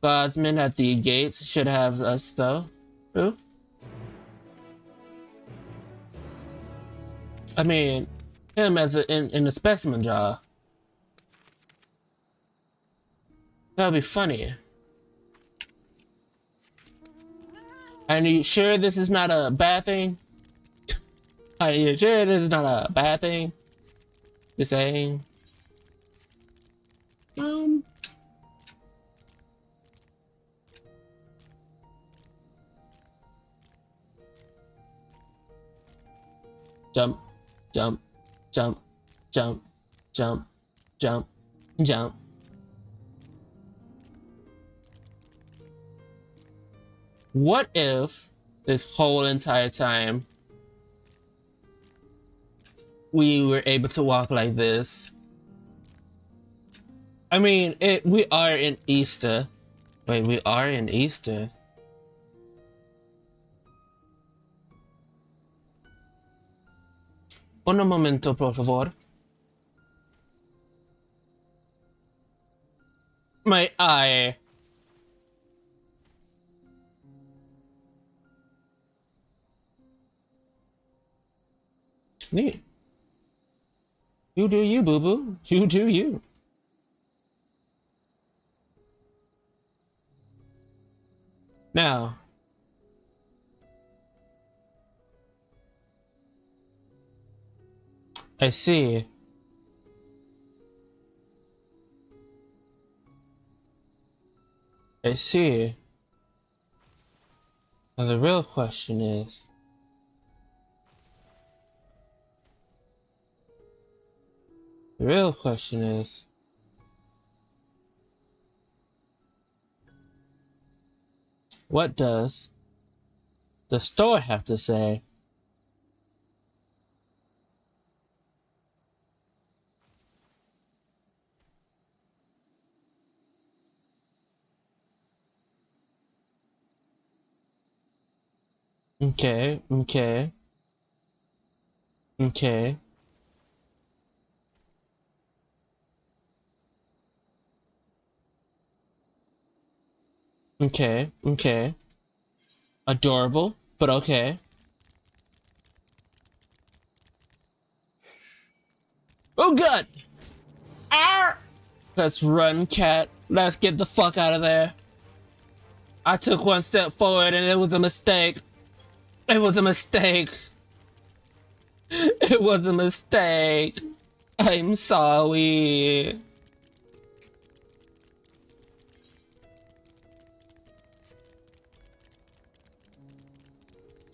Guardsmen at the gates should have us, though. Who? I mean, him as in the specimen jar. That'd be funny. And you sure this is not a bad thing? Are you sure this is not a bad thing? Just saying. Jump, jump, jump, jump, jump, jump, jump. What if this whole entire time we were able to walk like this? I mean, we are in Easter. Wait, we are in Easter. Un momento, por favor. My eye. Neat. You do you, boo-boo. You do you. Now. I see. I see. Now the real question is... The real question is... What does the store have to say? Okay, okay. Okay. Okay, okay. Adorable, but okay. Oh god! Arr! Let's run, cat. Let's get the fuck out of there. I took one step forward and it was a mistake. It was a mistake. It was a mistake. I'm sorry.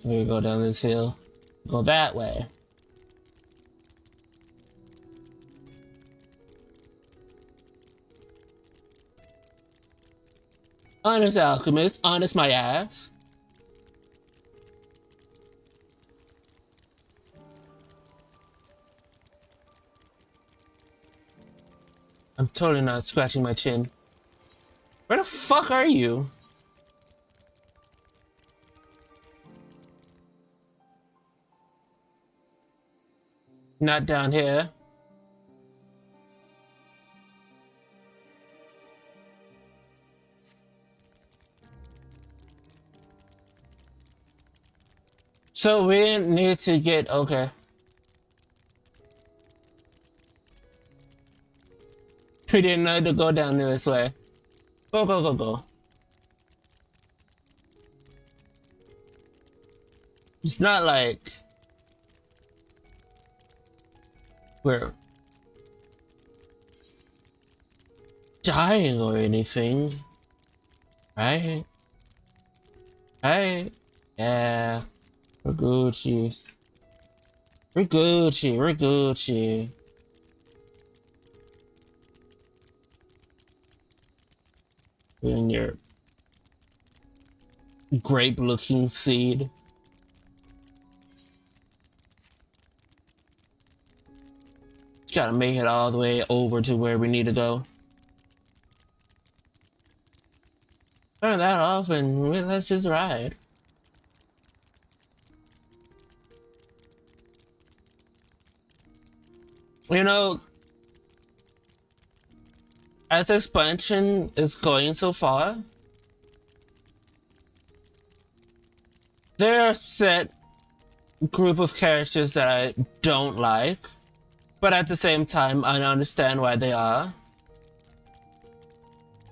We go down this hill. Go that way. Honest alchemist, honest my ass. I'm totally not scratching my chin. Where the fuck are you? Not down here. So we need to get, okay. We didn't know to go down this way. Go, go, go, go. It's not like we're dying or anything, right? Right? Yeah. We're Gucci. We're Gucci. We're Gucci. In your grape-looking seed. Just gotta make it all the way over to where we need to go. Turn that off and let's just ride. You know, as expansion is going so far, there are set group of characters that I don't like, but at the same time, I understand why they are.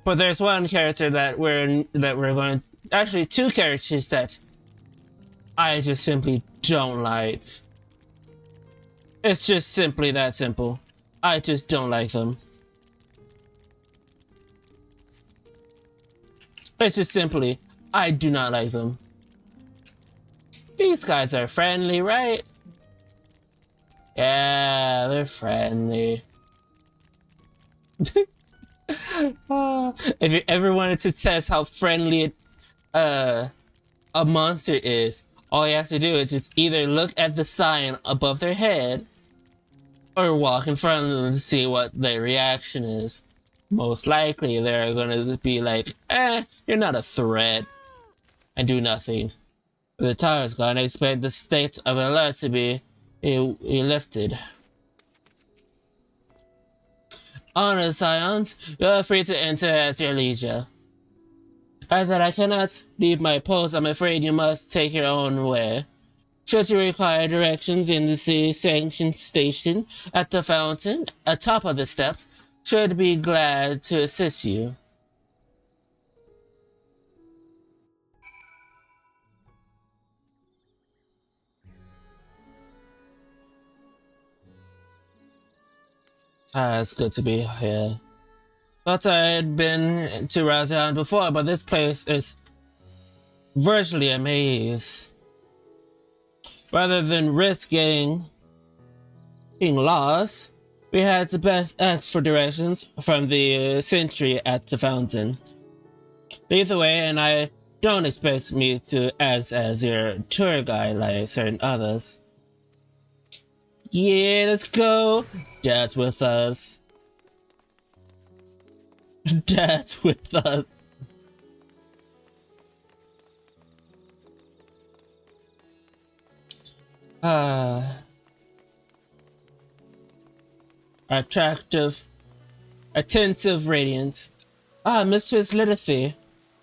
But there's one character that we're going, actually two characters that I just simply don't like. It's just simply that simple. I just don't like them. It's just simply, I do not like them. These guys are friendly, right? Yeah, they're friendly. If you ever wanted to test how friendly a monster is, all you have to do is just either look at the sign above their head or walk in front of them to see what their reaction is. Most likely they're gonna be like, you're not a threat, and do nothing. The tower's gonna expect the state of alert to be lifted. Honor, scions, you are free to enter at your leisure. As that I cannot leave my post, I'm afraid you must take your own way. Should you require directions in the sanctioned station at the fountain, atop of the steps, should be glad to assist you. It's good to be here. Thought I had been to Razian before, but this place is virtually a maze. Rather than risking being lost, we had to best ask for directions from the sentry at the fountain. Lead the way, and I don't expect me to act as your tour guide like certain others. Yeah, let's go! Dad's with us. Dad's with us. Attentive radiance. Mistress Lilithy,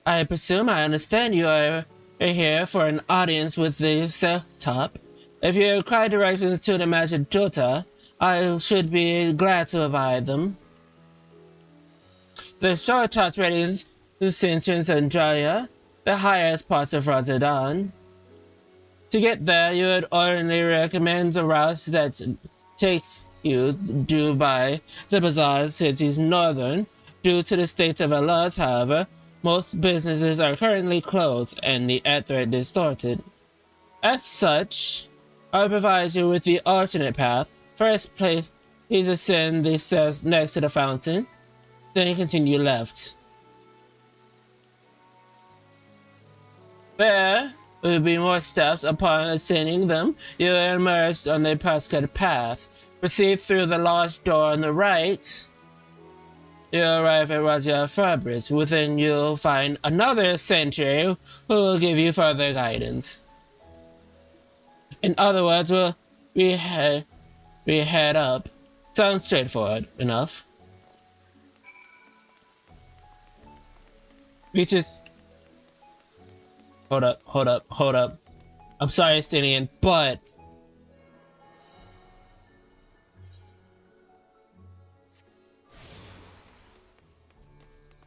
I presume I understand you are here for an audience with the Self-Top. If you require directions to the Magic Jota, I should be glad to provide them. The short-top radiance to Sinchins and Jaya, the highest parts of Razadan. To get there, you would ordinarily recommend a route that takes you due by the Bazaar City's northern. Due to the state of alert, however, most businesses are currently closed and the ether distorted. As such, I'll provide you with the alternate path. First, please ascend the stairs next to the fountain, then continue left. There will be more steps. Upon ascending them, you will emerge on the prescribed path. Proceed through the large door on the right. You'll arrive at Raja Fabrics. Within, you'll find another sentry who will give you further guidance. In other words, we head up. Sounds straightforward enough. We just... Hold up. I'm sorry, Stinian, but...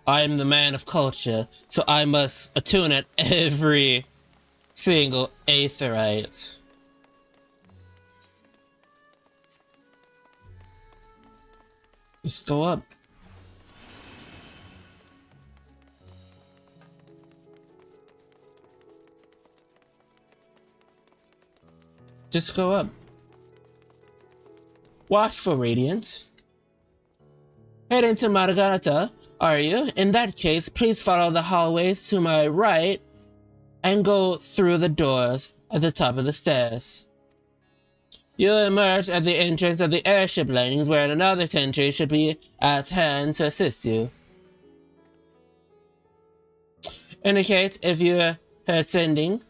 I'm the man of culture, so I must attune at every single aetherite. Just go up. Just go up. Watch for radiance. Head into Margarita, are you? In that case, please follow the hallways to my right and go through the doors at the top of the stairs. You'll emerge at the entrance of the airship landings where another sentry should be at hand to assist you. indicates if you are ascending.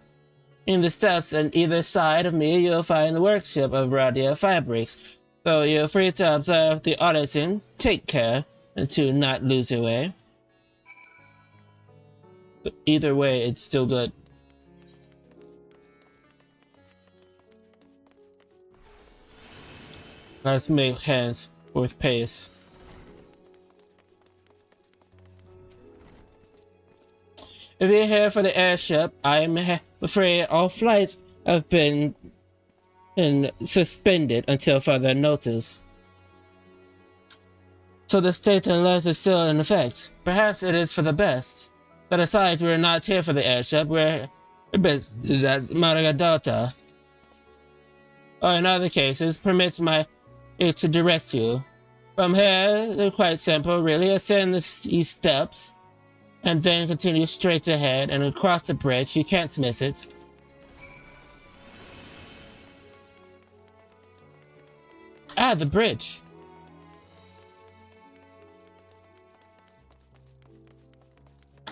In the steps on either side of me, you'll find the workshop of Radia Fabrics, so you're free to observe the artisan. Take care and to not lose your way. But either way, it's still good. Let's make hands with pace. If you're here for the airship, I'm afraid all flights have been suspended until further notice. So the state alert is still in effect. Perhaps it is for the best. But aside, we're not here for the airship, we're at Maragadota. Or in other cases, permits it to direct you. From here, they're quite simple, really. Ascend these steps, and then continue straight ahead and across the bridge. You can't miss it. Ah, the bridge.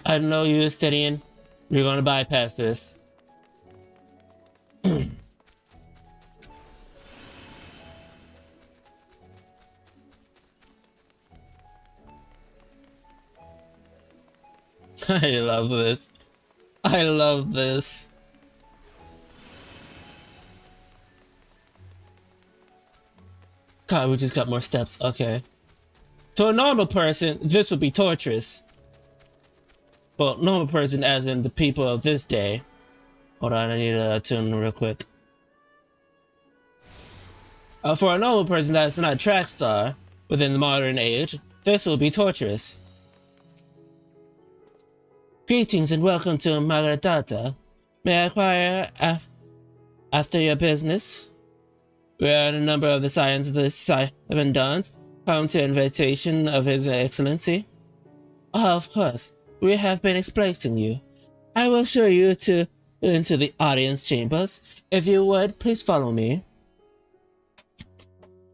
I know you were studying. You're gonna bypass this. I love this. I love this. God, we just got more steps. Okay. To a normal person, this would be torturous. Well, normal person as in the people of this day. Hold on, I need to tune real quick. For a normal person that's not a track star within the modern age, this will be torturous. Greetings and welcome to Magadata. May I inquire after your business? We are in a number of the scions of the Seven Dons, come to invitation of His Excellency. Oh, of course. We have been expecting you. I will show you into the audience chambers. If you would, please follow me.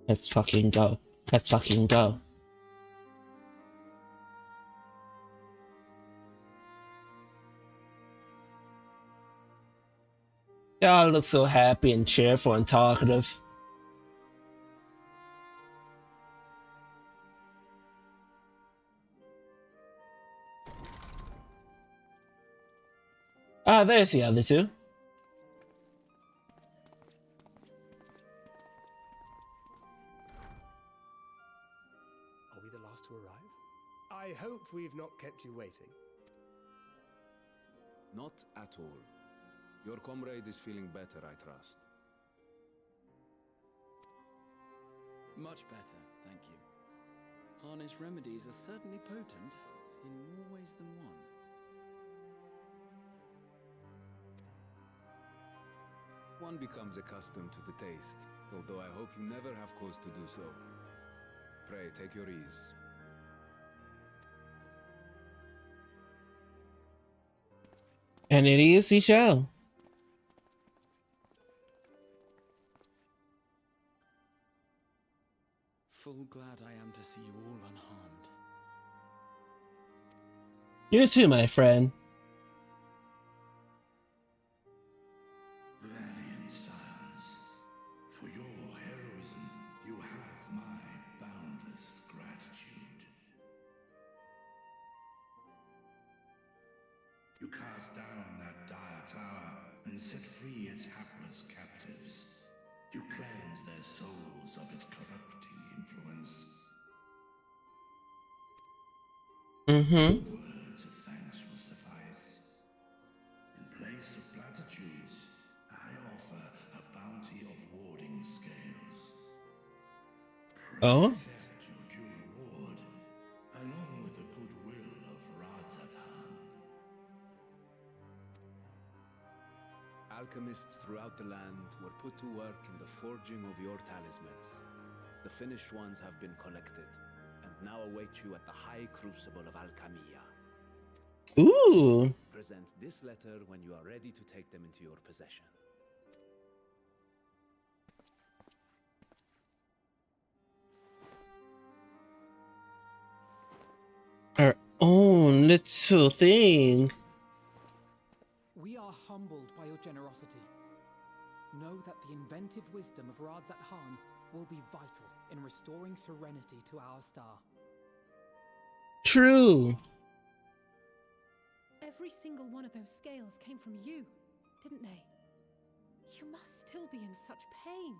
Let's fucking go. Let's fucking go. They all look so happy and cheerful and talkative. Ah, there's the other two. Are we the last to arrive? I hope we've not kept you waiting. Not at all. Your comrade is feeling better, I trust. Much better, thank you. Harness remedies are certainly potent, in more ways than one. One becomes accustomed to the taste, although I hope you never have cause to do so. Pray, take your ease. And it is we shall. Full glad I am to see you all unharmed. You too, my friend. Valiant scions, for your heroism, you have my boundless gratitude. You cast down that dire tower and set free its hapless captives. You cleanse their souls of its corrupting influence. Words of thanks will suffice. In place of platitudes, I offer a bounty of warding scales. Accept your due reward, along with the goodwill of Radzatan. Alchemists throughout the land were put to work in the forging of your talismans. The finished ones have been collected, and now await you at the High Crucible of Alchemia. Ooh. Present this letter when you are ready to take them into your possession. Our own little thing. humbled by your generosity. Know that the inventive wisdom of Radzat Khan will be vital in restoring serenity to our star. True. Every single one of those scales came from you, didn't they? You must still be in such pain.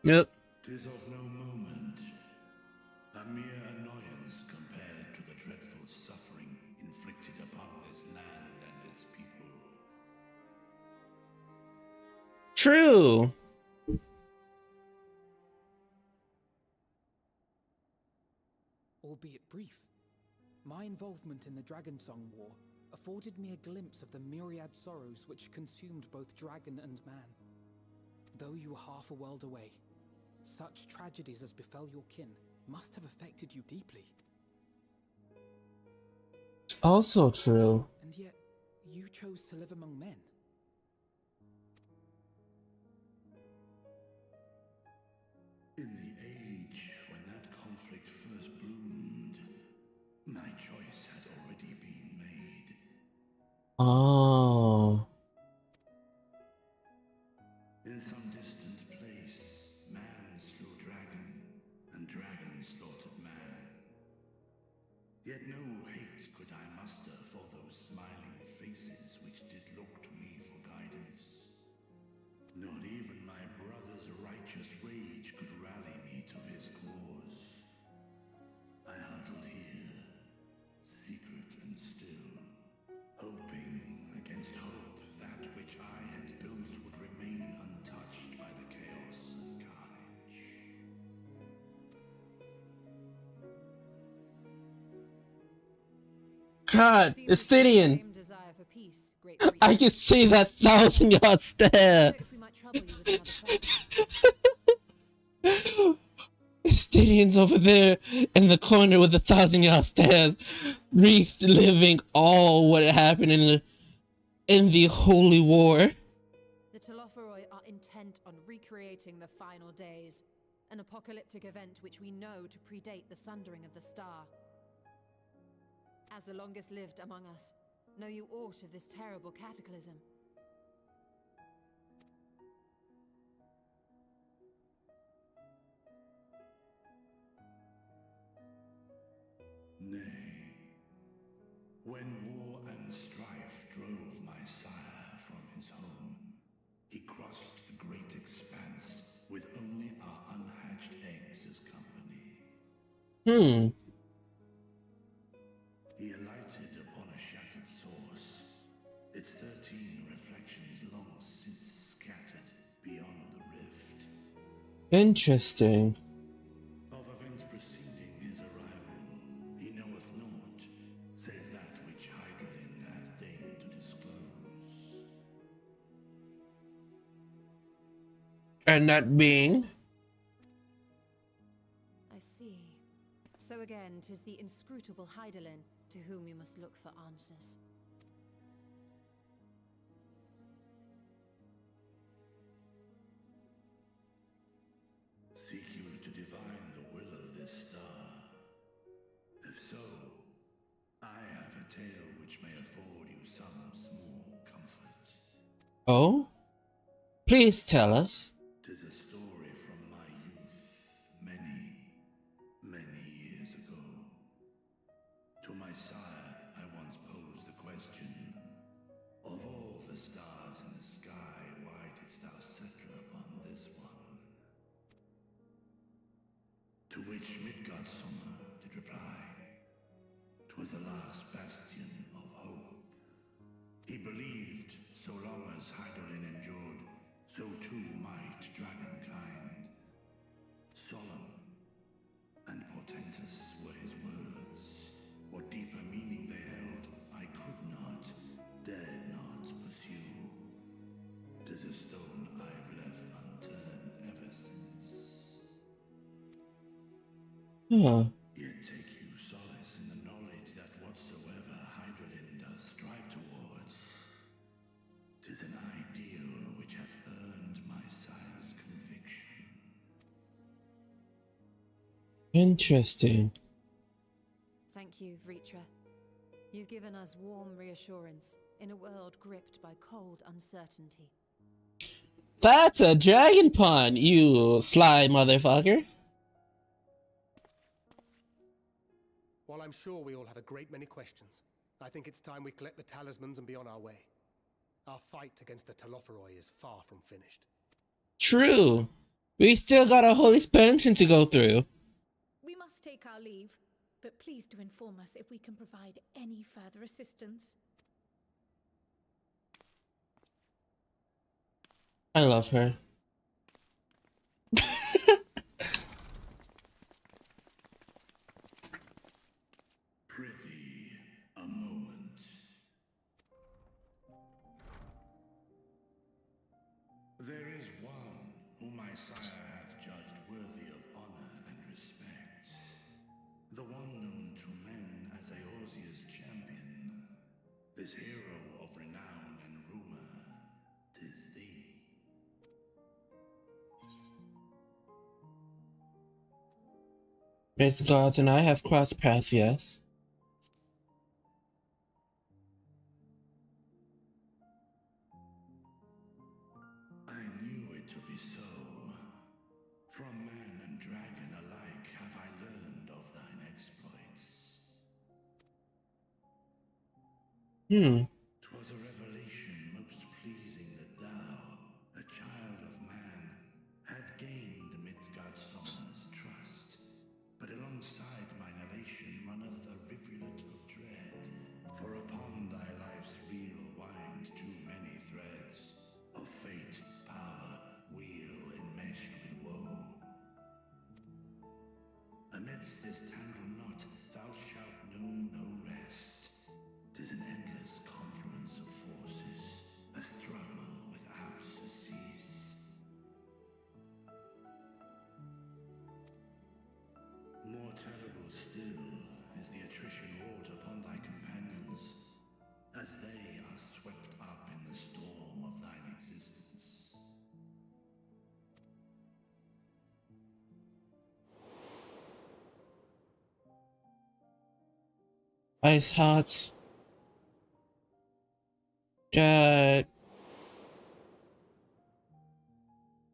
Yep. 'Tis of no moment, a mere annoyance compared to the dreadful suffering inflicted upon this land and its people. True. Albeit brief, my involvement in the Dragonsong War afforded me a glimpse of the myriad sorrows which consumed both dragon and man. Though you were half a world away, such tragedies as befell your kin must have affected you deeply. Also true. And yet, you chose to live among men. In the age when that conflict first bloomed, my choice had already been made. Oh. In some distant place, man slew dragon, and dragon slaughtered man. Yet no hate could I muster for those smiling faces which did look to me for guidance. Not even my brother's righteous rage could rally me to his cause. I huddled here, secret and still, hoping against hope that which I had built would remain untouched by the chaos and carnage. God, Estidian. Same desire for peace, great I can see that 1,000-yard stare. if we might trouble you with another question. Estidian's over there in the corner with the 1,000-yard stares, reliving all what happened in the Holy War. The Telophoroi are intent on recreating the final days, an apocalyptic event which we know to predate the sundering of the star. As the longest lived among us, know you aught of this terrible cataclysm? Nay, when war and strife drove my sire from his home, he crossed the great expanse with only our unhatched eggs as company. He alighted upon a shattered source, its 13 reflections long since scattered beyond the rift. Interesting. Of events preceding his arrival, he knoweth naught, save that which Hydralin hath deigned to disclose. And that being? I see. So again, 'tis the inscrutable Hydaelyn to whom you must look for answers. Seek you to divine the will of this star? If so, I have a tale which may afford you some small comfort. Oh? Please tell us. 'Tis a story from my youth, many years ago. To my sire, I once posed the question, of all the stars in the sky, why didst thou settle upon this one? To which Midgardsormr did reply, 'twas the last bastion of hope. He believed so long as Hydaelyn endured, so too might dragonkind. Solemn and portentous were his words. What deeper meaning they held, I could not, dared not pursue. 'Tis a stone I've left unturned ever since. Yet take you solace in the knowledge that whatsoever Hydaelyn does strive towards, 'tis an ideal which hath earned my sire's conviction. Interesting. Thank you, Vritra. You've given us warm reassurance in a world gripped by cold uncertainty. That's a dragon pun, you sly motherfucker. While I'm sure we all have a great many questions, I think it's time we collect the talismans and be on our way. Our fight against the Telophoroi is far from finished. True. We still got a whole expansion to go through. We must take our leave, but please do inform us if we can provide any further assistance. I love her. Prithee, a moment. There is one whom my sire hath judged worthy of honor and respect. The one known to men as Eorzea's champion. This hero of renown and rumor. 'Tis thee. Miss Gods and I have crossed paths, yes. I knew it to be so. From man and dragon alike have I learned of thine exploits. 'Twas a revelation most pleasing that thou, a child of man, had gained Midgardsormr's trust. But alongside mine elation runneth a rivulet of dread. For upon thy life's reel wind too many threads of fate, power, weal enmeshed with woe. Amidst this tangled knot thou shalt know no rest. 'Tis an endless confluence of forces, a struggle without cease. More terrible still is the attrition wrought upon thy companions, as they are swept up in the storm of thine existence. Ice hot. God.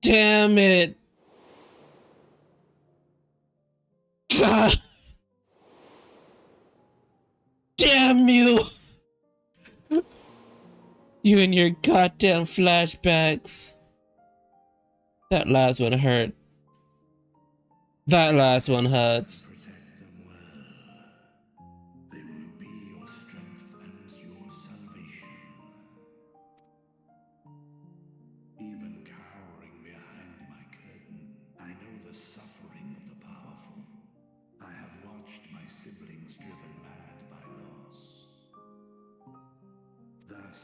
Damn it. God. Damn you. You and your goddamn flashbacks. That last one hurt. That last one hurts. They will be your strength and your salvation. Even cowering behind my curtain, I know the suffering of the powerful. I have watched my siblings driven mad by loss. Thus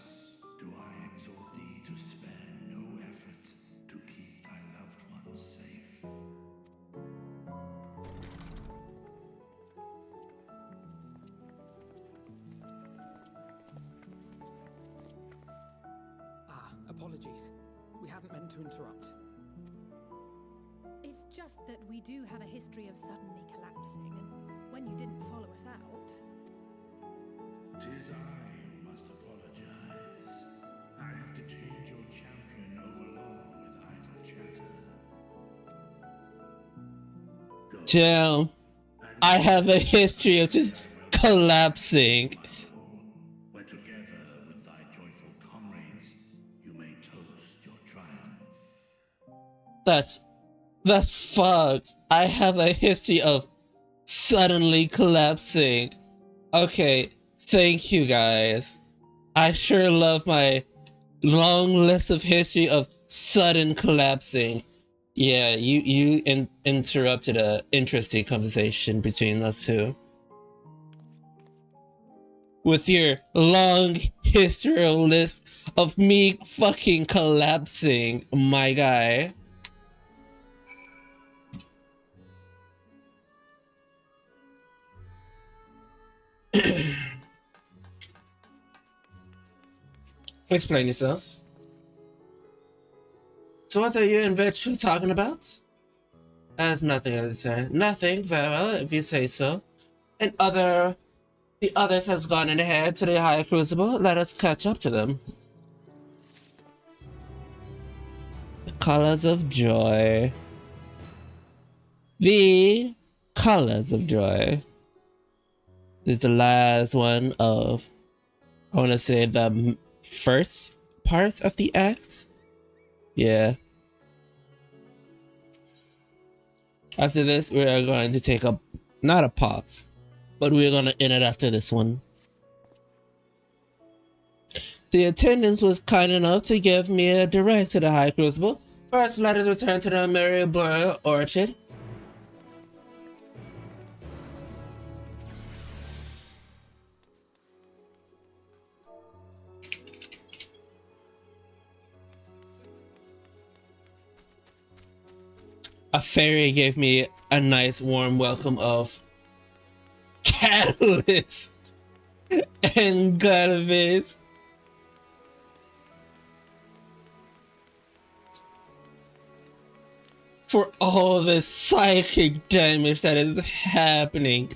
do I exhort thee to spare no effort to keep thy loved ones safe. Apologies. We hadn't meant to interrupt. It's just that we do have a history of suddenly collapsing, and when you didn't follow us out... 'Tis I who must apologize. I have detained your champion overlong with idle chatter. Damn. I have a history of just collapsing. Where together with thy joyful comrades, you may toast your triumph. That's fucked. I have a history of suddenly collapsing. Okay, thank you guys. I sure love my long list of history of sudden collapsing. Yeah, you interrupted a interesting conversation between us two. With your long history list of me fucking collapsing, my guy. Explain yourselves. So what are you and Vetch talking about? There's nothing to say. Nothing, very well, if you say so. And other The others has gone in ahead to the High Crucible. Let us catch up to them. The colors of joy. The colors of joy. This is the last one of, I want to say, the first part of the act. Yeah. After this, we are going to take a, not a pause, but we're going to end it after this one. The attendants was kind enough to give me a direct to the High Crucible. First, let us return to the Maryborough Orchard. A fairy gave me a nice warm welcome of Catalyst and Galvis. For all the psychic damage that is happening.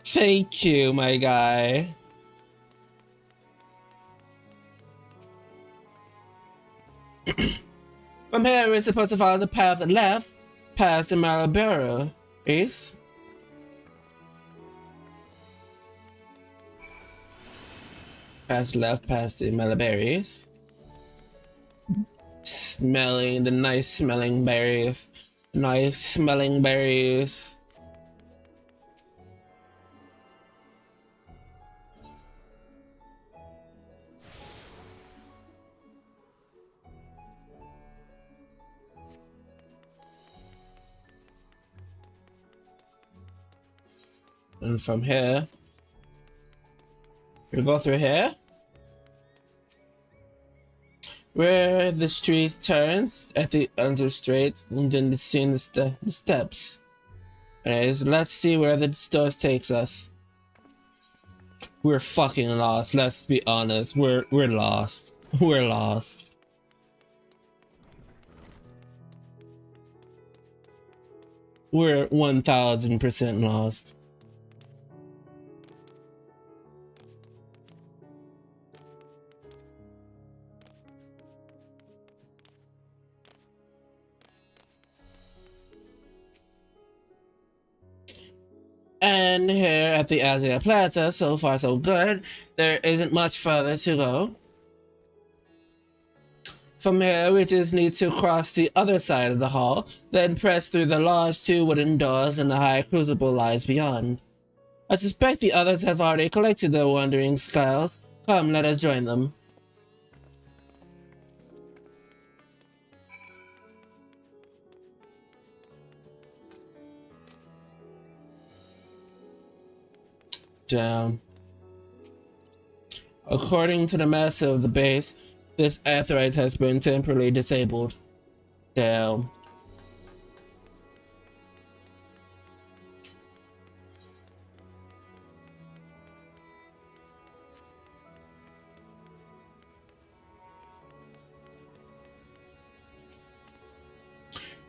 Thank you, my guy. From here, we're supposed to follow the path left past the Maryborough. Is past left past the Malaberries. Smelling the nice smelling berries. Nice smelling berries. And from here, we go through here, where the street turns at the under straight, and then seeing the steps. Anyways, let's see where the stores takes us. We're fucking lost. Let's be honest. We're lost. We're lost. We're 1000% lost. And here at the Asia Plaza, so far so good. There isn't much further to go. From here, we just need to cross the other side of the hall, then press through the large 2 wooden doors and the High Crucible lies beyond. I suspect the others have already collected their wandering skulls. Come, let us join them. Down. According to the master of the base, this aetheryte has been temporarily disabled. Down.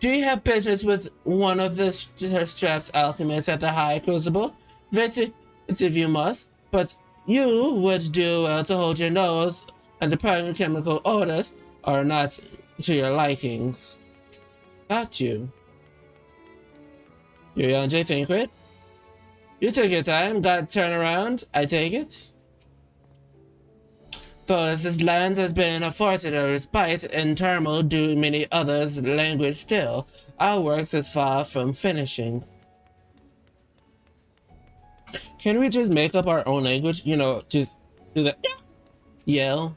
Do you have business with one of the strapped alchemists at the High Crucible? It's if you must, but you would do well to hold your nose, and the primary chemical orders are not to your likings. Got you. You're young J. Thinkrit? You took your time, got turned around, I take it? Though this land has been afforded a respite in turmoil due to many others' language still, our works is far from finishing. Can we just make up our own language? You know, just do the yell.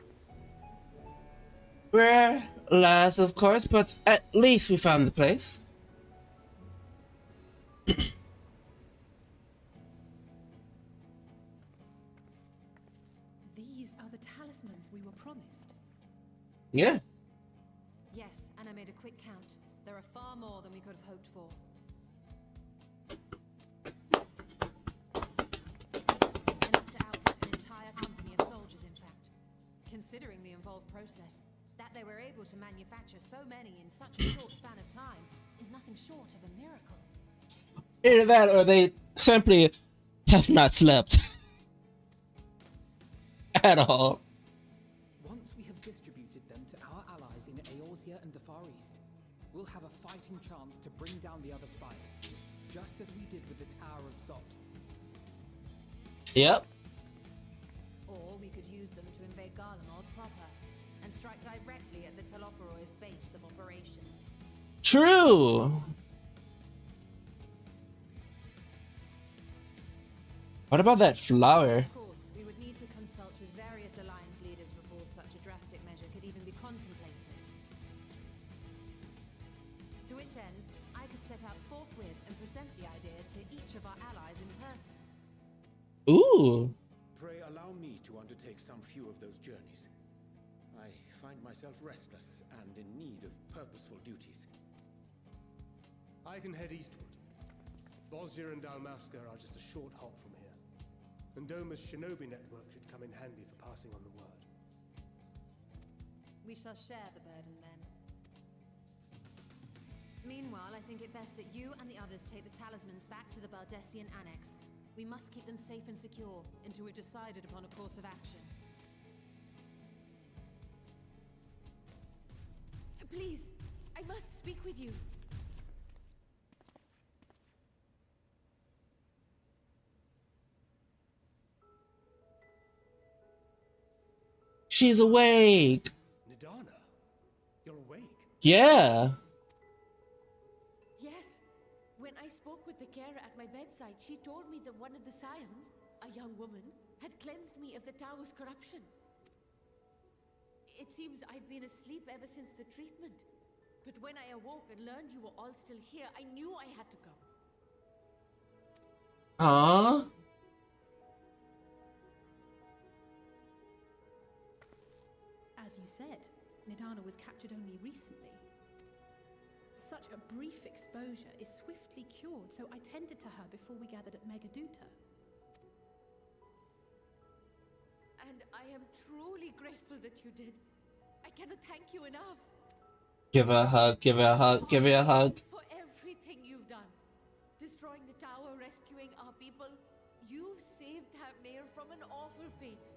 We're last, of course, but at least we found the place. These are the talismans we were promised. Yeah. Yes, and I made a quick count. There are far more than we could have hoped for. Enough to outfit an entire company of soldiers, in fact. Considering the involved process, that they were able to manufacture so many in such a short span of time is nothing short of a miracle. Either that or they simply have not slept. at all. Once we have distributed them to our allies in Eorzea and the Far East, we'll have a fighting chance to bring down the other spires, just as we did with the Tower of Zot. Yep. Or we could use them to invade Garlemald proper and strike directly at the Telophoroid's base of operations. True. What about that flower? Of course, we would need to consult with various alliance leaders before such a drastic measure could even be contemplated. To which end, I could set out forthwith and present the idea to each of our allies in person. Ooh. Pray allow me to undertake some few of those journeys. I find myself restless and in need of purposeful duties. I can head eastward. Bosnia and Dalmasca are just a short hop from here. And Doma's shinobi network should come in handy for passing on the word. We shall share the burden then. Meanwhile, I think it best that you and the others take the talismans back to the Baldessian Annex. We must keep them safe and secure until we've decided upon a course of action. Please, I must speak with you. She's awake. Nidana, you're awake? Yeah. Yes. When I spoke with the carer at my bedside, she told me that one of the scions, a young woman, had cleansed me of the tower's corruption. It seems I'd been asleep ever since the treatment. But when I awoke and learned you were all still here, I knew I had to come. Aww. As you said, Nidana was captured only recently. Such a brief exposure is swiftly cured, so I tended to her before we gathered at Megaduta. And I am truly grateful that you did. I cannot thank you enough. Give her a hug, give her a hug, give her a hug. For everything you've done. Destroying the tower, rescuing our people. You've saved Thavnair from an awful fate.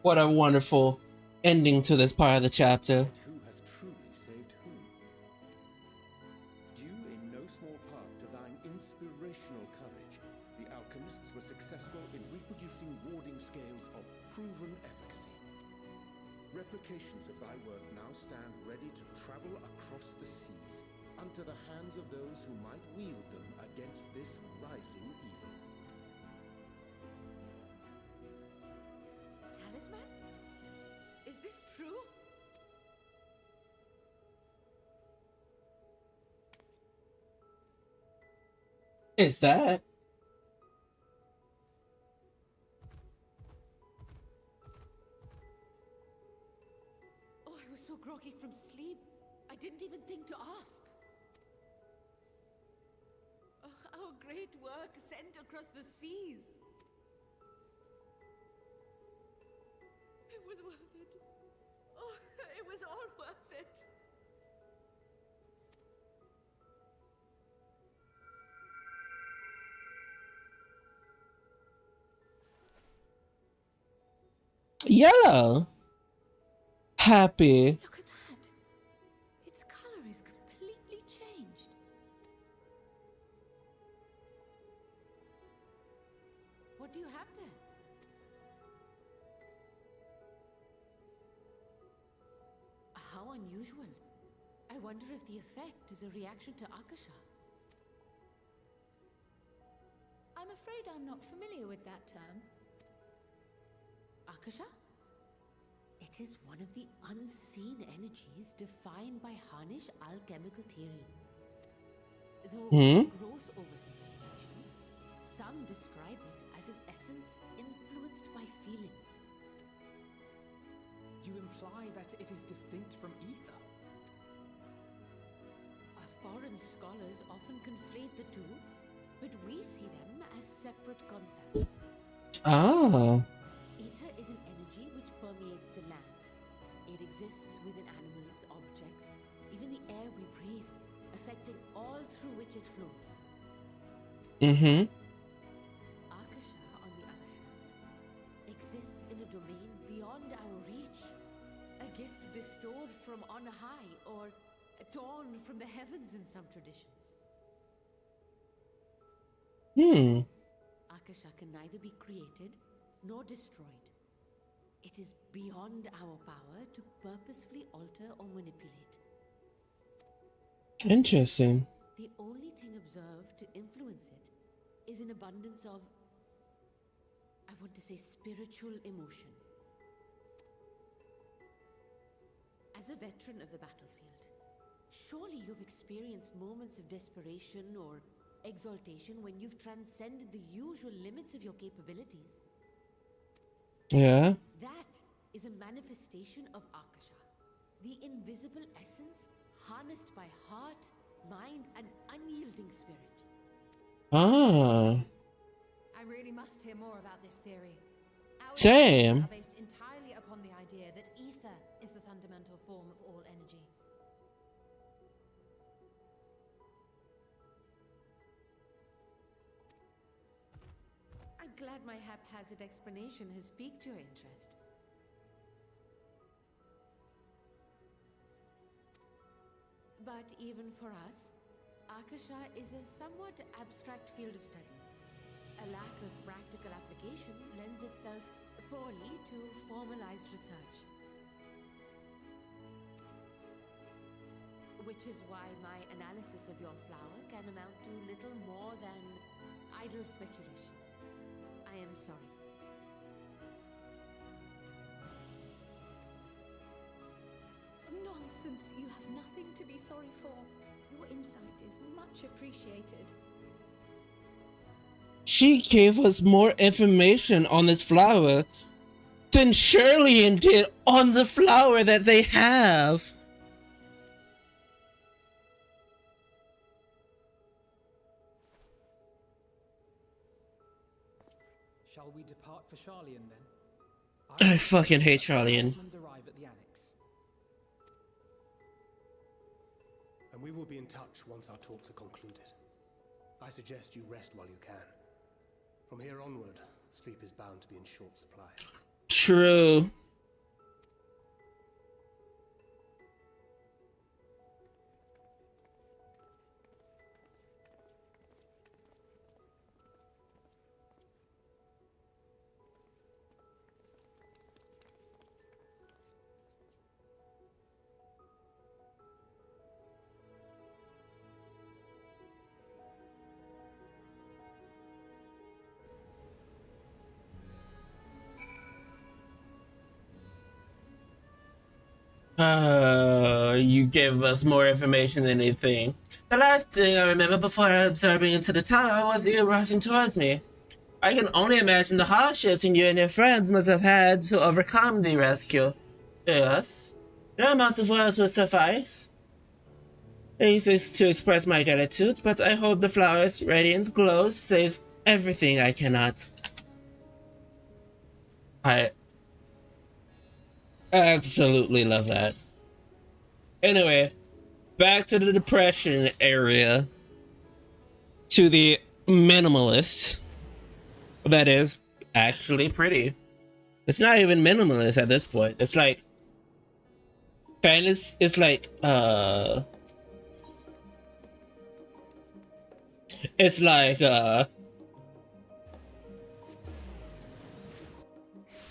What a wonderful ending to this part of the chapter. Who has truly saved whom? Due in no small part to thine inspirational courage, the alchemists were successful in reproducing warding scales of proven efficacy. Replications of thy work now stand ready to travel across the seas, unto the hands of those who might wield them against this rising evil. Talisman? Is this true? Is that? Oh, I was so groggy from sleep. I didn't even think to ask. Oh, our great work sent across the seas. It was worth it. Oh, it was all worth it. Yellow. Happy. Look at that. Its color is completely changed. What do you have there? How unusual. I wonder if the effect is a reaction to Akasha. I'm afraid I'm not familiar with that term. Akasha? It is one of the unseen energies defined by Harnish alchemical theory. Though gross oversimplification, some describe it as an essence influenced by feelings. You imply that it is distinct from ether? Foreign scholars often conflate the two, but we see them as separate concepts. Oh. Ether is an energy which permeates the land. It exists within animals, objects, even the air we breathe, affecting all through which it flows. Mm-hmm. Akasha, on the other hand, exists in a domain beyond our reach. A gift bestowed from on high, or torn from the heavens in some traditions. Akasha can neither be created nor destroyed. It is beyond our power to purposefully alter or manipulate. Interesting. The only thing observed to influence it is an abundance of, I want to say, spiritual emotion. As a veteran of the battlefield, surely you've experienced moments of desperation or exaltation when you've transcended the usual limits of your capabilities. Yeah. That is a manifestation of Akasha, the invisible essence harnessed by heart, mind, and unyielding spirit. Ah. I really must hear more about this theory. Our Same. theories are based entirely upon the idea that ether is the fundamental form of all energy. I'm glad my haphazard explanation has piqued your interest. But even for us, Akasha is a somewhat abstract field of study. A lack of practical application lends itself poorly to formalized research. Which is why my analysis of your flower can amount to little more than idle speculation. I am sorry. Nonsense. You have nothing to be sorry for. Your insight is much appreciated. She gave us more information on this flower than Shirley did on the flower that they have. Shall we depart for Charlian then? I fucking hate Charlian. Arrive at the annex. And we will be in touch once our talks are concluded. I suggest you rest while you can. From here onward, sleep is bound to be in short supply. True. You gave us more information than anything. The last thing I remember before absorbing into the tower was you rushing towards me. I can only imagine the hardships you and your friends must have had to overcome the rescue. Yes, no amount of words would suffice. It is to express my gratitude, but I hope the flower's radiant glow says everything I cannot. I absolutely love that. Anyway, back to the depression area. To the minimalist. That is actually pretty. It's not even minimalist at this point. It's like fantasy. It's like it's like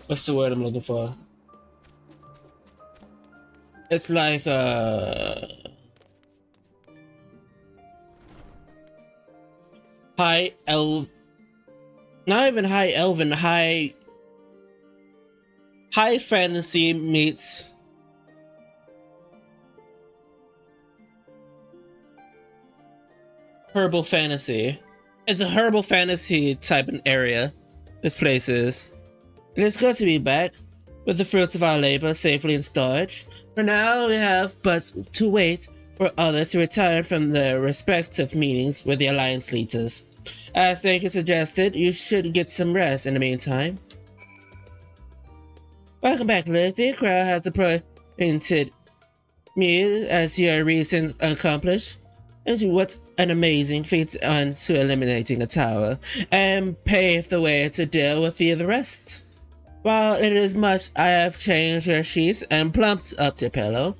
what's the word I'm looking for? It's like high elf, not even high elven, high fantasy meets herbal fantasy. It's a herbal fantasy type of area this place is. It is good to be back with the fruits of our labor safely in storage. For now, we have but to wait for others to return from their respective meetings with the Alliance leaders. As Thank suggested, you should get some rest in the meantime. Welcome back, Lily. The crowd has appointed me as your recent accomplish, and what an amazing feat onto eliminating a tower, and pave the way to deal with the rest. While it is much I have changed your sheets and plumped up your pillow.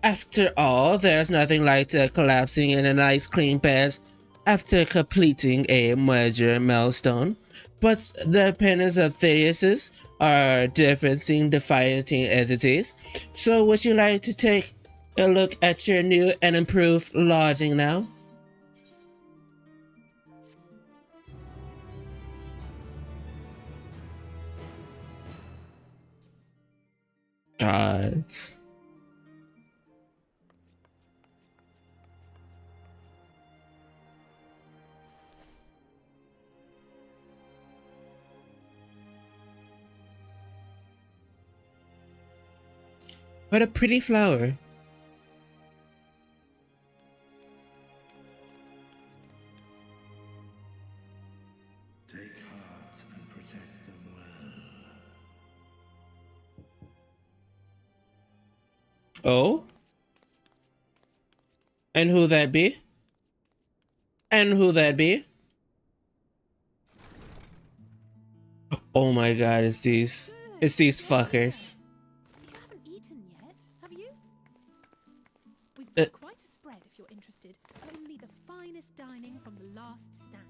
After all, there's nothing like collapsing in a nice clean bed after completing a major milestone. But the opinions of theists are different defining entities. So would you like to take a look at your new and improved lodging now? God. What a pretty flower. Take heart and protect them well. Oh? And who that be? And who that be? Oh my god, it's these fuckers. You haven't eaten yet, have you? We've got quite a spread if you're interested. Only the finest dining from the last stand.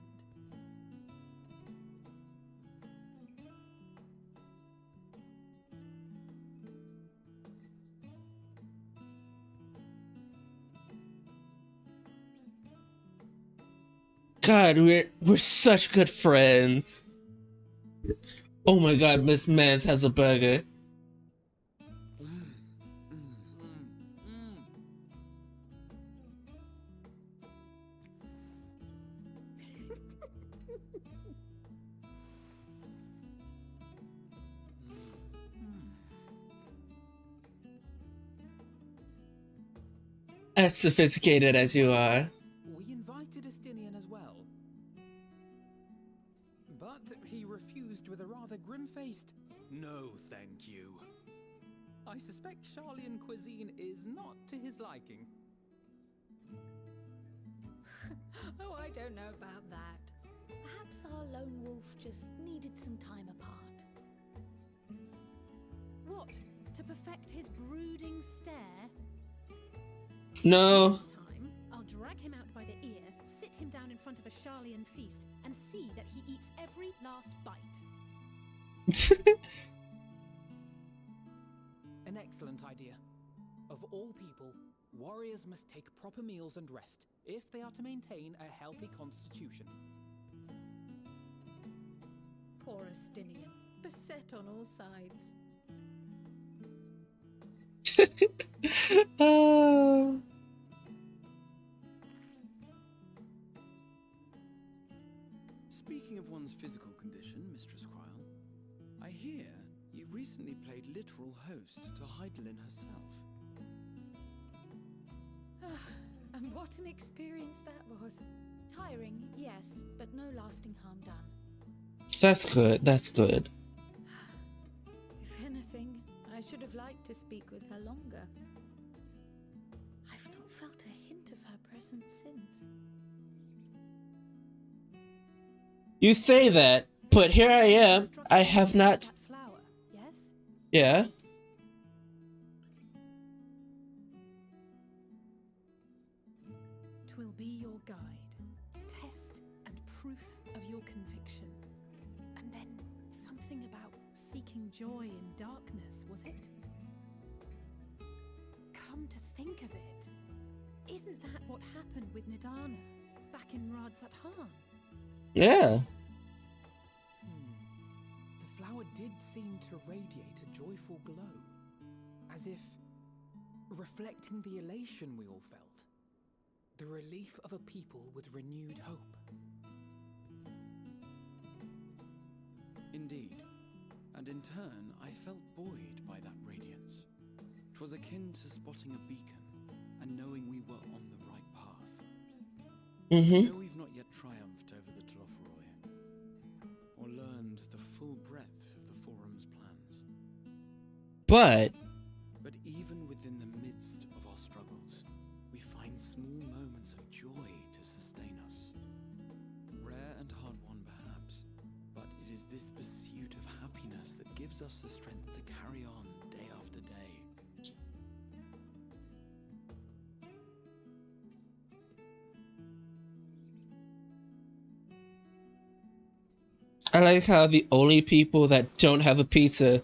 God, we're such good friends. Oh my god, Miss Mans has a burger. As sophisticated as you are. We invited Estinian as well. But he refused with a rather grim-faced, "No, thank you." I suspect Charlian cuisine is not to his liking. Oh, I don't know about that. Perhaps our lone wolf just needed some time apart. What? To perfect his brooding stare? No. Next time, I'll drag him out by the ear, sit him down in front of a Charlian feast, and see that he eats every last bite. An excellent idea. Of all people, warriors must take proper meals and rest if they are to maintain a healthy constitution. Poor Estinian, beset on all sides. Oh. Speaking of one's physical condition, Mistress Cryle, I hear you recently played literal host to Heidelin herself. And what an experience that was. Tiring, yes, but no lasting harm done. That's good, that's good. If anything, I should have liked to speak with her longer. I've not felt a hint of her presence since. You say that, but here I am. I have not. Flower, yes? Yeah. Twill be your guide, test and proof of your conviction. And then something about seeking joy in darkness, was it? Come to think of it, isn't that what happened with Nidana back in Radzat Han? Yeah. The flower did seem to radiate a joyful glow, as if reflecting the elation we all felt, the relief of a people with renewed hope. Indeed, and in turn I felt buoyed by that radiance. 'Twas akin to spotting a beacon and knowing we were on the right path. Though we've not yet triumphed over the Tlofroi, or learned the full breadth of the Forum's plans. But Even with gives us the strength to carry on day after day. I like how the only people that don't have a pizza,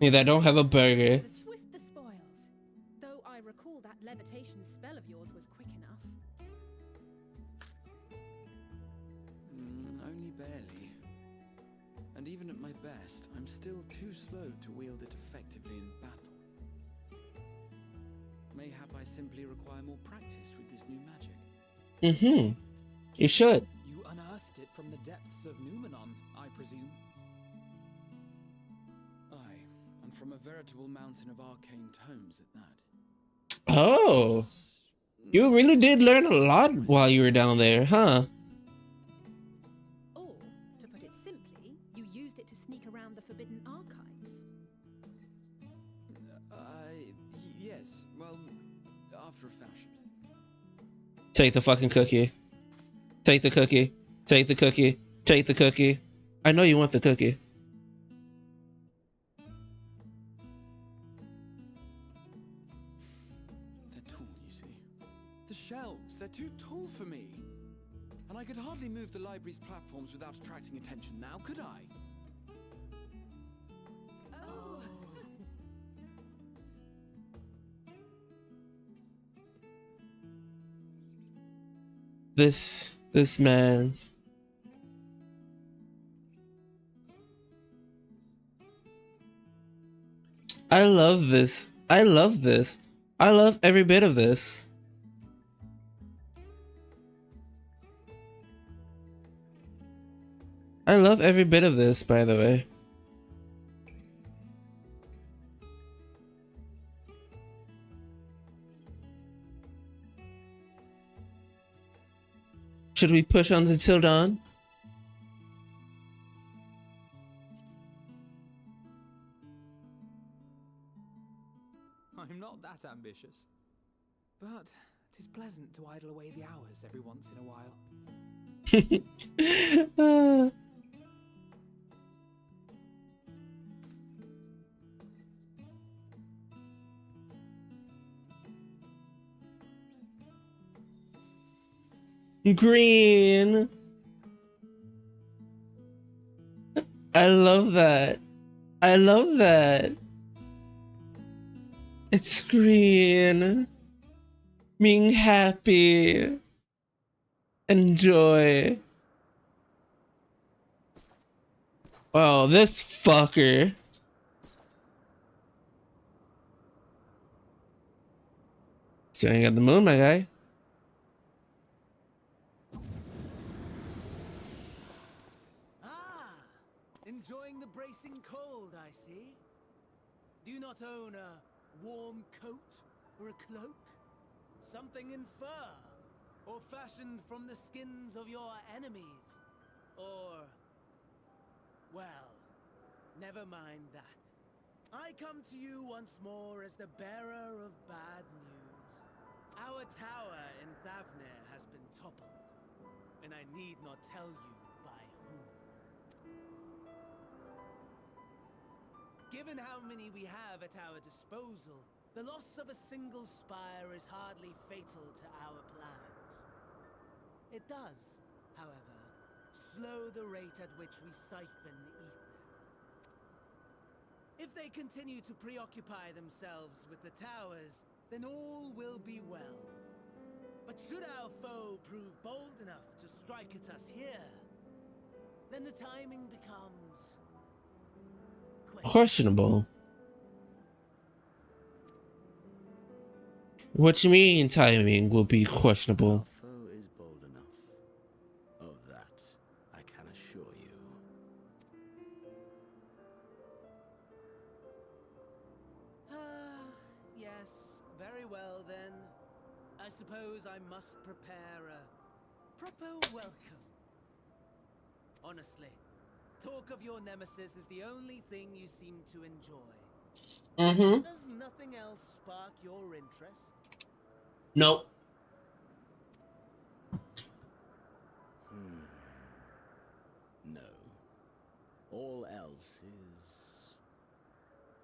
that don't have a burger. The swift the spoils. Though I recall that levitation spell of yours was quick enough. Only barely. And even at my best, I'm still too slow to wield it effectively in battle. Mayhap I simply require more practice with this new magic. You should. You unearthed it from the depths of Numenon, I presume? Aye, and from a veritable mountain of arcane tomes at that. Oh. You really did learn a lot while you were down there, huh? Or, to put it simply, you used it to sneak around the Forbidden Archives. Yes, well, after a fashion. Take the fucking cookie. Take the cookie. Take the cookie. Take the cookie. I know you want the cookie. They're tall, you see. The shelves, they're too tall for me. And I could hardly move the library's platforms without attracting attention now, could I? This man's. I love this. I love this. I love every bit of this. I love every bit of this, by the way. Should we push on until dawn? I'm not that ambitious. But 'tis pleasant to idle away the hours every once in a while. Green. I love that. I love that. It's green. Being happy. Enjoy. Oh, this fucker. Staring at the moon, my guy. Enjoying the bracing cold, I see. Do you not own a warm coat or a cloak? Something in fur? Or fashioned from the skins of your enemies? Or... well, never mind that. I come to you once more as the bearer of bad news. Our tower in Thavnir has been toppled, and I need not tell you by whom. Given how many we have at our disposal, the loss of a single spire is hardly fatal to our plans. It does, however, slow the rate at which we siphon ether. If they continue to preoccupy themselves with the towers, then all will be well. But should our foe prove bold enough to strike at us here, then the timing becomes... questionable. What you mean timing will be questionable? Our foe is bold enough. Of that, I can assure you. Yes, very well then. I suppose I must prepare a proper welcome. Honestly, talk of your nemesis is the only thing you seem to enjoy. Does nothing else spark your interest? Nope. No. All all else is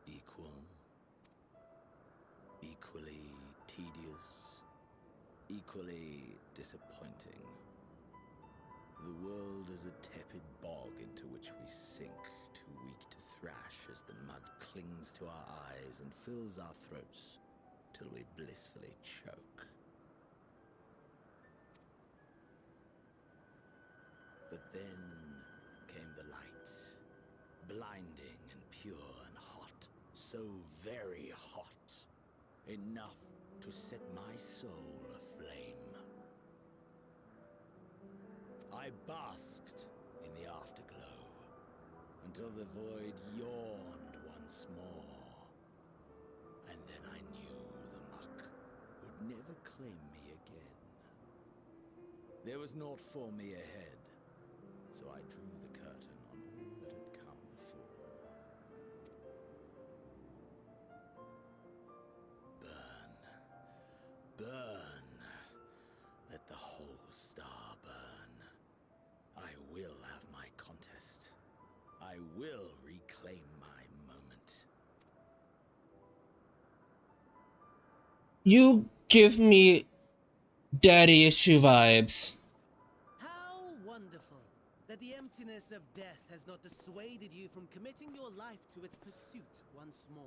equal, equally tedious, equally disappointing. The world is a tepid bog into which we sink, too weak to thrash as the mud clings to our eyes and fills our throats till we blissfully choke. But then came the light, blinding and pure and hot, so very hot, enough to set my soul aflame. I basked in the afterglow until the void yawned once more, and then I knew the muck would never claim me again. There was naught for me ahead, so I drew the curtain on all that had come before. Burn, burn, let the whole star burn. I will have my contest. I will reclaim my moment. You give me daddy issue vibes. How wonderful that the emptiness of death has not dissuaded you from committing your life to its pursuit once more.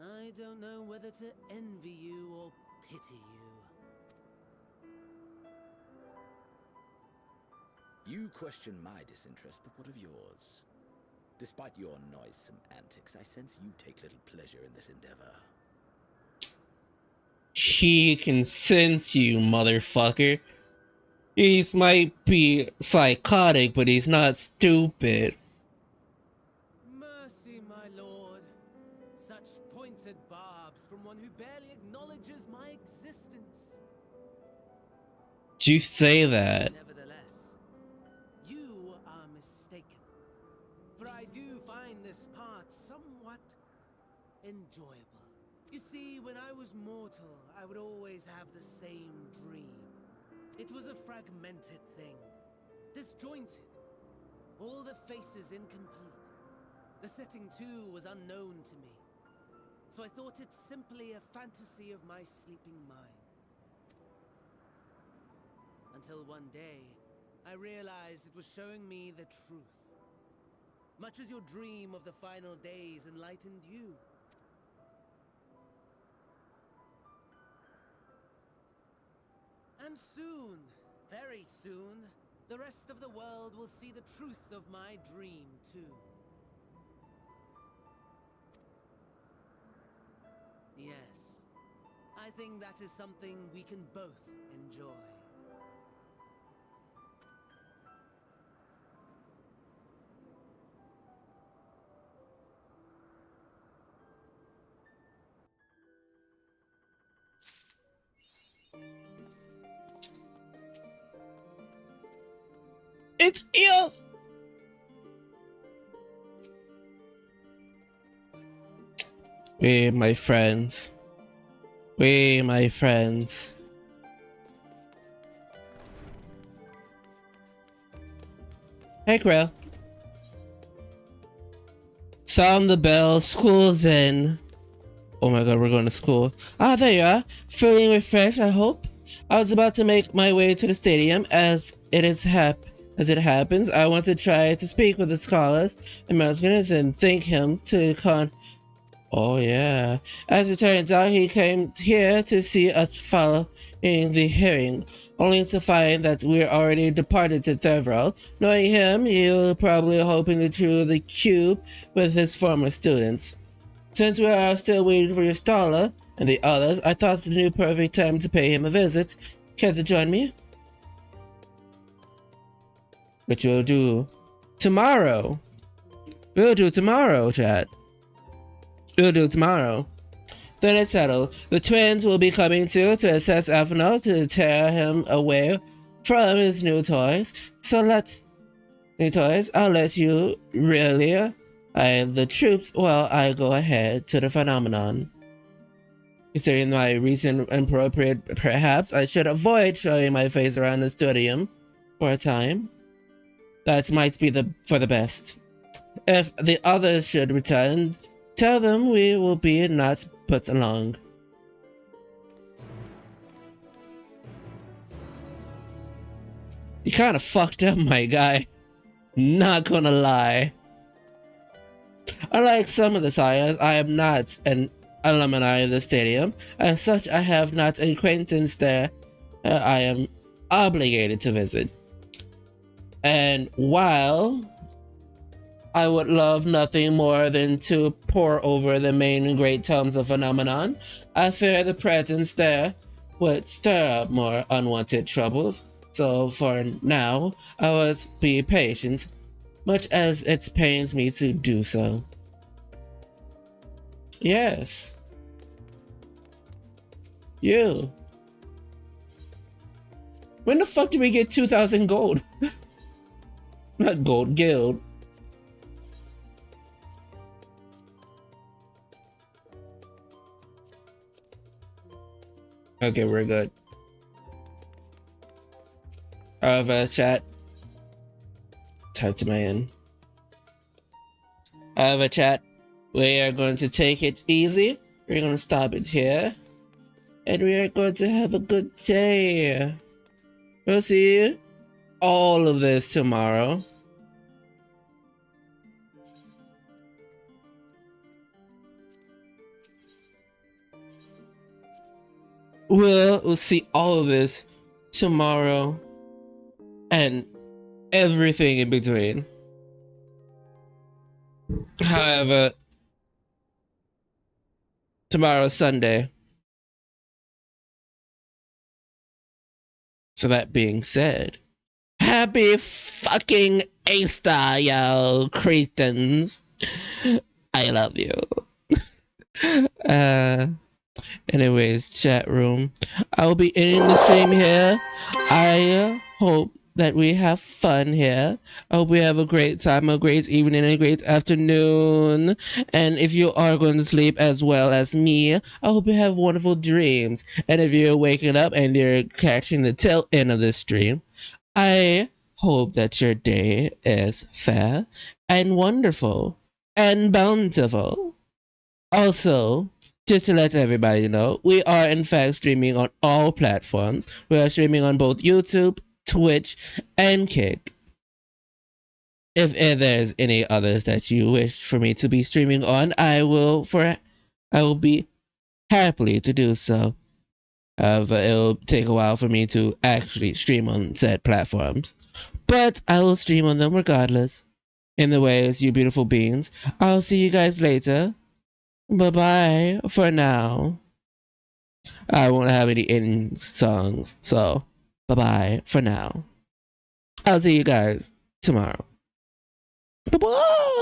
I don't know whether to envy you or pity you. You question my disinterest, but what of yours? Despite your noisome antics, I sense you take little pleasure in this endeavor. He can sense you, motherfucker. He might be psychotic, but he's not stupid. Mercy, my lord. Such pointed barbs from one who barely acknowledges my existence. Did you say that? Nevertheless, you are mistaken. For I do find this part somewhat enjoyable. You see, when I was mortal, I would always have the same dream. It was a fragmented thing, disjointed, all the faces incomplete. The setting, too, was unknown to me, so I thought it simply a fantasy of my sleeping mind. Until one day, I realized it was showing me the truth. Much as your dream of the final days enlightened you. And soon, very soon, the rest of the world will see the truth of my dream, too. Yes, I think that is something we can both enjoy. It's eels! We, my friends. We, my friends. Hey, Krill. Sound the bell. School's in. Oh my god, we're going to school. Ah, there you are. Feeling refreshed, I hope. I was about to make my way to the stadium as it happens. I want to try to speak with the scholars and Muslims and thank him to Oh yeah. As it turns out, he came here to see us following the hearing, only to find that we're already departed to Thevral. Knowing him, he'll probably hoping to chew the cube with his former students. Since we are still waiting for your scholar and the others, I thought it's the new perfect time to pay him a visit. Care to join me? Which we'll do tomorrow. We'll do tomorrow, chat. We'll do tomorrow. Then it's settled. The twins will be coming too to assess Avenel to tear him away from his new toys. So I'll let you really the troops while I go ahead to the phenomenon. Considering my recent inappropriate, perhaps I should avoid showing my face around the stadium. for a time. That might be for the best. If the others should return, tell them we will be not put along. You kind of fucked up, my guy. Not gonna lie. Unlike some of the sires, I am not an alumni of the stadium. As such, I have not an acquaintance there I am obligated to visit. And while I would love nothing more than to pore over the main great tomes of Phenomenon, I fear the presence there would stir up more unwanted troubles. So for now, I must be patient, much as it pains me to do so. Yes. You. When the fuck did we get 2,000 gold? Not gold, guild. Okay, we're good. However, chat. Type to my end. However, chat. We are going to take it easy. We're going to stop it here. And we are going to have a good day. We'll see all of this tomorrow. We'll see all of this tomorrow and everything in between. However, tomorrow's Sunday. So that being said, happy fucking Easter, yo, cretins. I love you. Anyways, chat room. I will be ending the stream here. I hope that we have fun here. I hope we have a great time, a great evening, and a great afternoon. And if you are going to sleep as well as me, I hope you have wonderful dreams. And if you're waking up and you're catching the tail end of this stream, I hope that your day is fair and wonderful and bountiful. Also, just to let everybody know, we are in fact streaming on all platforms. We are streaming on both YouTube, Twitch, and Kick. If there's any others that you wish for me to be streaming on, I will be happily to do so. However, it'll take a while for me to actually stream on said platforms. But I will stream on them regardless. In the ways, you beautiful beings. I'll see you guys later. Bye-bye for now. I won't have any end songs, so bye-bye for now. I'll see you guys tomorrow. Bye-bye!